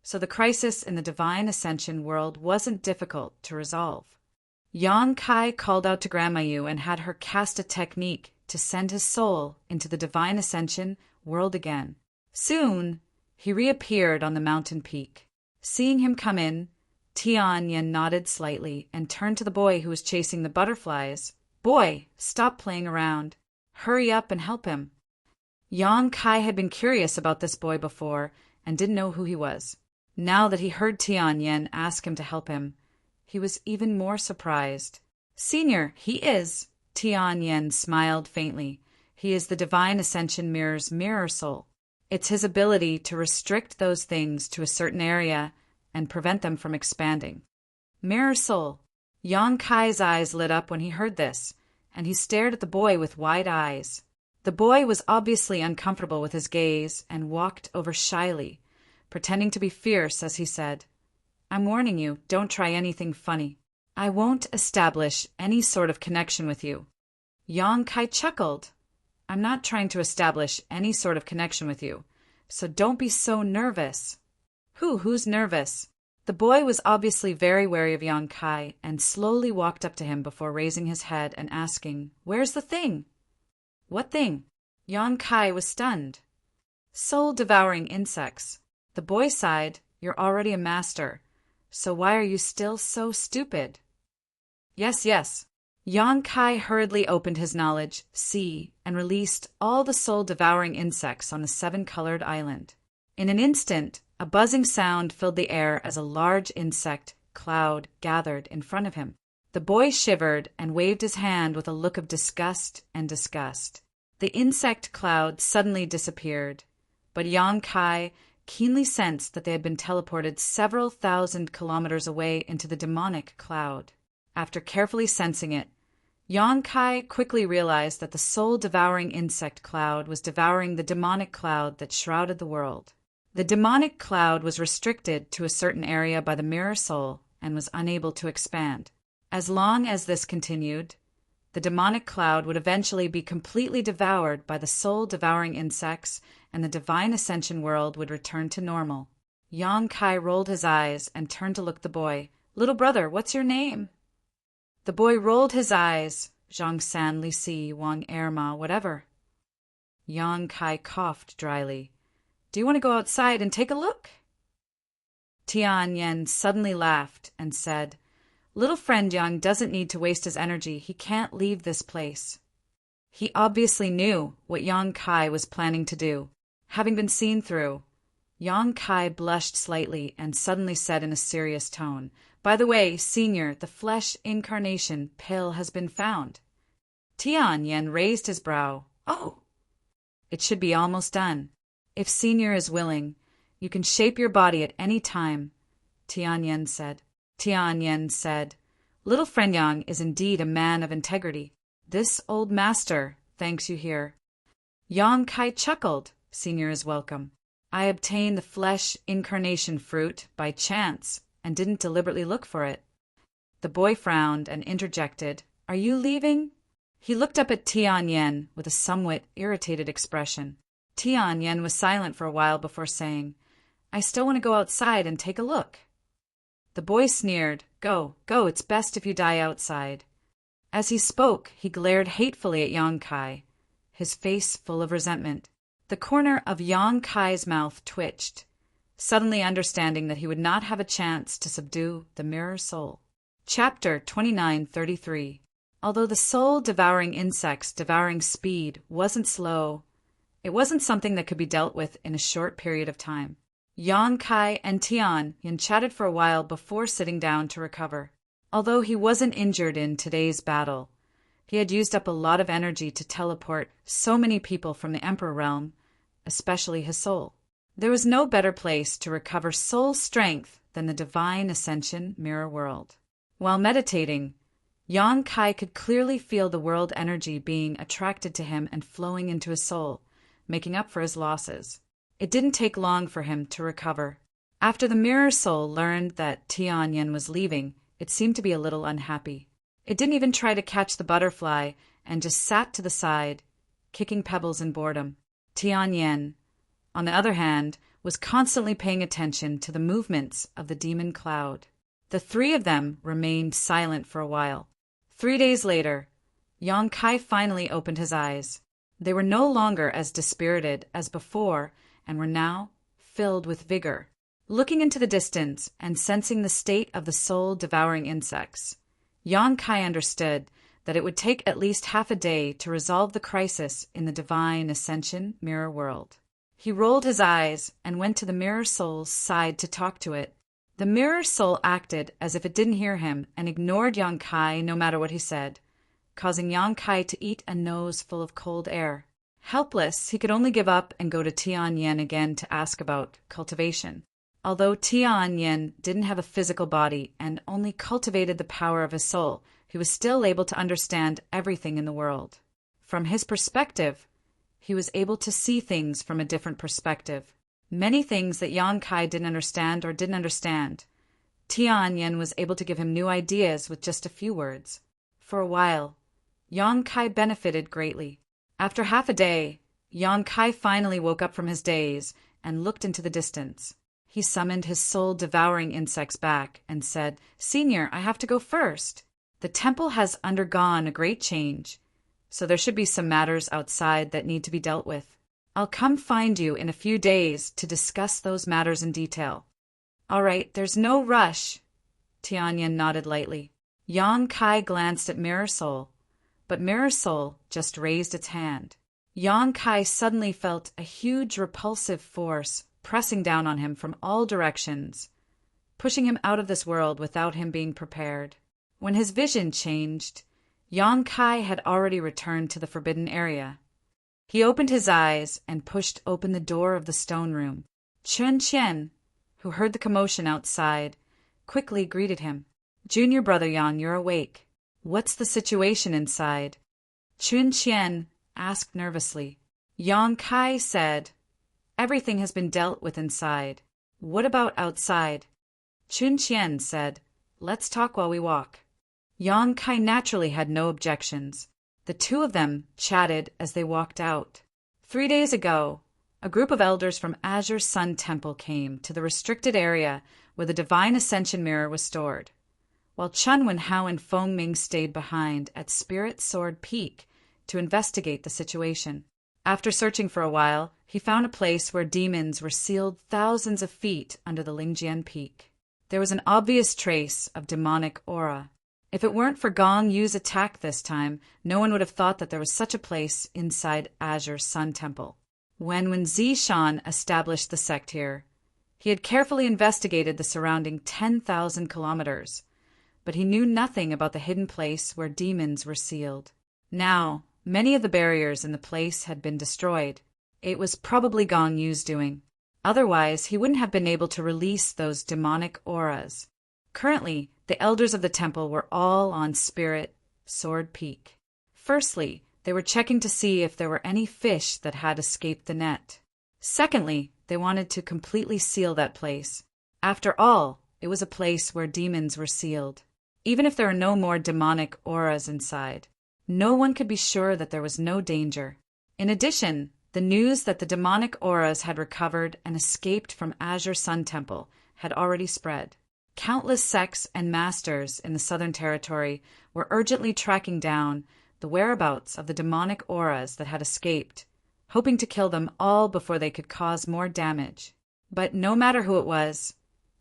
so the crisis in the divine ascension world wasn't difficult to resolve. Yang Kai called out to Grandma Yu and had her cast a technique to send his soul into the divine ascension world again. Soon, he reappeared on the mountain peak. Seeing him come in, Tian Yen nodded slightly and turned to the boy who was chasing the butterflies. Boy, stop playing around. Hurry up and help him. Yang Kai had been curious about this boy before and didn't know who he was. Now that he heard Tian Yen ask him to help him, he was even more surprised. Senior, he is. Tian Yen smiled faintly. He is the divine ascension mirror's mirror soul. It's his ability to restrict those things to a certain area and prevent them from expanding. Mirror soul. Yang Kai's eyes lit up when he heard this, and he stared at the boy with wide eyes. The boy was obviously uncomfortable with his gaze and walked over shyly, pretending to be fierce as he said, I'm warning you, don't try anything funny. I won't establish any sort of connection with you. Yang Kai chuckled. I'm not trying to establish any sort of connection with you, so don't be so nervous. Who's nervous? The boy was obviously very wary of Yang Kai and slowly walked up to him before raising his head and asking, Where's the thing? What thing? Yang Kai was stunned. Soul-devouring insects. The boy sighed, You're already a master, so why are you still so stupid? Yes. Yang Kai hurriedly opened his knowledge, sea, and released all the soul-devouring insects on the seven-colored island. In an instant, a buzzing sound filled the air as a large insect cloud gathered in front of him. The boy shivered and waved his hand with a look of disgust and disgust. The insect cloud suddenly disappeared, but Yang Kai keenly sensed that they had been teleported several thousand kilometers away into the demonic cloud. After carefully sensing it, Yang Kai quickly realized that the soul-devouring insect cloud was devouring the demonic cloud that shrouded the world. The demonic cloud was restricted to a certain area by the mirror soul and was unable to expand. As long as this continued, the demonic cloud would eventually be completely devoured by the soul-devouring insects, and the divine ascension world would return to normal. Yang Kai rolled his eyes and turned to look the boy. "Little brother, what's your name?" The boy rolled his eyes. "Zhang San Li Si Wang Erma, whatever." Yang Kai coughed dryly. "Do you want to go outside and take a look?" Tian Yen suddenly laughed and said, "Little friend Yang doesn't need to waste his energy. He can't leave this place." He obviously knew what Yang Kai was planning to do. Having been seen through, Yang Kai blushed slightly and suddenly said in a serious tone, "By the way, Senior, the flesh incarnation pill has been found." Tian Yen raised his brow. "Oh!" "It should be almost done. If Senior is willing, you can shape your body at any time," Tian Yen said. Tian Yen said, "Little friend Yang is indeed a man of integrity. This old master thanks you here." Yang Kai chuckled. "Senior is welcome. I obtained the flesh incarnation fruit by chance and didn't deliberately look for it." The boy frowned and interjected, "Are you leaving?" He looked up at Tian Yen with a somewhat irritated expression. Tian Yen was silent for a while before saying, "I still want to go outside and take a look." The boy sneered, Go, it's best if you die outside." As he spoke, he glared hatefully at Yang Kai, his face full of resentment. The corner of Yang Kai's mouth twitched, suddenly understanding that he would not have a chance to subdue the mirror soul. Chapter 2933. Although the soul-devouring insect's devouring speed wasn't slow, it wasn't something that could be dealt with in a short period of time. Yang Kai and Tian Yen chatted for a while before sitting down to recover. Although he wasn't injured in today's battle, he had used up a lot of energy to teleport so many people from the Emperor realm, especially his soul. There was no better place to recover soul strength than the divine ascension mirror world. While meditating, Yang Kai could clearly feel the world energy being attracted to him and flowing into his soul, making up for his losses. It didn't take long for him to recover. After the mirror soul learned that Tian Yen was leaving, it seemed to be a little unhappy. It didn't even try to catch the butterfly and just sat to the side, kicking pebbles in boredom. Tian Yen, on the other hand, was constantly paying attention to the movements of the demon cloud. The three of them remained silent for a while. 3 days later, Yang Kai finally opened his eyes. They were no longer as dispirited as before and were now filled with vigor. Looking into the distance and sensing the state of the soul-devouring insects, Yang Kai understood that it would take at least half a day to resolve the crisis in the divine ascension mirror world. He rolled his eyes and went to the mirror soul's side to talk to it. The mirror soul acted as if it didn't hear him and ignored Yang Kai no matter what he said, causing Yang Kai to eat a nose full of cold air. Helpless, he could only give up and go to Tian Yen again to ask about cultivation. Although Tian Yen didn't have a physical body and only cultivated the power of his soul, he was still able to understand everything in the world. From his perspective, he was able to see things from a different perspective. Many things that Yang Kai didn't understand, Tian Yen was able to give him new ideas with just a few words. For a while, Yang Kai benefited greatly. After half a day, Yang Kai finally woke up from his daze and looked into the distance. He summoned his soul-devouring insects back and said, "Senior, I have to go first. The temple has undergone a great change, so there should be some matters outside that need to be dealt with. I'll come find you in a few days to discuss those matters in detail." "All right, there's no rush." Tian Yen nodded lightly. Yang Kai glanced at Mirror Soul, but Mirror Soul just raised its hand. Yang Kai suddenly felt a huge repulsive force pressing down on him from all directions, pushing him out of this world without him being prepared. When his vision changed, Yang Kai had already returned to the forbidden area. He opened his eyes and pushed open the door of the stone room. Chen Qian, who heard the commotion outside, quickly greeted him. Junior brother Yang, you're awake. What's the situation inside? Chun Qian asked nervously. Yang Kai said, everything has been dealt with inside. What about outside? Chun Qian said, let's talk while we walk. Yang Kai naturally had no objections. The two of them chatted as they walked out. 3 days ago, a group of elders from Azure Sun Temple came to the restricted area where the Divine Ascension Mirror was stored, while Chun Wenhao and Feng Ming stayed behind at Spirit Sword Peak to investigate the situation. After searching for a while, he found a place where demons were sealed thousands of feet under the Lingjian Peak. There was an obvious trace of demonic aura. If it weren't for Gong Yu's attack this time, no one would have thought that there was such a place inside Azure Sun Temple. When Zishan established the sect here, he had carefully investigated the surrounding 10,000 kilometers, but he knew nothing about the hidden place where demons were sealed. Now, many of the barriers in the place had been destroyed. It was probably Gong Yu's doing. Otherwise, he wouldn't have been able to release those demonic auras. Currently, the elders of the temple were all on Spirit Sword Peak. Firstly, they were checking to see if there were any fish that had escaped the net. Secondly, they wanted to completely seal that place. After all, it was a place where demons were sealed. Even if there are no more demonic auras inside, no one could be sure that there was no danger. In addition, the news that the demonic auras had recovered and escaped from Azure Sun Temple had already spread. Countless sects and masters in the Southern Territory were urgently tracking down the whereabouts of the demonic auras that had escaped, hoping to kill them all before they could cause more damage. But no matter who it was,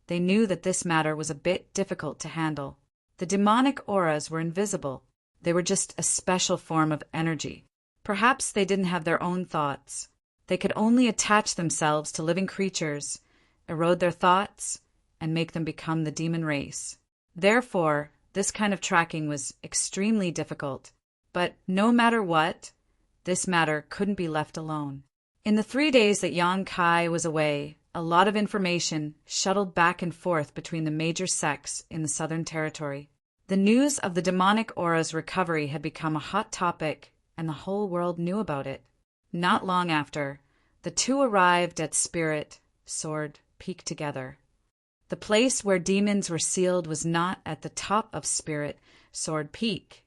they knew that this matter was a bit difficult to handle. The demonic auras were invisible. They were just a special form of energy. Perhaps they didn't have their own thoughts. They could only attach themselves to living creatures, erode their thoughts, and make them become the demon race. Therefore, this kind of tracking was extremely difficult. But no matter what, this matter couldn't be left alone. In the 3 days that Yang Kai was away, a lot of information shuttled back and forth between the major sects in the Southern Territory. The news of the demonic aura's recovery had become a hot topic, and the whole world knew about it. Not long after, the two arrived at Spirit Sword Peak together. The place where demons were sealed was not at the top of Spirit Sword Peak,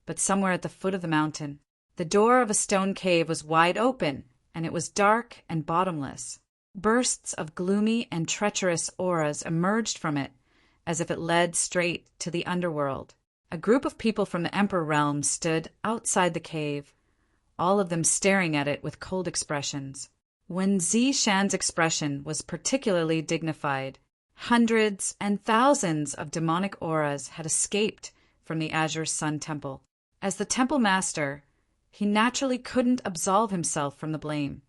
but somewhere at the foot of the mountain. The door of a stone cave was wide open, and it was dark and bottomless. Bursts of gloomy and treacherous auras emerged from it, as if it led straight to the underworld. A group of people from the Emperor realm stood outside the cave, all of them staring at it with cold expressions. Wen Zishan's expression was particularly dignified. Hundreds and thousands of demonic auras had escaped from the Azure Sun Temple. As the temple master, he naturally couldn't absolve himself from the blame,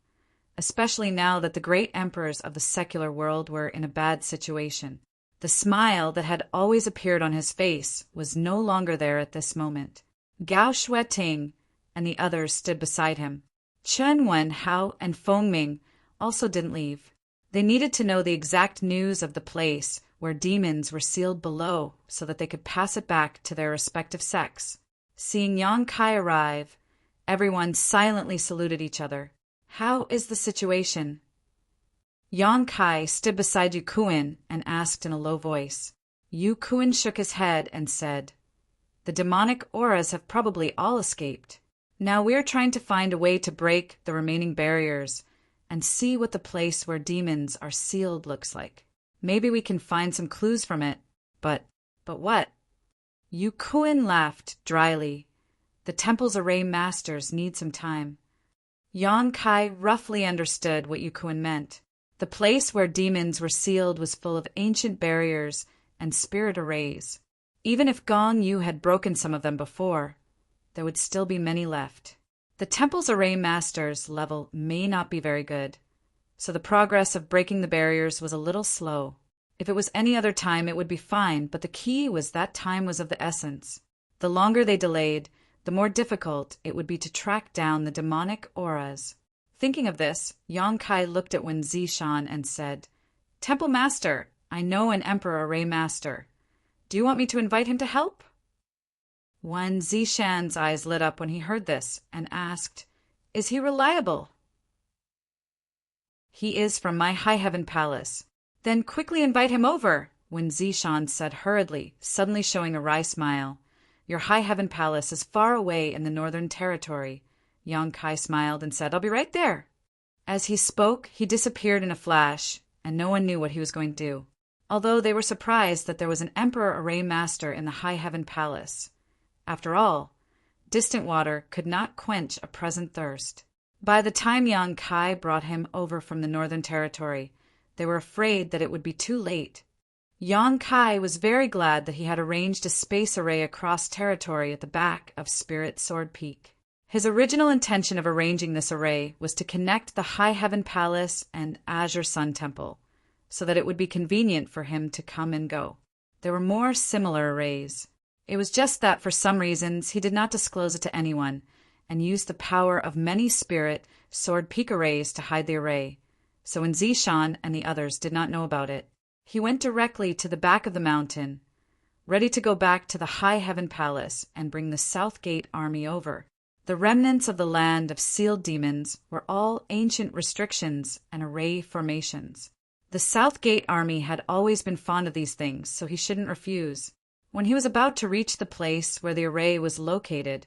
especially now that the great emperors of the secular world were in a bad situation. The smile that had always appeared on his face was no longer there at this moment. Gao Shueting and the others stood beside him. Chen Wenhao and Feng Ming also didn't leave. They needed to know the exact news of the place where demons were sealed below so that they could pass it back to their respective sects. Seeing Yang Kai arrive, everyone silently saluted each other. How is the situation? Yang Kai stood beside Yu Kuan and asked in a low voice. Yu Kuan shook his head and said, the demonic auras have probably all escaped. Now we're trying to find a way to break the remaining barriers and see what the place where demons are sealed looks like. Maybe we can find some clues from it, but what? Yu Kuan laughed dryly. The temple's array masters need some time. Yang Kai roughly understood what Yu Kuan meant. The place where demons were sealed was full of ancient barriers and spirit arrays. Even if Gong Yu had broken some of them before, there would still be many left. The temple's array master's level may not be very good, so the progress of breaking the barriers was a little slow. If it was any other time, it would be fine, but the key was that time was of the essence. The longer they delayed, the more difficult it would be to track down the demonic auras. Thinking of this, Yang Kai looked at Wen Zishan and said, Temple Master, I know an Emperor Array Master. Do you want me to invite him to help? Wen Zishan's eyes lit up when he heard this and asked, Is he reliable? He is from my High Heaven Palace. Then quickly invite him over, Wen Zishan said hurriedly, suddenly showing a wry smile. Your High Heaven Palace is far away in the Northern Territory. Yang Kai smiled and said, I'll be right there. As he spoke, he disappeared in a flash, and no one knew what he was going to do, although they were surprised that there was an Emperor Array Master in the High Heaven Palace. After all, distant water could not quench a present thirst. By the time Yang Kai brought him over from the Northern Territory, they were afraid that it would be too late. Yang Kai was very glad that he had arranged a space array across territory at the back of Spirit Sword Peak. His original intention of arranging this array was to connect the High Heaven Palace and Azure Sun Temple, so that it would be convenient for him to come and go. There were more similar arrays. It was just that for some reasons he did not disclose it to anyone, and used the power of many Spirit Sword Peak arrays to hide the array, so when Zishan and the others did not know about it, he went directly to the back of the mountain, ready to go back to the High Heaven Palace and bring the South Gate army over. The remnants of the land of sealed demons were all ancient restrictions and array formations. The South Gate army had always been fond of these things, so he shouldn't refuse. When he was about to reach the place where the array was located,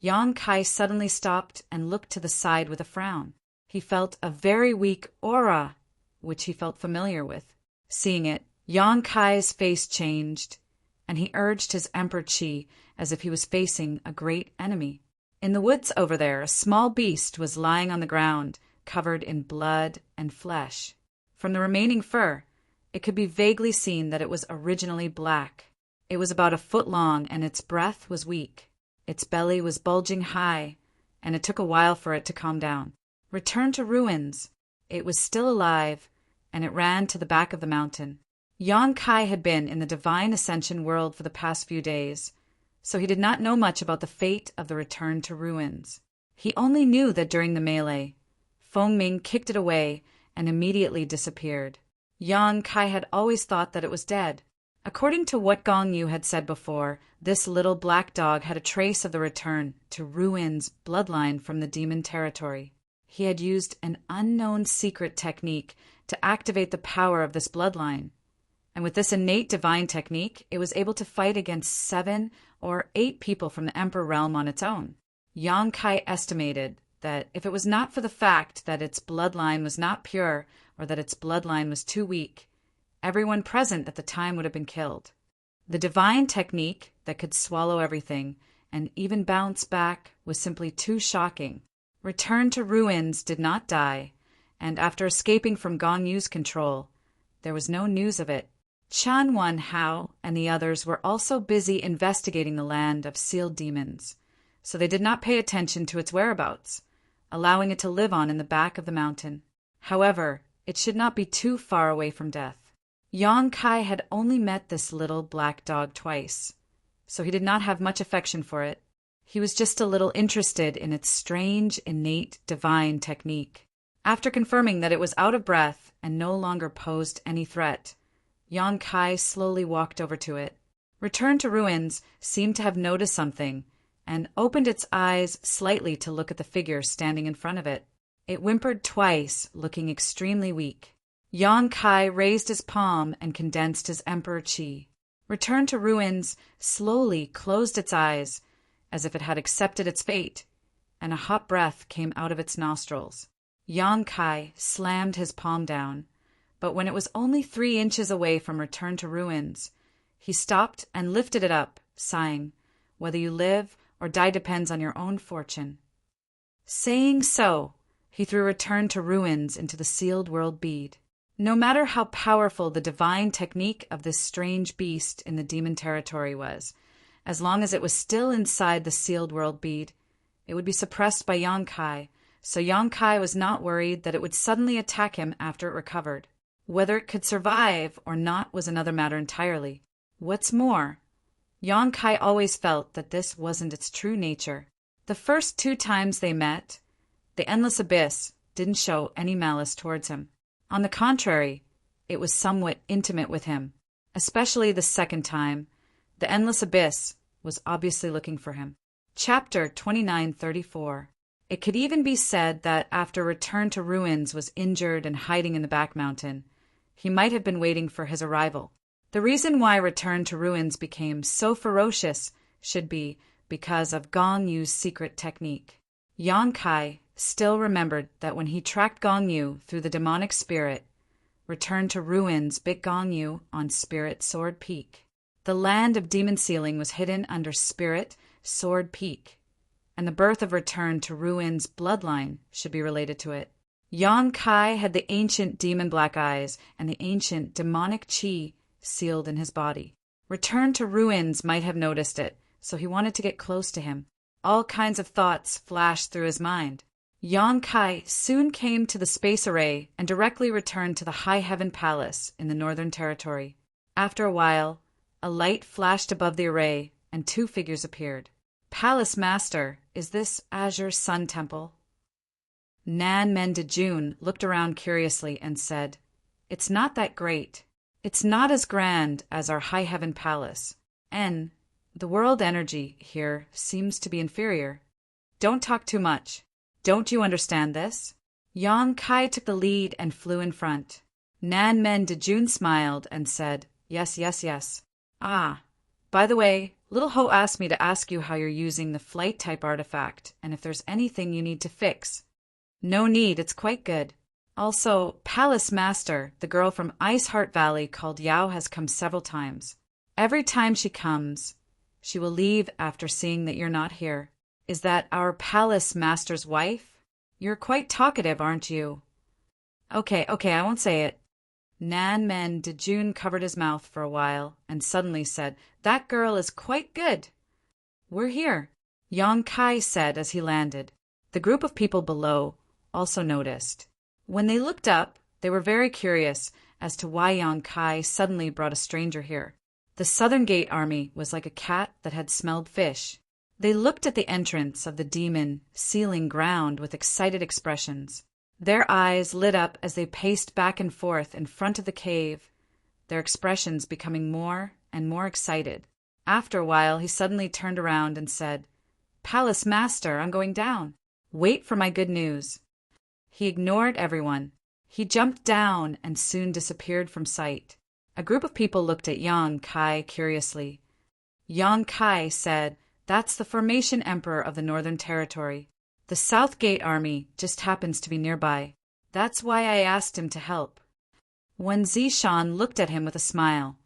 Yang Kai suddenly stopped and looked to the side with a frown. He felt a very weak aura, which he felt familiar with. Seeing it, Yang Kai's face changed, and he urged his Emperor Qi as if he was facing a great enemy. In the woods over there, a small beast was lying on the ground, covered in blood and flesh. From the remaining fur, it could be vaguely seen that it was originally black. It was about a foot long, and its breath was weak. Its belly was bulging high, and it took a while for it to calm down. Return to ruins. It was still alive, and it ran to the back of the mountain. Yang Kai had been in the Divine Ascension world for the past few days, so he did not know much about the fate of the return to ruins. He only knew that during the melee, Feng Ming kicked it away and immediately disappeared. Yang Kai had always thought that it was dead. According to what Gong Yu had said before, this little black dog had a trace of the return to ruins bloodline from the demon territory. He had used an unknown secret technique to activate the power of this bloodline, and with this innate divine technique, it was able to fight against 7 or 8 people from the Emperor realm on its own. Yang Kai estimated that if it was not for the fact that its bloodline was not pure or that its bloodline was too weak, everyone present at the time would have been killed. The divine technique that could swallow everything and even bounce back was simply too shocking. Return to Ruins did not die, and after escaping from Gong Yu's control, there was no news of it. Chan Wan Hao and the others were also busy investigating the land of sealed demons, so they did not pay attention to its whereabouts, allowing it to live on in the back of the mountain. However, it should not be too far away from death. Yang Kai had only met this little black dog twice, so he did not have much affection for it. He was just a little interested in its strange, innate, divine technique. After confirming that it was out of breath and no longer posed any threat, Yang Kai slowly walked over to it. Return to Ruins seemed to have noticed something and opened its eyes slightly to look at the figure standing in front of it. It whimpered twice, looking extremely weak. Yang Kai raised his palm and condensed his Emperor Qi. Return to Ruins slowly closed its eyes as if it had accepted its fate, and a hot breath came out of its nostrils. Yang Kai slammed his palm down, but when it was only 3 inches away from Return to Ruins, he stopped and lifted it up, sighing, "Whether you live or die depends on your own fortune." Saying so, he threw Return to Ruins into the sealed world bead. No matter how powerful the divine technique of this strange beast in the demon territory was, as long as it was still inside the sealed world bead, it would be suppressed by Yang Kai, so Yang Kai was not worried that it would suddenly attack him after it recovered. Whether it could survive or not was another matter entirely. What's more, Yang Kai always felt that this wasn't its true nature. The first 2 times they met, the Endless Abyss didn't show any malice towards him. On the contrary, it was somewhat intimate with him, especially the second time, The endless abyss was obviously looking for him. Chapter 2934. It could even be said that after Return to Ruins was injured and hiding in the back mountain, he might have been waiting for his arrival. The reason why Return to Ruins became so ferocious should be because of Gong Yu's secret technique. Yan Kai still remembered that when he tracked Gong Yu through the demonic spirit, Return to Ruins bit Gong Yu on Spirit Sword Peak. The land of demon sealing was hidden under Spirit Sword Peak, and the birth of Return to Ruins' bloodline should be related to it. Yan Kai had the ancient demon black eyes and the ancient demonic chi sealed in his body. Return to Ruins might have noticed it, so he wanted to get close to him. All kinds of thoughts flashed through his mind. Yan Kai soon came to the space array and directly returned to the High Heaven Palace in the Northern Territory. After a while, a light flashed above the array and two figures appeared. Palace Master, is this Azure Sun Temple? Nan Men de June looked around curiously and said, "It's not that great. It's not as grand as our High Heaven Palace. And the world energy here seems to be inferior. Don't talk too much. Don't you understand this?" Yan Kai took the lead and flew in front. Nan Men de June smiled and said, "Yes, yes, yes. Ah, by the way, Little Ho asked me to ask you how you're using the flight-type artifact and if there's anything you need to fix." "No need, it's quite good. Also, Palace Master, the girl from Ice Heart Valley called Yao has come several times. Every time she comes, she will leave after seeing that you're not here. Is that our Palace Master's wife? You're quite talkative, aren't you?" Okay, I won't say it." Nan Men de June covered his mouth for a while and suddenly said, "That girl is quite good." "We're here," Yan Kai said as he landed. The group of people below also noticed. When they looked up, they were very curious as to why Yan Kai suddenly brought a stranger here. The Southern Gate Army was like a cat that had smelled fish. They looked at the entrance of the demon sealing ground with excited expressions. Their eyes lit up as they paced back and forth in front of the cave, their expressions becoming more and more excited. After a while, he suddenly turned around and said, "Palace Master, I'm going down. Wait for my good news." He ignored everyone. He jumped down and soon disappeared from sight. A group of people looked at Yan Kai curiously. Yan Kai said, "That's the Formation Emperor of the Northern Territory. The South Gate Army just happens to be nearby. That's why I asked him to help." Wen Zishan looked at him with a smile,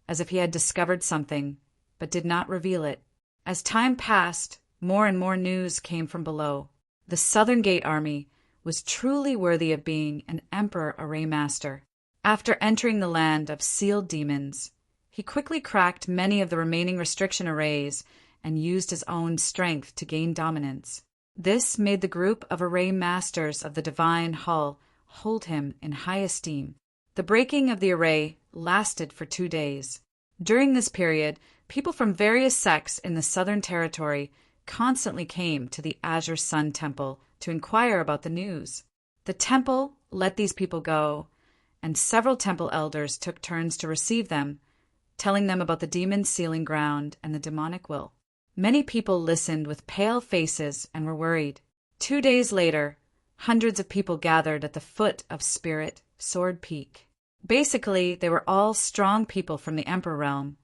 as if he had discovered something, but did not reveal it. As time passed, more and more news came from below. The Southern Gate Army was truly worthy of being an Emperor Array Master. After entering the land of sealed demons, he quickly cracked many of the remaining restriction arrays and used his own strength to gain dominance. This made the group of Array Masters of the Divine Hall hold him in high esteem. The breaking of the array lasted for 2 days. During this period, people from various sects in the Southern Territory constantly came to the Azure Sun Temple to inquire about the news. The temple let these people go, and several temple elders took turns to receive them, telling them about the demon sealing ground and the demonic will. Many people listened with pale faces and were worried. 2 days later, hundreds of people gathered at the foot of Spirit Sword Peak. Basically, they were all strong people from the Emperor realm,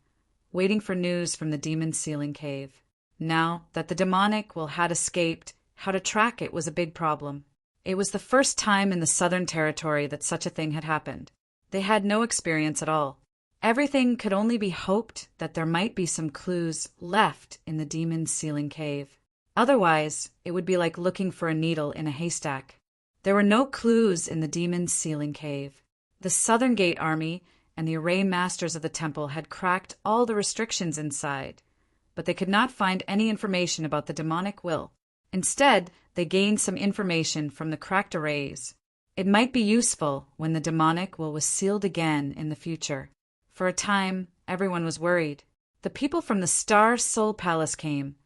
waiting for news from the demon sealing cave. Now that the demonic will had escaped, how to track it was a big problem. It was the first time in the Southern Territory that such a thing had happened. They had no experience at all. Everything could only be hoped that there might be some clues left in the demon sealing cave. Otherwise, it would be like looking for a needle in a haystack. There were no clues in the demon sealing cave. The Southern Gate Army and the Array Masters of the temple had cracked all the restrictions inside, but they could not find any information about the demonic will. Instead, they gained some information from the cracked arrays. It might be useful when the demonic will was sealed again in the future. For a time, everyone was worried. The people from the Star Soul Palace came,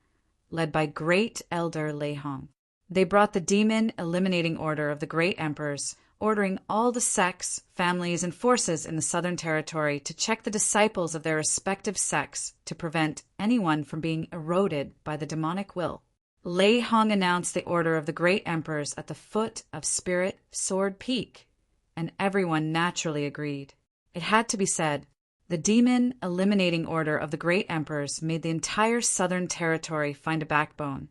led by Great Elder Lei Hong. They brought the demon eliminating order of the Great Emperors, ordering all the sects, families, and forces in the Southern Territory to check the disciples of their respective sects to prevent anyone from being eroded by the demonic will. Lei Hong announced the order of the great emperors at the foot of Spirit Sword Peak, and everyone naturally agreed. It had to be said, the demon eliminating order of the great emperors made the entire Southern Territory find a backbone,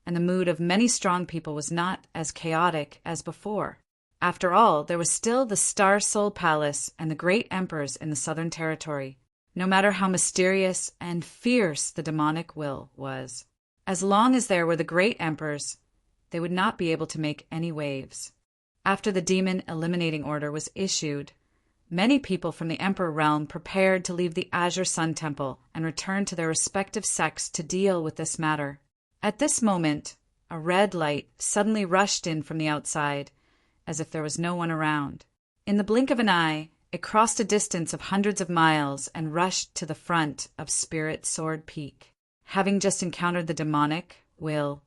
and the mood of many strong people was not as chaotic as before. After all, there was still the Star Soul Palace and the great emperors in the Southern Territory, no matter how mysterious and fierce the demonic will was. As long as there were the great emperors, they would not be able to make any waves. After the demon eliminating order was issued, many people from the Emperor realm prepared to leave the Azure Sun Temple and return to their respective sects to deal with this matter. At this moment, a red light suddenly rushed in from the outside, as if there was no one around. In the blink of an eye, it crossed a distance of hundreds of miles and rushed to the front of Spirit Sword Peak. Having just encountered the demonic will,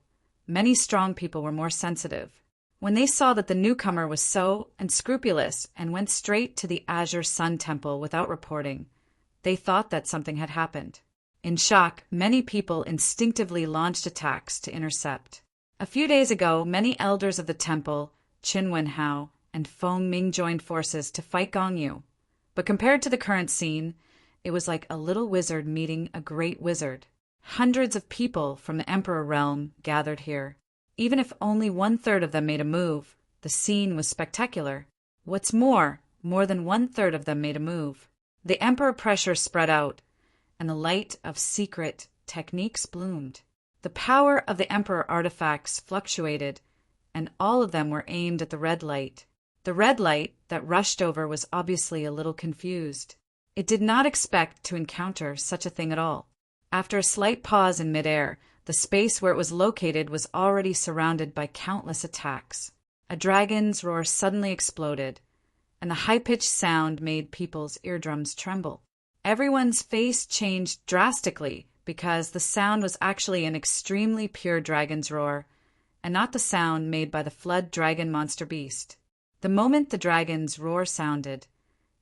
many strong people were more sensitive. When they saw that the newcomer was so unscrupulous and went straight to the Azure Sun Temple without reporting, they thought that something had happened. In shock, many people instinctively launched attacks to intercept. A few days ago, many elders of the temple, Qin Wenhao, and Feng Ming joined forces to fight Gong Yu. But compared to the current scene, it was like a little wizard meeting a great wizard. Hundreds of people from the Emperor realm gathered here. Even if only 1/3 of them made a move, the scene was spectacular. What's more than 1/3 of them made a move. The Emperor pressure spread out, and the light of secret techniques bloomed. The power of the Emperor artifacts fluctuated, and all of them were aimed at the red light. The red light that rushed over was obviously a little confused. It did not expect to encounter such a thing at all. After a slight pause in midair, the space where it was located was already surrounded by countless attacks. A dragon's roar suddenly exploded, and the high-pitched sound made people's eardrums tremble. Everyone's face changed drastically because the sound was actually an extremely pure dragon's roar, and not the sound made by the flood dragon monster beast. The moment the dragon's roar sounded,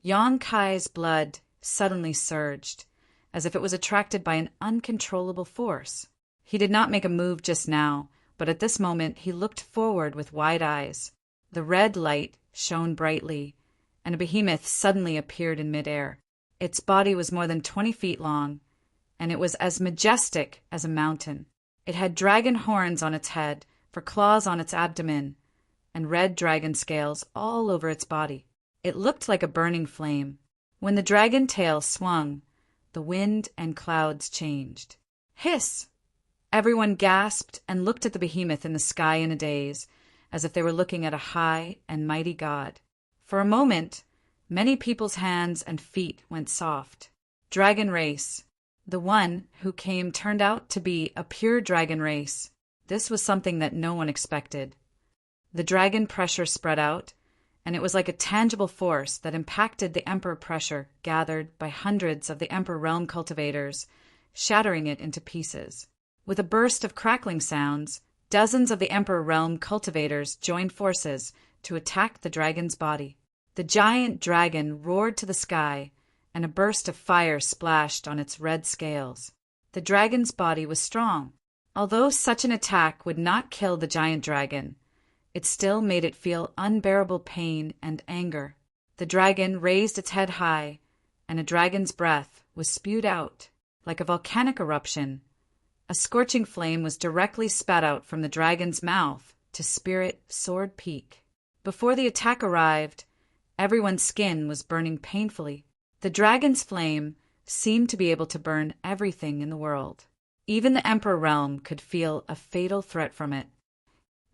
Yang Kai's blood suddenly surged, as if it was attracted by an uncontrollable force. He did not make a move just now, but at this moment he looked forward with wide eyes. The red light shone brightly, and a behemoth suddenly appeared in midair. Its body was more than 20 feet long, and it was as majestic as a mountain. It had dragon horns on its head, for claws on its abdomen, and red dragon scales all over its body. It looked like a burning flame. When the dragon tail swung, the wind and clouds changed. Hiss! Everyone gasped and looked at the behemoth in the sky in a daze, as if they were looking at a high and mighty god. For a moment, many people's hands and feet went soft. Dragon race. The one who came turned out to be a pure dragon race. This was something that no one expected. The dragon pressure spread out, and it was like a tangible force that impacted the Emperor pressure gathered by hundreds of the Emperor realm cultivators, shattering it into pieces. With a burst of crackling sounds, dozens of the Emperor realm cultivators joined forces to attack the dragon's body. The giant dragon roared to the sky, and a burst of fire splashed on its red scales. The dragon's body was strong. Although such an attack would not kill the giant dragon, it still made it feel unbearable pain and anger. The dragon raised its head high, and a dragon's breath was spewed out. Like a volcanic eruption, a scorching flame was directly spat out from the dragon's mouth to Spirit Sword Peak. Before the attack arrived, everyone's skin was burning painfully. The dragon's flame seemed to be able to burn everything in the world. Even the Emperor realm could feel a fatal threat from it.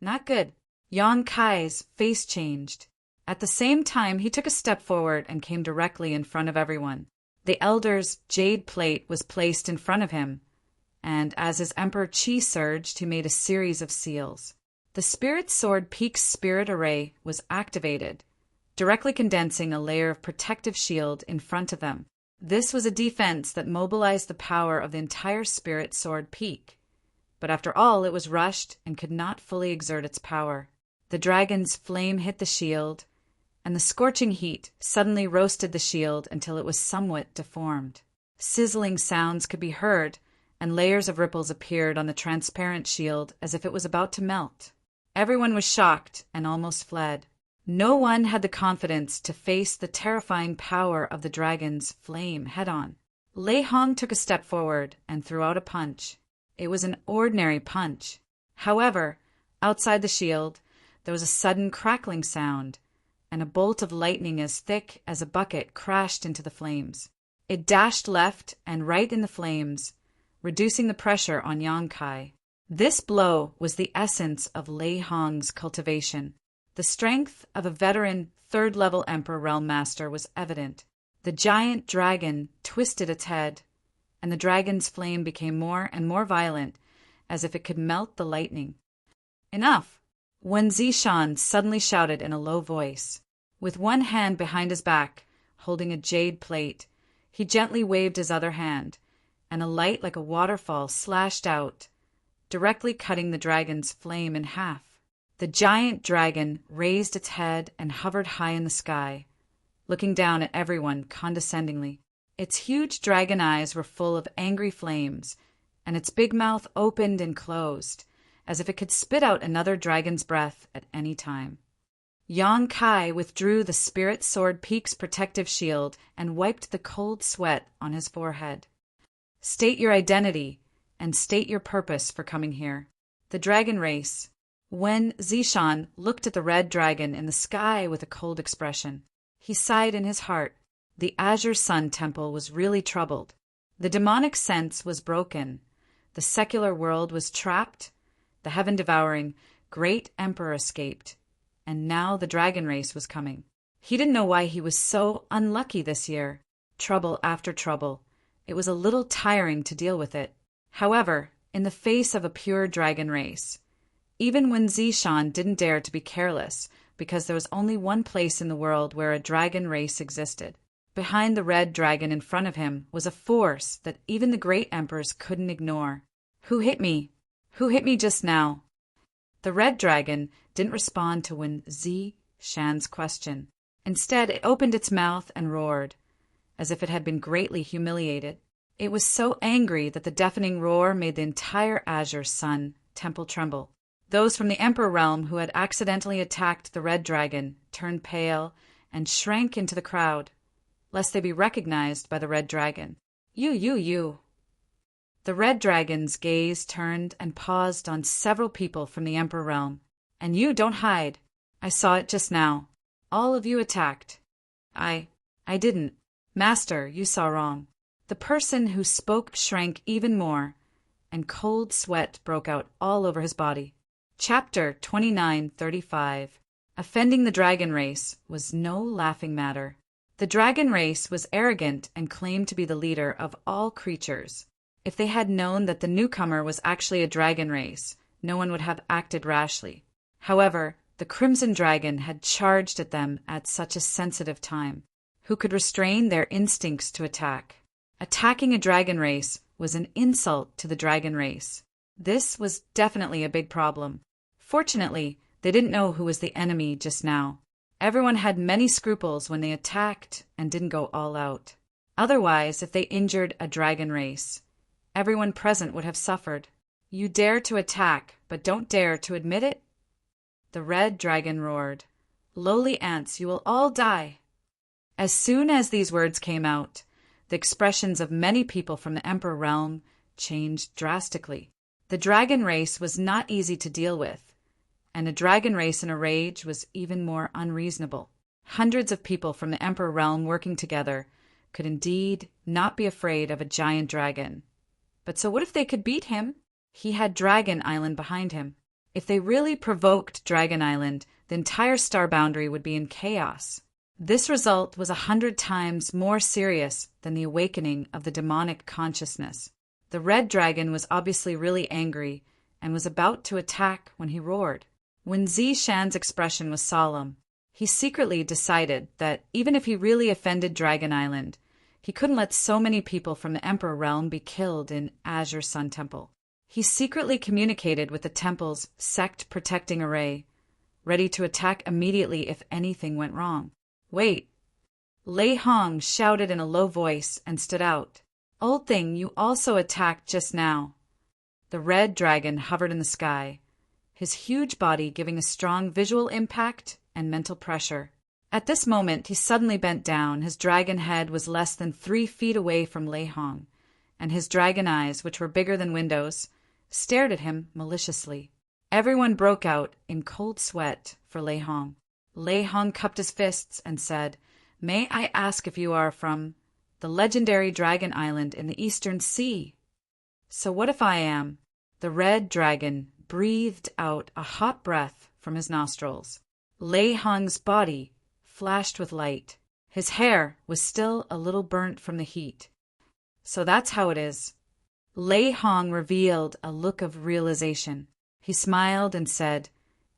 Not good. Yang Kai's face changed. At the same time, he took a step forward and came directly in front of everyone. The elder's jade plate was placed in front of him, and as his Emperor Qi surged, he made a series of seals. The Spirit Sword Peak's spirit array was activated, directly condensing a layer of protective shield in front of them. This was a defense that mobilized the power of the entire Spirit Sword Peak. But after all, it was rushed and could not fully exert its power. The dragon's flame hit the shield, and the scorching heat suddenly roasted the shield until it was somewhat deformed. Sizzling sounds could be heard, and layers of ripples appeared on the transparent shield as if it was about to melt. Everyone was shocked and almost fled. No one had the confidence to face the terrifying power of the dragon's flame head-on. Lei Hong took a step forward and threw out a punch. It was an ordinary punch. However, outside the shield, there was a sudden crackling sound, and a bolt of lightning as thick as a bucket crashed into the flames. It dashed left and right in the flames, reducing the pressure on Yang Kai. This blow was the essence of Lei Hong's cultivation. The strength of a veteran third-level Emperor Realm Master was evident. The giant dragon twisted its head, and the dragon's flame became more and more violent, as if it could melt the lightning. Enough! Wen Zishan suddenly shouted in a low voice. With one hand behind his back, holding a jade plate, he gently waved his other hand, and a light like a waterfall slashed out, directly cutting the dragon's flame in half. The giant dragon raised its head and hovered high in the sky, looking down at everyone condescendingly. Its huge dragon eyes were full of angry flames, and its big mouth opened and closed, as if it could spit out another dragon's breath at any time. Yang Kai withdrew the Spirit Sword Peak's protective shield and wiped the cold sweat on his forehead. State your identity, and state your purpose for coming here. The dragon race. Wen Zishan looked at the red dragon in the sky with a cold expression. He sighed in his heart. The Azure Sun Temple was really troubled. The demonic sense was broken. The secular world was trapped. The heaven-devouring great emperor escaped. And now the dragon race was coming. He didn't know why he was so unlucky this year. Trouble after trouble. It was a little tiring to deal with it. However, in the face of a pure dragon race, even when Zishan didn't dare to be careless, because there was only one place in the world where a dragon race existed. Behind the red dragon in front of him was a force that even the great emperors couldn't ignore. Who hit me? Who hit me just now? The red dragon didn't respond to Wen Zishan's question. Instead, it opened its mouth and roared, as if it had been greatly humiliated. It was so angry that the deafening roar made the entire Azure Sun Temple tremble. Those from the Emperor Realm who had accidentally attacked the red dragon turned pale and shrank into the crowd, lest they be recognized by the red dragon. You. The red dragon's gaze turned and paused on several people from the Emperor Realm. And you, don't hide. I saw it just now. All of you attacked. I didn't. Master, you saw wrong. The person who spoke shrank even more, and cold sweat broke out all over his body. Chapter 2935. Offending the dragon race was no laughing matter. The dragon race was arrogant and claimed to be the leader of all creatures. If they had known that the newcomer was actually a dragon race, no one would have acted rashly. However, the Crimson Dragon had charged at them at such a sensitive time. Who could restrain their instincts to attack? Attacking a dragon race was an insult to the dragon race. This was definitely a big problem. Fortunately, they didn't know who was the enemy just now. Everyone had many scruples when they attacked and didn't go all out. Otherwise, if they injured a dragon race, everyone present would have suffered. You dare to attack, but don't dare to admit it? The red dragon roared. Lowly ants, you will all die. As soon as these words came out, the expressions of many people from the Emperor Realm changed drastically. The dragon race was not easy to deal with, and a dragon race in a rage was even more unreasonable. Hundreds of people from the Emperor Realm working together could indeed not be afraid of a giant dragon. But so what if they could beat him? He had Dragon Island behind him. If they really provoked Dragon Island, the entire star boundary would be in chaos. This result was 100 times more serious than the awakening of the demonic consciousness. The red dragon was obviously really angry and was about to attack when he roared. When Zishan's expression was solemn, he secretly decided that even if he really offended Dragon Island, he couldn't let so many people from the Emperor Realm be killed in Azure Sun Temple. He secretly communicated with the temple's sect-protecting array, ready to attack immediately if anything went wrong. "Wait!" Lei Hong shouted in a low voice and stood out. "Old thing, you also attacked just now." The red dragon hovered in the sky, his huge body giving a strong visual impact and mental pressure. At this moment, he suddenly bent down. His dragon head was less than 3 feet away from Lei Hong, and his dragon eyes, which were bigger than windows, stared at him maliciously. Everyone broke out in cold sweat for Lei Hong. Lei Hong cupped his fists and said, "May I ask if you are from the legendary Dragon Island in the Eastern Sea?" "So what if I am?" The red dragon breathed out a hot breath from his nostrils. Lei Hong's body flashed with light. His hair was still a little burnt from the heat. "So that's how it is." Lei Hong revealed a look of realization. He smiled and said,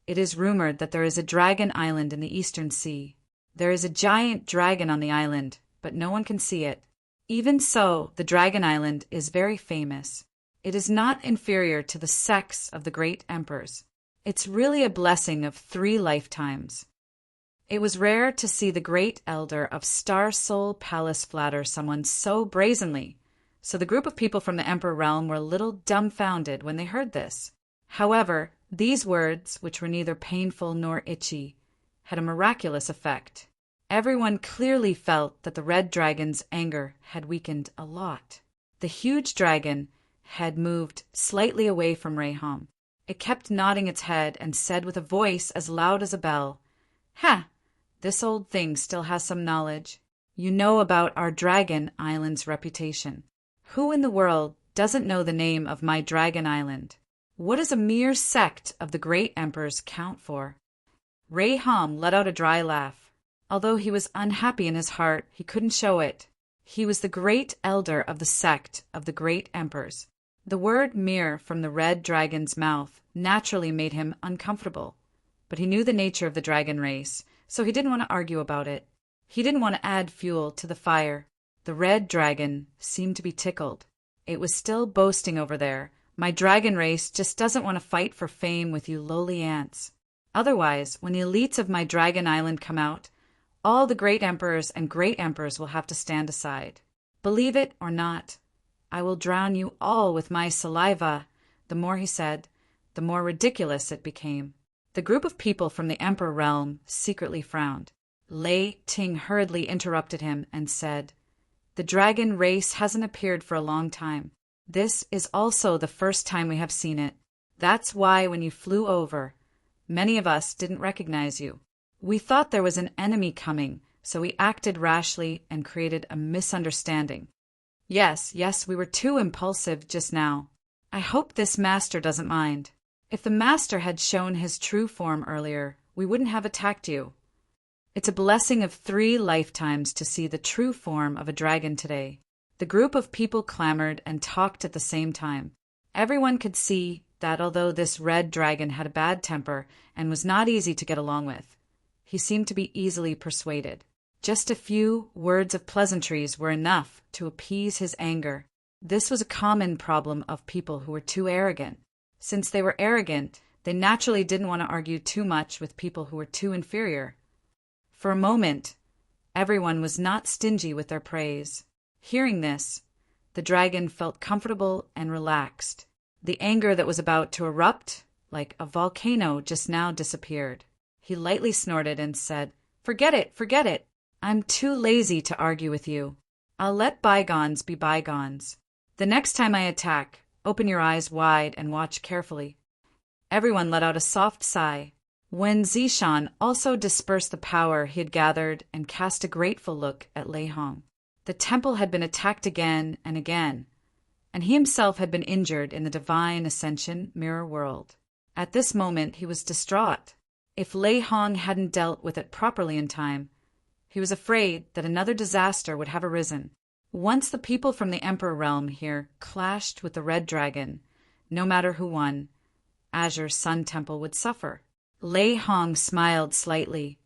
"It is rumored that there is a dragon island in the Eastern Sea. There is a giant dragon on the island, but no one can see it. Even so, the Dragon Island is very famous. It is not inferior to the sex of the great emperors. It's really a blessing of 3 lifetimes." It was rare to see the great elder of Star Soul Palace flatter someone so brazenly, so the group of people from the Emperor realm were a little dumbfounded when they heard this. However, these words, which were neither painful nor itchy, had a miraculous effect. Everyone clearly felt that the red dragon's anger had weakened a lot. The huge dragon had moved slightly away from Lei Hong. It kept nodding its head and said with a voice as loud as a bell, "Ha! This old thing still has some knowledge. You know about our Dragon Island's reputation. Who in the world doesn't know the name of my Dragon Island? What does a mere sect of the great emperors count for?" Lei Hong let out a dry laugh. Although he was unhappy in his heart, he couldn't show it. He was the great elder of the sect of the great emperors. The word mere from the red dragon's mouth naturally made him uncomfortable, but he knew the nature of the dragon race, so he didn't want to argue about it. He didn't want to add fuel to the fire. The red dragon seemed to be tickled. It was still boasting over there. "My dragon race just doesn't want to fight for fame with you lowly ants. Otherwise, when the elites of my Dragon Island come out, all the great emperors and great emperors will have to stand aside. Believe it or not, I will drown you all with my saliva." The more he said, the more ridiculous it became. The group of people from the Emperor realm secretly frowned. Lei Ting hurriedly interrupted him and said, "The dragon race hasn't appeared for a long time. This is also the first time we have seen it. That's why when you flew over, many of us didn't recognize you. We thought there was an enemy coming, so we acted rashly and created a misunderstanding. Yes, we were too impulsive just now. I hope this master doesn't mind. If the master had shown his true form earlier, we wouldn't have attacked you. It's a blessing of 3 lifetimes to see the true form of a dragon today." The group of people clamored and talked at the same time. Everyone could see that although this red dragon had a bad temper and was not easy to get along with, he seemed to be easily persuaded. Just a few words of pleasantries were enough to appease his anger. This was a common problem of people who were too arrogant. Since they were arrogant, they naturally didn't want to argue too much with people who were too inferior. For a moment, everyone was not stingy with their praise. Hearing this, the dragon felt comfortable and relaxed. The anger that was about to erupt, like a volcano, just now disappeared. He lightly snorted and said, Forget it. I'm too lazy to argue with you. I'll let bygones be bygones. The next time I attack, open your eyes wide and watch carefully." Everyone let out a soft sigh. Wen Zishan also dispersed the power he had gathered and cast a grateful look at Lei Hong. The temple had been attacked again and again, and he himself had been injured in the Divine Ascension mirror world. At this moment he was distraught. If Lei Hong hadn't dealt with it properly in time, he was afraid that another disaster would have arisen. Once the people from the Emperor realm here clashed with the Red Dragon, no matter who won, Azure's Sun Temple would suffer. Lei Hong smiled slightly,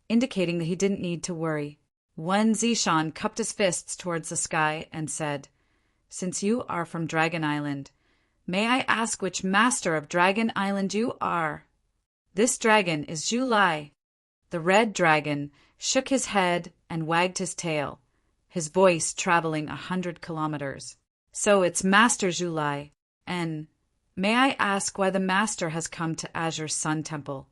indicating that he didn't need to worry. Wen Zishan cupped his fists towards the sky and said, "Since you are from Dragon Island, may I ask which master of Dragon Island you are?" This dragon is Zhu Lai." The red dragon shook his head and wagged his tail, his voice traveling 100 kilometers. "So it's Master Zhu Lai, and may I ask why the Master has come to Azure Sun Temple?"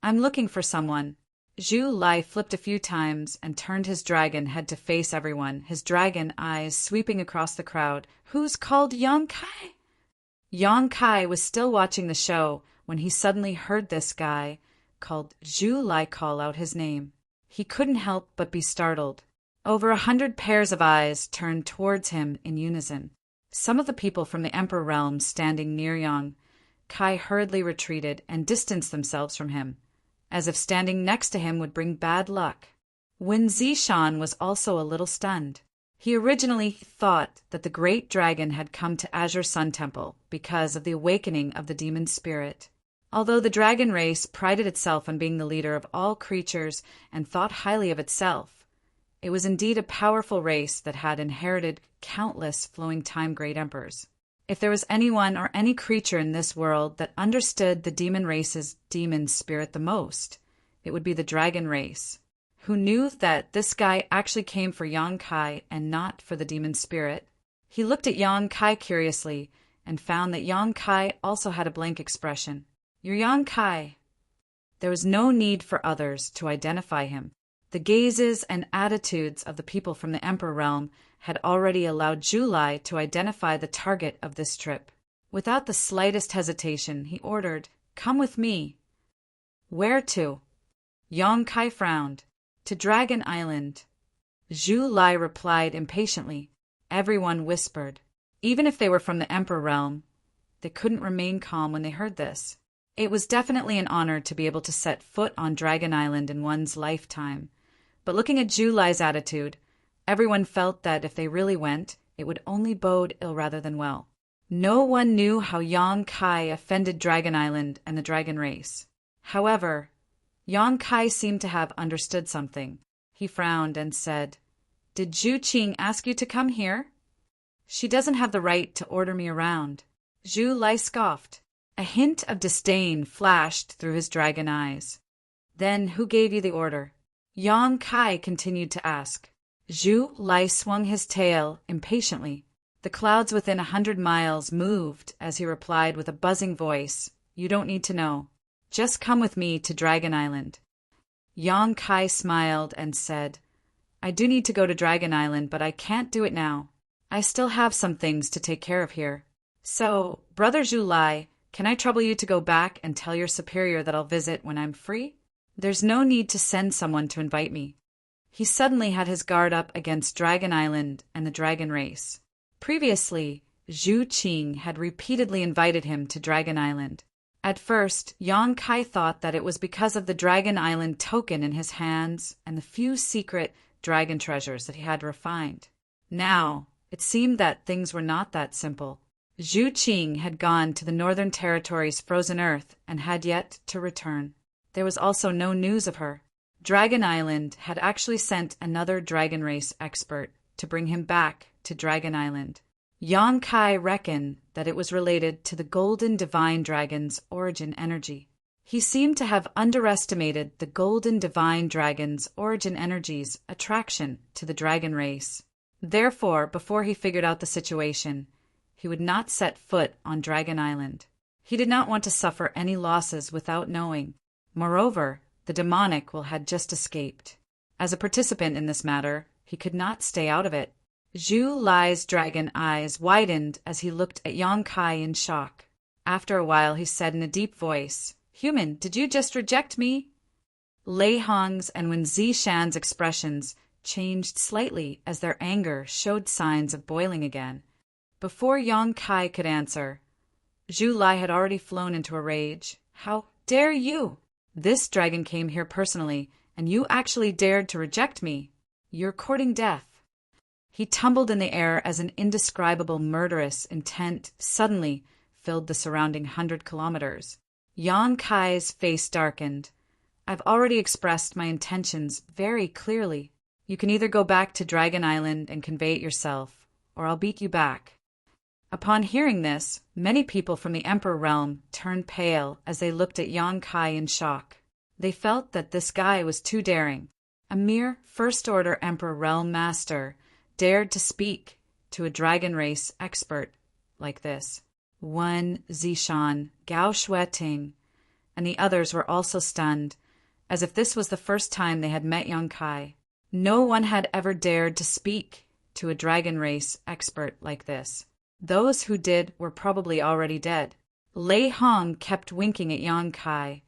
"I'm looking for someone." Zhu Lai flipped a few times and turned his dragon head to face everyone, his dragon eyes sweeping across the crowd. "Who's called Yang Kai?" Yang Kai was still watching the show when he suddenly heard this guy called Zhu Lai call out his name. He couldn't help but be startled. Over 100 pairs of eyes turned towards him in unison. Some of the people from the Emperor realm standing near Yang Kai hurriedly retreated and distanced themselves from him, as if standing next to him would bring bad luck. Wen Zishan was also a little stunned. He originally thought that the great dragon had come to Azure Sun Temple because of the awakening of the demon spirit. Although the dragon race prided itself on being the leader of all creatures and thought highly of itself, it was indeed a powerful race that had inherited countless flowing time great emperors. If there was anyone or any creature in this world that understood the demon race's demon spirit the most, it would be the dragon race, who knew that this guy actually came for Yang Kai and not for the demon spirit. He looked at Yang Kai curiously and found that Yang Kai also had a blank expression. "You're Yang Kai." There was no need for others to identify him. The gazes and attitudes of the people from the Emperor realm had already allowed Zhu Lai to identify the target of this trip. Without the slightest hesitation, he ordered, "Come with me." "Where to?" Yang Kai frowned. "To Dragon Island." Zhu Lai replied impatiently. Everyone whispered. Even if they were from the Emperor realm, they couldn't remain calm when they heard this. It was definitely an honor to be able to set foot on Dragon Island in one's lifetime. But looking at Zhu Lai's attitude, everyone felt that if they really went, it would only bode ill rather than well. No one knew how Yang Kai offended Dragon Island and the dragon race. However, Yang Kai seemed to have understood something. He frowned and said, "Did Zhu Qing ask you to come here?" "She doesn't have the right to order me around." Zhu Lai scoffed. A hint of disdain flashed through his dragon eyes. "Then who gave you the order?" Yang Kai continued to ask. Zhu Lai swung his tail impatiently. The clouds within 100 miles moved as he replied with a buzzing voice, "You don't need to know. Just come with me to Dragon Island." Yang Kai smiled and said, "I do need to go to Dragon Island, but I can't do it now. I still have some things to take care of here. So, Brother Zhu Lai, can I trouble you to go back and tell your superior that I'll visit when I'm free? There's no need to send someone to invite me." He suddenly had his guard up against Dragon Island and the dragon race. Previously, Zhu Qing had repeatedly invited him to Dragon Island. At first, Yang Kai thought that it was because of the Dragon Island token in his hands and the few secret dragon treasures that he had refined. Now, it seemed that things were not that simple. Zhu Qing had gone to the Northern Territory's frozen earth and had yet to return. There was also no news of her. Dragon Island had actually sent another dragon race expert to bring him back to Dragon Island. Yang Kai reckoned that it was related to the Golden Divine Dragon's origin energy. He seemed to have underestimated the Golden Divine Dragon's origin energy's attraction to the dragon race. Therefore, before he figured out the situation, he would not set foot on Dragon Island. He did not want to suffer any losses without knowing. Moreover, the demonic had just escaped. As a participant in this matter, he could not stay out of it. Zhu Lai's dragon eyes widened as he looked at Yang Kai in shock. After a while, he said in a deep voice, "Human, did you just reject me?" Lei Hong's and Wen Zishan's expressions changed slightly as their anger showed signs of boiling again. Before Yang Kai could answer, Zhu Lai had already flown into a rage. "How dare you? This dragon came here personally, and you actually dared to reject me. You're courting death." He tumbled in the air as an indescribable murderous intent suddenly filled the surrounding 100 kilometers. Yang Kai's face darkened. "I've already expressed my intentions very clearly. You can either go back to Dragon Island and convey it yourself, or I'll beat you back." Upon hearing this, many people from the Emperor realm turned pale as they looked at Yang Kai in shock. They felt that this guy was too daring. A mere First-Order Emperor realm master dared to speak to a dragon race expert like this. Wen Zishan, Gao Shueting, and the others were also stunned, as if this was the first time they had met Yang Kai. No one had ever dared to speak to a dragon race expert like this. Those who did were probably already dead. Lei Hong kept winking at Yang Kai,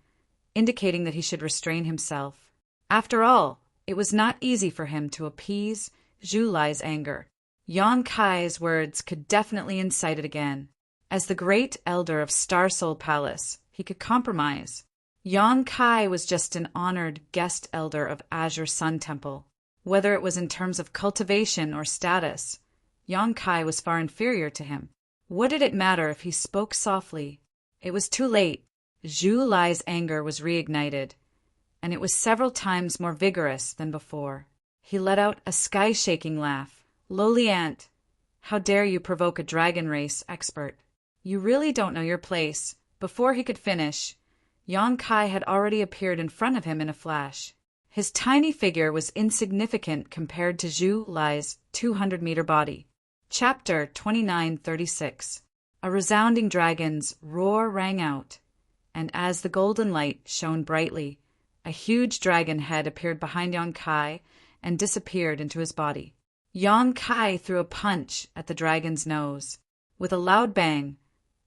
indicating that he should restrain himself. After all, it was not easy for him to appease Zhu Lai's anger. Yang Kai's words could definitely incite it again. As the great elder of Star Soul Palace, he could compromise. Yang Kai was just an honored guest elder of Azure Sun Temple. Whether it was in terms of cultivation or status, Yang Kai was far inferior to him. What did it matter if he spoke softly? It was too late. Zhu Lai's anger was reignited, and it was several times more vigorous than before. He let out a sky-shaking laugh. "Lowly ant, how dare you provoke a dragon race expert? You really don't know your place." Before he could finish, Yang Kai had already appeared in front of him in a flash. His tiny figure was insignificant compared to Zhu Lai's 200-meter body. Chapter 2936. A resounding dragon's roar rang out, and as the golden light shone brightly, a huge dragon head appeared behind Yang Kai and disappeared into his body. Yang Kai threw a punch at the dragon's nose. With a loud bang,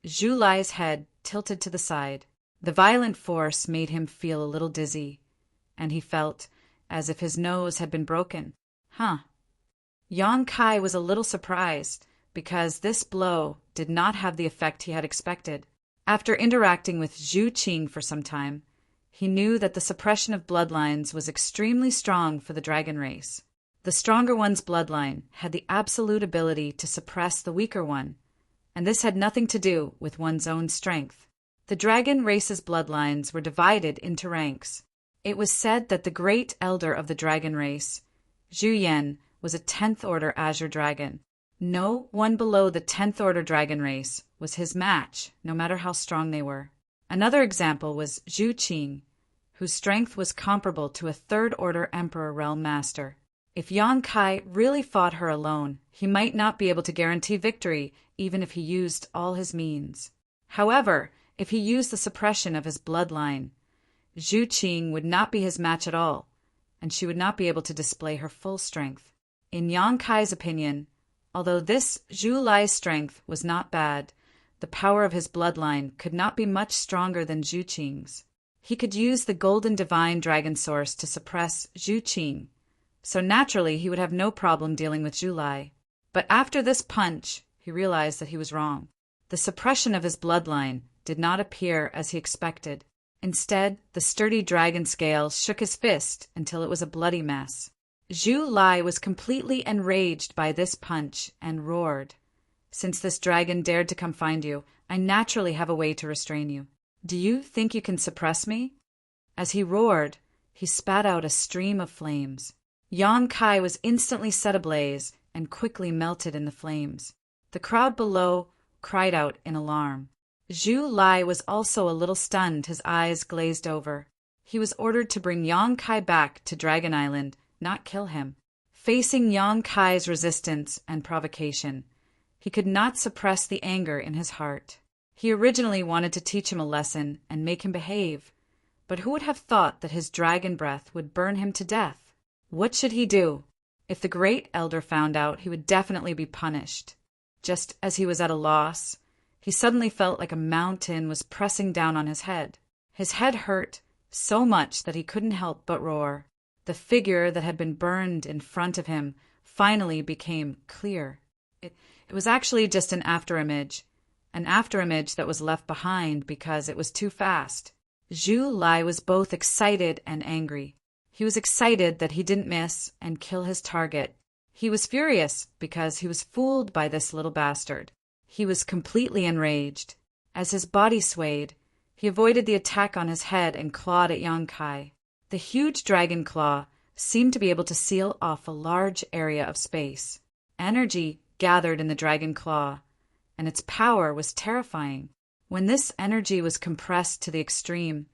Zhu Lai's head tilted to the side. The violent force made him feel a little dizzy, and he felt as if his nose had been broken. Yang Kai was a little surprised, because this blow did not have the effect he had expected. After interacting with Zhu Qing for some time, he knew that the suppression of bloodlines was extremely strong for the dragon race. The stronger one's bloodline had the absolute ability to suppress the weaker one, and this had nothing to do with one's own strength. The dragon race's bloodlines were divided into ranks. It was said that the great elder of the dragon race, Zhu Yan, was a 10th Order Azure Dragon. No one below the 10th Order Dragon race was his match, no matter how strong they were. Another example was Zhu Qing, whose strength was comparable to a 3rd Order Emperor Realm Master. If Yang Kai really fought her alone, he might not be able to guarantee victory even if he used all his means. However, if he used the suppression of his bloodline, Zhu Qing would not be his match at all, and she would not be able to display her full strength. In Yang Kai's opinion, although this Zhu Lai's strength was not bad, the power of his bloodline could not be much stronger than Zhu Qing's. He could use the golden divine dragon source to suppress Zhu Qing, so naturally he would have no problem dealing with Zhu Lai. But after this punch, he realized that he was wrong. The suppression of his bloodline did not appear as he expected. Instead, the sturdy dragon scale shook his fist until it was a bloody mess. Zhu Lai was completely enraged by this punch and roared, "Since this dragon dared to come find you, I naturally have a way to restrain you. Do you think you can suppress me?" As he roared, he spat out a stream of flames. Yang Kai was instantly set ablaze and quickly melted in the flames. The crowd below cried out in alarm. Zhu Lai was also a little stunned, his eyes glazed over. He was ordered to bring Yang Kai back to Dragon Island, not kill him. Facing Yang Kai's resistance and provocation, he could not suppress the anger in his heart. He originally wanted to teach him a lesson and make him behave, but who would have thought that his dragon breath would burn him to death? What should he do? If the great elder found out, he would definitely be punished. Just as he was at a loss, he suddenly felt like a mountain was pressing down on his head. His head hurt so much that he couldn't help but roar. The figure that had been burned in front of him finally became clear. It was actually just an afterimage that was left behind because it was too fast. Zhu Lai was both excited and angry. He was excited that he didn't miss and kill his target. He was furious because he was fooled by this little bastard. He was completely enraged. As his body swayed, he avoided the attack on his head and clawed at Yang Kai. The huge dragon claw seemed to be able to seal off a large area of space. Energy gathered in the dragon claw, and its power was terrifying. When this energy was compressed to the extreme,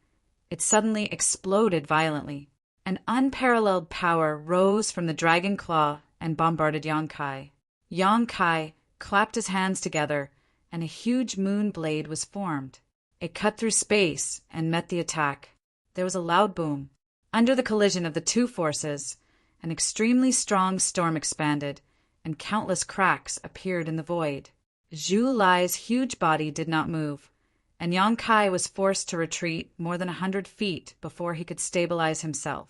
it suddenly exploded violently. An unparalleled power rose from the dragon claw and bombarded Yongkai. Yongkai clapped his hands together, and a huge moon blade was formed. It cut through space and met the attack. There was a loud boom. Under the collision of the two forces, an extremely strong storm expanded, and countless cracks appeared in the void. Zhu Lai's huge body did not move, and Yongkai was forced to retreat more than 100 feet before he could stabilize himself.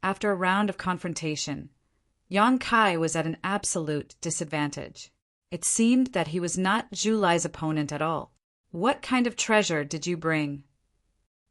After a round of confrontation, Yongkai was at an absolute disadvantage. It seemed that he was not Zhu Lai's opponent at all. "What kind of treasure did you bring?"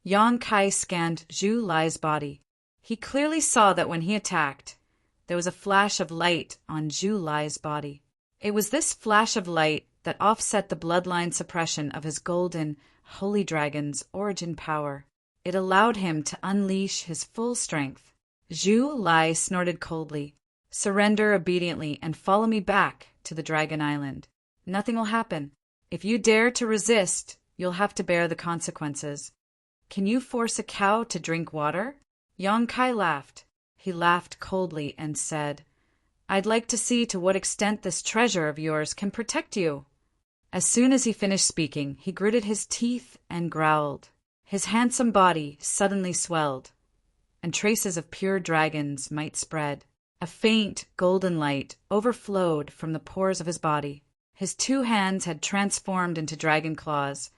Yongkai scanned Zhu Lai's body. He clearly saw that when he attacked, there was a flash of light on Zhu Lai's body. It was this flash of light that offset the bloodline suppression of his golden, holy dragon's origin power. It allowed him to unleash his full strength. Zhu Lai snorted coldly. "Surrender obediently and follow me back to the Dragon Island. Nothing will happen. If you dare to resist, you'll have to bear the consequences. Can you force a cow to drink water?" Yongkai laughed. He laughed coldly and said, "I'd like to see to what extent this treasure of yours can protect you." As soon as he finished speaking, he gritted his teeth and growled. His handsome body suddenly swelled, and traces of pure dragon's might spread. A faint golden light overflowed from the pores of his body. His two hands had transformed into dragon claws,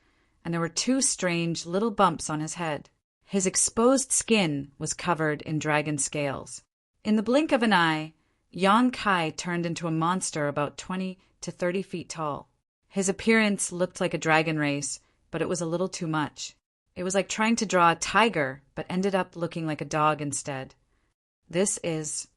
and there were two strange little bumps on his head. His exposed skin was covered in dragon scales. In the blink of an eye, Yongkai turned into a monster about 20 to 30 feet tall. His appearance looked like a dragon race, but it was a little too much. It was like trying to draw a tiger, but ended up looking like a dog instead. "This is..."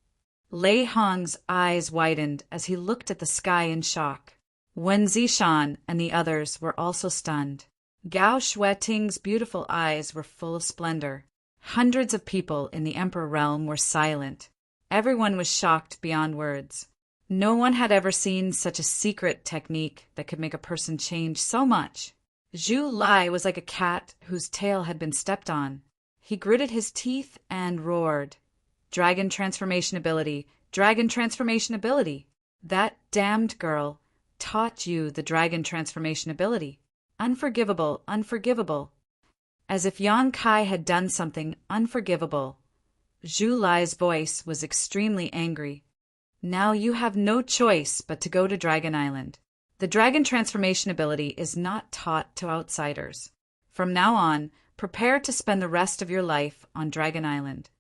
Lei Hong's eyes widened as he looked at the sky in shock. Wen Zishan and the others were also stunned. Gao Xueting's beautiful eyes were full of splendor. Hundreds of people in the Emperor realm were silent. Everyone was shocked beyond words. No one had ever seen such a secret technique that could make a person change so much. Zhu Lai was like a cat whose tail had been stepped on. He gritted his teeth and roared, "Dragon transformation ability! Dragon transformation ability! That damned girl taught you the dragon transformation ability. Unforgivable, unforgivable." As if Yongkai had done something unforgivable, Zhu Lai's voice was extremely angry. "Now you have no choice but to go to Dragon Island. The dragon transformation ability is not taught to outsiders. From now on, prepare to spend the rest of your life on Dragon Island."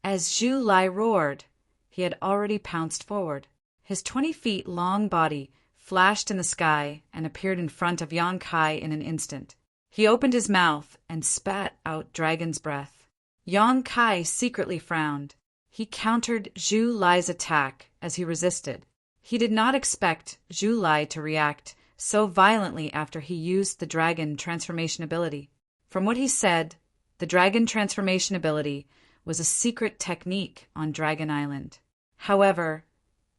As Zhu Lai roared, he had already pounced forward. His 20 feet long body flashed in the sky and appeared in front of Yongkai in an instant. He opened his mouth and spat out dragon's breath. Yongkai secretly frowned. He countered Zhu Lai's attack as he resisted. He did not expect Zhu Lai to react so violently after he used the dragon transformation ability. From what he said, the dragon transformation ability was a secret technique on Dragon Island. However,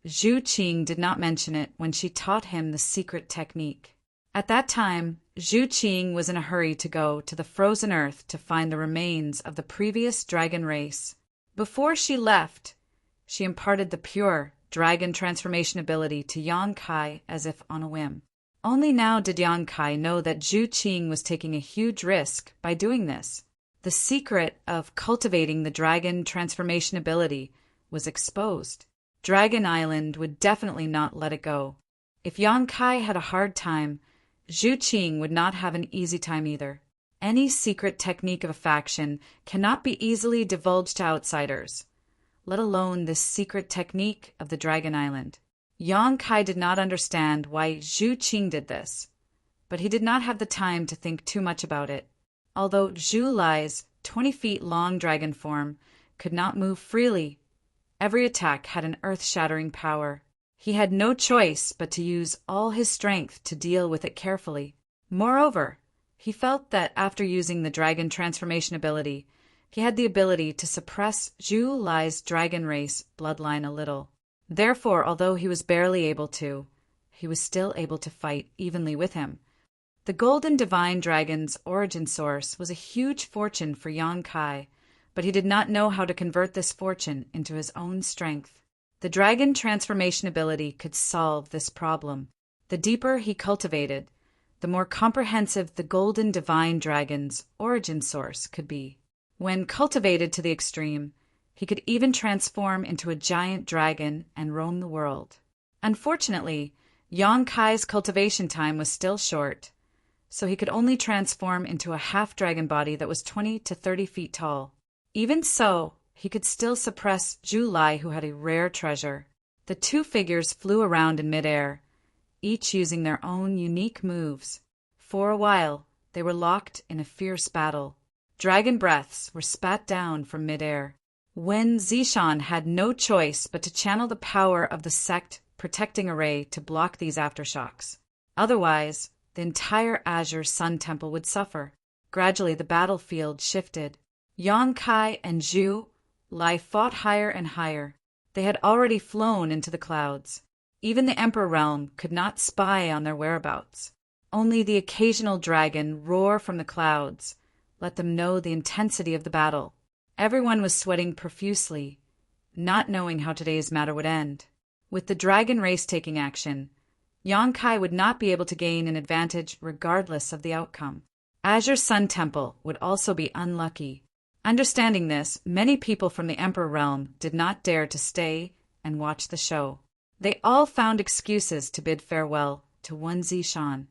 Zhu Qing did not mention it when she taught him the secret technique. At that time, Zhu Qing was in a hurry to go to the frozen earth to find the remains of the previous dragon race. Before she left, she imparted the pure dragon transformation ability to Yongkai as if on a whim. Only now did Yongkai know that Zhu Qing was taking a huge risk by doing this. The secret of cultivating the dragon transformation ability was exposed. Dragon Island would definitely not let it go. If Yongkai had a hard time, Zhu Qing would not have an easy time either. Any secret technique of a faction cannot be easily divulged to outsiders, let alone this secret technique of the Dragon Island. Yongkai did not understand why Zhu Qing did this, but he did not have the time to think too much about it. Although Zhu Lai's 20 feet long dragon form could not move freely, every attack had an earth-shattering power. He had no choice but to use all his strength to deal with it carefully. Moreover, he felt that after using the dragon transformation ability, he had the ability to suppress Zhu Lai's dragon race bloodline a little. Therefore, although he was barely able to, he was still able to fight evenly with him. The Golden Divine Dragon's origin source was a huge fortune for Yan Kai, but he did not know how to convert this fortune into his own strength. The dragon transformation ability could solve this problem. The deeper he cultivated, the more comprehensive the Golden Divine Dragon's origin source could be. When cultivated to the extreme, he could even transform into a giant dragon and roam the world. Unfortunately, Yan Kai's cultivation time was still short, so he could only transform into a half-dragon body that was 20 to 30 feet tall. Even so, he could still suppress Zhu Lai, who had a rare treasure. The two figures flew around in midair, each using their own unique moves. For a while, they were locked in a fierce battle. Dragon breaths were spat down from midair. Wen Zishan had no choice but to channel the power of the sect protecting array to block these aftershocks. Otherwise, the entire Azure Sun Temple would suffer. Gradually, the battlefield shifted. Yan Kai and Zhu Lai fought higher and higher. They had already flown into the clouds. Even the Emperor Realm could not spy on their whereabouts. Only the occasional dragon roar from the clouds let them know the intensity of the battle. Everyone was sweating profusely, not knowing how today's matter would end. With the dragon race taking action, Yan Kai would not be able to gain an advantage regardless of the outcome. Azure Sun Temple would also be unlucky. Understanding this, many people from the Emperor Realm did not dare to stay and watch the show. They all found excuses to bid farewell to Wen Zishan,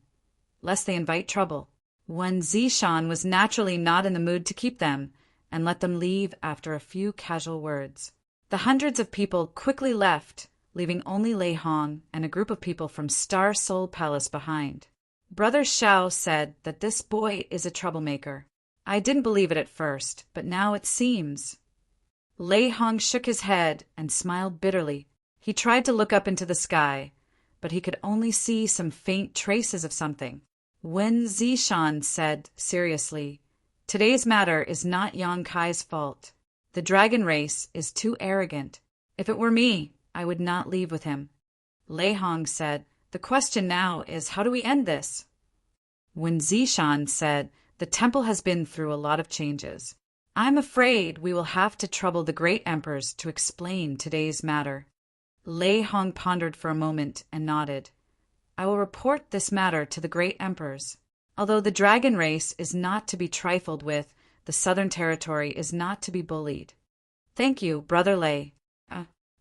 lest they invite trouble. Wen Zishan was naturally not in the mood to keep them and let them leave after a few casual words. The hundreds of people quickly left, leaving only Lei Hong and a group of people from Star Soul Palace behind. Brother Xiao said that this boy is a troublemaker. I didn't believe it at first, but now it seems. Lei Hong shook his head and smiled bitterly. He tried to look up into the sky, but he could only see some faint traces of something. Wen Zishan said seriously, "Today's matter is not Yan Kai's fault. The dragon race is too arrogant. If it were me, I would not leave with him." Lei Hong said, "The question now is, how do we end this?" Wen Zishan said, "The temple has been through a lot of changes. I'm afraid we will have to trouble the great emperors to explain today's matter." Lei Hong pondered for a moment and nodded. "I will report this matter to the great emperors. Although the dragon race is not to be trifled with, the southern territory is not to be bullied." "Thank you, Brother Lei."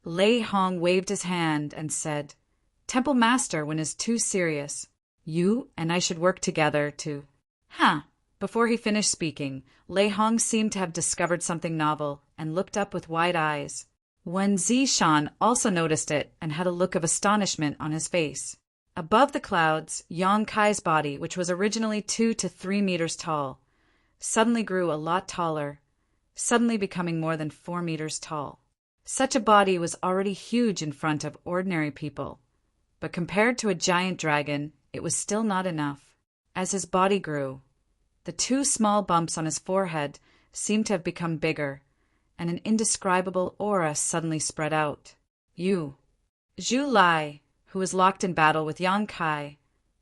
Lei Hong waved his hand and said, "Temple Master, when is too serious. You and I should work together to—" Before he finished speaking, Lei Hong seemed to have discovered something novel and looked up with wide eyes. Wen Zishan also noticed it and had a look of astonishment on his face. Above the clouds, Yan Kai's body, which was originally 2 to 3 meters tall, suddenly grew a lot taller, suddenly becoming more than 4 meters tall. Such a body was already huge in front of ordinary people, but compared to a giant dragon, it was still not enough. As his body grew, the 2 small bumps on his forehead seemed to have become bigger, and an indescribable aura suddenly spread out. Zhu Lai, who was locked in battle with Yan Kai,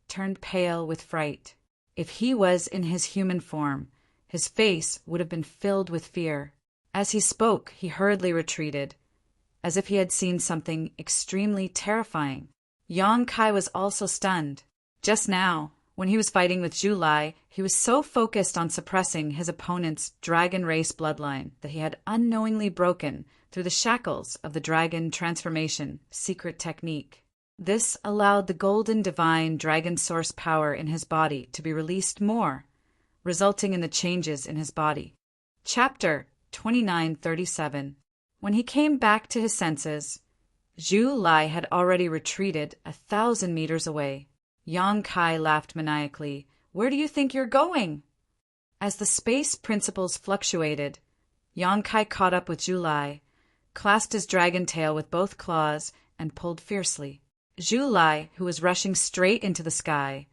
turned pale with fright. If he was in his human form, his face would have been filled with fear. As he spoke, he hurriedly retreated, as if he had seen something extremely terrifying. Yan Kai was also stunned. Just now, when he was fighting with Zhu Lai, he was so focused on suppressing his opponent's dragon race bloodline that he had unknowingly broken through the shackles of the dragon transformation secret technique. This allowed the golden divine dragon source power in his body to be released more, resulting in the changes in his body. Chapter 2937. When he came back to his senses, Zhu Lai had already retreated 1,000 meters away. Yan Kai laughed maniacally. "Where do you think you're going?" As the space principles fluctuated, Yan Kai caught up with Zhu Lai, clasped his dragon tail with both claws, and pulled fiercely. Zhu Lai, who was rushing straight into the sky,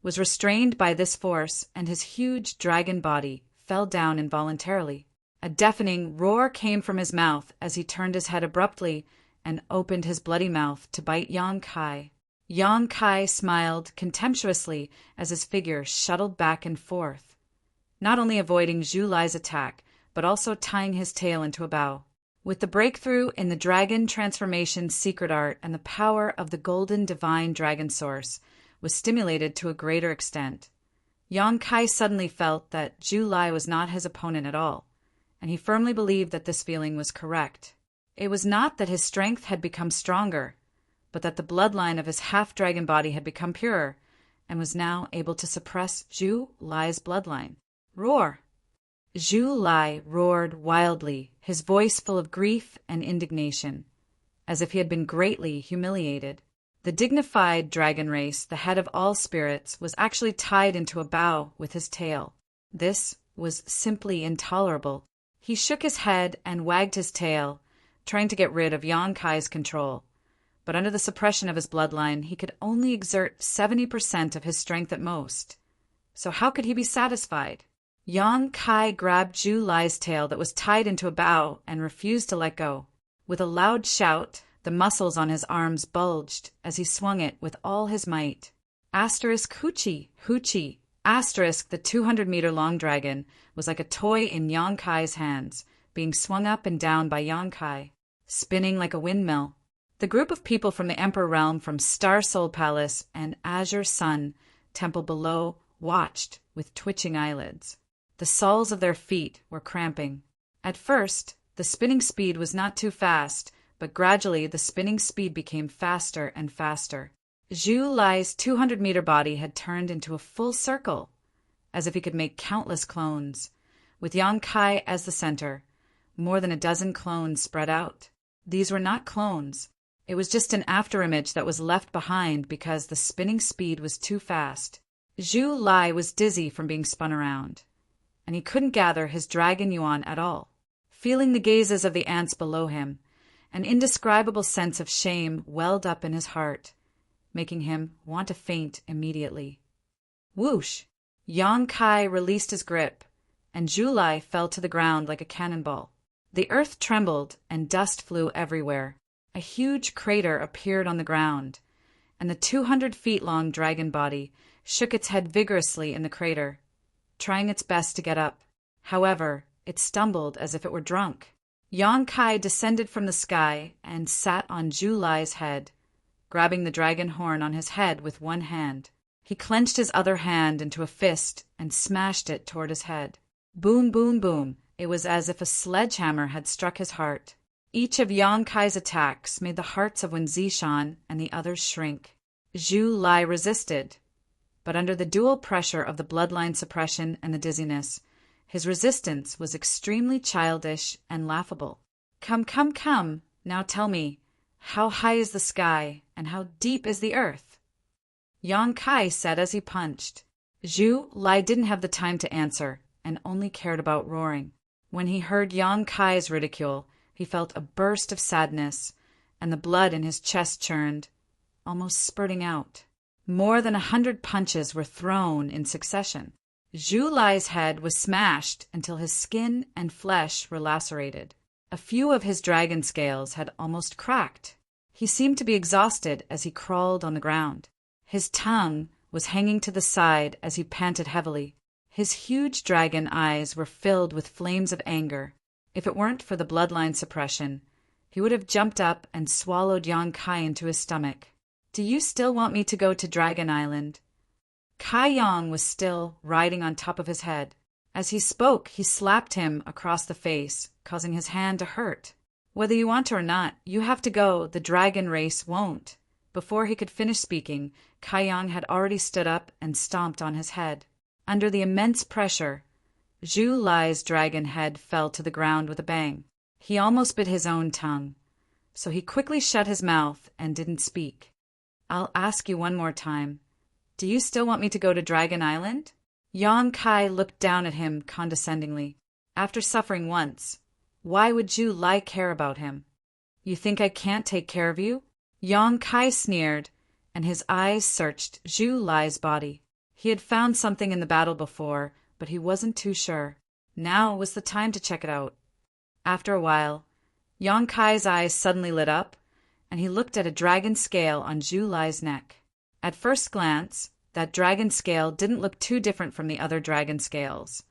was restrained by this force, and his huge dragon body fell down involuntarily. A deafening roar came from his mouth as he turned his head abruptly and opened his bloody mouth to bite Yan Kai. Yang Kai smiled contemptuously as his figure shuttled back and forth, not only avoiding Zhu Lai's attack, but also tying his tail into a bow. With the breakthrough in the dragon transformation secret art and the power of the golden divine dragon source was stimulated to a greater extent, Yang Kai suddenly felt that Zhu Lai was not his opponent at all, and he firmly believed that this feeling was correct. It was not that his strength had become stronger, but that the bloodline of his half-dragon body had become purer and was now able to suppress Zhu Lai's bloodline. Roar! Zhu Lai roared wildly, his voice full of grief and indignation, as if he had been greatly humiliated. The dignified dragon race, the head of all spirits, was actually tied into a bow with his tail. This was simply intolerable. He shook his head and wagged his tail, trying to get rid of Yang Kai's control. But under the suppression of his bloodline, he could only exert 70% of his strength at most. So how could he be satisfied? Yang Kai grabbed Zhu Lai's tail that was tied into a bow and refused to let go. With a loud shout, the muscles on his arms bulged as he swung it with all his might. Asterisk hoochie, hoochie. Asterisk, the 200-meter-long dragon was like a toy in Yang Kai's hands, being swung up and down by Yang Kai, spinning like a windmill. The group of people from the Emperor Realm, from Star Soul Palace and Azure Sun Temple below, watched with twitching eyelids. The soles of their feet were cramping. At first, the spinning speed was not too fast, but gradually the spinning speed became faster and faster. Zhu Lai's 200-meter body had turned into a full circle, as if he could make countless clones. With Yang Kai as the center, more than a dozen clones spread out. These were not clones. It was just an afterimage that was left behind because the spinning speed was too fast. Zhu Lai was dizzy from being spun around, and he couldn't gather his dragon yuan at all. Feeling the gazes of the ants below him, an indescribable sense of shame welled up in his heart, making him want to faint immediately. Whoosh! Yang Kai released his grip, and Zhu Lai fell to the ground like a cannonball. The earth trembled, and dust flew everywhere. A huge crater appeared on the ground, and the 200-feet-long dragon body shook its head vigorously in the crater, trying its best to get up. However, it stumbled as if it were drunk. Yang Kai descended from the sky and sat on Zhu Lai's head, grabbing the dragon horn on his head with one hand. He clenched his other hand into a fist and smashed it toward his head. Boom, boom, boom. It was as if a sledgehammer had struck his heart. Each of Yang Kai's attacks made the hearts of Wen Zishan and the others shrink. Zhu Lai resisted, but under the dual pressure of the bloodline suppression and the dizziness, his resistance was extremely childish and laughable. Come, come, come, now tell me, how high is the sky and how deep is the earth? Yang Kai said as he punched. Zhu Lai didn't have the time to answer and only cared about roaring. When he heard Yang Kai's ridicule, he felt a burst of sadness, and the blood in his chest churned, almost spurting out. More than 100 punches were thrown in succession. Zhu Lai's head was smashed until his skin and flesh were lacerated. A few of his dragon scales had almost cracked. He seemed to be exhausted as he crawled on the ground. His tongue was hanging to the side as he panted heavily. His huge dragon eyes were filled with flames of anger. If it weren't for the bloodline suppression, he would have jumped up and swallowed Yang Kai into his stomach. Do you still want me to go to Dragon Island? Kai Yang was still riding on top of his head. As he spoke, he slapped him across the face, causing his hand to hurt. Whether you want to or not, you have to go. The dragon race won't. Before he could finish speaking, Kai Yang had already stood up and stomped on his head. Under the immense pressure, Zhu Lai's dragon head fell to the ground with a bang. He almost bit his own tongue, so he quickly shut his mouth and didn't speak. I'll ask you one more time. Do you still want me to go to Dragon Island? Yang Kai looked down at him condescendingly. After suffering once, why would Zhu Lai care about him? You think I can't take care of you? Yang Kai sneered, and his eyes searched Zhu Lai's body. He had found something in the battle before, but he wasn't too sure. Now was the time to check it out. After a while, Yang Kai's eyes suddenly lit up, and he looked at a dragon scale on Zhu Lai's neck. At first glance, that dragon scale didn't look too different from the other dragon scales.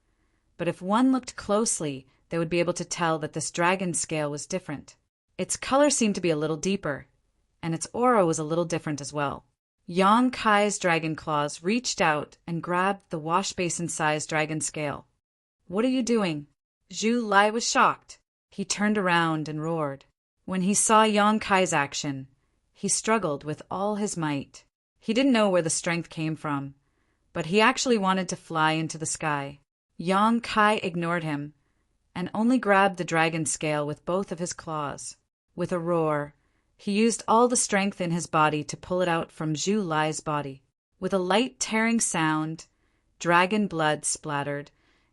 But if one looked closely, they would be able to tell that this dragon scale was different. Its color seemed to be a little deeper, and its aura was a little different as well. Yang Kai's dragon claws reached out and grabbed the wash basin-sized dragon scale. "What are you doing?" Zhu Lai was shocked. He turned around and roared. When he saw Yang Kai's action, he struggled with all his might. He didn't know where the strength came from, but he actually wanted to fly into the sky. Yang Kai ignored him and only grabbed the dragon scale with both of his claws. With a roar, he used all the strength in his body to pull it out from Zhu Lai's body. With a light tearing sound, dragon blood splattered,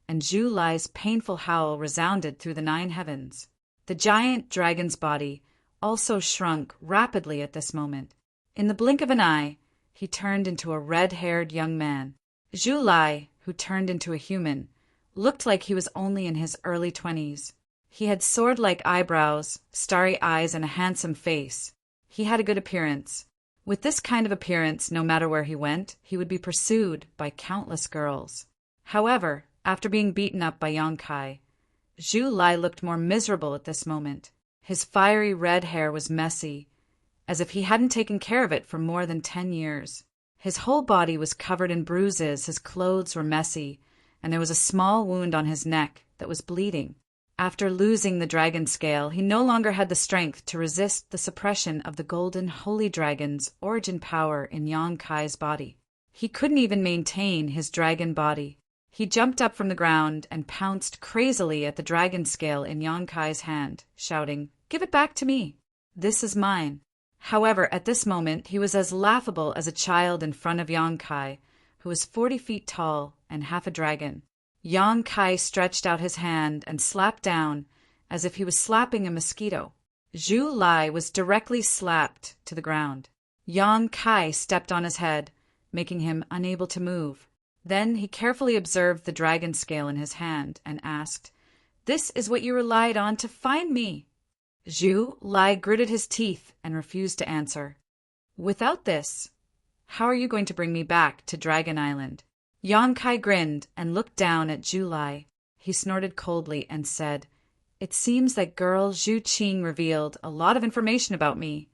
and Zhu Lai's painful howl resounded through the 9 heavens. The giant dragon's body also shrunk rapidly at this moment. In the blink of an eye, he turned into a red-haired young man. Zhu Lai, who turned into a human, looked like he was only in his early 20s. He had sword-like eyebrows, starry eyes, and a handsome face. He had a good appearance. With this kind of appearance, no matter where he went, he would be pursued by countless girls. However, after being beaten up by Yang Kai, Zhu Lai looked more miserable at this moment. His fiery red hair was messy, as if he hadn't taken care of it for more than 10 years. His whole body was covered in bruises, his clothes were messy, and there was a small wound on his neck that was bleeding. After losing the dragon scale, he no longer had the strength to resist the suppression of the golden holy dragon's origin power in Yang Kai's body. He couldn't even maintain his dragon body. He jumped up from the ground and pounced crazily at the dragon scale in Yang Kai's hand, shouting, "Give it back to me! This is mine!" However, at this moment, he was as laughable as a child in front of Yang Kai, who was 40 feet tall and half a dragon. Yang Kai stretched out his hand and slapped down as if he was slapping a mosquito. Zhu Lai was directly slapped to the ground. Yang Kai stepped on his head, making him unable to move. Then he carefully observed the dragon scale in his hand and asked, "This is what you relied on to find me?" Zhu Lai gritted his teeth and refused to answer. "Without this, how are you going to bring me back to Dragon Island?" Yang Kai grinned and looked down at Zhu Lai. He snorted coldly and said, "It seems that girl Zhu Qing revealed a lot of information about me."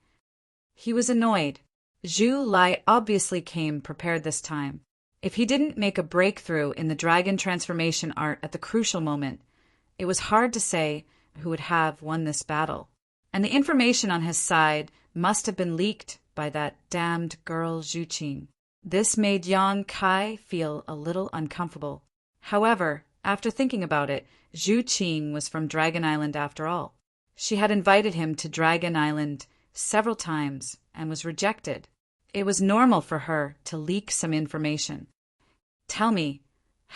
He was annoyed. Zhu Lai obviously came prepared this time. If he didn't make a breakthrough in the dragon transformation art at the crucial moment, it was hard to say who would have won this battle. And the information on his side must have been leaked by that damned girl Zhu Qing. This made Yang Kai feel a little uncomfortable. However, after thinking about it, Zhu Qing was from Dragon Island after all. She had invited him to Dragon Island several times and was rejected. It was normal for her to leak some information. "Tell me,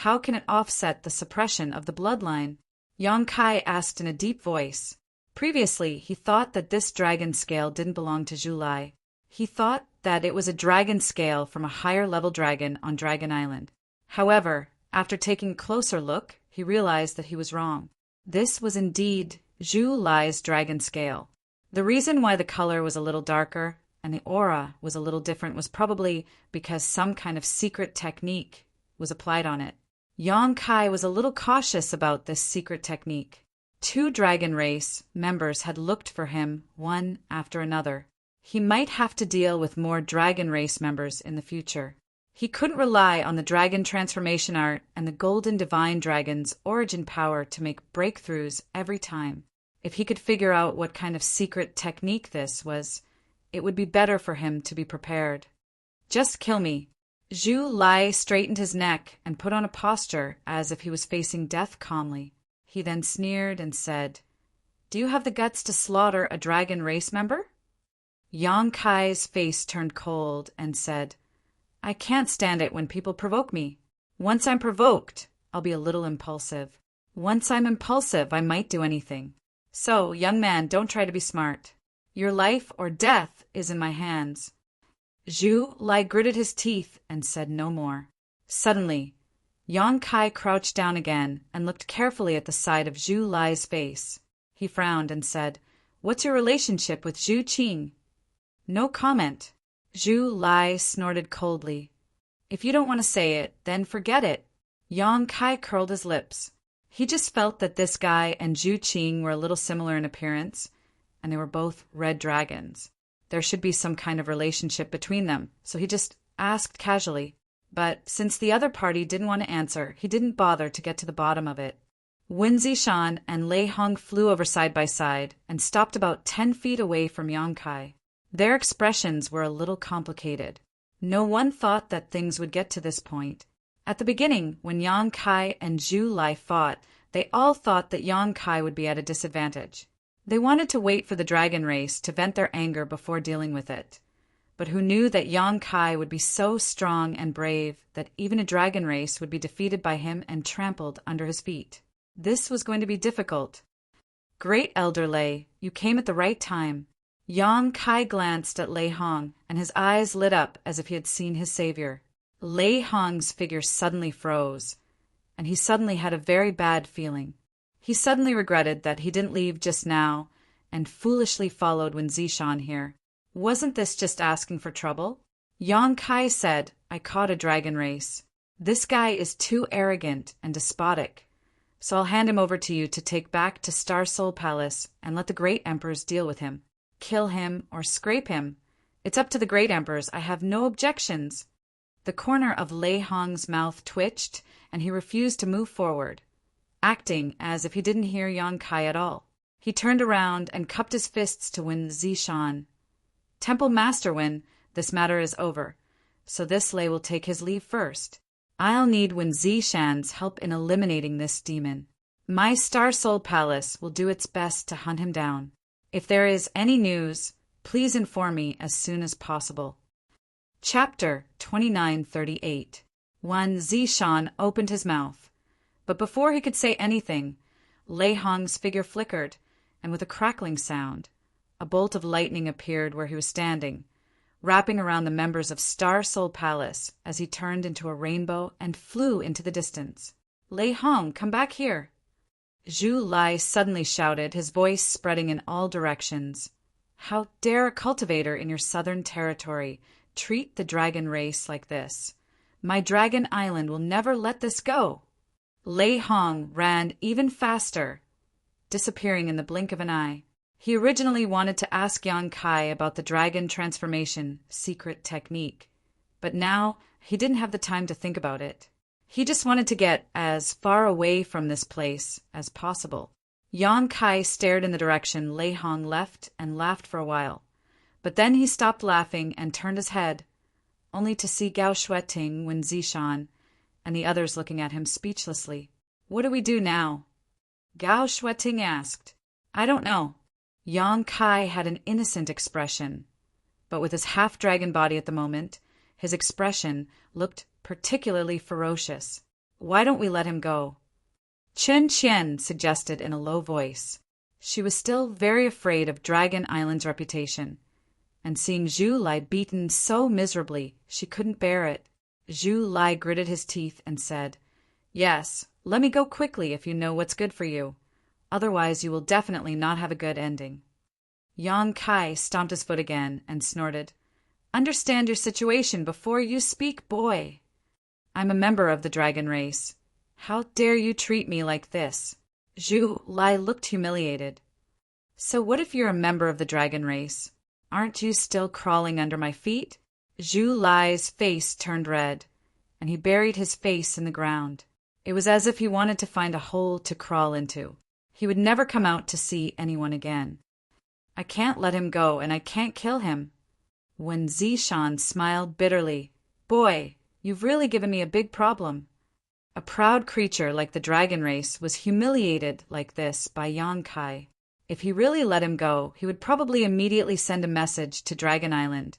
how can it offset the suppression of the bloodline?" Yang Kai asked in a deep voice. Previously, he thought that this dragon scale didn't belong to Zhu Lai. He thought that it was a dragon scale from a higher-level dragon on Dragon Island. However, after taking a closer look, he realized that he was wrong. This was indeed Zhu Lai's dragon scale. The reason why the color was a little darker and the aura was a little different was probably because some kind of secret technique was applied on it. Yang Kai was a little cautious about this secret technique. 2 dragon race members had looked for him one after another. He might have to deal with more dragon race members in the future. He couldn't rely on the dragon transformation art and the golden divine dragon's origin power to make breakthroughs every time. If he could figure out what kind of secret technique this was, it would be better for him to be prepared. "Just kill me." Zhu Lai straightened his neck and put on a posture as if he was facing death calmly. He then sneered and said, "Do you have the guts to slaughter a dragon race member?" Yang Kai's face turned cold and said, "I can't stand it when people provoke me. Once I'm provoked, I'll be a little impulsive. Once I'm impulsive, I might do anything. So, young man, don't try to be smart. Your life or death is in my hands." Zhu Lai gritted his teeth and said no more. Suddenly, Yang Kai crouched down again and looked carefully at the side of Zhu Lai's face. He frowned and said, "What's your relationship with Zhu Qing?" No comment. Zhu Lai snorted coldly. If you don't want to say it, then forget it. Yang Kai curled his lips. He just felt that this guy and Zhu Qing were a little similar in appearance, and they were both red dragons. There should be some kind of relationship between them, so he just asked casually. But since the other party didn't want to answer, he didn't bother to get to the bottom of it. Wen Zishan and Lei Hong flew over side by side and stopped about 10 feet away from Yang Kai. Their expressions were a little complicated. No one thought that things would get to this point. At the beginning, when Yang Kai and Zhu Lai fought, they all thought that Yang Kai would be at a disadvantage. They wanted to wait for the dragon race to vent their anger before dealing with it. But who knew that Yang Kai would be so strong and brave that even a dragon race would be defeated by him and trampled under his feet? This was going to be difficult. Great Elder Lei, you came at the right time. Yang Kai glanced at Lei Hong, and his eyes lit up as if he had seen his savior. Lei Hong's figure suddenly froze, and he suddenly had a very bad feeling. He suddenly regretted that he didn't leave just now and foolishly followed Wen Zishan here. Wasn't this just asking for trouble? Yang Kai said, I caught a dragon race. This guy is too arrogant and despotic, so I'll hand him over to you to take back to Star Soul Palace and let the great emperors deal with him. Kill him or scrape him. It's up to the great emperors. I have no objections. The corner of Lei Hong's mouth twitched, and he refused to move forward, acting as if he didn't hear Yang Kai at all. He turned around and cupped his fists to Wen Zishan. Temple Master Wen, this matter is over, so this Lei will take his leave first. I'll need Wen Zishan's help in eliminating this demon. My Star Soul Palace will do its best to hunt him down. If there is any news, please inform me as soon as possible. Chapter 2938. Wen Zishan opened his mouth, but before he could say anything, Lei Hong's figure flickered, and with a crackling sound, a bolt of lightning appeared where he was standing, wrapping around the members of Star Soul Palace as he turned into a rainbow and flew into the distance. Lei Hong, come back here! Zhu Lai suddenly shouted, his voice spreading in all directions. How dare a cultivator in your southern territory treat the dragon race like this? My dragon island will never let this go! Lei Hong ran even faster, disappearing in the blink of an eye. He originally wanted to ask Yang Kai about the dragon transformation secret technique, but now he didn't have the time to think about it. He just wanted to get as far away from this place as possible. Yang Kai stared in the direction Lei Hong left and laughed for a while, but then he stopped laughing and turned his head, only to see Gao Shueting, Wen Zishan, and the others looking at him speechlessly. What do we do now? Gao Shueting asked. I don't know. Yang Kai had an innocent expression, but with his half-dragon body at the moment, his expression looked particularly ferocious. Why don't we let him go? Chen Qian suggested in a low voice. She was still very afraid of Dragon Island's reputation, and seeing Zhu Lai beaten so miserably, she couldn't bear it. Zhu Lai gritted his teeth and said, Yes, let me go quickly if you know what's good for you. Otherwise you will definitely not have a good ending. Yang Kai stomped his foot again and snorted. Understand your situation before you speak, boy. I'm a member of the dragon race. How dare you treat me like this? Zhu Lai looked humiliated. So what if you're a member of the dragon race? Aren't you still crawling under my feet? Zhu Lai's face turned red, and he buried his face in the ground. It was as if he wanted to find a hole to crawl into. He would never come out to see anyone again. I can't let him go, and I can't kill him. Wen Zishan smiled bitterly. Boy, you've really given me a big problem. A proud creature like the dragon race was humiliated like this by Yang Kai. If he really let him go, he would probably immediately send a message to Dragon Island,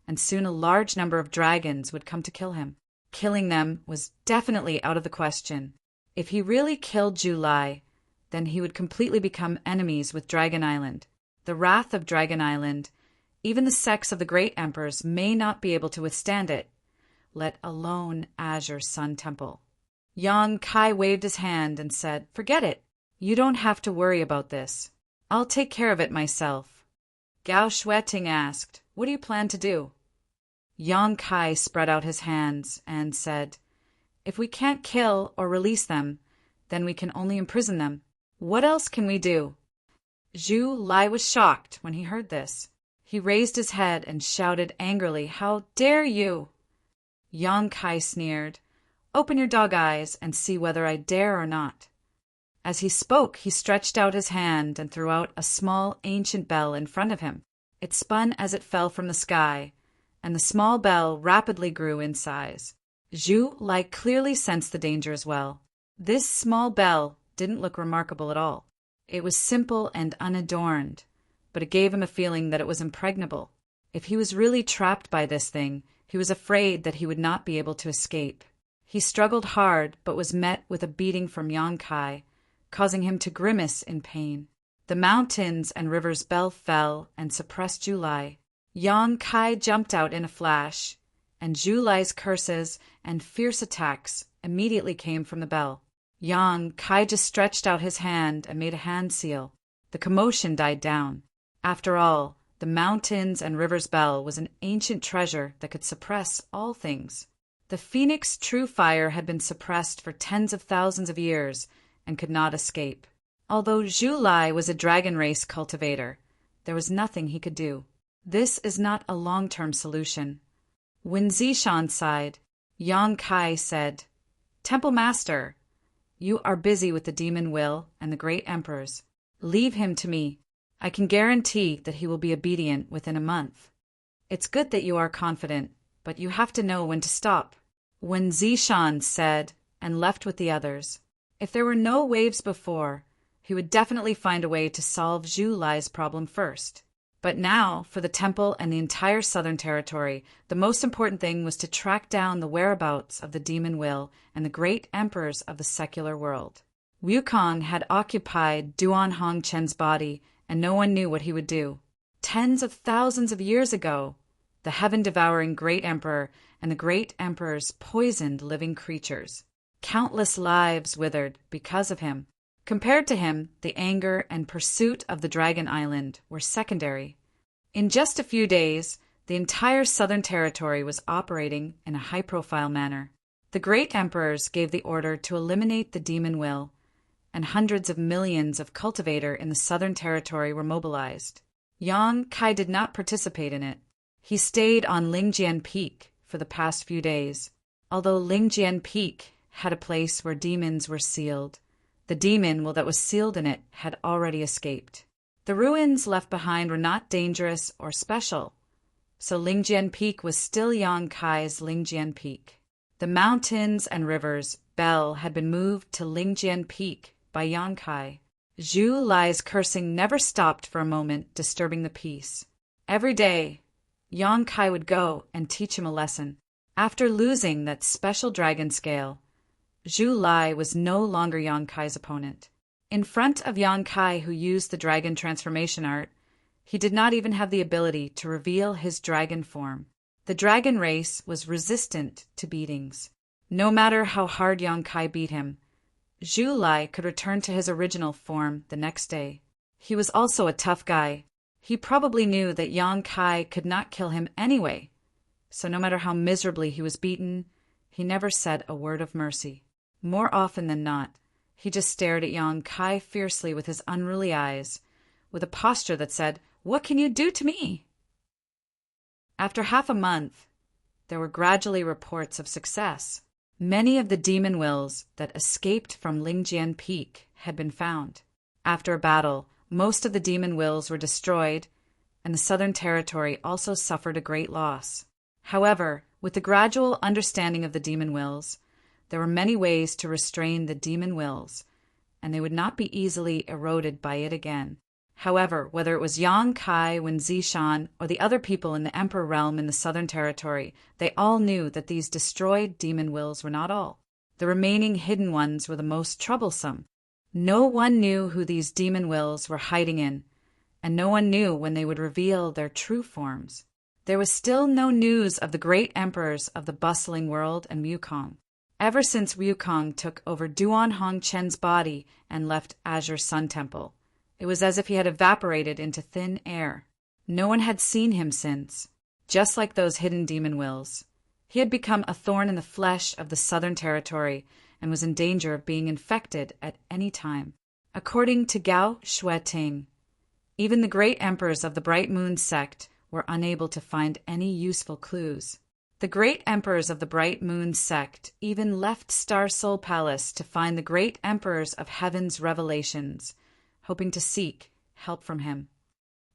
and soon a large number of dragons would come to kill him. Killing them was definitely out of the question. If he really killed Zhu Lai, then he would completely become enemies with Dragon Island. The wrath of Dragon Island, even the sex of the great emperors may not be able to withstand it, let alone Azure Sun Temple. Yang Kai waved his hand and said, Forget it. You don't have to worry about this. I'll take care of it myself. Gao Shueting asked, What do you plan to do?" Yang Kai spread out his hands and said, "If we can't kill or release them, then we can only imprison them. What else can we do?" Zhu Lai was shocked when he heard this. He raised his head and shouted angrily, "How dare you?" Yang Kai sneered, "Open your dog eyes and see whether I dare or not." As he spoke, he stretched out his hand and threw out a small ancient bell in front of him. It spun as it fell from the sky, and the small bell rapidly grew in size. Zhu Lai clearly sensed the danger as well. This small bell didn't look remarkable at all. It was simple and unadorned, but it gave him a feeling that it was impregnable. If he was really trapped by this thing, he was afraid that he would not be able to escape. He struggled hard, but was met with a beating from Yang Kai, causing him to grimace in pain. The mountains and rivers' bell fell and suppressed Zhu Lai. Yang Kai jumped out in a flash, and Zhu Lai's curses and fierce attacks immediately came from the bell. Yang Kai just stretched out his hand and made a hand seal. The commotion died down. After all, the mountains and rivers' bell was an ancient treasure that could suppress all things. The phoenix true fire had been suppressed for tens of thousands of years and could not escape. Although Zhu Lai was a dragon race cultivator, there was nothing he could do. This is not a long-term solution. When Zishan sighed, Yang Kai said, "Temple Master, you are busy with the demon will and the great emperors. Leave him to me. I can guarantee that he will be obedient within a month." "It's good that you are confident, but you have to know when to stop." When Zishan said and left with the others, if there were no waves before, he would definitely find a way to solve Zhu Lai's problem first. But now, for the temple and the entire Southern Territory, the most important thing was to track down the whereabouts of the demon will and the great emperors of the secular world. Wukong had occupied Duan Hongchen's body, and no one knew what he would do. Tens of thousands of years ago, the heaven-devouring great emperor and the great emperors poisoned living creatures. Countless lives withered because of him. Compared to him, the anger and pursuit of the Dragon Island were secondary. In just a few days, the entire Southern Territory was operating in a high-profile manner. The great emperors gave the order to eliminate the demon will, and hundreds of millions of cultivators in the Southern Territory were mobilized. Yang Kai did not participate in it. He stayed on Lingjian Peak for the past few days. Although Lingjian Peak had a place where demons were sealed, the demon that was sealed in it had already escaped. The ruins left behind were not dangerous or special, so Lingjian Peak was still Yang Kai's Lingjian Peak. The mountains and rivers' bell had been moved to Lingjian Peak by Yang Kai. Zhu Lai's cursing never stopped for a moment, disturbing the peace. Every day, Yang Kai would go and teach him a lesson. After losing that special dragon scale, Zhu Lai was no longer Yang Kai's opponent. In front of Yang Kai, who used the dragon transformation art, he did not even have the ability to reveal his dragon form. The dragon race was resistant to beatings. No matter how hard Yang Kai beat him, Zhu Lai could return to his original form the next day. He was also a tough guy. He probably knew that Yang Kai could not kill him anyway, so no matter how miserably he was beaten, he never said a word of mercy. More often than not, he just stared at Yang Kai fiercely with his unruly eyes, with a posture that said, "What can you do to me?" After half a month, there were gradually reports of success. Many of the demon wills that escaped from Lingjian Peak had been found. After a battle, most of the demon wills were destroyed, and the Southern Territory also suffered a great loss. However, with the gradual understanding of the demon wills, there were many ways to restrain the demon wills, and they would not be easily eroded by it again. However, whether it was Yang Kai, Wen Zishan, or the other people in the Emperor realm in the Southern Territory, they all knew that these destroyed demon wills were not all. The remaining hidden ones were the most troublesome. No one knew who these demon wills were hiding in, and no one knew when they would reveal their true forms. There was still no news of the great emperors of the bustling world and Wukong. Ever since Wukong took over Duan Hongchen's body and left Azure Sun Temple, it was as if he had evaporated into thin air. No one had seen him since. Just like those hidden demon wills, he had become a thorn in the flesh of the Southern Territory and was in danger of being infected at any time. According to Gao Shueting, even the great emperors of the Bright Moon sect were unable to find any useful clues. The great emperors of the Bright Moon sect even left Star Soul Palace to find the great emperors of Heaven's revelations, hoping to seek help from him.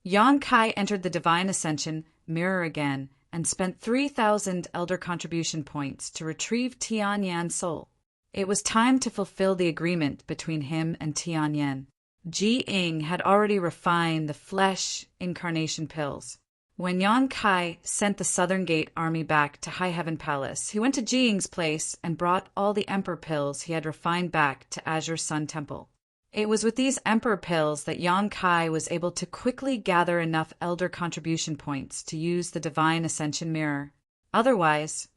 Yang Kai entered the Divine Ascension mirror again and spent 3,000 Elder Contribution points to retrieve Tianyan's soul. It was time to fulfill the agreement between him and Tianyan. Ji Ying had already refined the flesh incarnation pills. When Yang Kai sent the Southern Gate army back to High Heaven Palace, he went to Ji Ying's place and brought all the Emperor pills he had refined back to Azure Sun Temple. It was with these Emperor pills that Yang Kai was able to quickly gather enough Elder Contribution points to use the Divine Ascension Mirror. Otherwise,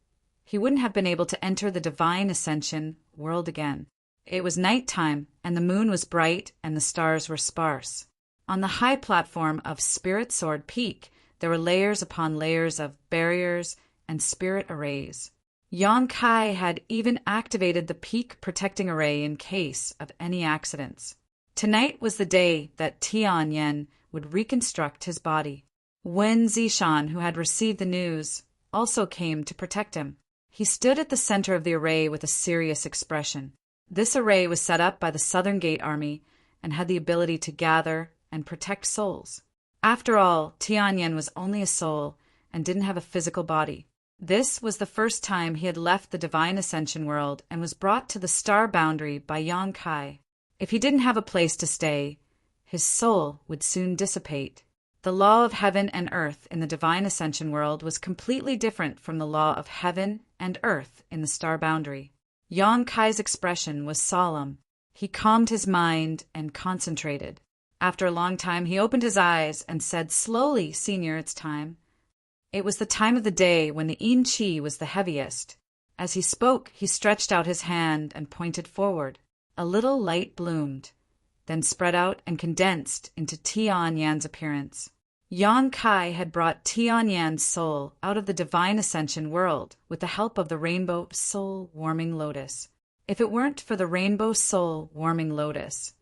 he wouldn't have been able to enter the Divine Ascension world again. It was nighttime, and the moon was bright and the stars were sparse. On the high platform of Spirit Sword Peak, there were layers upon layers of barriers and spirit arrays. Yang Kai had even activated the peak protecting array in case of any accidents. Tonight was the day that Tianyan would reconstruct his body. Wen Zishan, who had received the news, also came to protect him. He stood at the center of the array with a serious expression. This array was set up by the Southern Gate Army and had the ability to gather and protect souls. After all, Tianyan was only a soul and didn't have a physical body. This was the first time he had left the Divine Ascension world and was brought to the star boundary by Yang Kai. If he didn't have a place to stay, his soul would soon dissipate. The law of heaven and earth in the Divine Ascension world was completely different from the law of heaven and earth in the star boundary. Yang Kai's expression was solemn. He calmed his mind and concentrated. After a long time, he opened his eyes and said, "Slowly, Senior, it's time." It was the time of the day when the yin qi was the heaviest. As he spoke, he stretched out his hand and pointed forward. A little light bloomed, then spread out and condensed into Tianyan's appearance. Yang Kai had brought Tianyan's soul out of the Divine Ascension world with the help of the Rainbow Soul Warming Lotus. If it weren't for the Rainbow Soul Warming Lotus,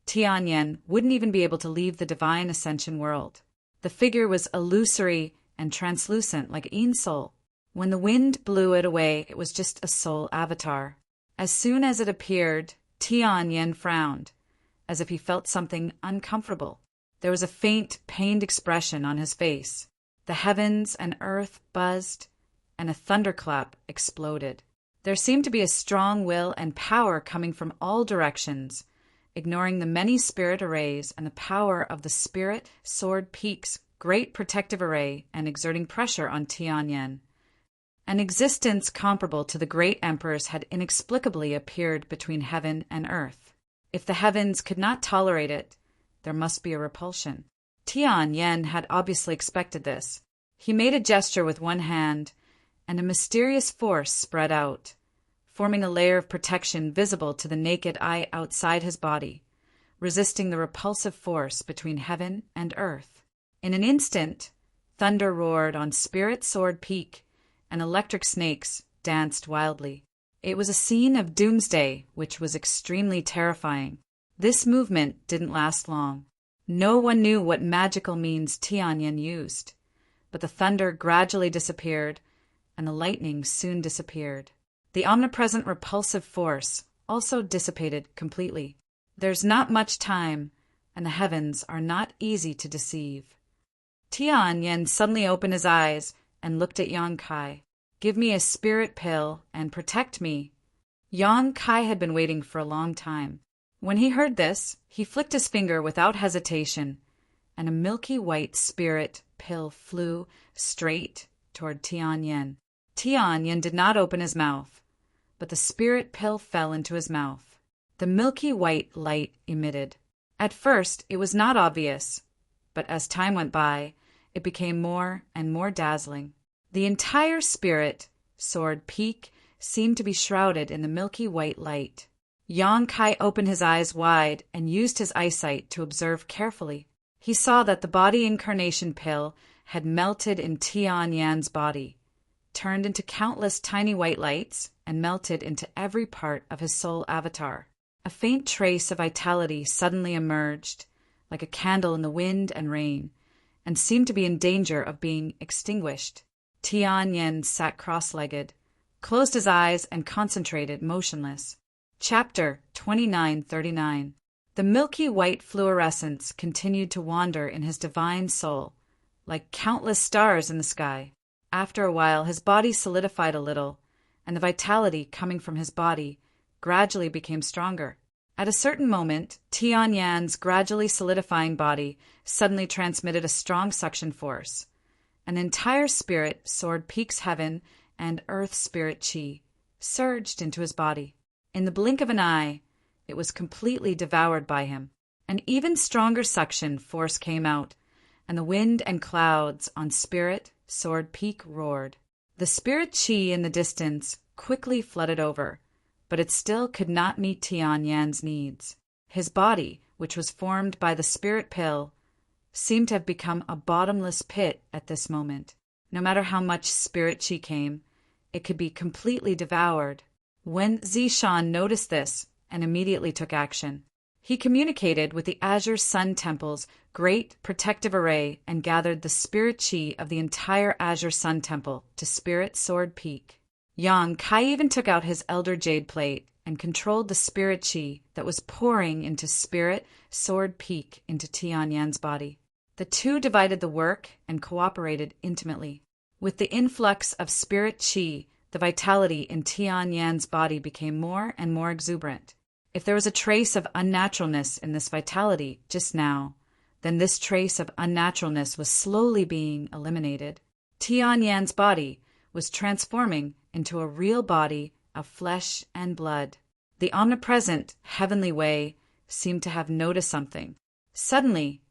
Tianyan wouldn't even be able to leave the Divine Ascension world. The figure was illusory and translucent like Yin Soul. When the wind blew it away, it was just a soul avatar. As soon as it appeared, Tianyan frowned, as if he felt something uncomfortable. There was a faint, pained expression on his face. The heavens and earth buzzed, and a thunderclap exploded. There seemed to be a strong will and power coming from all directions, ignoring the many spirit arrays and the power of the Spirit Sword Peak's great protective array and exerting pressure on Tianyan. An existence comparable to the great emperors had inexplicably appeared between heaven and earth. If the heavens could not tolerate it, there must be a repulsion. Tianyan had obviously expected this. He made a gesture with one hand, and a mysterious force spread out, forming a layer of protection visible to the naked eye outside his body, resisting the repulsive force between heaven and earth. In an instant, thunder roared on Spirit Sword Peak, and electric snakes danced wildly. It was a scene of doomsday, which was extremely terrifying. This movement didn't last long. No one knew what magical means Tianyan used, but the thunder gradually disappeared, and the lightning soon disappeared. The omnipresent repulsive force also dissipated completely. There's not much time, and the heavens are not easy to deceive. Tianyan suddenly opened his eyes and looked at Yang Kai. "Give me a spirit pill and protect me." Yang Kai had been waiting for a long time. When he heard this, he flicked his finger without hesitation, and a milky white spirit pill flew straight toward Tianyan. Tianyan did not open his mouth, but the spirit pill fell into his mouth. The milky white light emitted. At first, it was not obvious, but as time went by, it became more and more dazzling. The entire Spirit Sword Peak seemed to be shrouded in the milky white light. Yang Kai opened his eyes wide and used his eyesight to observe carefully. He saw that the body incarnation pill had melted in Tian Yan's body, turned into countless tiny white lights, and melted into every part of his soul avatar. A faint trace of vitality suddenly emerged, like a candle in the wind and rain, and seemed to be in danger of being extinguished. Tian Yan sat cross-legged, closed his eyes, and concentrated, motionless. Chapter 2939. The milky white fluorescence continued to wander in his divine soul, like countless stars in the sky. After a while, his body solidified a little, and the vitality coming from his body gradually became stronger. At a certain moment, Tian Yan's gradually solidifying body suddenly transmitted a strong suction force. An entire spirit soared peaks heaven and earth spirit chi surged into his body. In the blink of an eye, it was completely devoured by him. An even stronger suction force came out, and the wind and clouds on spirit soared peak roared. The spirit chi in the distance quickly flooded over, but it still could not meet Tian Yan's needs. His body, which was formed by the spirit pill, seemed to have become a bottomless pit at this moment. No matter how much spirit chi came, it could be completely devoured. Wen Zishan noticed this and immediately took action. He communicated with the Azure Sun Temple's great protective array and gathered the spirit chi of the entire Azure Sun Temple to Spirit Sword Peak. Yang Kai even took out his Elder Jade Plate and controlled the spirit chi that was pouring into Spirit Sword Peak into Tian Yan's body. The two divided the work and cooperated intimately. With the influx of spirit chi, the vitality in Tian Yan's body became more and more exuberant. If there was a trace of unnaturalness in this vitality just now, then this trace of unnaturalness was slowly being eliminated. Tian Yan's body was transforming into a real body of flesh and blood. The omnipresent heavenly way seemed to have noticed something. Suddenly,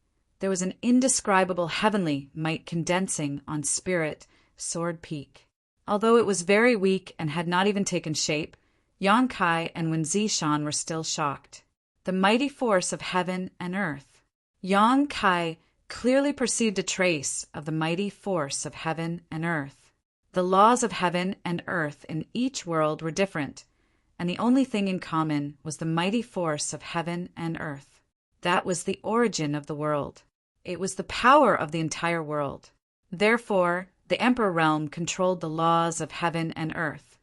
there was an indescribable heavenly might condensing on Spirit Sword Peak. Although it was very weak and had not even taken shape, Yang Kai and Wen Zishan were still shocked. The mighty force of heaven and earth. Yang Kai clearly perceived a trace of the mighty force of heaven and earth. The laws of heaven and earth in each world were different, and the only thing in common was the mighty force of heaven and earth. That was the origin of the world. It was the power of the entire world. Therefore, the Emperor realm controlled the laws of heaven and earth,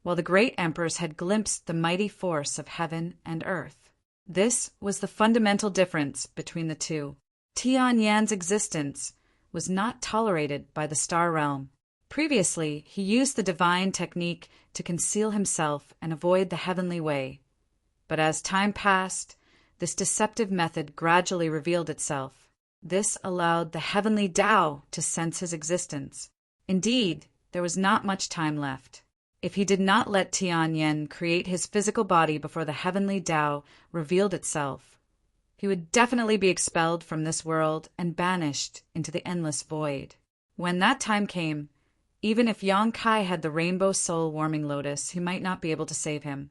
while the great emperors had glimpsed the mighty force of heaven and earth. This was the fundamental difference between the two. Tian Yan's existence was not tolerated by the star realm. Previously, he used the divine technique to conceal himself and avoid the heavenly way. But as time passed, this deceptive method gradually revealed itself. This allowed the heavenly Tao to sense his existence. Indeed, there was not much time left. If he did not let Tian Yan create his physical body before the heavenly Tao revealed itself, he would definitely be expelled from this world and banished into the endless void. When that time came, even if Yang Kai had the rainbow soul warming lotus, he might not be able to save him.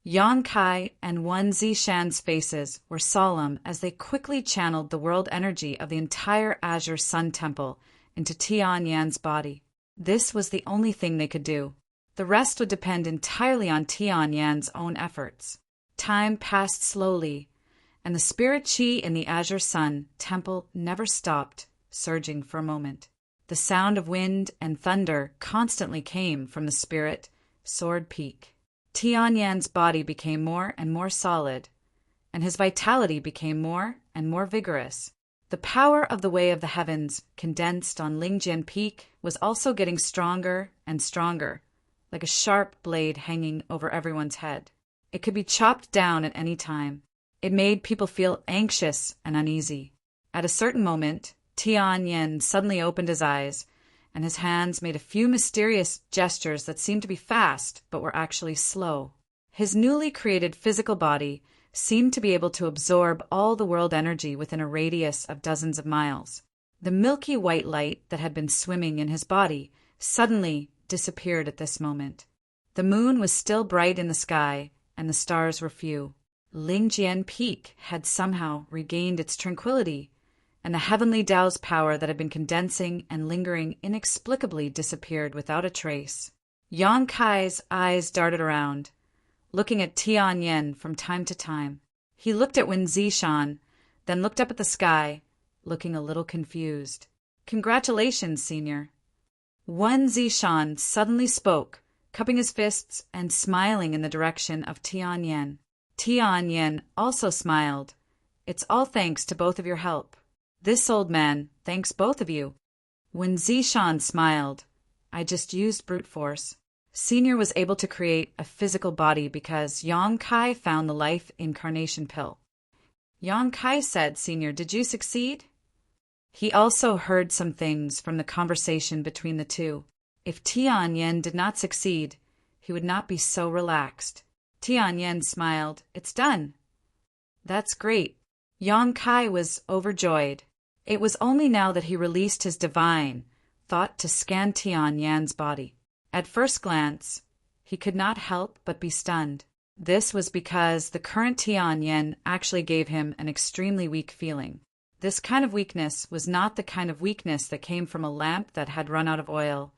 Yang Kai and Wen Zishan's faces were solemn as they quickly channeled the world energy of the entire Azure Sun Temple into Tian Yan's body. This was the only thing they could do. The rest would depend entirely on Tian Yan's own efforts. Time passed slowly, and the spirit chi in the Azure Sun Temple never stopped surging for a moment. The sound of wind and thunder constantly came from the Spirit Sword Peak. Tian Yan's body became more and more solid, and his vitality became more and more vigorous. The power of the Way of the Heavens condensed on Lingjian Peak was also getting stronger and stronger, like a sharp blade hanging over everyone's head. It could be chopped down at any time. It made people feel anxious and uneasy. At a certain moment, Tian Yan suddenly opened his eyes, and his hands made a few mysterious gestures that seemed to be fast, but were actually slow. His newly created physical body seemed to be able to absorb all the world energy within a radius of dozens of miles. The milky white light that had been swimming in his body suddenly disappeared at this moment. The moon was still bright in the sky, and the stars were few. Lingjian Peak had somehow regained its tranquility, and the heavenly Tao's power that had been condensing and lingering inexplicably disappeared without a trace. Yang Kai's eyes darted around, looking at Tian Yen from time to time. He looked at Wen Zishan, then looked up at the sky, looking a little confused. "Congratulations, Senior." Wen Zishan suddenly spoke, cupping his fists and smiling in the direction of Tian Yen. Tian Yen also smiled. "It's all thanks to both of your help. This old man thanks both of you." When Zishan smiled, "I just used brute force." Senior was able to create a physical body because Yang Kai found the life incarnation pill. Yang Kai said, "Senior, did you succeed?" He also heard some things from the conversation between the two. If Tian Yen did not succeed, he would not be so relaxed. Tian Yen smiled. "It's done." "That's great." Yang Kai was overjoyed. It was only now that he released his divine thought to scan Tian Yan's body. At first glance, he could not help but be stunned. This was because the current Tian Yen actually gave him an extremely weak feeling. This kind of weakness was not the kind of weakness that came from a lamp that had run out of oil,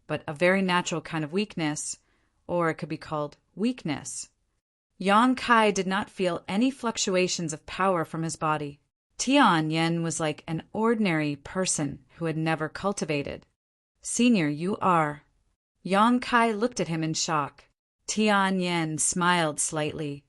but a very natural kind of weakness, or it could be called weakness. Yang Kai did not feel any fluctuations of power from his body. Tian Yen was like an ordinary person who had never cultivated. "Senior, you are." Yang Kai looked at him in shock. Tian Yen smiled slightly.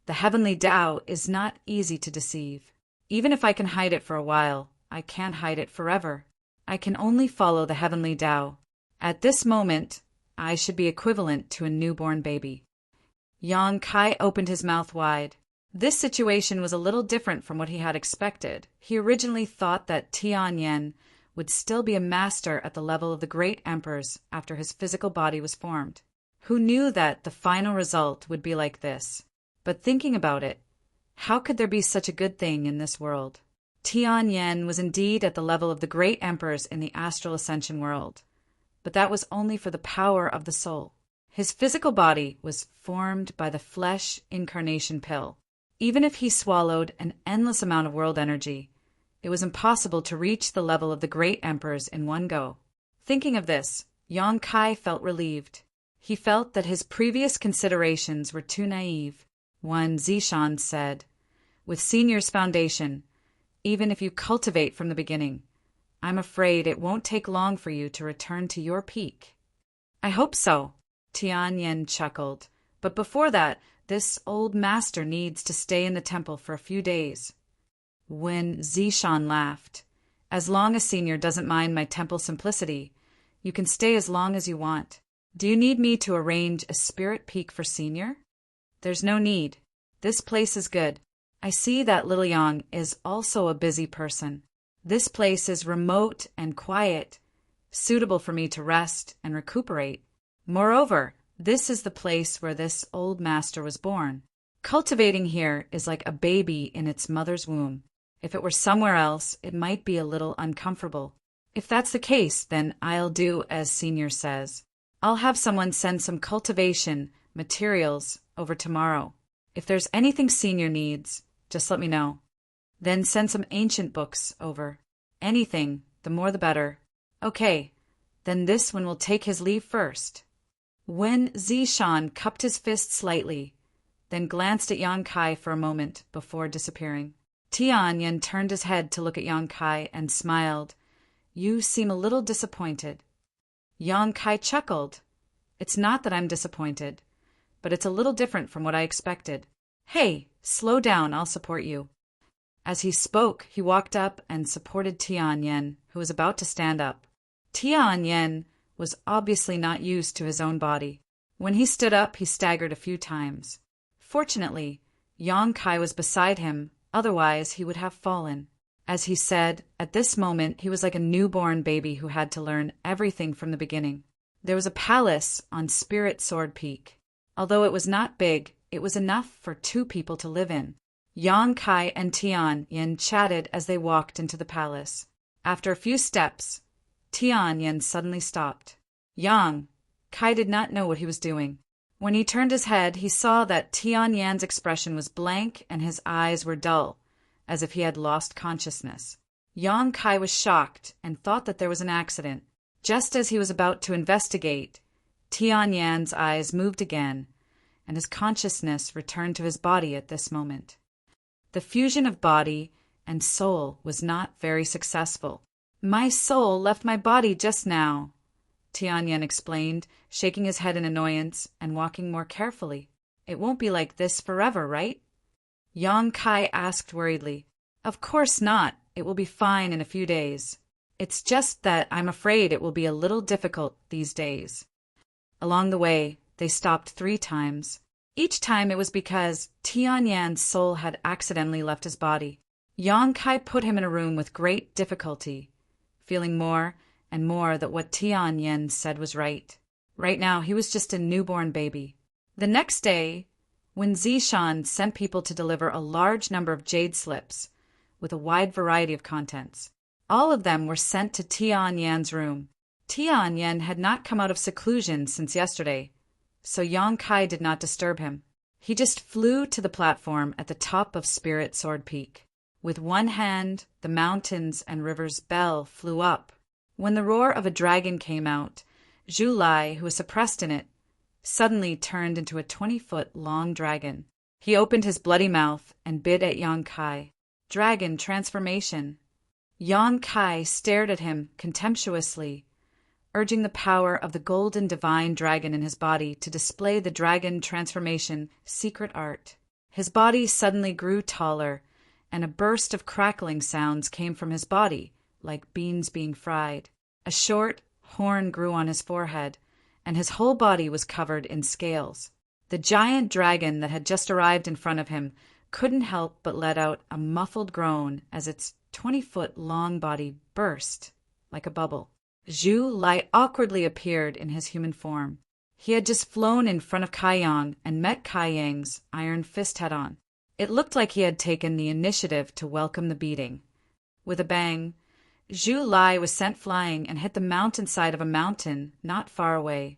"The heavenly Tao is not easy to deceive. Even if I can hide it for a while, I can't hide it forever. I can only follow the heavenly Tao. At this moment, I should be equivalent to a newborn baby." Yang Kai opened his mouth wide. This situation was a little different from what he had expected. He originally thought that Tian Yen would still be a master at the level of the great emperors after his physical body was formed. Who knew that the final result would be like this? But thinking about it, how could there be such a good thing in this world? Tian Yen was indeed at the level of the great emperors in the astral ascension world, but that was only for the power of the soul. His physical body was formed by the flesh incarnation pill. Even if he swallowed an endless amount of world energy, it was impossible to reach the level of the great emperors in one go. Thinking of this, Yang Kai felt relieved. He felt that his previous considerations were too naive. One Zishan said, "With Senior's foundation, even if you cultivate from the beginning, I'm afraid it won't take long for you to return to your peak." "I hope so," Tian Yen chuckled. "But before that, this old master needs to stay in the temple for a few days." When Zishan laughed, "As long as Senior doesn't mind my temple simplicity, you can stay as long as you want. Do you need me to arrange a spirit peak for Senior?" "There's no need. This place is good. I see that Little Yang is also a busy person. This place is remote and quiet, suitable for me to rest and recuperate. Moreover, this is the place where this old master was born. Cultivating here is like a baby in its mother's womb. If it were somewhere else, it might be a little uncomfortable. If that's the case, then I'll do as Senior says. I'll have someone send some cultivation materials over tomorrow. If there's anything Senior needs, just let me know. Then send some ancient books over. Anything, the more the better." "Okay, then this one will take his leave first." When Zishan cupped his fist slightly, then glanced at Yang Kai for a moment before disappearing. Tian Yen turned his head to look at Yang Kai and smiled. "You seem a little disappointed." Yang Kai chuckled. "It's not that I'm disappointed, but it's a little different from what I expected. Hey, slow down, I'll support you." As he spoke, he walked up and supported Tian Yen, who was about to stand up. Tian Yen was obviously not used to his own body. When he stood up, he staggered a few times. Fortunately, Yang Kai was beside him, otherwise he would have fallen. As he said, at this moment he was like a newborn baby who had to learn everything from the beginning. There was a palace on Spirit Sword Peak. Although it was not big, it was enough for 2 people to live in. Yang Kai and Tian Yen chatted as they walked into the palace. After a few steps, Tian Yen suddenly stopped. Yang Kai did not know what he was doing. When he turned his head, he saw that Tian Yan's expression was blank and his eyes were dull, as if he had lost consciousness. Yang Kai was shocked and thought that there was an accident. Just as he was about to investigate, Tian Yan's eyes moved again, and his consciousness returned to his body at this moment. The fusion of body and soul was not very successful. "My soul left my body just now," Tian Yan explained, shaking his head in annoyance and walking more carefully. "It won't be like this forever, right?" Yang Kai asked worriedly. "Of course not. It will be fine in a few days. It's just that I'm afraid it will be a little difficult these days." Along the way, they stopped 3 times. Each time it was because Tian Yan's soul had accidentally left his body. Yang Kai put him in a room with great difficulty, feeling more and more that what Tian Yan said was right. Right now, he was just a newborn baby. The next day, when Zishan sent people to deliver a large number of jade slips with a wide variety of contents, all of them were sent to Tian Yan's room. Tian Yan had not come out of seclusion since yesterday, so Yang Kai did not disturb him. He just flew to the platform at the top of Spirit Sword Peak. With one hand, the mountains and river's bell flew up. When the roar of a dragon came out, Zhu Lai, who was suppressed in it, suddenly turned into a 20-foot-long dragon. He opened his bloody mouth and bit at Yang Kai. Dragon transformation. Yang Kai stared at him contemptuously, urging the power of the golden divine dragon in his body to display the dragon transformation secret art. His body suddenly grew taller, and a burst of crackling sounds came from his body, like beans being fried. A short horn grew on his forehead, and his whole body was covered in scales. The giant dragon that had just arrived in front of him couldn't help but let out a muffled groan as its 20-foot-long body burst like a bubble. Zhu Lai awkwardly appeared in his human form. He had just flown in front of Kai Yang and met Kai Yang's iron fist head-on. It looked like he had taken the initiative to welcome the beating. With a bang, Zhu Lai was sent flying and hit the mountainside of a mountain not far away,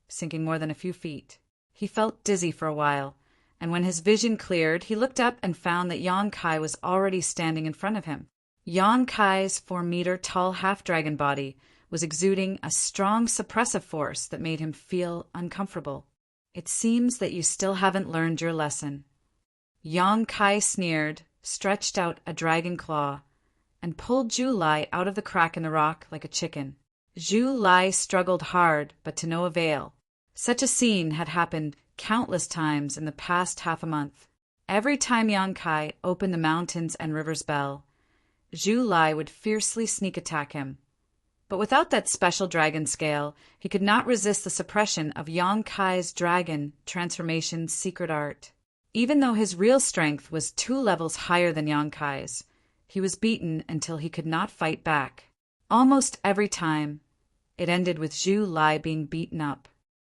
sinking more than a few feet. He felt dizzy for a while, and when his vision cleared, he looked up and found that Yang Kai was already standing in front of him. Yang Kai's 4-meter-tall half-dragon body was exuding a strong suppressive force that made him feel uncomfortable. "It seems that you still haven't learned your lesson." Yang Kai sneered, stretched out a dragon claw, and pulled Zhu Lai out of the crack in the rock like a chicken. Zhu Lai struggled hard, but to no avail. Such a scene had happened countless times in the past half a month. Every time Yang Kai opened the mountains and river's bell, Zhu Lai would fiercely sneak attack him. But without that special dragon scale, he could not resist the suppression of Yang Kai's dragon transformation secret art. Even though his real strength was 2 levels higher than Yang Kai's, he was beaten until he could not fight back. Almost every time, it ended with Zhu Lai being beaten up.